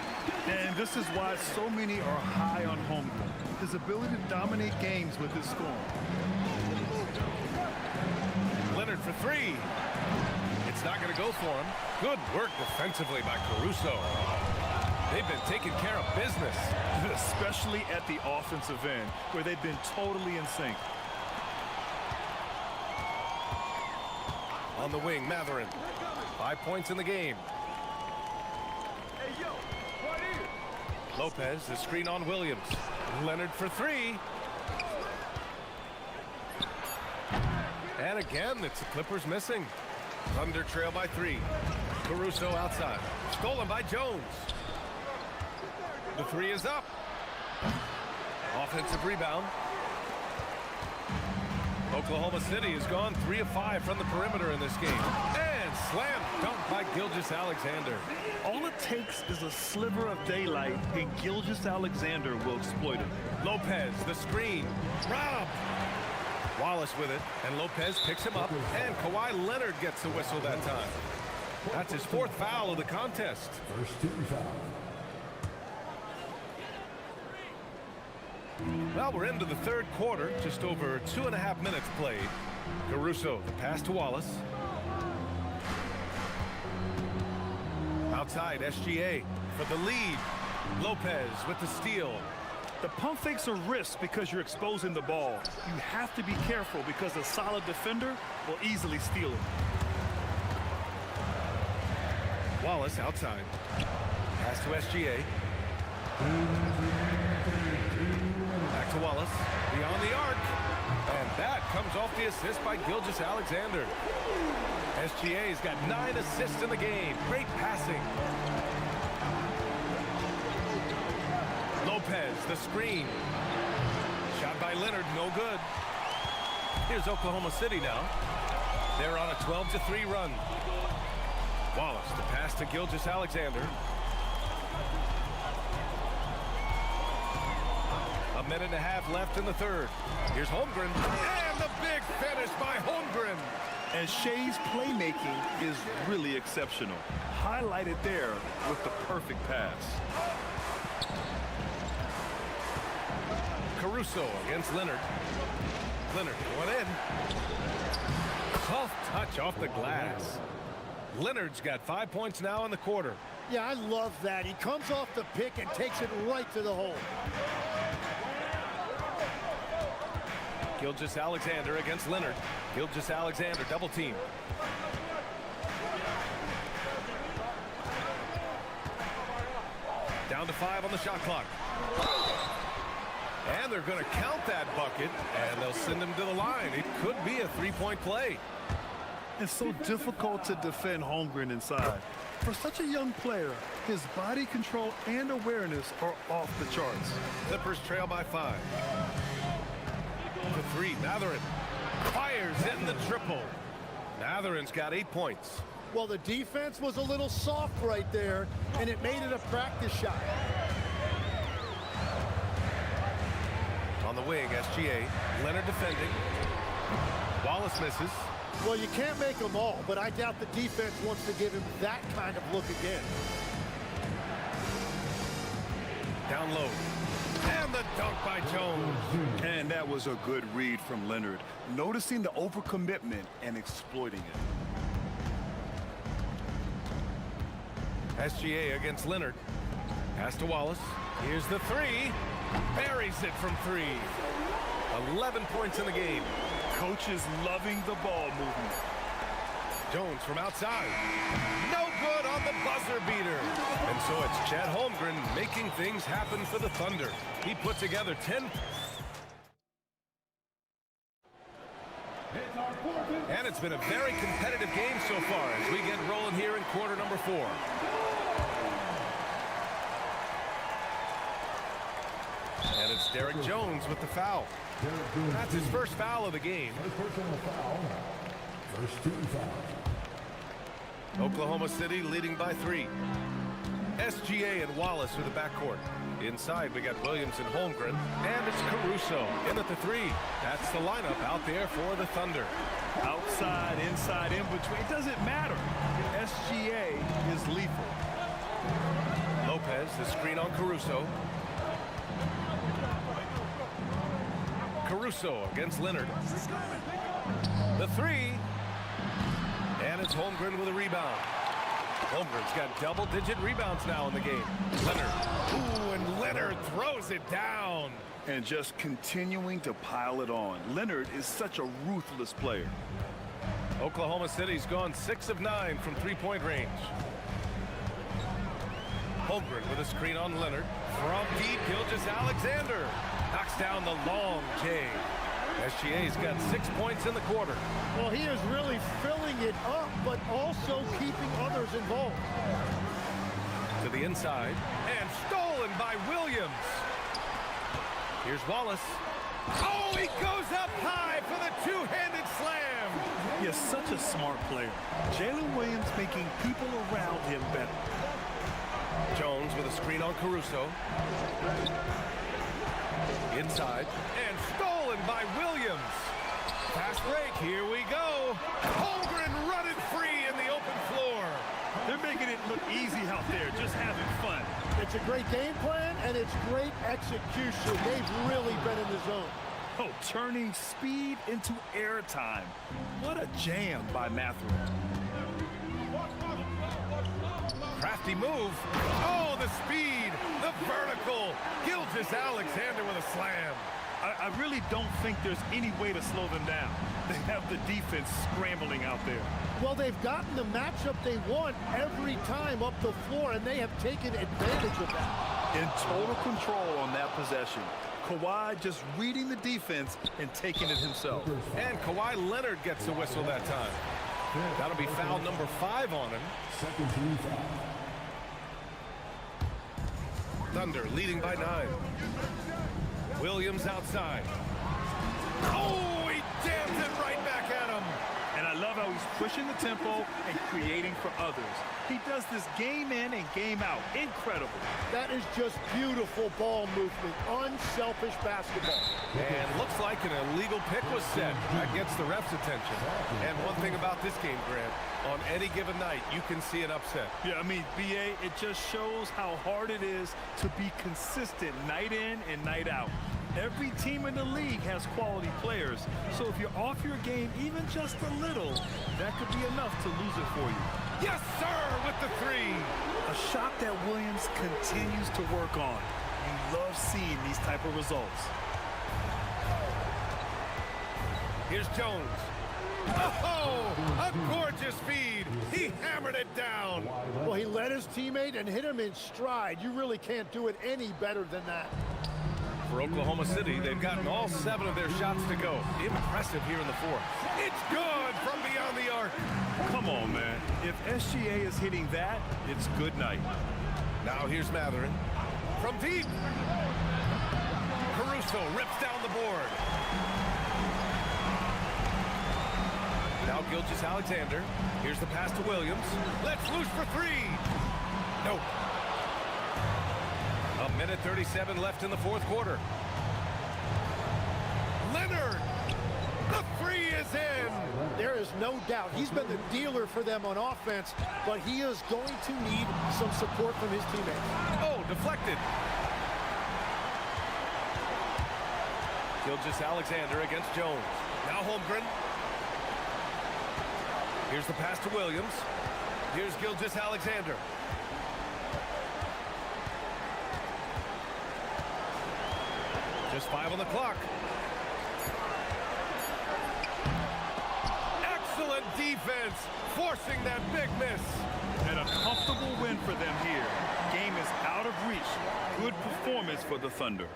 And this is why so many are high on Holmgren. His ability to dominate games with his scoring. Leonard for three. It's not going to go for him. Good work defensively by Caruso. They've been taking care of business. Especially at the offensive end, where they've been totally in sync. On the wing, Matherin. 5 points in the game. Lopez, the screen on Williams. Leonard for three. And again, it's the Clippers missing. Thunder trail by 3. Caruso outside. Stolen by Jones. The three is up. Offensive rebound. Oklahoma City has gone 3 of 5 from the perimeter in this game. And slam dunk by Gilgeous-Alexander. All it takes is a sliver of daylight, and Gilgeous-Alexander will exploit it. Lopez, the screen. Rob. Wallace with it, and Lopez picks him up, and Kawhi Leonard gets the whistle that time. That's his 4th foul of the contest. First team foul. Well, we're into the 3rd quarter, just over 2.5 minutes played. Caruso, the pass to Wallace. Outside, SGA for the lead. Lopez with the steal. The pump fakes are risks because you're exposing the ball. You have to be careful because a solid defender will easily steal it. Wallace outside. Pass to SGA. Back to Wallace. Beyond the arc. And that comes off the assist by Gilgeous-Alexander. SGA's got 9 assists in the game. Great passing. Lopez, the screen. Shot by Leonard, no good. Here's Oklahoma City now. They're on a 12-3 run. Wallace, the pass to Gilgeous-Alexander. A minute and a half left in the 3rd. Here's Holmgren. And the big finish by Holmgren. And Shea's playmaking is really exceptional. Highlighted there with the perfect pass. Caruso against Leonard. Leonard going in. Soft touch off the glass. Leonard's got 5 points now in the quarter. Yeah, I love that. He comes off the pick and takes it right to the hole. Gilgeous-Alexander against Leonard. Gilgeous-Alexander double team. Down to 5 on the shot clock. And they're going to count that bucket, and they'll send him to the line. It could be a 3-point play. It's so difficult to defend Holmgren inside. For such a young player, his body control and awareness are off the charts. Clippers trail by 5. The 3, Matherin. Fires in the triple. Matherin's got 8 points. Well, the defense was a little soft right there, and it made it a practice shot. On the wing, SGA. Leonard defending. Wallace misses. Well, you can't make them all, but I doubt the defense wants to give him that kind of look again. Down low. And the dunk by Jones. And that was a good read from Leonard, noticing the overcommitment and exploiting it. SGA against Leonard. Pass to Wallace. Here's the 3. Buries it from 3. 11 points in the game. Coach is loving the ball movement. Jones from outside. No good on the buzzer beater. And so it's Chad Holmgren making things happen for the Thunder. He put together 10. And it's been a very competitive game so far as we get rolling here in quarter number 4. And it's Derek Jones with the foul. That's his first foul of the game. First team foul. Oklahoma City leading by 3. SGA and Wallace with the backcourt. Inside, we got Williams and Holmgren, and it's Caruso in at the three. That's the lineup out there for the Thunder. Outside, inside, in between, it doesn't matter. SGA is lethal. Lopez, the screen on Caruso. Caruso against Leonard. The three. And it's Holmgren with a rebound. Holmgren's got double-digit rebounds now in the game. Leonard. Ooh, and Leonard throws it down. And just continuing to pile it on. Leonard is such a ruthless player. Oklahoma City's gone 6 of 9 from three-point range. Holmgren with a screen on Leonard. From deep, Gilgeous-Alexander knocks down the long J. SGA's got 6 points in the quarter. Well, he is really filling it up, but also keeping others involved. To the inside, and stolen by Williams. Here's Wallace. Oh, he goes up high for the two-handed slam. He is such a smart player. Jalen Williams making people around him better. Jones with a screen on Caruso. Inside, and stolen by Williams. Fast break, here we go. Holmgren running free in the open floor. They're making it look easy out there, just having fun. It's a great game plan, and it's great execution. They've really been in the zone. Oh, turning speed into airtime. What a jam by Mathurin. Crafty move. Oh, the speed, the vertical. Gilgeous-Alexander with a slam. I really don't think there's any way to slow them down. They have the defense scrambling out there. Well, they've gotten the matchup they want every time up the floor, and they have taken advantage of that. In total control on that possession. Kawhi just reading the defense and taking it himself. And Kawhi Leonard gets the whistle that time. That'll be foul number 5 on him. Thunder leading by 9. Williams outside. Oh, he jams it right back at him. And I love how he's pushing the tempo and creating for others. He does this game in and game out. Incredible. That is just beautiful ball movement. Unselfish basketball. And looks like an illegal pick was set. That gets the ref's attention. And one thing about this game, Grant, on any given night, you can see an upset. Yeah, I mean, BA, it just shows how hard it is to be consistent night in and night out. Every team in the league has quality players. So if you're off your game even just a little, that could be enough to lose it for you. Yes, sir, with the three. A shot that Williams continues to work on. You love seeing these type of results. Here's Jones. Oh, a gorgeous feed. He hammered it down. Well, he led his teammate and hit him in stride. You really can't do it any better than that. For Oklahoma City, they've gotten all 7 of their shots to go. Impressive here in the fourth. It's good from beyond the arc. Come on, man. If SGA is hitting that, it's good night. Now here's Mathurin. From deep. Caruso rips down the board. Now Gilgeous-Alexander. Here's the pass to Williams. Let's loose for 3. Nope. A minute 37 left in the fourth quarter. Leonard! The 3 is in! There is no doubt. He's been the dealer for them on offense, but he is going to need some support from his teammates. Oh, deflected. Gilgeous-Alexander against Jones. Now Holmgren. Here's the pass to Williams. Here's Gilgeous-Alexander. Just 5 on the clock. Excellent defense, forcing that big miss. And a comfortable win for them here. Game is out of reach. Good performance for the Thunder.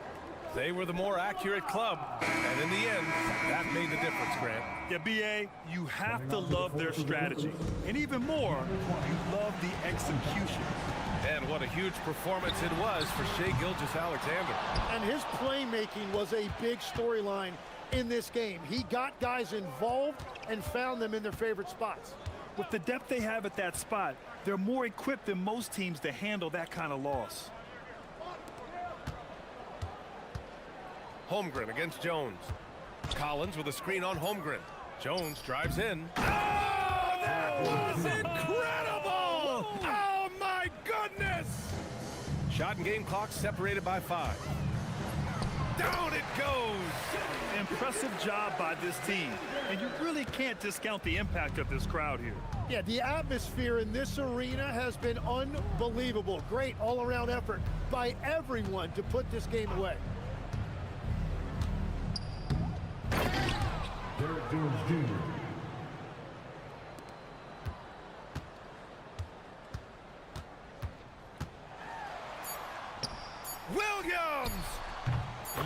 They were the more accurate club, and in the end, that made the difference, Grant. Yeah, BA, you have to love their strategy. And even more, you love the execution. And what a huge performance it was for Shai Gilgeous-Alexander. And his playmaking was a big storyline in this game. He got guys involved and found them in their favorite spots. With the depth they have at that spot, they're more equipped than most teams to handle that kind of loss. Holmgren against Jones. Collins with a screen on Holmgren. Jones drives in. Oh, that was incredible! Oh, my goodness! Shot and game clock separated by 5. Down it goes! Impressive job by this team. And you really can't discount the impact of this crowd here. Yeah, the atmosphere in this arena has been unbelievable. Great all-around effort by everyone to put this game away. Derek Jones Jr. Williams!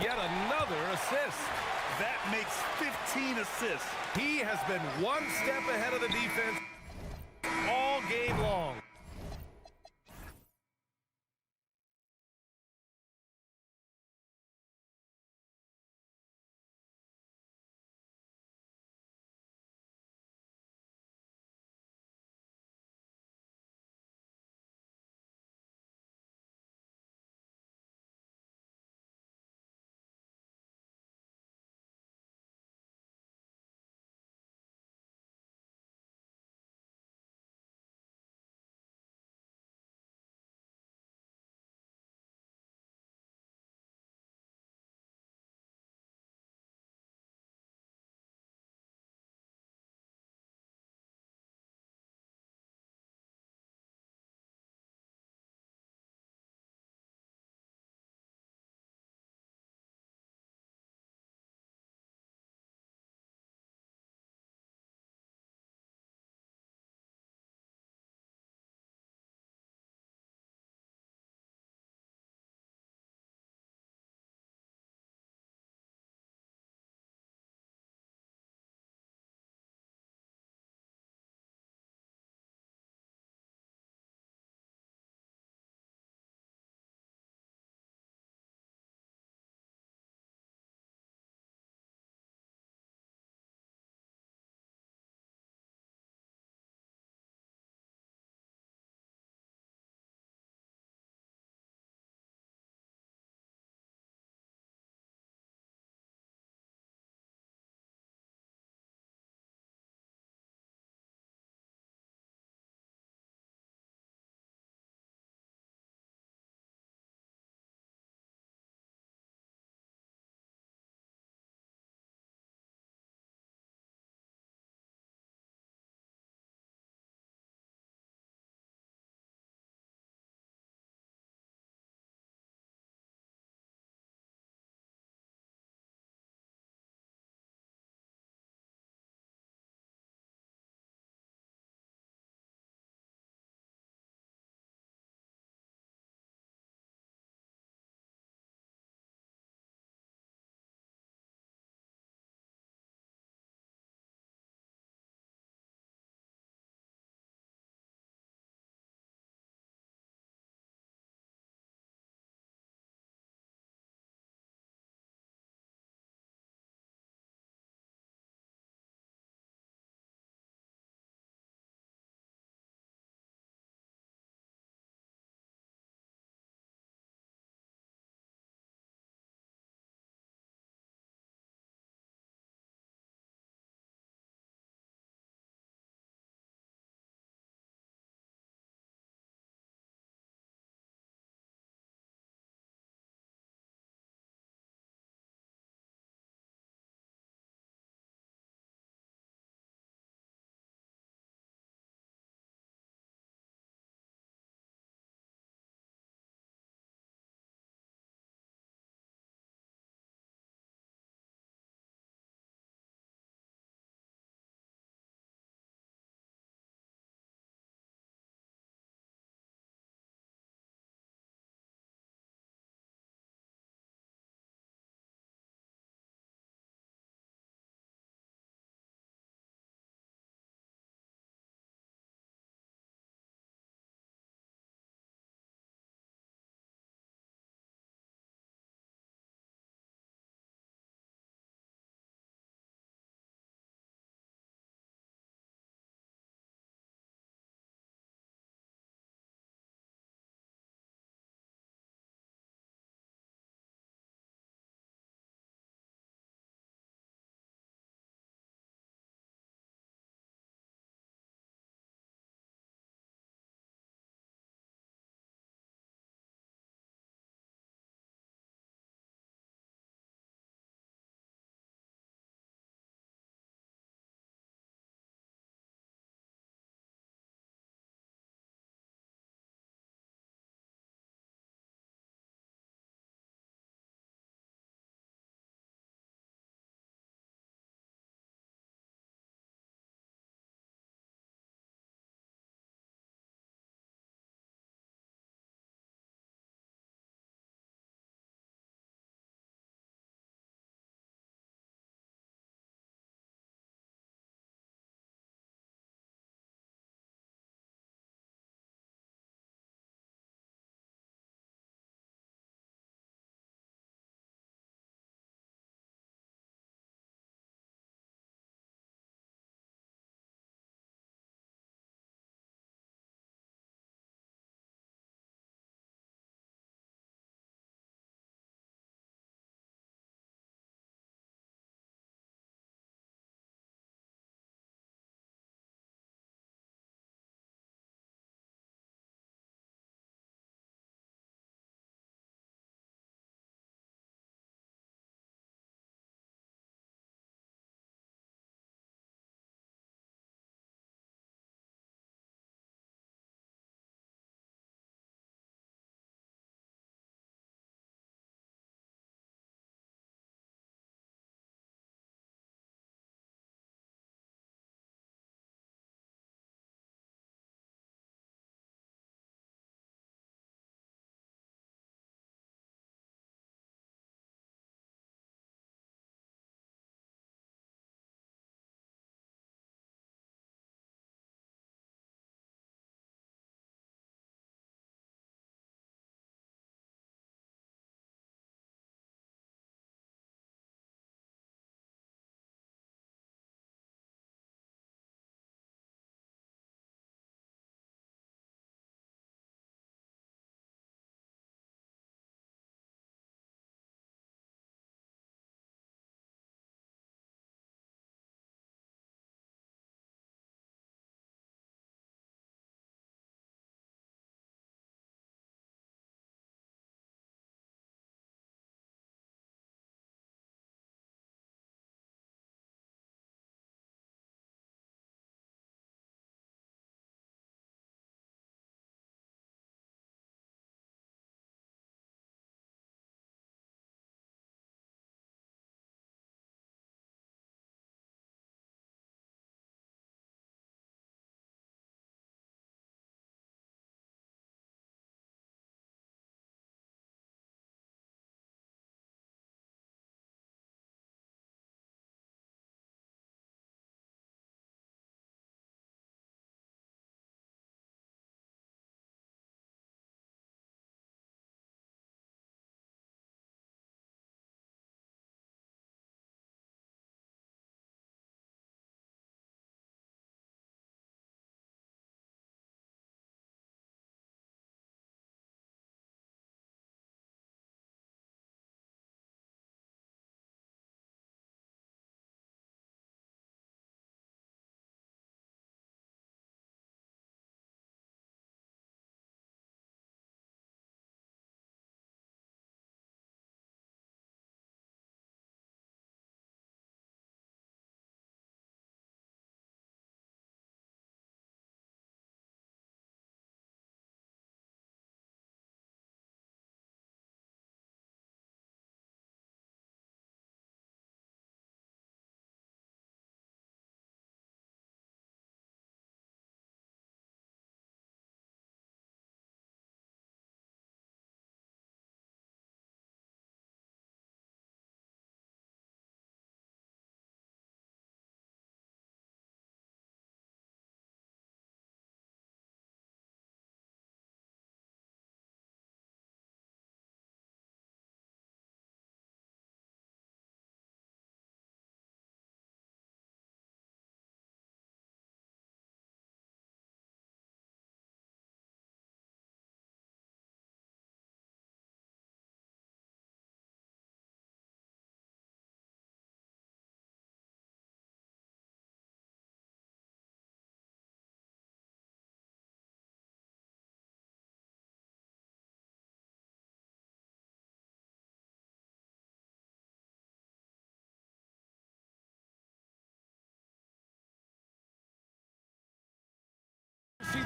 Yet another assist. That makes 15 assists. He has been one step ahead of the defense all game long.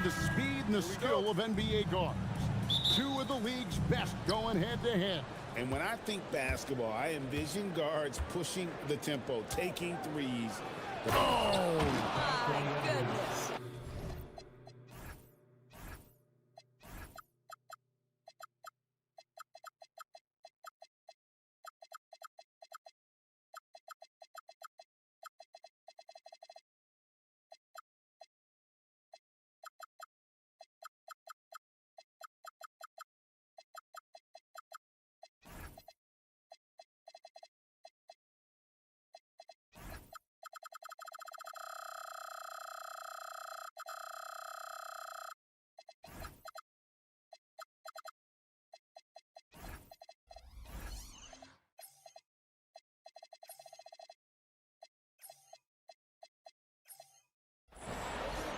the speed and the skill of NBA guards. Two of the league's best going head-to-head. And when I think basketball, I envision guards pushing the tempo, taking threes. Oh! My goodness.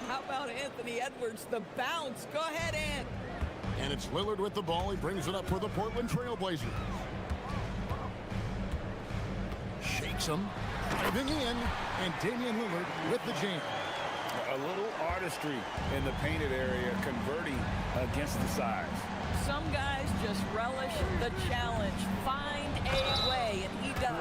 How about Anthony Edwards, the bounce? Go ahead, Ant. And it's Lillard with the ball. He brings it up for the Portland Trailblazers. Shakes him. Driving in. And Damian Lillard with the jam. A little artistry in the painted area, converting against the size. Some guys just relish the challenge. Find a way, and he does.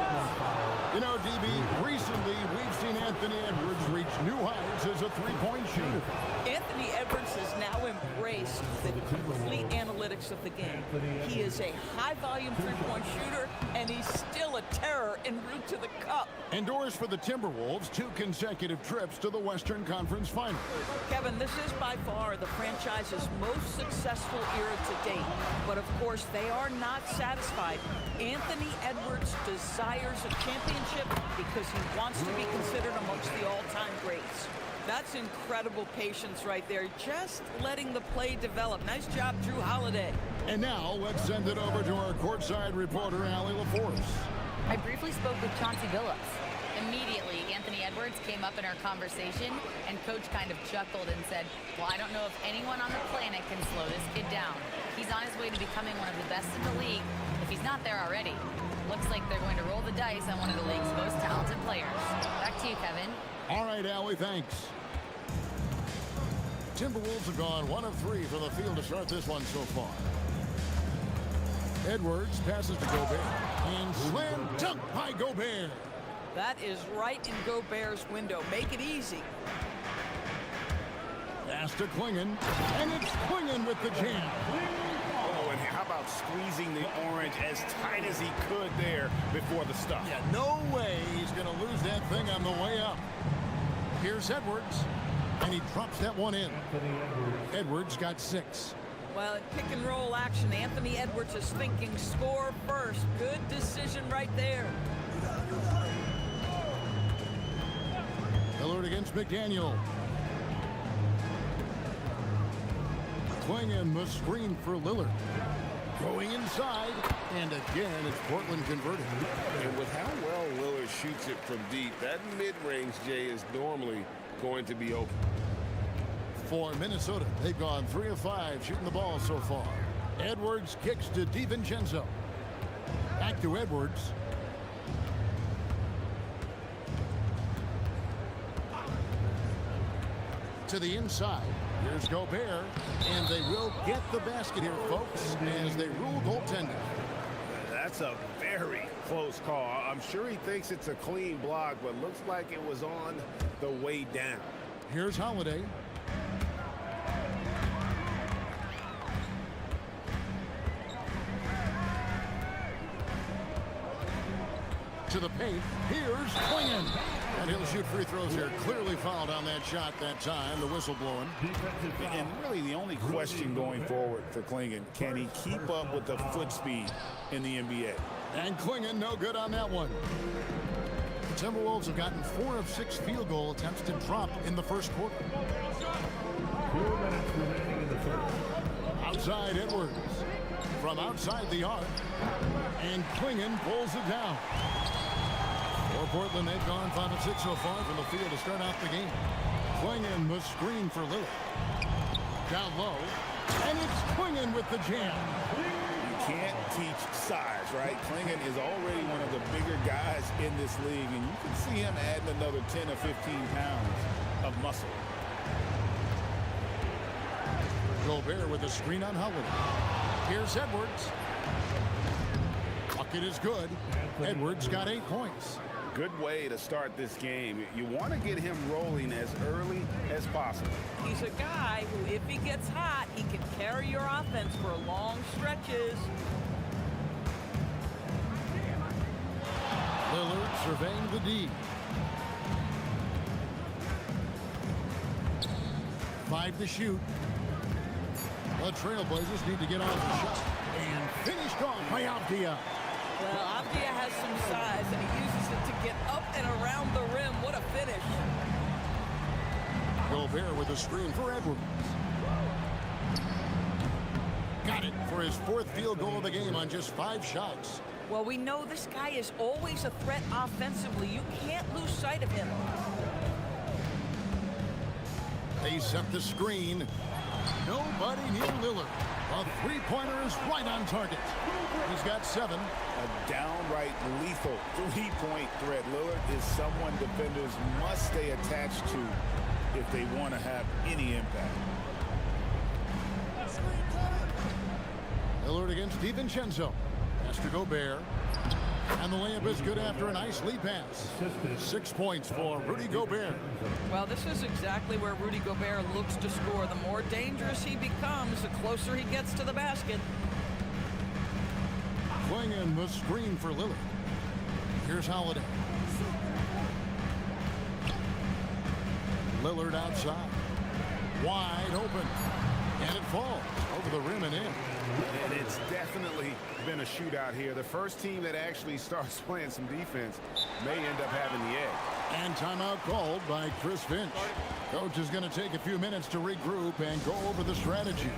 You know, DB, recently we've seen Anthony Edwards reach new heights as a three-point shooter. Anthony Edwards has now embraced the complete analytics of the game. He is a high-volume three-point shooter, and he's still a terror en route to the cup. Endorse for the Timberwolves 2 consecutive trips to the Western Conference Finals. Kevin, this is by far the franchise's most successful era to date. But of course, they are not satisfied. Anthony Edwards desires a championship because he wants to be considered amongst the all-time greats. That's incredible patience right there, just letting the play develop. Nice job, Drew Holiday. And now let's send it over to our courtside reporter, Allie LaForce. I briefly spoke with Chauncey Billups. Immediately, Anthony Edwards came up in our conversation, and Coach kind of chuckled and said, well, I don't know if anyone on the planet can slow this kid down. He's on his way to becoming one of the best in the league, if he's not there already. Looks like they're going to roll the dice on one of the league's most talented players. Back to you, Kevin. All right, Allie, thanks. Timberwolves have gone 1 of 3 from the field to start this one so far. Edwards passes to Gobert. And slam dunk by Gobert. That is right in Gobert's window. Make it easy. Pass to Klingon. And it's Klingon with the jam. Oh, and how about squeezing the orange as tight as he could there before the stuff? Yeah, no way he's going to lose that thing on the way up. Here's Edwards. And he drops that one in. Edwards got 6. Well, in pick and roll action, Anthony Edwards is thinking score first. Good decision right there. Lillard against McDaniel. Klingon the screen for Lillard. Going inside. And again, it's Portland converting. And with how well Lillard shoots it from deep, that mid-range, Jay, is normally going to be open. For Minnesota, they've gone 3 of 5 shooting the ball so far. Edwards kicks to DiVincenzo. Back to Edwards. To the inside. Here's Gobert. And they will get the basket here, folks, as they rule goaltending. That's a very close call. I'm sure he thinks it's a clean block, but looks like it was on the way down. Here's Holiday. To the paint. Here's Klingon. And he'll shoot free throws here. Clearly fouled on that shot that time. The whistle blowing. And really the only question going forward for Klingon, can he keep up with the foot speed in the NBA? And Klingon no good on that one. The Timberwolves have gotten 4 of 6 field goal attempts to drop in the first quarter. 4 minutes remaining in the third. Outside Edwards. From outside the arc. And Klingon pulls it down. For Portland, they've gone 5 of 6 so far from the field to start out the game. Klingon the screen for Lillard. Down low. And it's Klingon with the jam. You can't teach size, right? Klingon is already one of the bigger guys in this league, and you can see him adding another 10 or 15 pounds of muscle. Gobert with a screen on Holiday. Here's Edwards. Bucket is good. Edwards got 8 points. Good way to start this game. You want to get him rolling as early as possible. He's a guy who, if he gets hot, he can carry your offense for long stretches. Lillard surveying the D. 5 to shoot. The Trailblazers need to get off the shot. And finished off by Avdia. Well, Avdia has some size, and he uses it to get up and around the rim. What a finish. Gobert with a screen for Edwards. Got it for his 4th field goal of the game on just 5 shots. Well, we know this guy is always a threat offensively. You can't lose sight of him. They set the screen. Nobody near Lillard. A three-pointer is right on target. He's got 7. A downright lethal three-point threat. Lillard is someone defenders must stay attached to if they want to have any impact. Lillard against DiVincenzo. Pass to Gobert. And the layup is good after a nice lead pass. 6 points for Rudy Gobert. Well, this is exactly where Rudy Gobert looks to score. The more dangerous he becomes, the closer he gets to the basket. Playing in the screen for Lillard. Here's Holiday. Lillard outside. Wide open. And it falls over the rim and in. And it's definitely been a shootout here. The first team that actually starts playing some defense may end up having the edge. And timeout called by Chris Finch. Coach is going to take a few minutes to regroup and go over the strategy.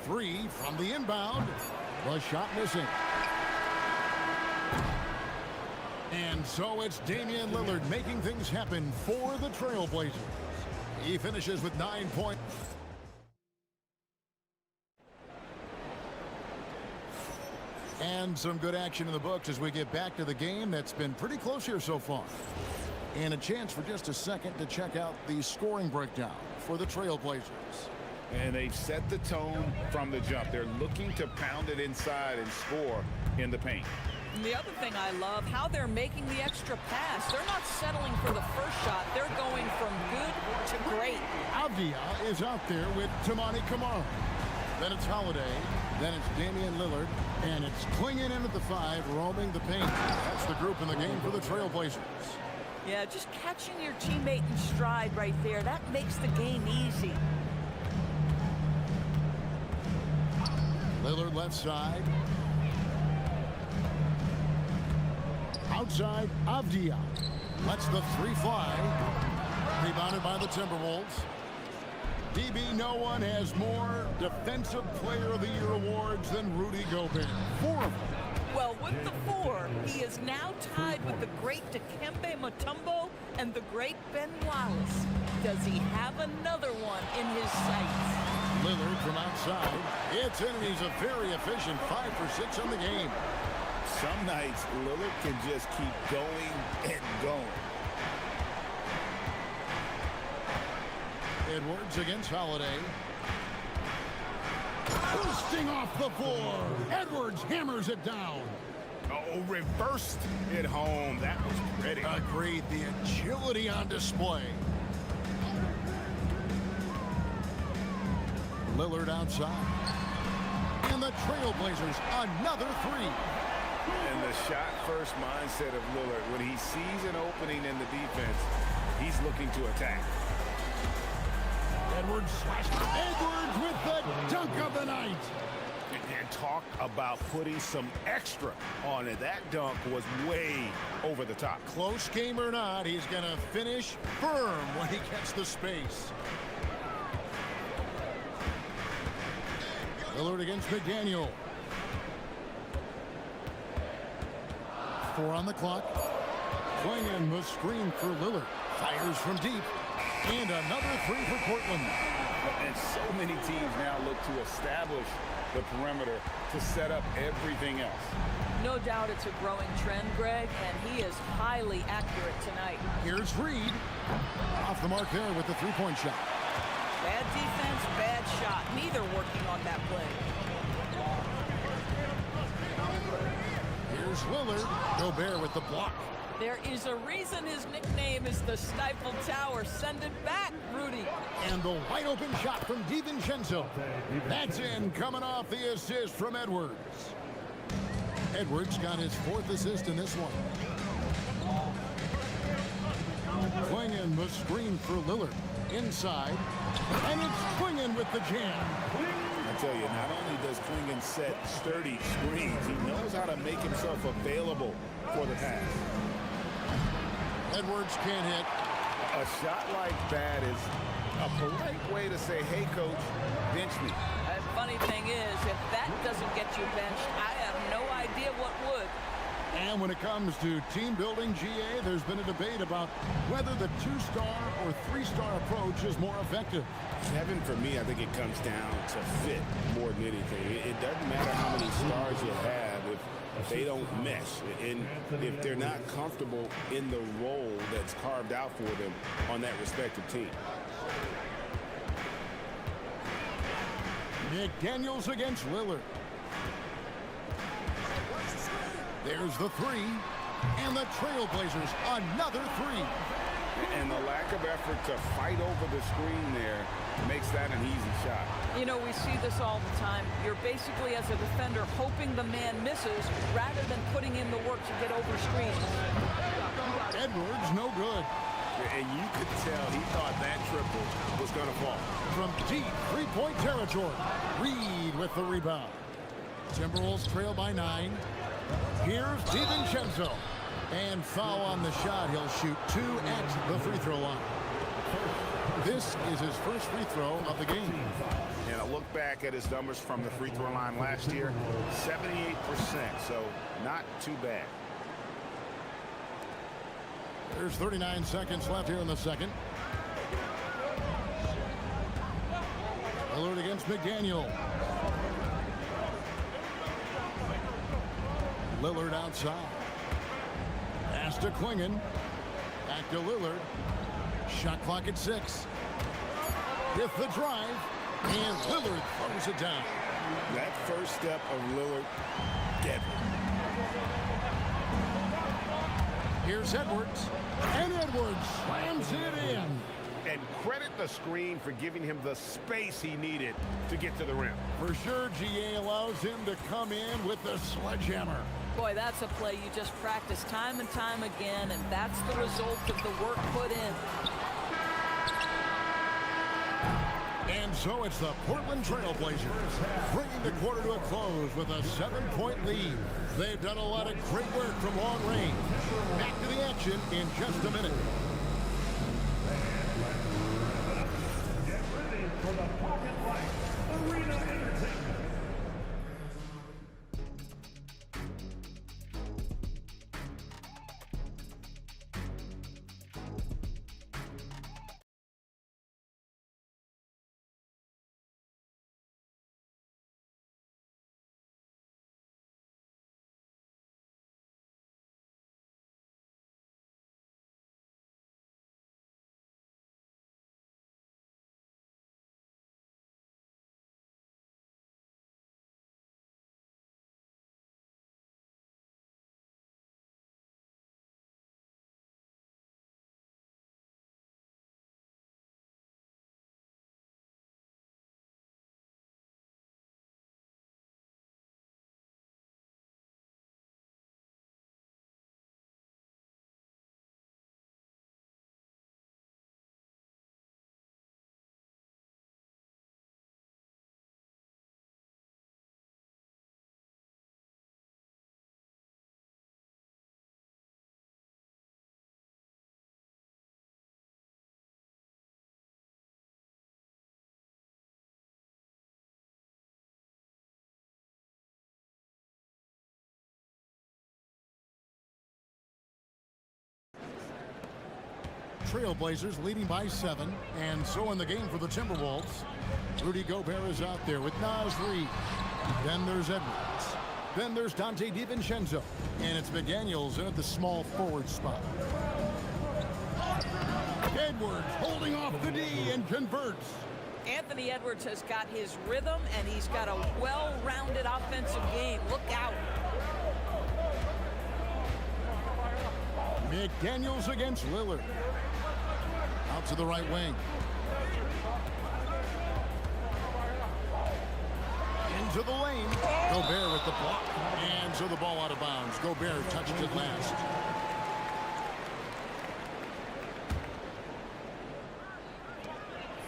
Three from the inbound. The shot missing. And so it's Damian Lillard making things happen for the Trailblazers. He finishes with 9 points. And some good action in the books as we get back to the game that's been pretty close here so far. And a chance for just a second to check out the scoring breakdown for the Trailblazers. And they've set the tone from the jump. They're looking to pound it inside and score in the paint. And the other thing I love, how they're making the extra pass. They're not settling for the first shot. They're going from good to great. Avdia is out there with Tamani Kamara. Then it's Holiday. Then it's Damian Lillard. And it's Klingin in at the 5, roaming the paint. That's the group in the game for the Trailblazers. Yeah, just catching your teammate in stride right there. That makes the game easy. Lillard left side. Outside, Avdia lets the 3 fly. Rebounded by the Timberwolves. DB, no one has more Defensive Player of the Year awards than Rudy Gobert. 4 of them. Well, with the 4, he is now tied with the great Dikembe Mutombo and the great Ben Wallace. Does he have another one in his sights? Lillard from outside. It's in, and he's a very efficient 5 for 6 on the game. Some nights, Lillard can just keep going and going. Edwards against Holiday. Boosting off the floor. Edwards hammers it down. Oh, reversed it home. That was pretty. Agreed. The agility on display. Lillard outside. And the Trailblazers, another 3. And the shot-first mindset of Lillard, when he sees an opening in the defense, he's looking to attack. Edwards slashed. Edwards with the dunk of the night. And talk about putting some extra on it. That dunk was way over the top. Close game or not, he's going to finish firm when he gets the space. Lillard against McDaniel. 4 on the clock. Playing the screen for Lillard. Fires from deep. And another 3 for Portland. And so many teams now look to establish the perimeter to set up everything else. No doubt it's a growing trend, Greg, and he is highly accurate tonight. Here's Reed. Off the mark there with the three-point shot. Bad defense, bad shot. Neither working on that play. Here's Lillard. Gobert with the block. There is a reason his nickname is the Stifle Tower. Send it back, Rudy. And the wide open shot from DiVincenzo. That's in, coming off the assist from Edwards. Edwards got his fourth assist in this one. Klingon the screen for Lillard. Inside. And it's Klingon with the jam. I tell you, not only does Klingon set sturdy screens, he knows how to make himself available for the pass. Edwards can't hit. A shot like that is a polite way to say, hey, coach, bench me. The funny thing is, if that doesn't get you benched, I have no idea what would. And when it comes to team building, GA, there's been a debate about whether the two-star or three-star approach is more effective. Kevin, for me, I think it comes down to fit more than anything. It doesn't matter how many stars you have if they don't mesh, and if they're not comfortable in the role that's carved out for them on that respective team. McDaniels against Lillard. There's the three, and the Trailblazers another three. And the lack of effort to fight over the screen there makes that an easy shot. You know, we see this all the time. You're basically, as a defender, hoping the man misses rather than putting in the work to get over screens. Edwards, no good. And you could tell he thought that triple was going to fall. From deep three-point territory, Reed with the rebound. Timberwolves trail by 9. Here's DiVincenzo. And foul on the shot. He'll shoot 2 at the free throw line. This is his first free throw of the game. And a look back at his numbers from the free throw line last year, 78%, so not too bad. There's 39 seconds left here in the second. Lillard against McDaniel. Lillard outside. Pass to Klingon. Back to Lillard. Shot clock at 6. With the drive. And Lillard throws it down. That first step of Lillard, deadly. Here's Edwards. And Edwards slams it in. And credit the screen for giving him the space he needed to get to the rim. For sure, GA allows him to come in with the sledgehammer. Boy, that's a play you just practice time and time again, and that's the result of the work put in. And so it's the Portland Trailblazers bringing the quarter to a close with a 7-point lead. They've done a lot of great work from long range. Back to the action in just a minute. Get ready for the Pocket Light Arena Entertainment. Trailblazers leading by 7, and so in the game for the Timberwolves. Rudy Gobert is out there with Naz Reid. Then there's Edwards. Then there's Dante DiVincenzo. And it's McDaniels in at the small forward spot. Edwards holding off the D and converts. Anthony Edwards has got his rhythm, and he's got a well-rounded offensive game. Look out. McDaniels against Lillard. Out to the right wing. Into the lane. Gobert with the block. And so the ball out of bounds. Gobert touched it last.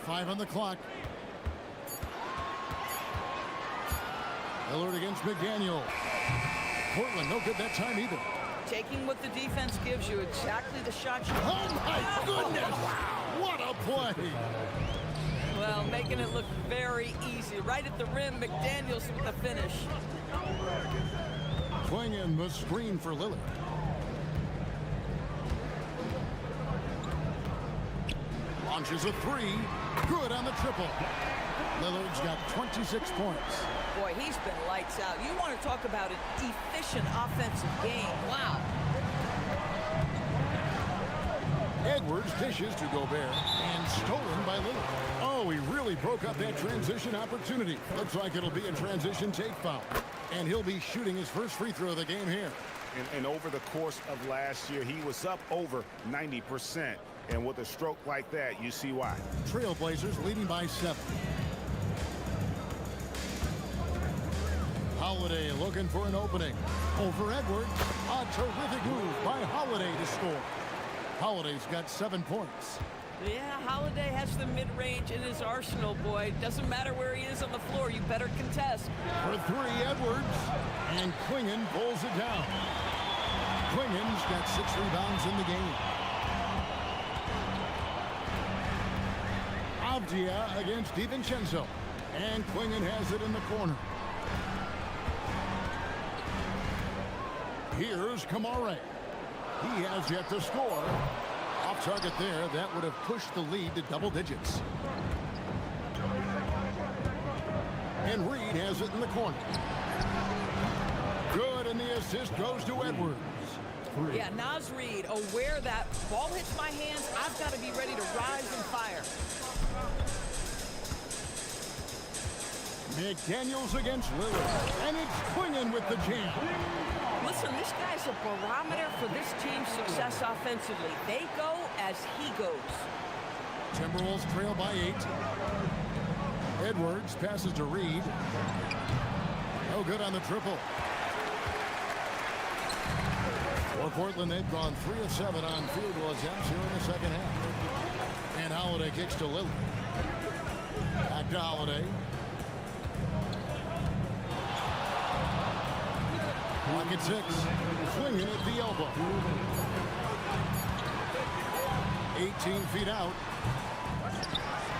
Five on the clock. Lillard against McDaniel. Portland, no good that time either. Taking what the defense gives you, exactly the shot you Oh my goodness! What a play! Well, making it look very easy. Right at the rim, McDaniels with the finish. Playing in the screen for Lillard. Launches a three. Good on the triple. Lillard's got 26 points. Boy, he's been lights out. You want to talk about an efficient offensive game. Wow. Edwards dishes to Gobert and stolen by Lillard. Oh, he really broke up that transition opportunity. Looks like it'll be a transition take foul. And he'll be shooting his first free throw of the game here. And over the course of last year, he was up over 90%. And with a stroke like that, you see why. Trailblazers leading by 7. Holiday looking for an opening. Over Edwards. A terrific move by Holiday to score. Holiday's got 7 points. Yeah, Holiday has the mid-range in his arsenal, boy. Doesn't matter where he is on the floor, you better contest. For 3, Edwards. And Klingon pulls it down. Klingon's got 6 rebounds in the game. Avdia against DiVincenzo. And Klingon has it in the corner. Here's Kamare. He has yet to score. Off target there. That would have pushed the lead to double digits. And Reid has it in the corner. Good, and the assist goes to Edwards. Yeah, Naz Reid, aware that ball hits my hands, I've got to be ready to rise and fire. McDaniels against Lillard. And it's Klingon with the jam. Listen, this guy's a barometer for this team's success offensively. They go as he goes. Timberwolves trail by 8. Edwards passes to Reid. No good on the triple. For Portland, they've gone 3 of 7 on field goal attempts here in the second half. And Holiday kicks to Lillard. Back to Holiday. Clock at 6. Swinging at the elbow. 18 feet out.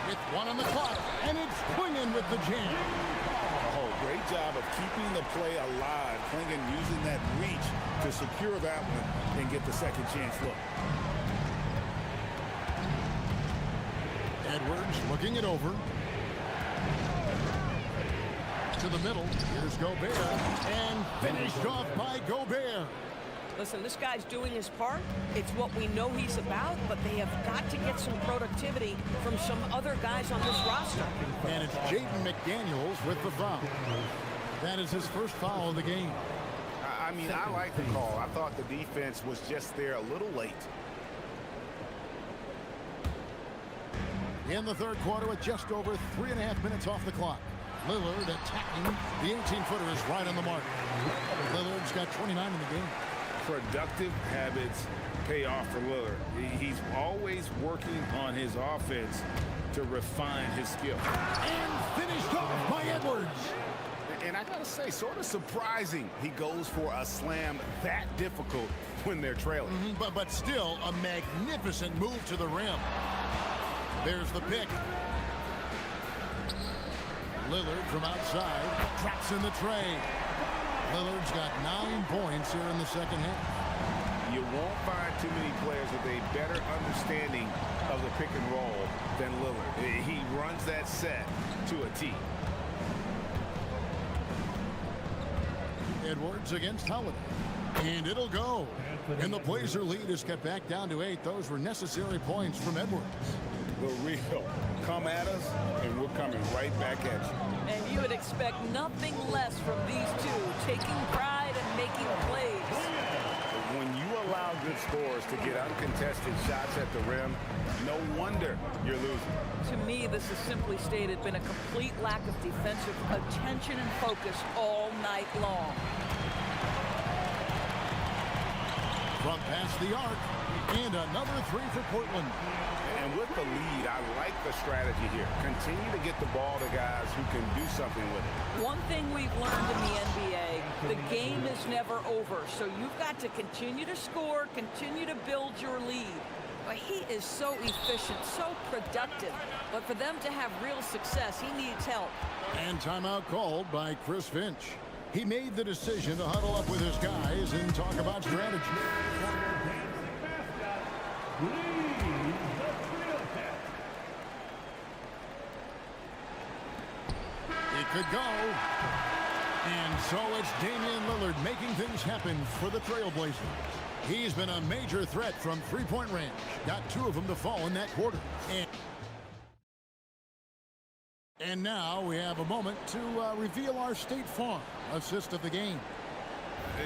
With 1 on the clock. And it's Klingon with the jam. Oh, great job of keeping the play alive. Klingon using that reach to secure that one and get the second chance look. Edwards looking it over. To the middle. Here's Gobert. And finished off by Gobert. Listen, this guy's doing his part. It's what we know he's about, but they have got to get some productivity from some other guys on this roster. And it's Jaden McDaniels with the foul. That is his first foul of the game. I mean, I like the call. I thought the defense was just there a little late. In the third quarter with just over 3.5 minutes off the clock. Lillard attacking. The 18-footer is right on the mark. Lillard's got 29 in the game. Productive habits pay off for Lillard. He's always working on his offense to refine his skill. And finished off by Edwards. And I gotta say, sort of surprising he goes for a slam that difficult when they're trailing. But still a magnificent move to the rim. There's the pick. Lillard from outside drops in the tray. Lillard's got 9 points here in the second half. You won't find too many players with a better understanding of the pick and roll than Lillard. He runs that set to a T. Edwards against Holiday. And it'll go. And the Blazer lead is cut back down to 8. Those were necessary points from Edwards. The real come at us, and we're coming right back at you. And you would expect nothing less from these two, taking pride and making plays. When you allow good scores to get uncontested shots at the rim, no wonder you're losing. To me, this has simply stated been a complete lack of defensive attention and focus all night long. From past the arc, and another 3 for Portland. And with the lead, I like the strategy here. Continue to get the ball to guys who can do something with it. One thing we've learned in the NBA, the game is never over. So you've got to continue to score, continue to build your lead. But he is so efficient, so productive. But for them to have real success, he needs help. And timeout called by Chris Finch. He made the decision to huddle up with his guys and talk about strategy. It could go. And so it's Damian Lillard making things happen for the Trailblazers. He's been a major threat from three-point range. Got 2 of them to fall in that quarter. And now we have a moment to reveal our State Farm assist of the game.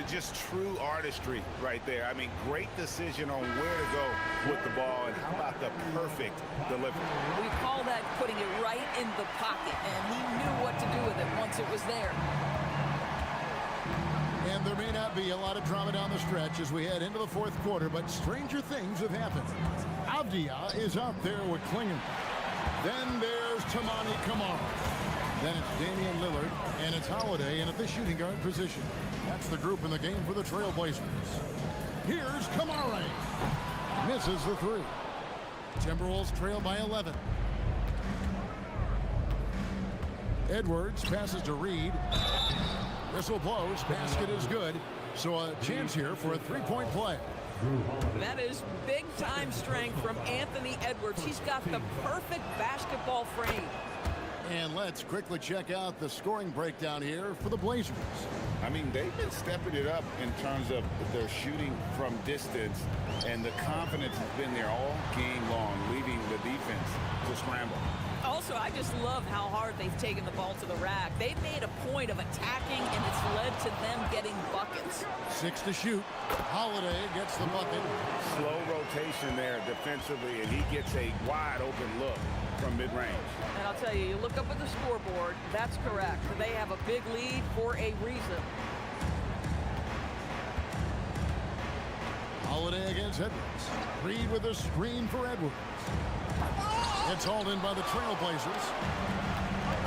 Just true artistry right there. I mean, great decision on where to go with the ball, and how about the perfect delivery? We call that putting it right in the pocket, and he knew what to do with it once it was there. And there may not be a lot of drama down the stretch as we head into the 4th quarter, but stranger things have happened. Avdia is out there with Klingon. Then there's Tamani Kamara. Then it's Damian Lillard, and it's Holiday in at the shooting guard position. That's the group in the game for the Trailblazers. Here's Kamara. Misses the 3. Timberwolves trail by 11. Edwards passes to Reed. Whistle blows. Basket is good. So a chance here for a 3-point play. That is big-time strength from Anthony Edwards. He's got the perfect basketball frame. And let's quickly check out the scoring breakdown here for the Blazers. I mean, they've been stepping it up in terms of their shooting from distance, and the confidence has been there all game long, leaving the defense to scramble. Also, I just love how hard they've taken the ball to the rack. They've made a point of attacking, and it's led to them getting buckets. 6 to shoot. Holiday gets the bucket. Slow rotation there defensively, and he gets a wide-open look from mid-range. And I'll tell you, you look up at the scoreboard, that's correct. They have a big lead for a reason. Holiday against Edwards. Reed with a screen for Edwards. It's hauled in by the Trailblazers.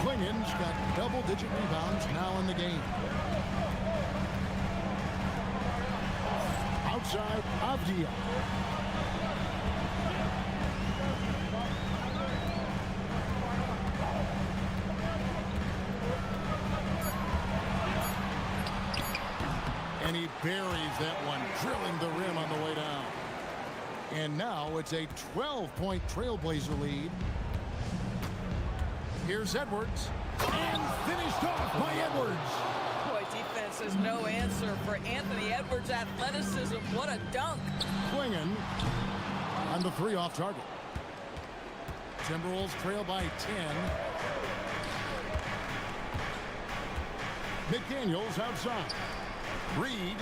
Klingon's got double-digit rebounds now in the game. Outside, Avdia. And he buries that one, drilling the rim on the way down. And now it's a 12-point Trailblazer lead. Here's Edwards. And finished off by Edwards. Boy, defense is no answer for Anthony Edwards' athleticism. What a dunk. Klingon on the 3 off target. Timberwolves trail by 10. McDaniels outside. Reed.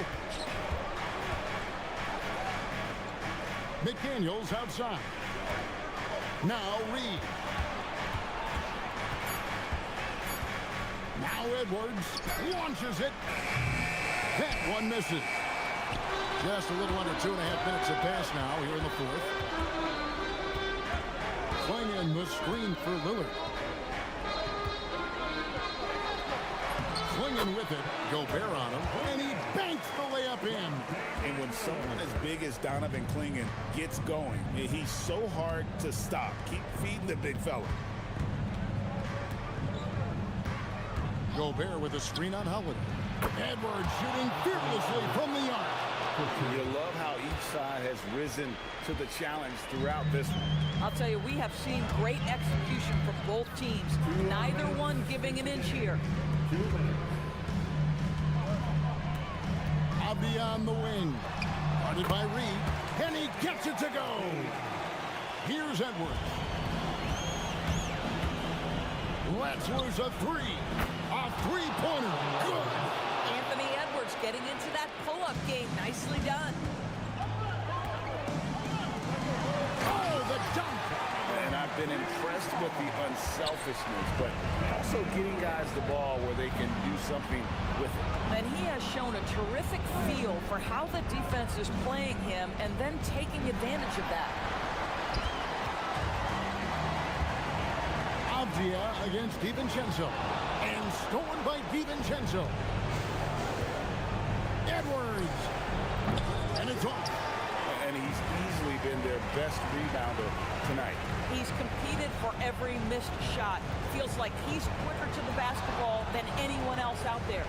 McDaniels outside. Now Reed. Now Edwards launches it. That one misses. Just a little under 2.5 minutes have passed now here in the 4th. Klingon was screened for Lillard. Klingon with it. Gobert on him. And he banks the layup in. And when someone as big as Donovan Klingon gets going, he's so hard to stop. Keep feeding the big fella. Gobert with a screen on Holiday. Edwards shooting fearlessly from the arc. You love how each side has risen to the challenge throughout this one. I'll tell you, we have seen great execution from both teams. Neither one giving an inch here. Abdi on the wing. Guarded by Reed. And he gets it to go. Here's Edwards. Let's lose a three. A three-pointer. Good. Anthony Edwards getting into that pull-up game. Nicely done. Oh, the dunk. And I've been impressed with the unselfishness, but also getting guys the ball where they can do something with it. And he has shown a terrific feel for how the defense is playing him and then taking advantage of that. Avdia against DiVincenzo. And stolen by DiVincenzo. Edwards. And it's off. And he's easily been their best rebounder tonight. He's competed for every missed shot. Feels like he's quicker to the basketball than anyone else out there.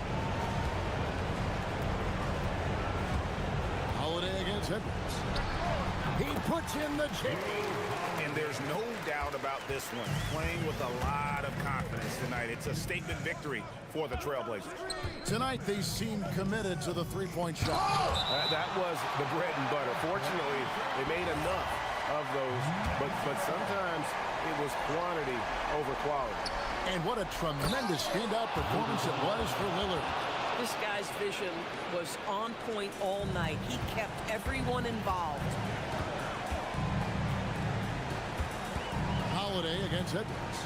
Holiday against Edwards. He puts in the J. And there's no doubt about this one. Playing with a lot of confidence tonight. It's a statement victory for the Trailblazers. Tonight they seem committed to the three-point shot. That was the bread and butter. Fortunately, they made enough of those, but sometimes it was quantity over quality. And what a tremendous standout performance it was for Lillard. This guy's vision was on point all night. He kept everyone involved. Holiday against Edwards.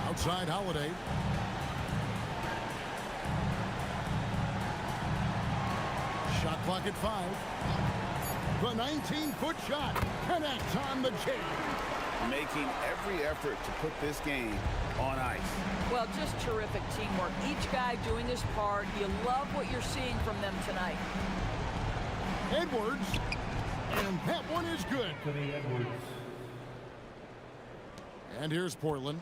Outside Holiday. Shot clock at 5. The 19-foot shot connects on the J. Making every effort to put this game on ice. Well, just terrific teamwork. Each guy doing his part. You love what you're seeing from them tonight. Edwards. And that one is good. And here's Portland.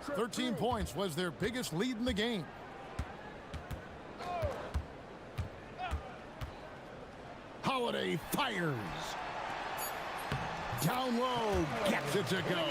13 points was their biggest lead in the game. Holiday fires. Down low, gets it to go.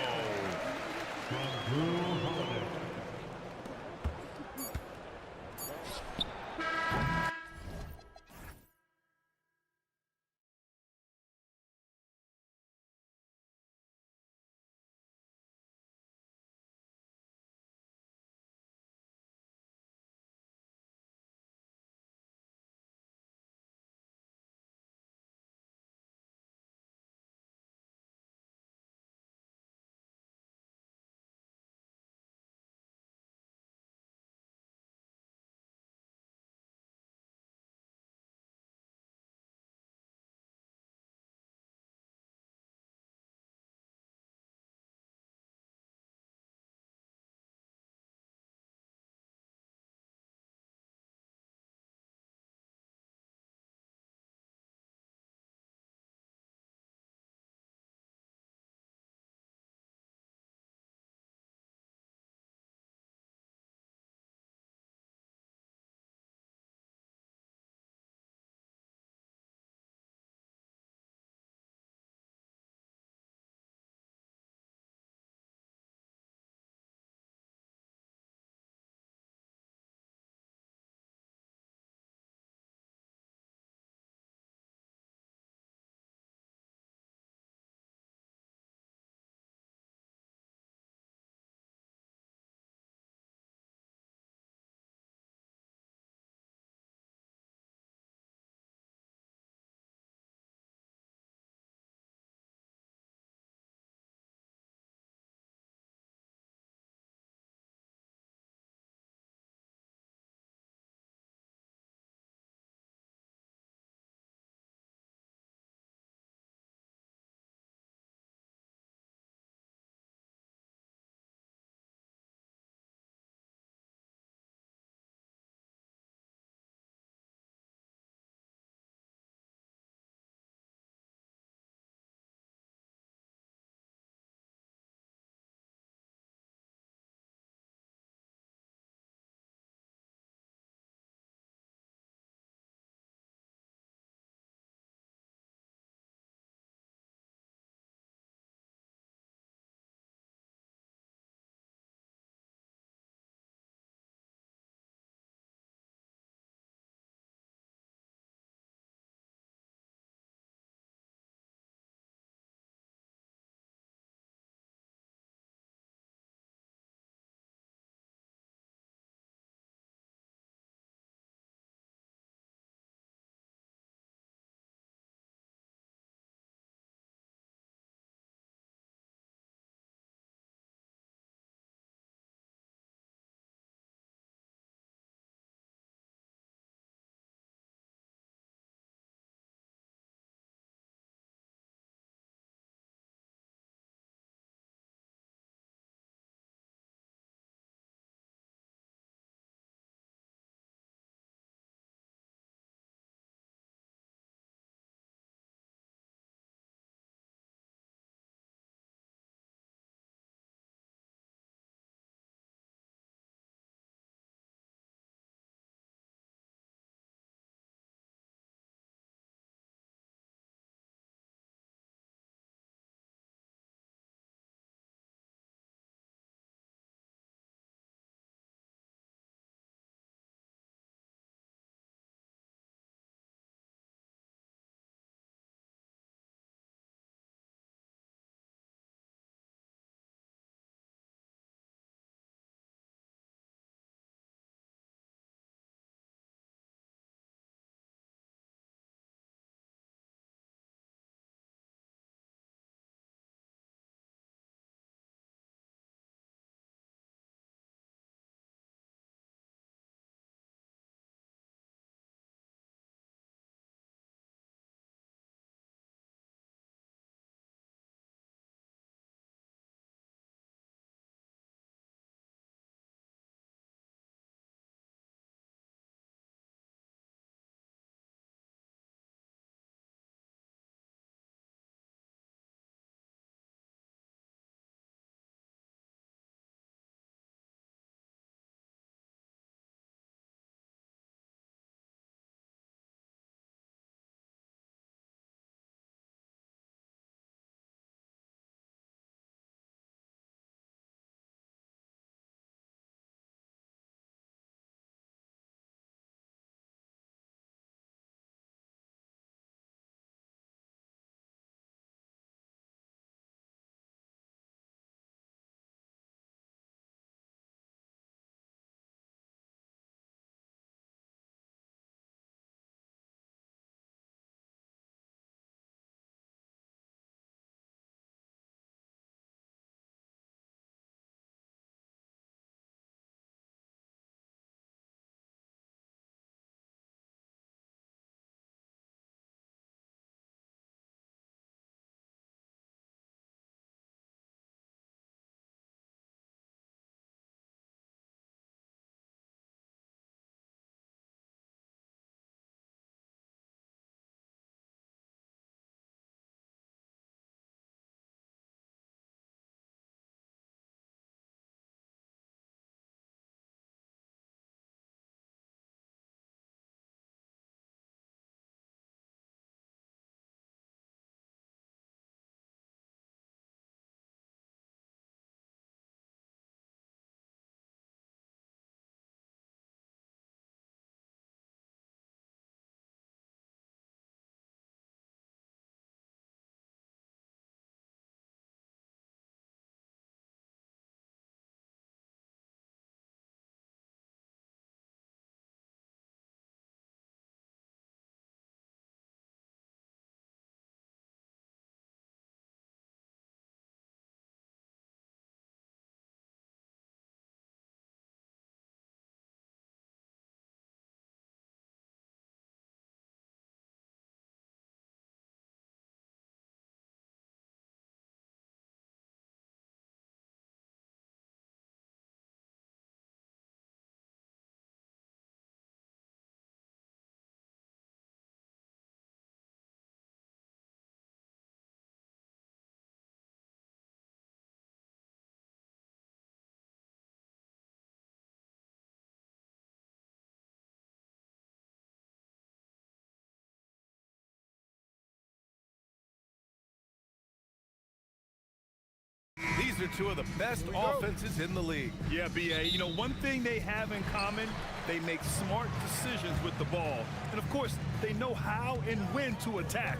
These are two of the best offenses in the league. Yeah, BA, you know, one thing they have in common, they make smart decisions with the ball. And of course, they know how and when to attack.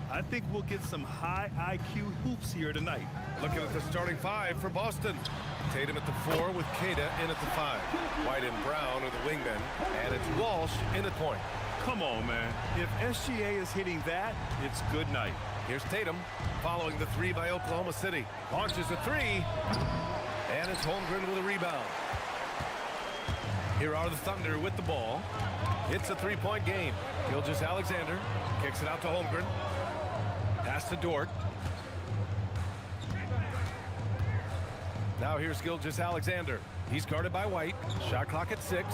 I think we'll get some high IQ hoops here tonight. Looking at the starting five for Boston. Tatum at the 4 with Kada in at the 5. White and Brown are the wingmen, and it's Walsh in at point. Come on, man. If SGA is hitting that, it's good night. Here's Tatum, following the 3 by Oklahoma City. Launches a 3, and it's Holmgren with a rebound. Here are the Thunder with the ball. It's a 3-point game. Gilgeous-Alexander kicks it out to Holmgren. Pass to Dort. Now here's Gilgeous-Alexander. He's guarded by White. Shot clock at 6.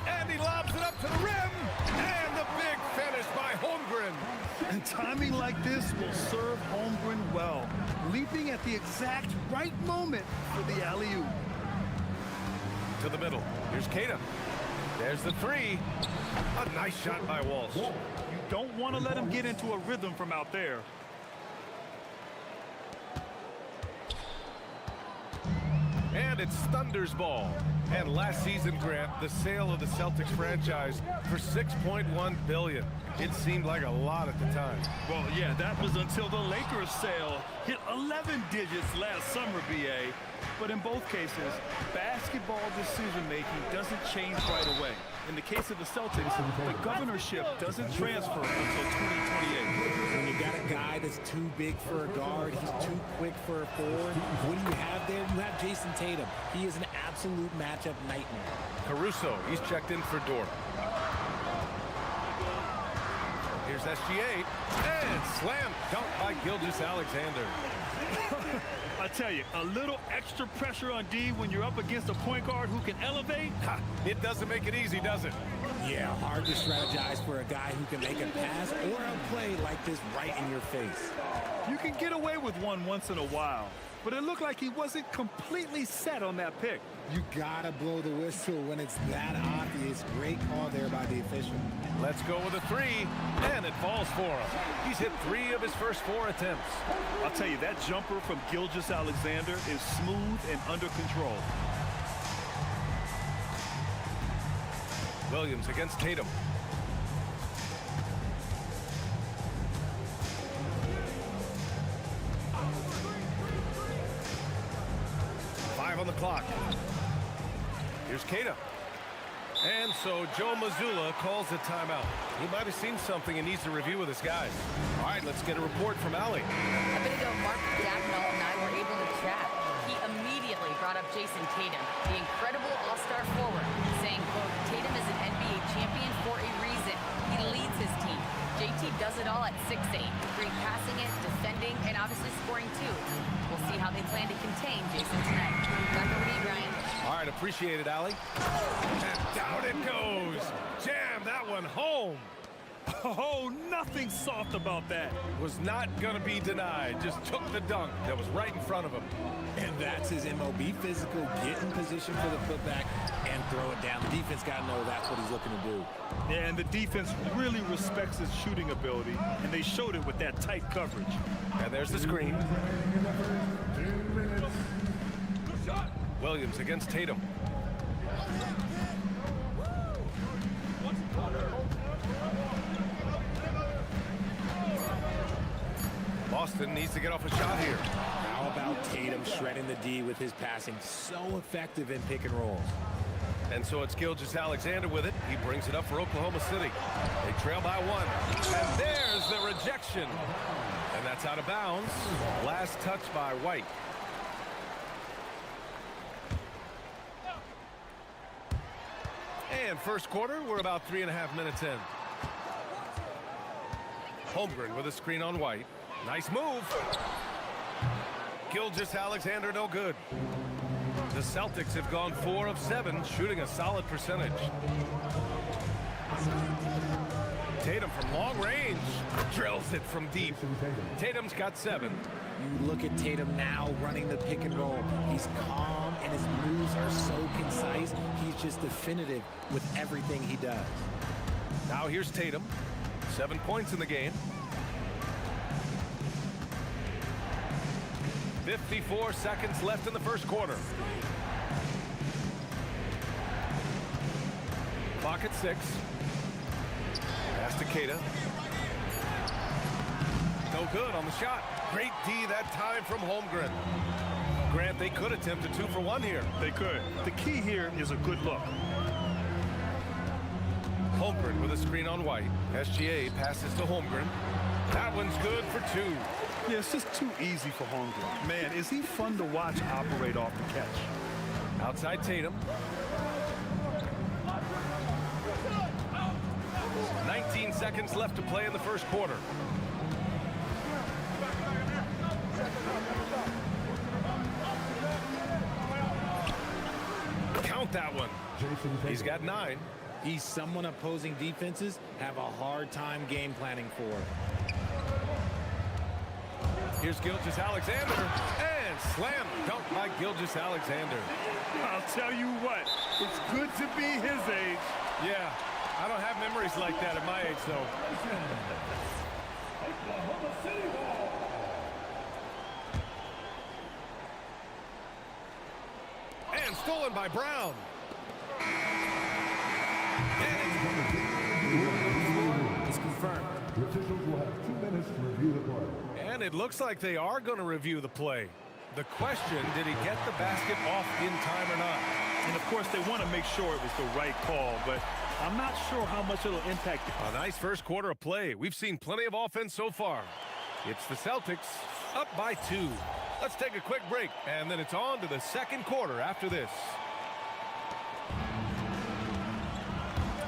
And he lobs it up to the rim. And the big finish by Holmgren. And timing like this will serve Holmgren well. Leaping at the exact right moment for the alley-oop. To the middle. Here's Kada. There's the 3. A nice shot by Walsh. You don't want to let him get into a rhythm from out there. And it's Thunder's ball. And last season, Grant, the sale of the Celtics franchise for $6.1 billion. It seemed like a lot at the time. Well, yeah, that was until the Lakers sale hit 11 digits last summer, BA. But in both cases, basketball decision-making doesn't change right away. In the case of the Celtics, the governorship doesn't transfer until 2028. When you got a guy that's too big for a guard, he's too quick for a forward, what do you have there? You have Jason Tatum. He is an absolute matchup nightmare. Caruso, he's checked in for Dort. Here's SGA, and slam dunk by Gilgeous-Alexander. I tell you, a little extra pressure on D when you're up against a point guard who can elevate. Ha, it doesn't make it easy, does it? Yeah, hard to strategize for a guy who can make a pass or a play like this right in your face. You can get away with one once in a while, but it looked like he wasn't completely set on that pick. You gotta blow the whistle when it's that obvious. Great call there by the official. Let's go with a 3, and it falls for him. He's hit 3 of his first 4 attempts. I'll tell you, that jumper from Gilgeous-Alexander is smooth and under control. Williams against Tatum. On the clock. Here's Kada. And so Joe Mazzulla calls a timeout. He might have seen something and needs to review with his guys. All right, let's get a report from Allie. A bit ago, Mark Dagnall and I were able to chat. He immediately brought up Jason Tatum, the incredible all-star forward, saying, quote, Tatum is an NBA champion for a reason. He leads his team. JT does it all at 6'8", great passing it, defending, and obviously scoring too. We'll see how they plan to contain Jason tonight. Back over to you, Brian. All right, appreciate it, Allie. And down it goes. Jam that one home. Oh, nothing soft about that. Was not going to be denied. Just took the dunk that was right in front of him. And that's his MOB, physical, get in position for the putback and throw it down. The defense got to know that's what he's looking to do. Yeah, and the defense really respects his shooting ability, and they showed it with that tight coverage. And there's the screen. Williams against Tatum. Boston needs to get off a shot here. How about Tatum shredding the D with his passing? So effective in pick and rolls. And so it's Gilgeous-Alexander with it. He brings it up for Oklahoma City. They trail by 1. And there's the rejection. And that's out of bounds. Last touch by White. And first quarter, we're about 3.5 minutes in. Holmgren with a screen on White. Nice move. Gilgeous-Alexander no good. The Celtics have gone 4 of 7, shooting a solid percentage. Tatum from long range drills it from deep. Tatum's got 7. You look at Tatum now running the pick and roll. He's calm and his moves are so concise. He's just definitive with everything he does. Now here's Tatum. 7 points in the game. 54 seconds left in the first quarter. Clock at 6. Pass to Keita. No good on the shot. Great D that time from Holmgren. Grant, they could attempt a 2 for 1 here. They could. The key here is a good look. Holmgren with a screen on White. SGA passes to Holmgren. That one's good for 2. Yeah, it's just too easy for Holmgren. Man, is he fun to watch operate off the catch. Outside Tatum. 19 seconds left to play in the first quarter. Count that one. He's got 9. He's someone opposing defenses have a hard time game planning for. Here's Gilgeous-Alexander, and slam dunk by Gilgeous-Alexander. I'll tell you what, it's good to be his age. Yeah, I don't have memories like that at my age, though. And stolen by Brown. It's confirmed. The officials will have 2 minutes to review the play. And it looks like they are going to review the play. The question, did he get the basket off in time or not? And of course, they want to make sure it was the right call, but I'm not sure how much it'll impact it. A nice first quarter of play. We've seen plenty of offense so far. It's the Celtics up by 2. Let's take a quick break, and then it's on to the second quarter after this.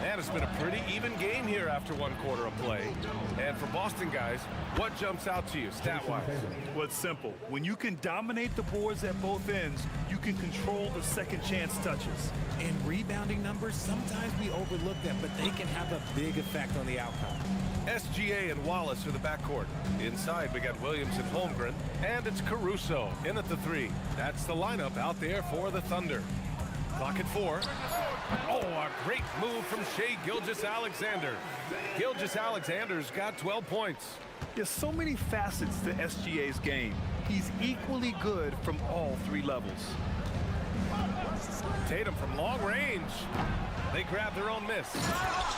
And it's been a pretty even game here after 1 quarter of play. And for Boston guys, what jumps out to you stat-wise? Well, it's simple. When you can dominate the boards at both ends, you can control the second chance touches. In rebounding numbers, sometimes we overlook them, but they can have a big effect on the outcome. SGA and Wallace are the backcourt. Inside, we got Williams and Holmgren, and it's Caruso in at the 3. That's the lineup out there for the Thunder. Clock at 4. Oh, a great move from Shai Gilgeous-Alexander. Gilgeous-Alexander's got 12 points. There's so many facets to SGA's game. He's equally good from all 3 levels. Tatum from long range. They grab their own miss.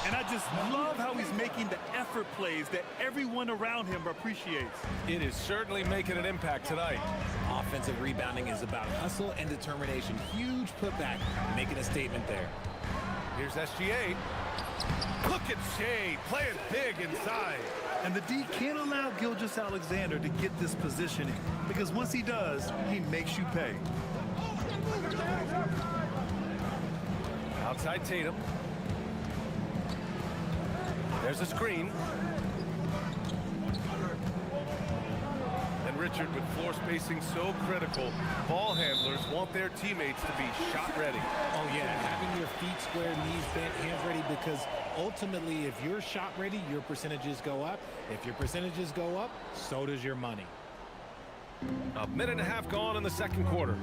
And I just love how he's making the effort plays that everyone around him appreciates. It is certainly making an impact tonight. Offensive rebounding is about hustle and determination. Huge putback, making a statement there. Here's SGA. Look at Shai playing big inside. And the D can't allow Gilgeous-Alexander to get this positioning, because once he does, he makes you pay. Outside Tatum. There's a screen. And Richard, with floor spacing so critical, ball handlers want their teammates to be shot ready. Oh, yeah, having your feet square, knees bent, hands ready, because ultimately, if you're shot ready, your percentages go up. If your percentages go up, so does your money. A minute and a half gone in the second quarter.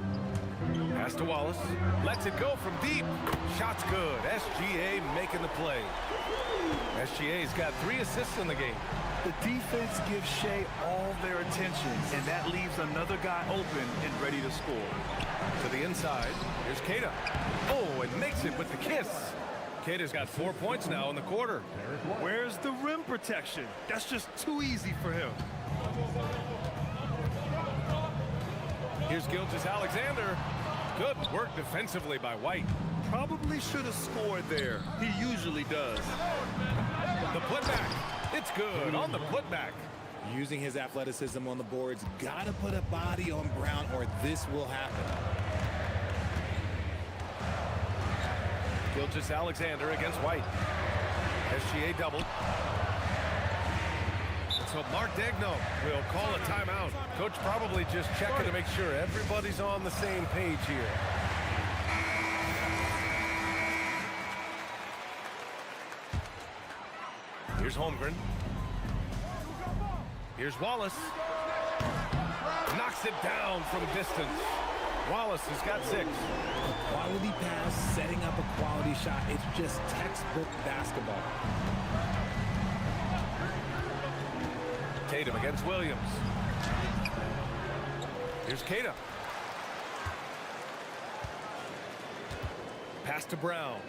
Pass to Wallace. Lets it go from deep. Shot's good. SGA making the play. SGA's got 3 assists in the game. The defense gives Shai all their attention, and that leaves another guy open and ready to score. To the inside. Here's Keita. Oh, and makes it with the kiss. Keita's got 4 points now in the quarter. Where's the rim protection? That's just too easy for him. Here's Gilgeous-Alexander. Good work defensively by White. Probably should have scored there. He usually does. The putback. It's good on the putback. Using his athleticism on the boards, gotta put a body on Brown or this will happen. Gilgeous-Alexander against White. SGA double. So Mark Daigneault will call a timeout. Coach probably just checking to make sure everybody's on the same page here. Here's Holmgren. Here's Wallace. Knocks it down from distance. Wallace has got 6. A quality pass, setting up a quality shot. It's just textbook basketball. Tatum against Williams. Here's Kata. Pass to Brown.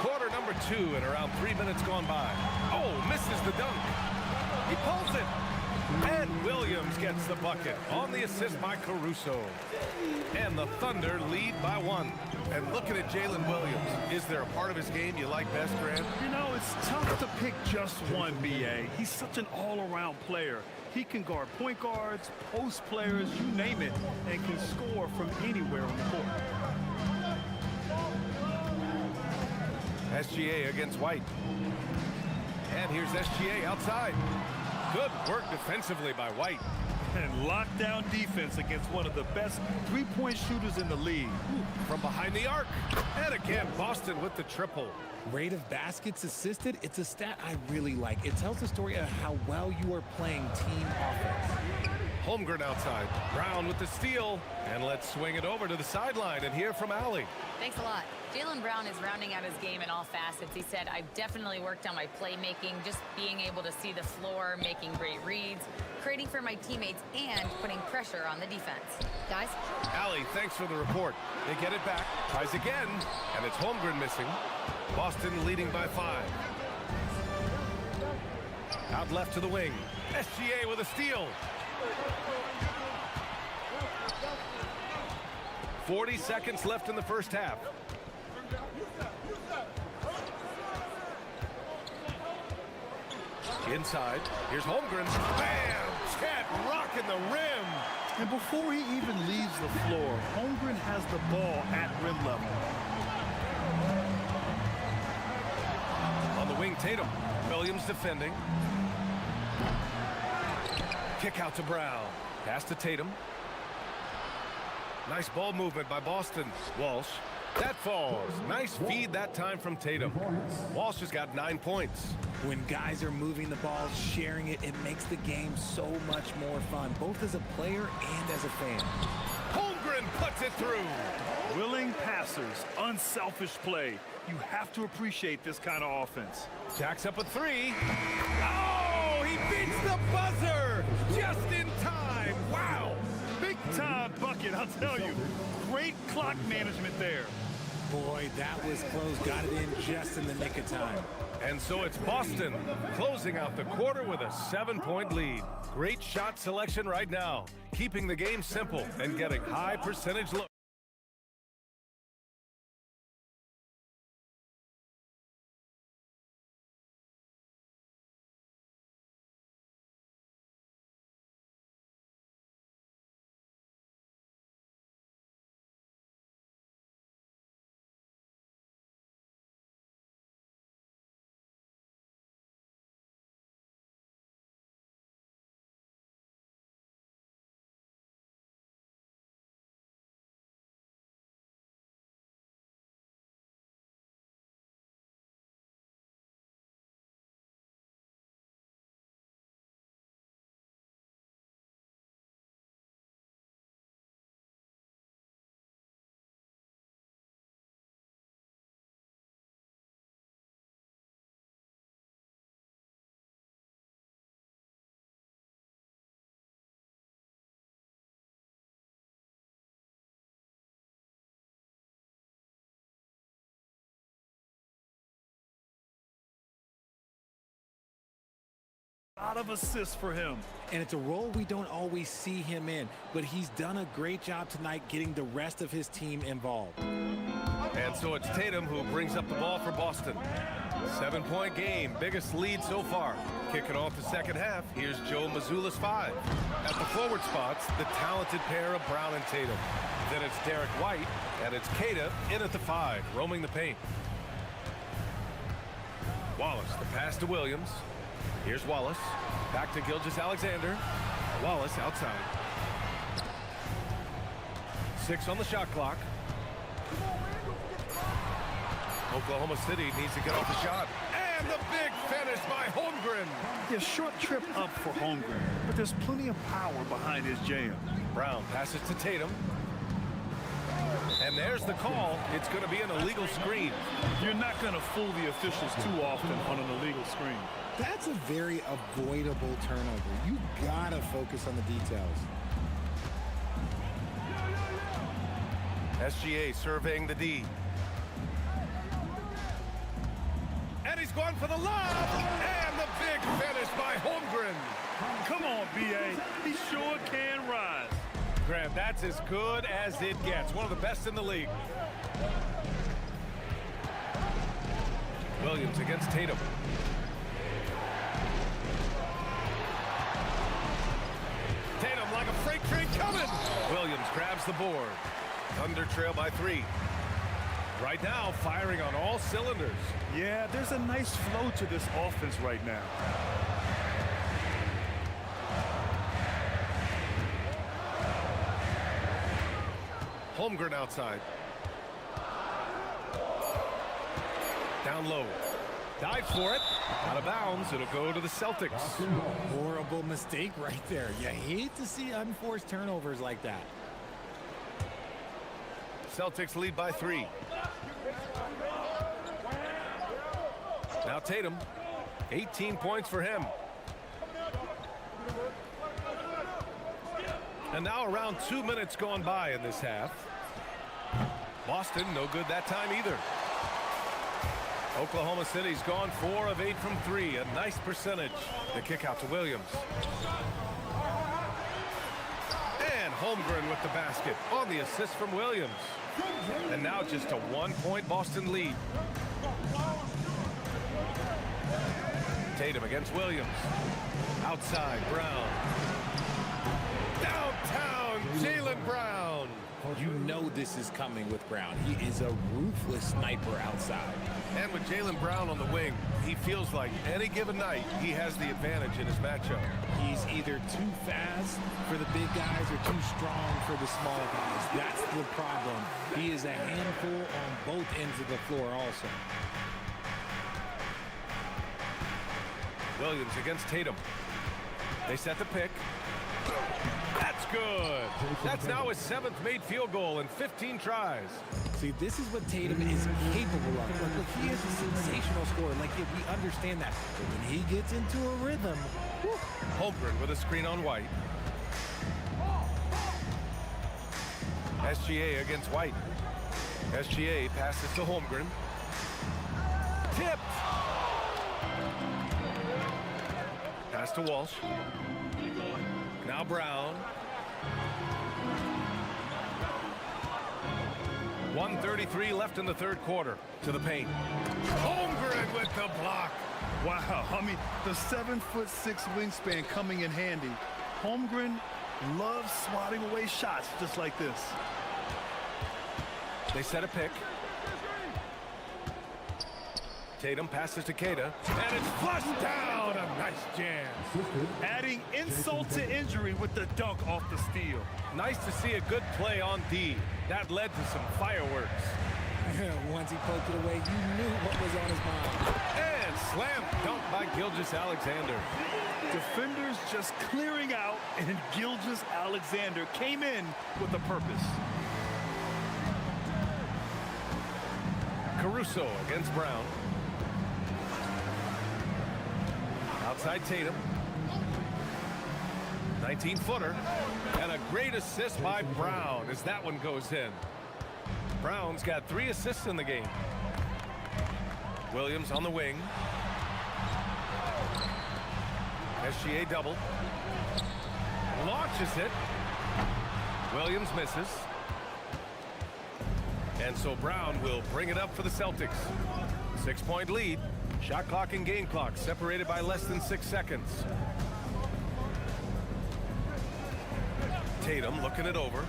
Quarter number 2 and around 3 minutes gone by. Oh, misses the dunk. He pulls it. And Williams gets the bucket on the assist by Caruso. And the Thunder lead by 1. And looking at Jalen Williams, is there a part of his game you like best, Grant? You know, it's tough to pick just one, B.A. He's such an all-around player. He can guard point guards, post players, you name it, and can score from anywhere on the court. SGA against White. And here's SGA outside. Good work defensively by White. And lockdown defense against one of the best three-point shooters in the league. From behind the arc. And again, Boston with the triple. Rate of baskets assisted, it's a stat I really like. It tells the story of how well you are playing team offense. Holmgren outside. Brown with the steal. And let's swing it over to the sideline and hear from Allie. Thanks a lot. Jalen Brown is rounding out his game in all facets. He said, I've definitely worked on my playmaking, just being able to see the floor, making great reads, creating for my teammates, and putting pressure on the defense. Guys? Allie, thanks for the report. They get it back. Tries again. And it's Holmgren missing. Boston leading by 5. Out left to the wing. SGA with a steal. 40 seconds left in the first half. Inside. Here's Holmgren. Bam! Chet rocking the rim. And before he even leaves the floor, Holmgren has the ball at rim level. On the wing, Tatum. Williams defending. Kick out to Brown. Pass to Tatum. Nice ball movement by Boston. Walsh. That falls. Nice feed that time from Tatum. Walsh has got 9 points. When guys are moving the ball, sharing it, it makes the game so much more fun, both as a player and as a fan. Holmgren puts it through. Willing passers, unselfish play. You have to appreciate this kind of offense. Jacks up a 3. Oh, he beats the buzzer just in time. Wow. Big time bucket, I'll tell you. Great clock management there. Boy, that was close. Got it in just in the nick of time. And so it's Boston closing out the quarter with a 7-point lead. Great shot selection right now, keeping the game simple and getting high percentage looks. A lot of assists for him. And it's a role we don't always see him in, but he's done a great job tonight getting the rest of his team involved. And so it's Tatum who brings up the ball for Boston. 7-point game, biggest lead so far. Kicking off the second half, here's Joe Mazzulla's 5. At the forward spots, the talented pair of Brown and Tatum. Then it's Derek White, and it's Kata in at the 5, roaming the paint. Wallace, the pass to Williams. Here's Wallace. Back to Gilgeous-Alexander. Wallace outside. 6 on the shot clock. Oklahoma City needs to get off the shot. And the big finish by Holmgren. Yeah, short trip up for Holmgren, but there's plenty of power behind his jam. Brown passes to Tatum. And there's the call. It's going to be an illegal screen. You're not going to fool the officials too often on an illegal screen. That's a very avoidable turnover. You gotta focus on the details. SGA surveying the D. And he's going for the lob. And the big finish by Holmgren. Come on, B.A. He sure can rise. Graham, that's as good as it gets. One of the best in the league. Williams against Tatum. Tatum like a freight train coming. Williams grabs the board. Thunder trail by 3. Right now, firing on all cylinders. Yeah, there's a nice flow to this offense right now. Holmgren outside. Down low. Dives for it. Out of bounds. It'll go to the Celtics. Horrible mistake right there. You hate to see unforced turnovers like that. Celtics lead by 3. Now Tatum. 18 points for him. And now around 2 minutes gone by in this half. Boston, no good that time either. Oklahoma City's gone 4 of 8 from 3. A nice percentage. The kick out to Williams. And Holmgren with the basket on the assist from Williams. And now just a 1-point Boston lead. Tatum against Williams. Outside, Brown. Downtown, Jaylen Brown. You know this is coming with Brown. He is a ruthless sniper outside. And with Jaylen Brown on the wing, he feels like any given night he has the advantage in his matchup. He's either too fast for the big guys or too strong for the small guys. That's the problem. He is a handful on both ends of the floor also. Williams against Tatum. They set the pick. That's good. That's now his 7th made field goal in 15 tries. See, this is what Tatum is capable of. Look, he is a sensational scorer. Like, we understand that. But when he gets into a rhythm... Whew. Holmgren with a screen on White. SGA against White. SGA passes to Holmgren. Tipped. Pass to Walsh. Now Brown. 1:33 left in the third quarter. To the paint. Holmgren with the block. Wow, I mean, the 7'6" wingspan coming in handy. Holmgren loves swatting away shots just like this. They set a pick. Tatum passes to Keita, and it's flushed down. A nice jam. Adding insult to injury with the dunk off the steal. Nice to see a good play on D. That led to some fireworks. Once he poked it away, you knew what was on his mind. And slam dunk by Gilgeous-Alexander. Defenders just clearing out, and Gilgeous-Alexander came in with a purpose. Caruso against Brown. Outside Tatum. 19-footer. And a great assist by Brown as that one goes in. Brown's got 3 assists in the game. Williams on the wing. SGA double. Launches it. Williams misses. And so Brown will bring it up for the Celtics. 6-point lead. Shot clock and game clock separated by less than 6 seconds. Tatum looking it over.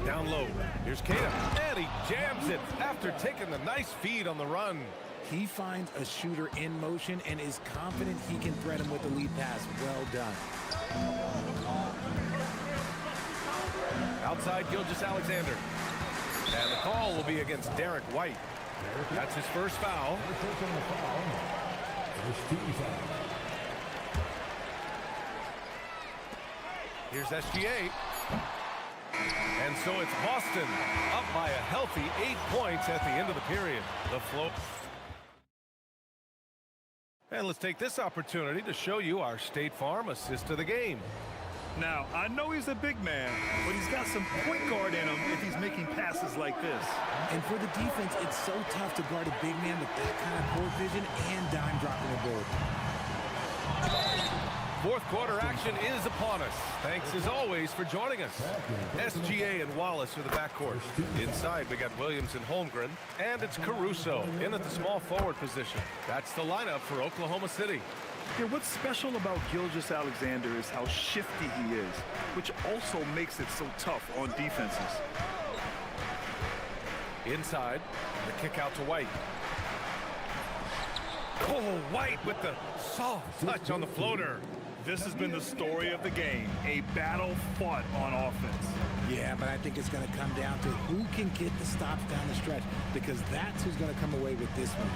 Down low. Here's Keita. And he jams it after taking the nice feed on the run. He finds a shooter in motion and is confident he can thread him with the lead pass. Well done. Outside Gilgeous-Alexander. And the call will be against Derek White. That's his first foul. Here's SGA. And so it's Boston up by a healthy 8 points at the end of the period. The flow. And let's take this opportunity to show you our State Farm assist of the game. Now, I know he's a big man, but he's got some point guard in him if he's making passes like this. And for the defense, it's so tough to guard a big man with that kind of court vision and dime dropping ability. Fourth quarter action is upon us. Thanks as always for joining us. SGA and Wallace are the backcourt. Inside we got Williams and Holmgren, and it's Caruso in at the small forward position. That's the lineup for Oklahoma City. Yeah, what's special about Gilgeous-Alexander is how shifty he is, which also makes it so tough on defenses. Inside, the kick out to White. Oh, White with the soft touch on the floater. This has been the story of the game, a battle fought on offense. Yeah, but I think it's going to come down to who can get the stops down the stretch, because that's who's going to come away with this one.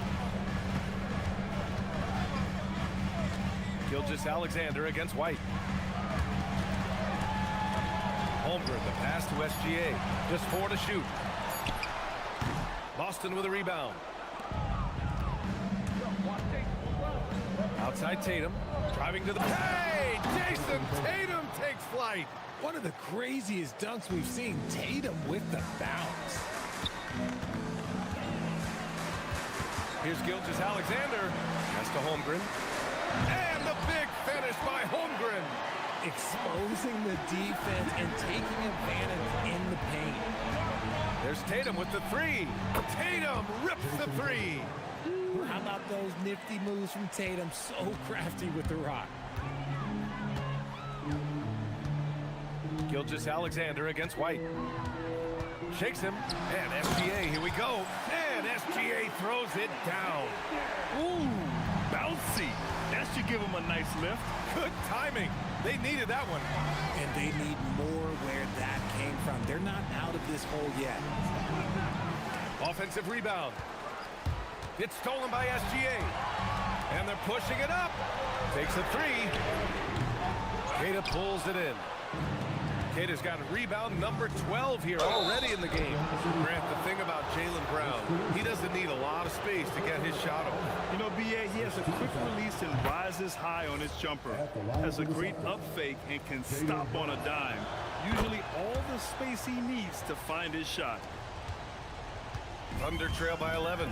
Gilgeous-Alexander against White. Holmgren, the pass to SGA. Just 4 to shoot. Boston with a rebound. Outside Tatum, driving to the... Hey! Jason Tatum takes flight! One of the craziest dunks we've seen. Tatum with the bounce. Here's Gilgeous-Alexander. Pass to Holmgren. And the big finish by Holmgren. Exposing the defense and taking advantage in the paint. There's Tatum with the three. Tatum rips the three. How about those nifty moves from Tatum? So crafty with the rock. Gilgeous-Alexander against White. Shakes him. And SGA, here we go. And SGA throws it down. Ooh, bouncy. That should give him a nice lift. Good timing. They needed that one. And they need more where that came from. They're not out of this hole yet. Offensive rebound. It's stolen by SGA. And they're pushing it up. Takes a three. Kata pulls it in. Kata's got rebound number 12 here already in the game. Grant, the thing about Jaylen Brown, he doesn't need a lot of space to get his shot off. You know, B.A., he has a quick release and rises high on his jumper. Has a great up fake and can stop on a dime. Usually all the space he needs to find his shot. Thunder trail by 11.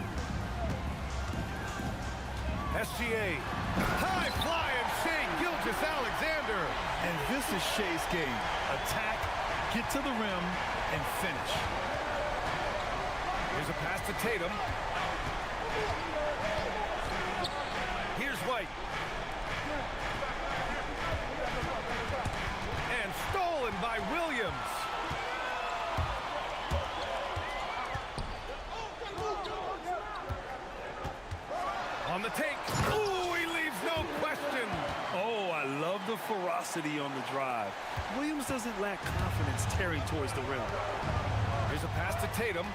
SGA. High flying Shea Gilgeous-Alexander. And this is Shea's game. Attack, get to the rim, and finish. Here's a pass to Tatum. Here's White. And stolen by Williams. On the take. Ooh, he leaves no question. Oh, I love the ferocity on the drive. Williams doesn't lack confidence tearing towards the rim. Here's a pass to Tatum.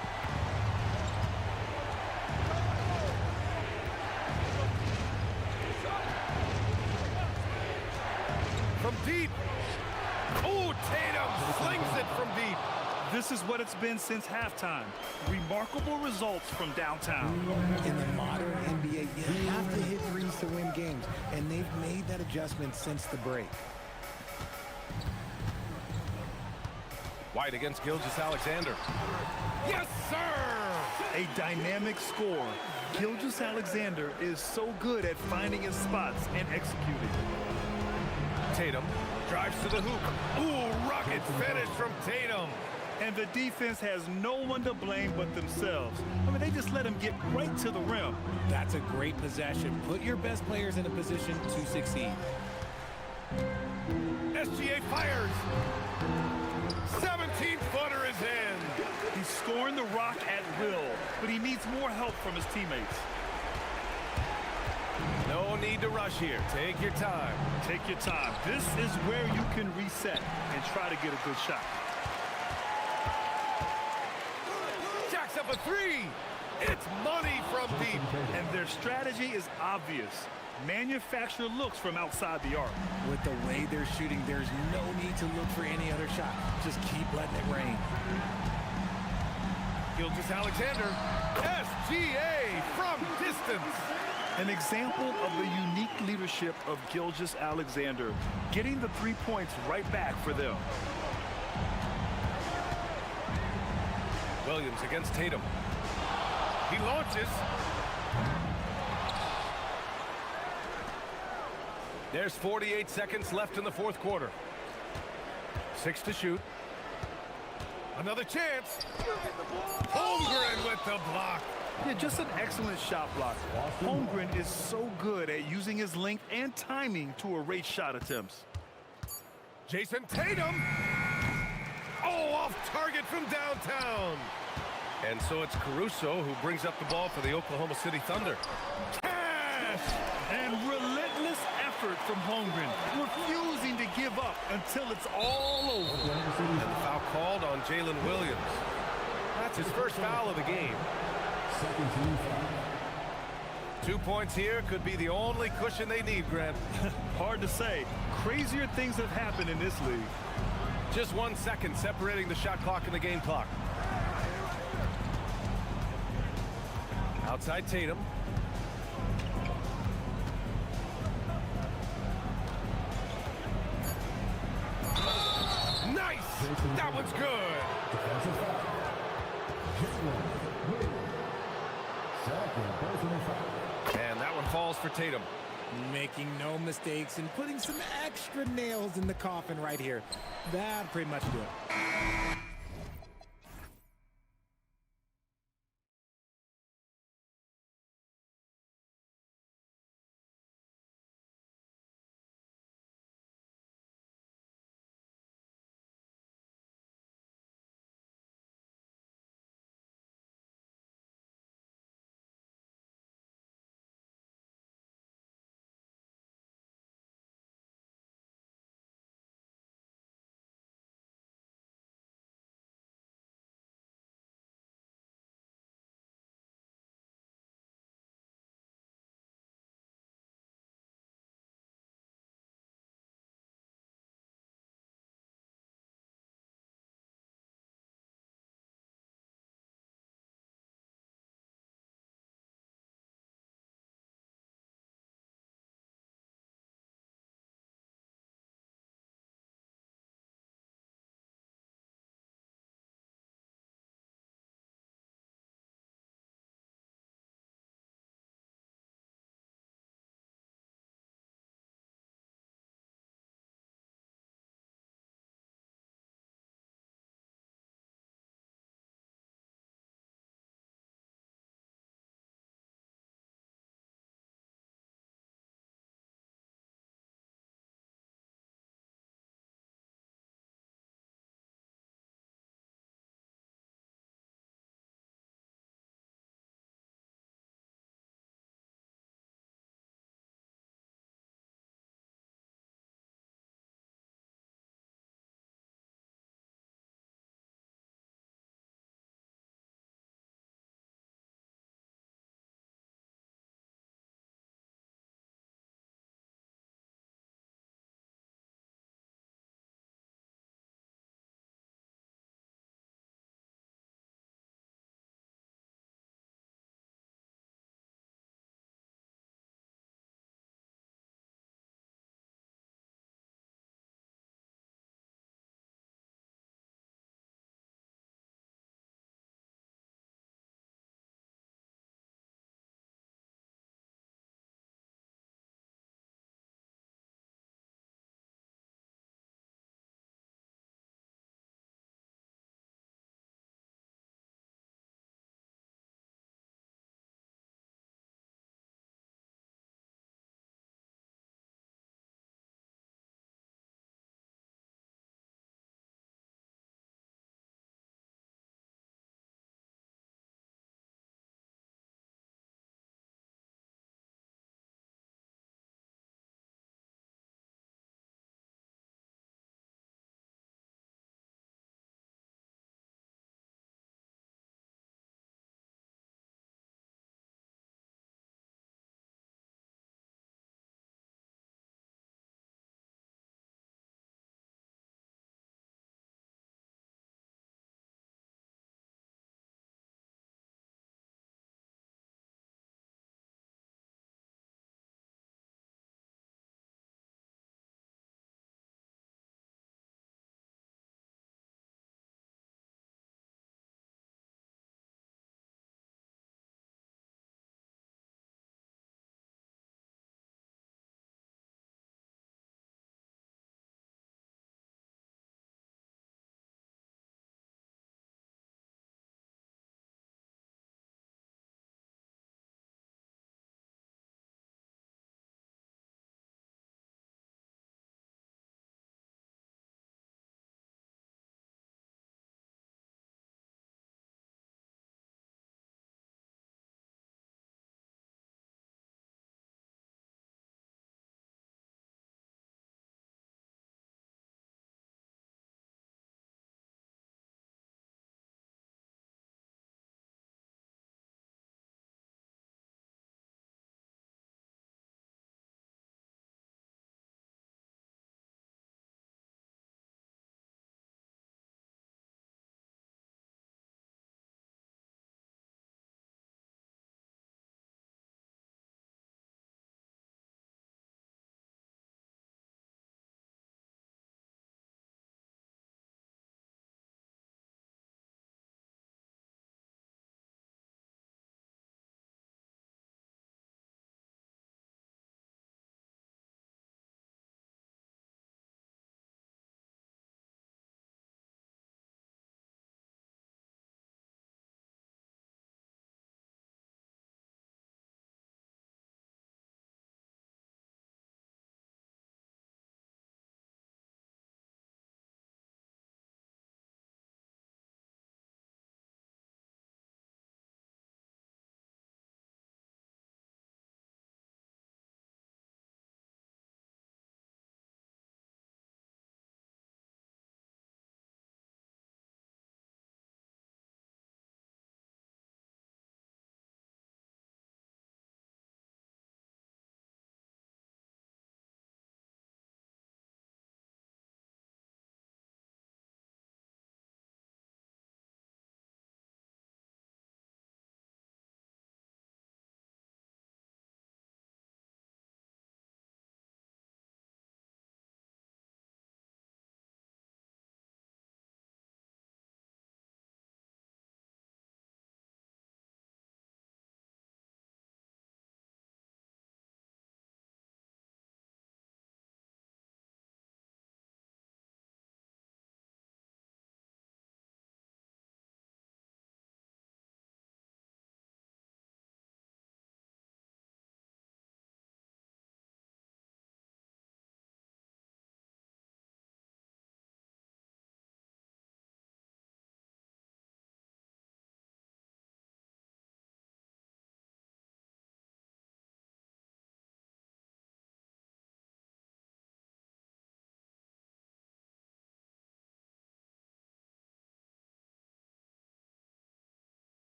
From deep. Oh, Tatum slings it from deep. This is what it's been since halftime. Remarkable results from downtown. In the modern NBA, you have to hit threes to win games, and they've made that adjustment since the break. White against Gilgeous-Alexander. Yes, sir! A dynamic score. Gilgeous-Alexander is so good at finding his spots and executing. Tatum drives to the hoop. Ooh, rocket finish from Tatum. And the defense has no one to blame but themselves. I mean, they just let him get right to the rim. That's a great possession. Put your best players in a position to succeed. SGA fires. 17-footer is in. He's scoring the rock at will, but he needs more help from his teammates. No need to rush here. Take your time. Take your time. This is where you can reset and try to get a good shot. Up a three. It's money from deep. And their strategy is obvious. manufacture looks from outside the arc. With the way they're shooting, there's no need to look for any other shot. Just keep letting it rain. Gilgeous-Alexander, SGA from distance. An example of the unique leadership of Gilgeous-Alexander, getting the 3 points right back for them. Williams against Tatum. He launches. There's 48 seconds left in the fourth quarter. 6 to shoot. Another chance. Holmgren with the block. Yeah, just an excellent shot block. Holmgren is so good at using his length and timing to erase shot attempts. Jason Tatum. Oh, off target from downtown. And so it's Caruso who brings up the ball for the Oklahoma City Thunder. Cash! And relentless effort from Holmgren, refusing to give up until it's all over. And the foul called on Jalen Williams. That's his first foul of the game. 2 points here could be the only cushion they need, Grant. Hard to say. Crazier things have happened in this league. Just 1 second separating the shot clock and the game clock. Outside Tatum. Nice! That one's good! And that one falls for Tatum. Making no mistakes and putting some extra nails in the coffin right here. That pretty much do it.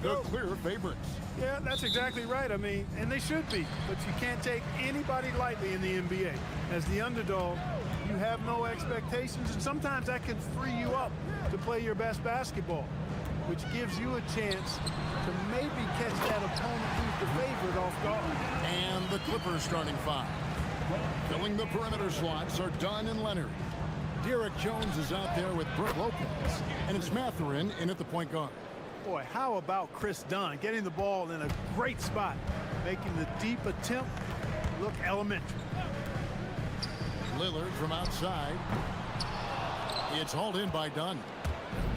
the clear favorites. Yeah, that's exactly right. I mean, and they should be. But you can't take anybody lightly in the NBA. As the underdog, you have no expectations, and sometimes that can free you up to play your best basketball, which gives you a chance to maybe catch that opponent who's the favorite off guard. And the Clippers starting five. Filling the perimeter slots are Dunn and Leonard. Derek Jones is out there with Brook Lopez, and it's Mathurin in at the point guard. Boy, how about Chris Dunn getting the ball in a great spot, making the deep attempt look elementary. Lillard from outside. It's hauled in by Dunn.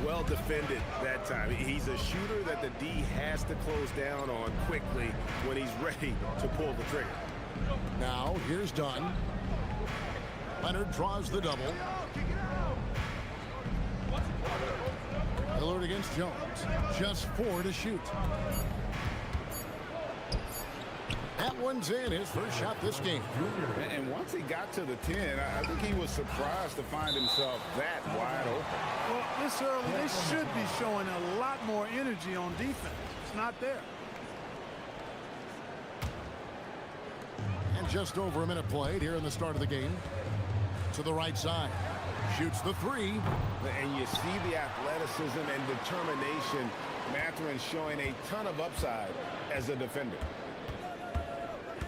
Well defended that time. He's a shooter that the D has to close down on quickly when he's ready to pull the trigger. Now, here's Dunn. Leonard draws the double. Lillard against Jones. Just 4 to shoot. That one's in, his first shot this game. And once he got to the 10, I think he was surprised to find himself that wide open. Well, this early, they should be showing a lot more energy on defense. It's not there. And just over a minute played here in the start of the game. To the right side. Shoots the 3. And you see the athleticism and determination. Mathurin showing a ton of upside as a defender.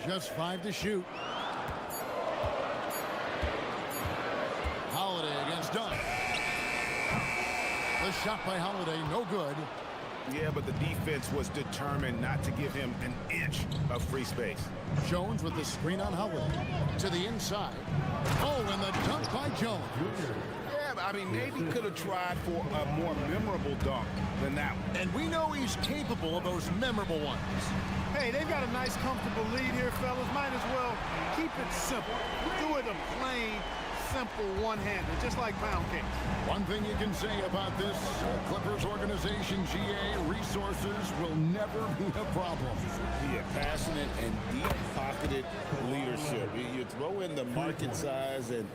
Just 5 to shoot. Holiday against Dunn. The shot by Holiday, no good. Yeah, but the defense was determined not to give him an inch of free space. Jones with the screen on Holiday. To the inside. Oh, and the dunk by Jones. Yeah, I mean, maybe could have tried for a more memorable dunk than that one. And we know he's capable of those memorable ones. Hey, they've got a nice, comfortable lead here, fellas. Might as well keep it simple. Do it a plain, simple one-hander, just like pound cake. One thing you can say about this Clippers organization, GA, resources will never be a problem. Yeah, passionate and deep-pocketed leadership. You throw in the market size, and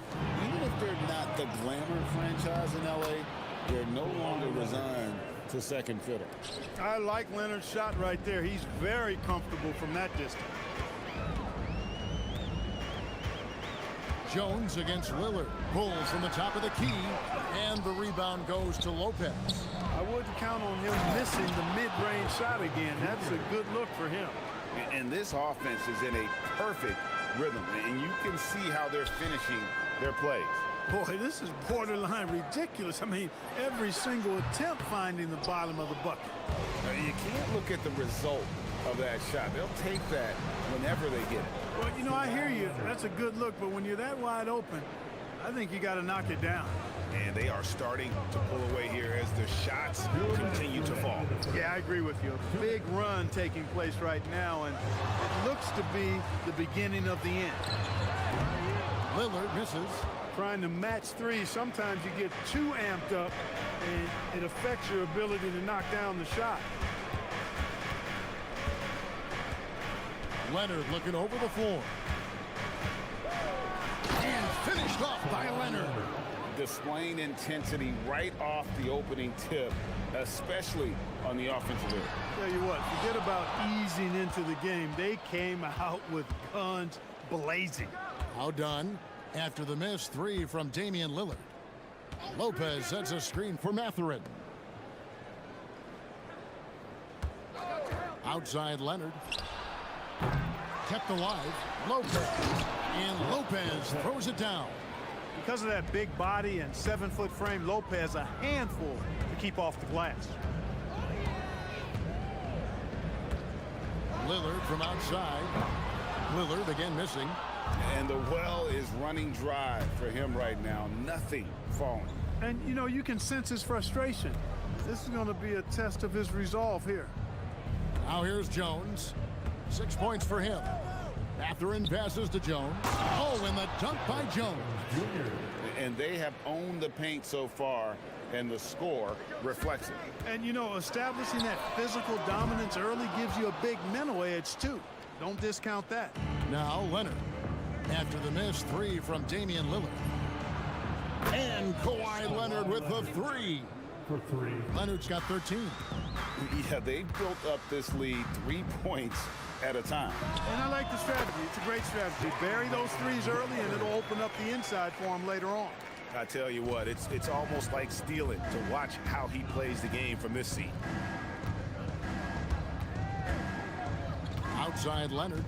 even if they're not the glamour franchise in LA, they're no longer resigned to second fiddle. I like Leonard's shot right there. He's very comfortable from that distance. Jones against Lillard. Pulls from the top of the key, and the rebound goes to Lopez. I wouldn't count on him missing the mid-range shot again. That's a good look for him. And this offense is in a perfect rhythm, and you can see how they're finishing their plays. Boy, this is borderline ridiculous. I mean, every single attempt finding the bottom of the bucket. Now, you can't look at the result of that shot. They'll take that whenever they get it. Well, you know, I hear you. That's a good look, but when you're that wide open, I think you got to knock it down. And they are starting to pull away here as the shots continue to fall. Yeah, I agree with you. A big run taking place right now, and it looks to be the beginning of the end. Lillard misses. Trying to match three, sometimes you get too amped up, and it affects your ability to knock down the shot. Leonard looking over the floor. And finished off by Leonard. Displaying intensity right off the opening tip, especially on the offensive end. Tell you what, forget about easing into the game. They came out with guns blazing. How done after the missed 3 from Damian Lillard. Lopez sets a screen for Mathurin. Outside Leonard. Kept alive. Lopez. And Lopez throws it down. Because of that big body and 7-foot frame, Lopez a handful to keep off the glass. Lillard from outside. Lillard again missing. And the well is running dry for him right now. Nothing falling. And, you know, you can sense his frustration. This is going to be a test of his resolve here. Now here's Jones. 6 points for him. Mathurin passes to Jones. Oh, and the dunk by Jones. And they have owned the paint so far, and the score reflects it. And, you know, establishing that physical dominance early gives you a big mental edge, too. Don't discount that. Now Leonard. After the missed 3 from Damian Lillard. And Kawhi Leonard with the 3. for 3. Leonard's got 13. Yeah, they've built up this lead 3 points at a time. And I like the strategy. It's a great strategy. Bury those threes early, and it'll open up the inside for him later on. I tell you what, it's almost like stealing to watch how he plays the game from this seat. Outside Leonard.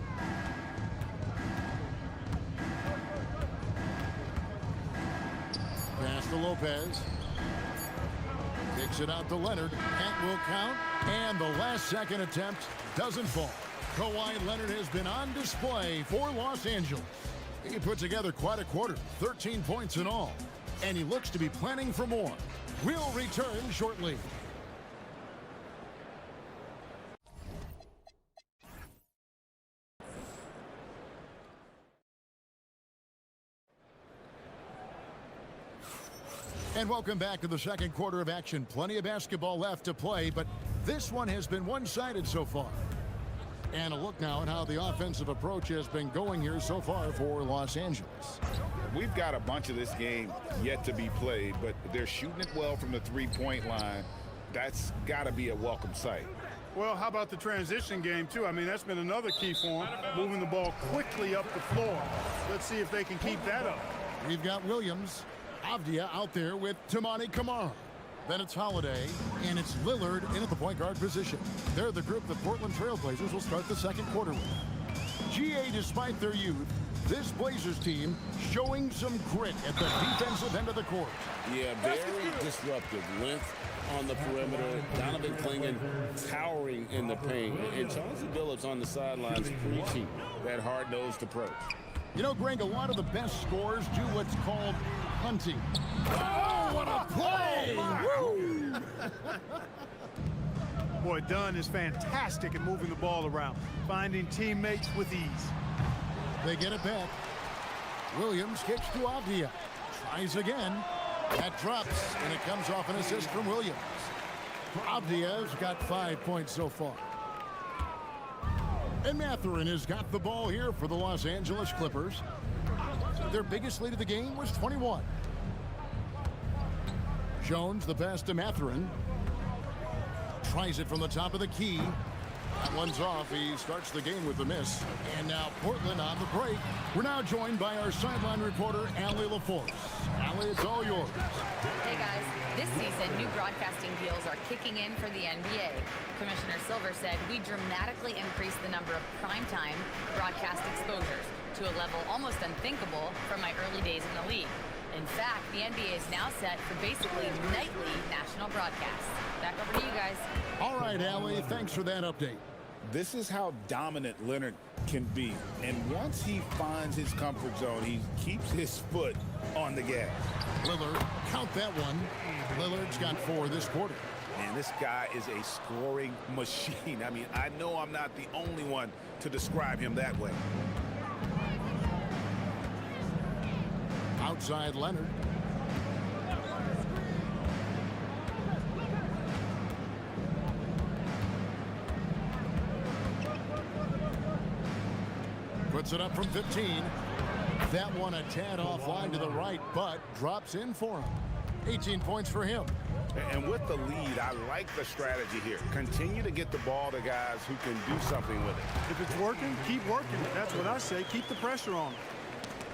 Pass to Lopez. Kicks it out to Leonard. That will count. And the last second attempt doesn't fall. Kawhi Leonard has been on display for Los Angeles. He put together quite a quarter, 13 points in all. And he looks to be planning for more. We'll return shortly. And welcome back to the second quarter of action. Plenty of basketball left to play, but this one has been one-sided so far. And a look now at how the offensive approach has been going here so far for Los Angeles. We've got a bunch of this game yet to be played, but they're shooting it well from the three-point line. That's got to be a welcome sight. Well, how about the transition game, too? I mean, that's been another key for him, moving the ball quickly up the floor. Let's see if they can keep that up. We've got Williams, Avdia out there with Tamani Kamara. Then it's Holiday, and it's Lillard in at the point guard position. They're the group the Portland Trailblazers will start the second quarter with. GA, despite their youth, this Blazers team showing some grit at the defensive end of the court. Yeah, very disruptive. Length on the perimeter. Donovan Clingan towering in the paint. And Chauncey Billups on the sidelines preaching that hard-nosed approach. You know, Greg, a lot of the best scorers do what's called hunting. Oh, what a play! Woo! Boy, Dunn is fantastic at moving the ball around, finding teammates with ease. They get it back. Williams kicks to Avdia. Tries again. That drops, and it comes off an assist from Williams. Avdia's got 5 points so far. And Mathurin has got the ball here for the Los Angeles Clippers. Their biggest lead of the game was 21. Jones, the pass to Mathurin. Tries it from the top of the key. That one's off. He starts the game with a miss. And now Portland on the break. We're now joined by our sideline reporter, Allie LaForce. Allie, it's all yours. Hey guys, this season new broadcasting deals are kicking in for the NBA. Commissioner Silver said we dramatically increased the number of primetime broadcast exposures to a level almost unthinkable from my early days in the league. In fact, the NBA is now set for basically nightly national broadcasts. Back over to you guys. All right, Allie, thanks for that update. This is how dominant Leonard can be. And once he finds his comfort zone, he keeps his foot on the gas. Lillard, count that one. Lillard's got 4 this quarter. Man, this guy is a scoring machine. I mean, I know I'm not the only one to describe him that way. Outside Leonard. Puts it up from 15. That one a tad offline to the right, but drops in for him. 18 points for him. And with the lead, I like the strategy here. Continue to get the ball to guys who can do something with it. If it's working, keep working. That's what I say. Keep the pressure on them.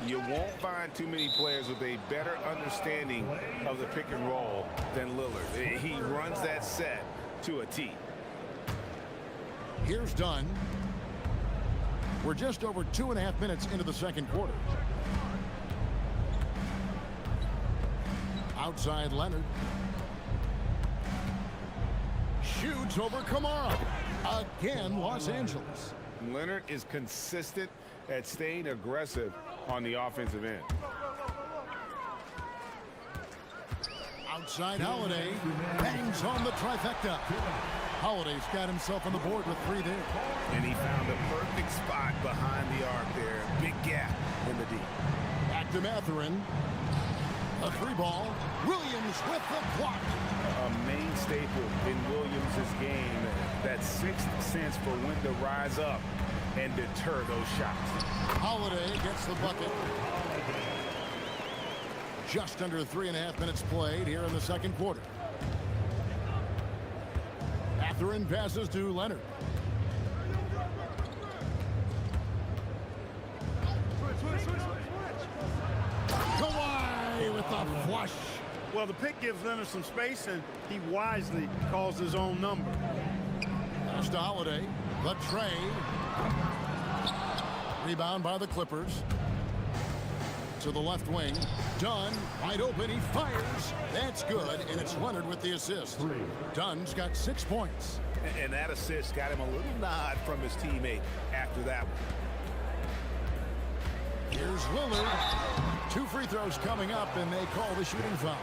You won't find too many players with a better understanding of the pick and roll than Lillard. He runs that set to a T. Here's Dunn. We're just over 2.5 minutes into the second quarter. Outside Leonard. Shoots over Kamara. Again, Los Angeles. Leonard is consistent at staying aggressive on the offensive end. Outside Holiday. Bangs home the trifecta. Holiday's got himself on the board with 3 there. And he found a perfect spot behind the arc there. Big gap in the D. Back to Mathurin. A 3-ball. Williams with the block. A main staple in Williams' game. That 6th sense for when to rise up and deter those shots. Holiday gets the bucket. Just under 3.5 minutes played here in the second quarter. Mathurin passes to Leonard. Kawhi with the flush. Well, the pick gives Leonard some space, and he wisely calls his own number. Pass to Holiday. The tray. Rebound by the Clippers. To the left wing. Dunn, wide open, he fires. That's good, and it's Leonard with the assist. Dunn's got 6 points. And that assist got him a little nod from his teammate after that one. Here's Lillard. 2 free throws coming up, and they call the shooting foul.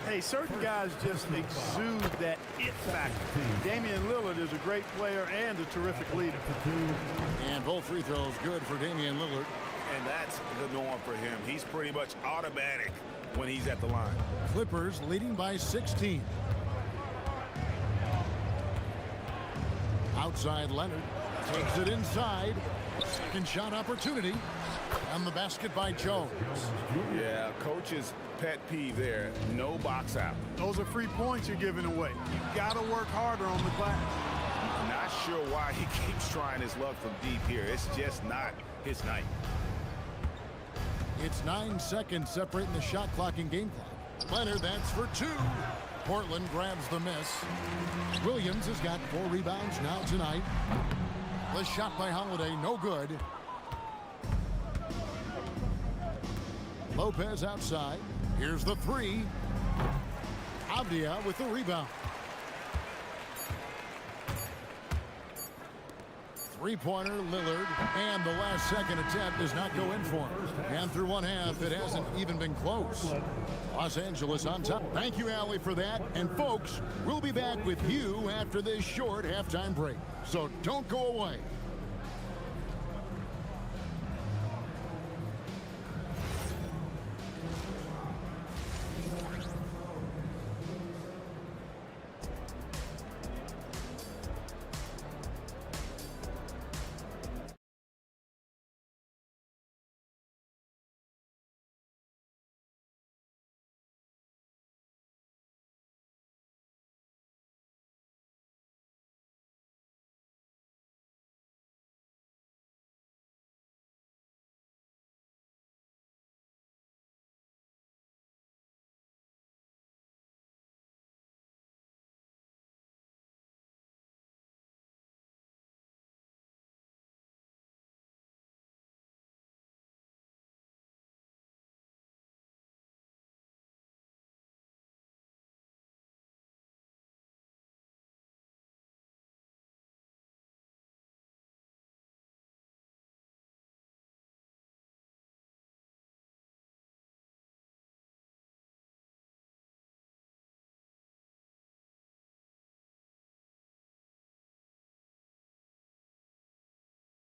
Hey, certain guys just exude that it factor. Damian Lillard is a great player and a terrific leader. And both free throws good for Damian Lillard. And that's the norm for him. He's pretty much automatic when he's at the line. Clippers leading by 16. Outside Leonard. Takes it inside. Second shot opportunity. And the basket by Jones. Yeah, coach's pet peeve there. No box out. Those are free points you're giving away. You got to work harder on the glass. Not sure why he keeps trying his luck from deep here. It's just not his night. It's 9 seconds separating the shot clock and game clock. Leonard, that's for 2. Portland grabs the miss. Williams has got 4 rebounds now tonight. The shot by Holiday, no good. Lopez outside. Here's the 3. Avdia with the rebound. Three-pointer, Lillard, and the last second attempt does not go in for him. And through one half, it hasn't even been close. Los Angeles on top. Thank you, Allie, for that. And folks, we'll be back with you after this short halftime break. So don't go away.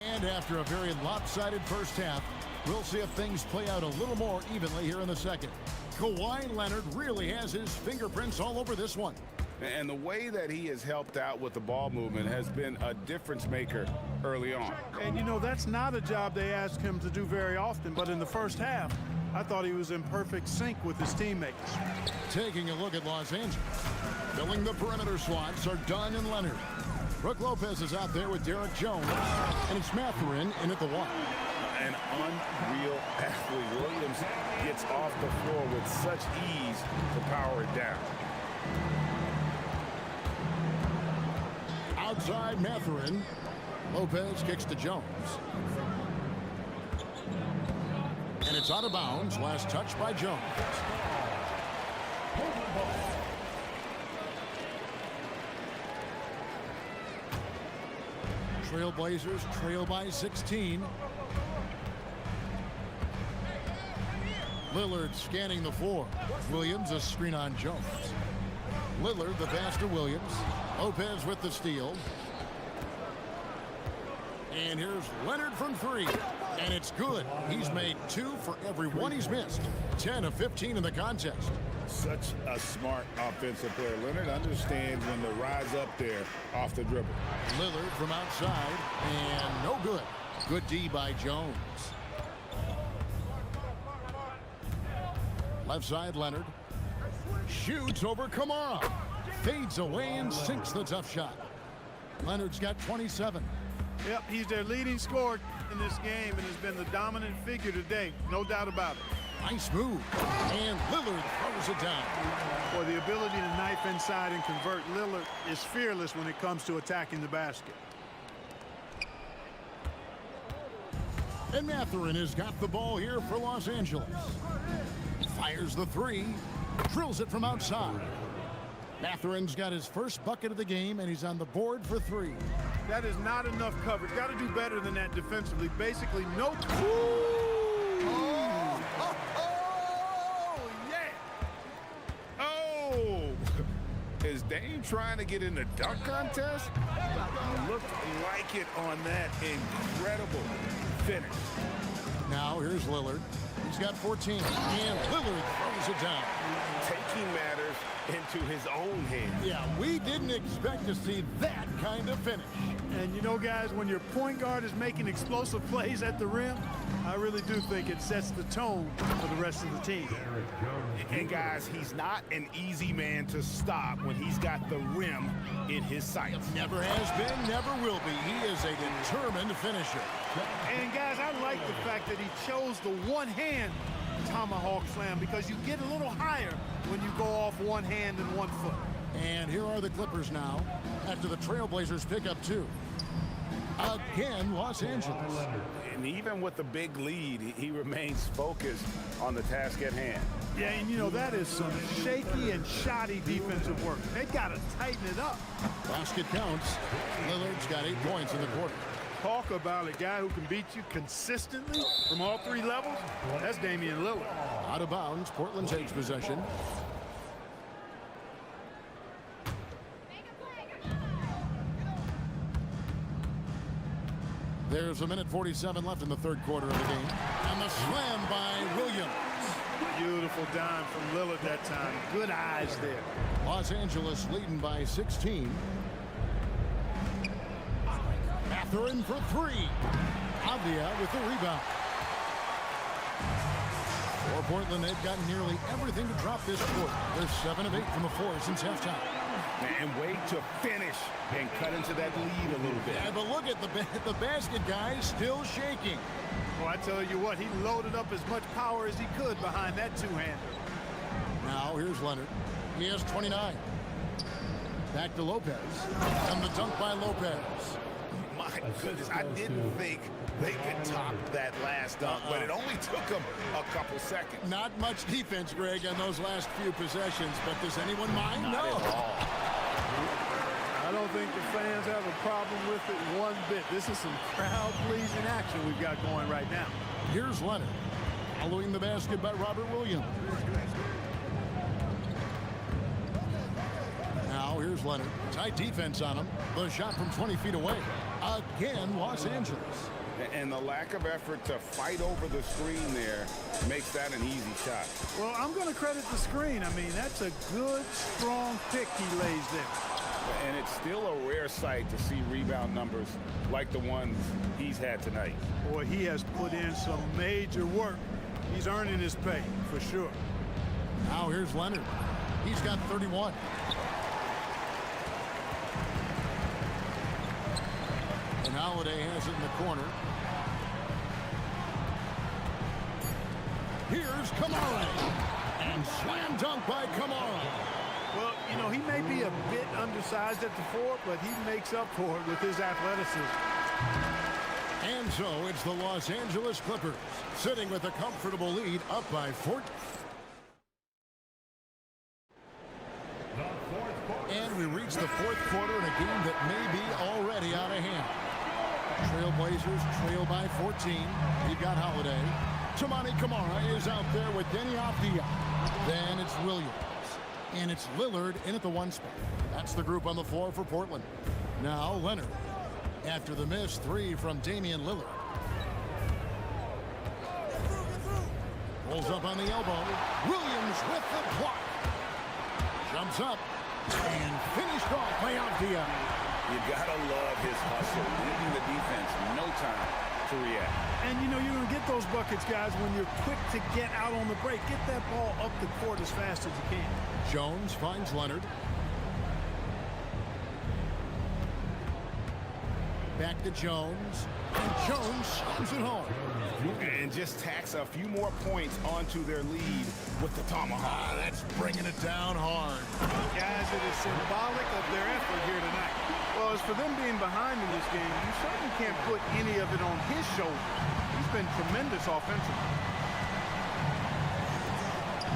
And after a very lopsided first half, we'll see if things play out a little more evenly here in the second. Kawhi Leonard really has his fingerprints all over this one. And the way that he has helped out with the ball movement has been a difference maker early on. And, you know, that's not a job they ask him to do very often. But in the first half, I thought he was in perfect sync with his teammates. Taking a look at Los Angeles. Filling the perimeter slots are Dunn and Leonard. Brooke Lopez is out there with Derek Jones. And it's Mathurin in at the 1. An unreal athlete. Williams gets off the floor with such ease to power it down. Outside Mathurin. Lopez kicks to Jones. And it's out of bounds. Last touch by Jones. Trailblazers trail by 16. Lillard scanning the floor. Williams a screen on Jones. Lillard the pass to Williams. Lopez with the steal. And here's Leonard from 3. And it's good. He's made 2 for every one he's missed. 10 of 15 in the contest. Such a smart offensive player. Leonard understands when to rise up there off the dribble. Lillard from outside. And no good. Good D by Jones. Left side Leonard. Shoots over Kamara. Fades away and sinks the tough shot. Leonard's got 27. Yep, he's their leading scorer in this game and has been the dominant figure today. No doubt about it. Nice move. And Lillard throws it down. For the ability to knife inside and convert, Lillard is fearless when it comes to attacking the basket. And Mathurin has got the ball here for Los Angeles. Fires the three. Drills it from outside. Mathurin's got his first bucket of the game, and he's on the board for three. That is not enough coverage. Got to do better than that defensively. Basically, no. Is Dame trying to get in the dunk contest? Looked like it on that incredible finish. Now here's Lillard. He's got 14. And Lillard throws it down. Taking matters into his own hands. Yeah, we didn't expect to see that kind of finish. And you know, guys, when your point guard is making explosive plays at the rim, I really do think it sets the tone for the rest of the team. And guys, he's not an easy man to stop when he's got the rim in his sights. Never has been, never will be. He is a determined finisher. And guys, I like the fact that he chose the one-hand tomahawk slam because you get a little higher when you go off one hand and 1 foot. And here are the Clippers now after the Trailblazers pick up 2. Again, Los Angeles. And even with the big lead, he remains focused on the task at hand. Yeah, and you know, that is some shaky and shoddy defensive work. They got to tighten it up. Basket counts. Lillard's got 8 points in the quarter. Talk about a guy who can beat you consistently from all 3 levels. That's Damian Lillard. Out of bounds, Portland takes possession. There's 1:47 left in the third quarter of the game. And the slam by Williams. Beautiful dime from Lillard that time. Good eyes there. Los Angeles leading by 16. Mathurin for 3. Avdia with the rebound. For Portland, they've gotten nearly everything to drop this quarter. They're 7 of 8 from the floor since halftime. And wait to finish and cut into that lead a little bit. Yeah, but look at the basket guy still shaking. Well, I tell you what, he loaded up as much power as he could behind that two-hander. Now here's Leonard. He has 29. Back to Lopez. And the dunk by Lopez. My goodness, I didn't think they could top that last dunk, but it only took them a couple seconds. Not much defense, Greg, on those last few possessions, but does anyone mind? Not no. at all. I don't think the fans have a problem with it one bit. This is some crowd-pleasing action we've got going right now. Here's Leonard. Following the basket by Robert Williams. Now here's Leonard. Tight defense on him. The shot from 20 feet away. Again, Los Angeles. And the lack of effort to fight over the screen there makes that an easy shot. Well, I'm going to credit the screen. I mean, that's a good, strong pick he lays there. And it's still a rare sight to see rebound numbers like the ones he's had tonight. Boy, he has put in some major work. He's earning his pay, for sure. Now here's Leonard. He's got 31. And Holiday has it in the corner. Here's Kamara. And slam dunk by Kamara. Well, you know, he may be a bit undersized at the 4, but he makes up for it with his athleticism. And so it's the Los Angeles Clippers sitting with a comfortable lead up by 14. And we reach the fourth quarter in a game that may be already out of hand. Trailblazers trail by 14. You've got Holiday. Toumani Camara is out there with Denny Avdia. Then it's Williams. And it's Lillard in at the 1 spot. That's the group on the floor for Portland. Now Leonard. After the missed 3 from Damian Lillard. Rolls up on the elbow. Williams with the block. Jumps up. And finished off by Avdia. You gotta love his hustle, leading the defense, no time to react. And you know, you're going to get those buckets, guys, when you're quick to get out on the break. Get that ball up the court as fast as you can. Jones finds Leonard. Back to Jones. And Jones slams it home. And just tacks a few more points onto their lead with the tomahawk. That's bringing it down hard. Guys, it is symbolic of their effort here tonight. Well, as for them being behind in this game, you certainly can't put any of it on his shoulders. He's been tremendous offensively.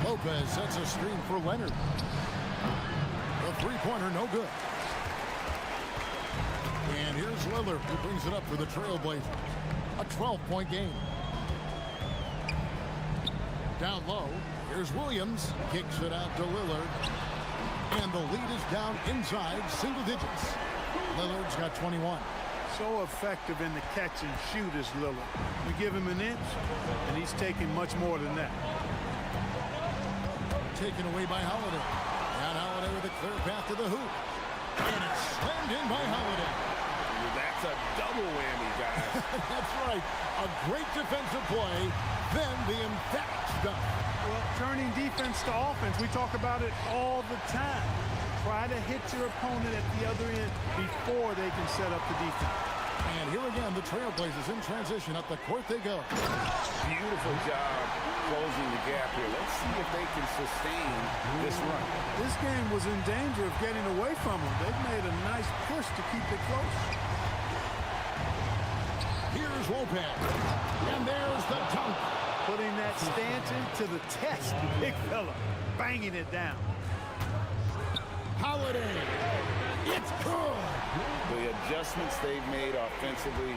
Lopez sets a screen for Leonard. The three-pointer, no good. And here's Lillard, who brings it up for the Trailblazers. A 12-point game. Down low, here's Williams. Kicks it out to Lillard. And the lead is down inside single digits. Lillard's got 21. So effective in the catch and shoot is Lillard. You give him an inch, and he's taking much more than that. Taken away by Holiday. And Holiday with a clear path to the hoop. And it's slammed in by Holiday. That's a double whammy, guys. That's right. A great defensive play, then the emphatic stuff. Well, turning defense to offense, we talk about it all the time. Try to hit your opponent at the other end before they can set up the defense. And here again, the Trailblazers in transition. Up the court they go. Beautiful job closing the gap here. Let's see if they can sustain this run. This game was in danger of getting away from them. They've made a nice push to keep it close. Here's Lopez. And there's the dunk. Putting that stanchion to the test. Big fella banging it down. Holiday. It's good. The adjustments they've made offensively,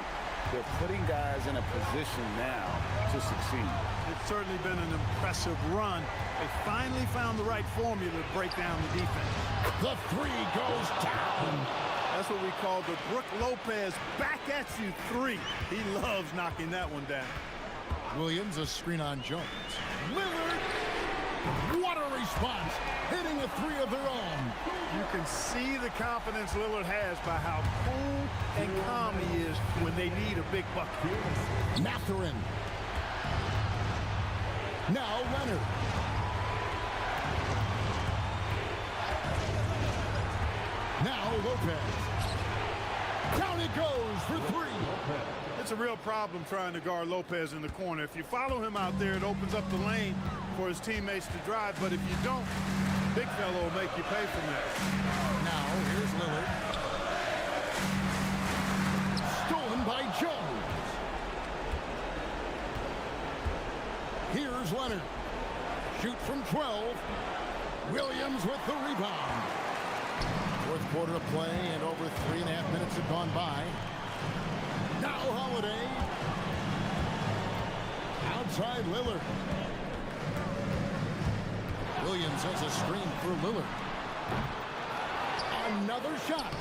they're putting guys in a position now to succeed. It's certainly been an impressive run. They finally found the right formula to break down the defense. The three goes down. That's what we call the Brook Lopez back at you three. He loves knocking that one down. Williams, a screen on Jones. Lillard. What a response. Hitting a three of their own. You can see the confidence Lillard has by how cool and calm he is when they need a big bucket. Mathurin. Now Leonard. Now Lopez. Down it goes for three. It's a real problem trying to guard Lopez in the corner. If you follow him out there, it opens up the lane for his teammates to drive. But if you don't, big fellow will make you pay for that. Now here's Lillard. Stolen by Jones. Here's Leonard. Shoot from 12. Williams with the rebound. Fourth quarter of play and over 3.5 minutes have gone by. Now Holiday. Outside Lillard. Williams has a screen for Lillard. Another shot.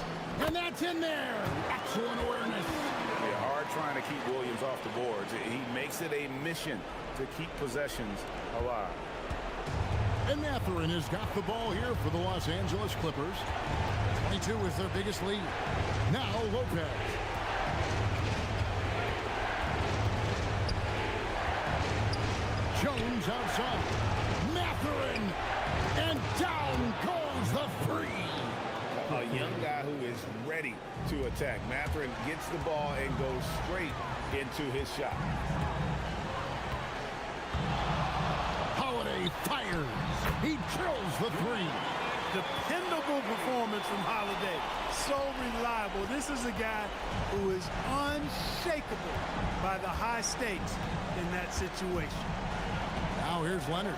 And that's in there. Excellent awareness. Yeah, hard trying to keep Williams off the boards. He makes it a mission to keep possessions alive. And Mathurin has got the ball here for the Los Angeles Clippers. 22 is their biggest lead. Now Lopez. Jones outside. Mathurin. And down goes the three. A young guy who is ready to attack. Mathurin gets the ball and goes straight into his shot. Holiday fires. He drills the three. Dependable performance from Holiday. So reliable. This is a guy who is unshakable by the high stakes in that situation. Now here's Leonard.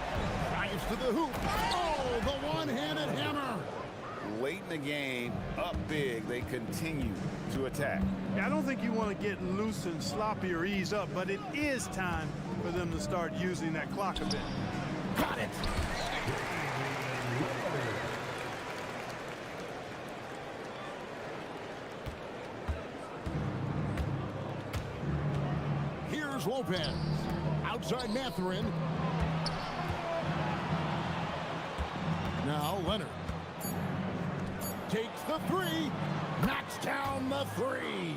Drives to the hoop. Oh, the one-handed hammer. Late in the game, up big, they continue to attack. I don't think you want to get loose and sloppy or ease up, but it is time for them to start using that clock a bit. Got it. Here's Lopez. Outside Mathurin. Now Leonard. Takes the three. Knocks down the three.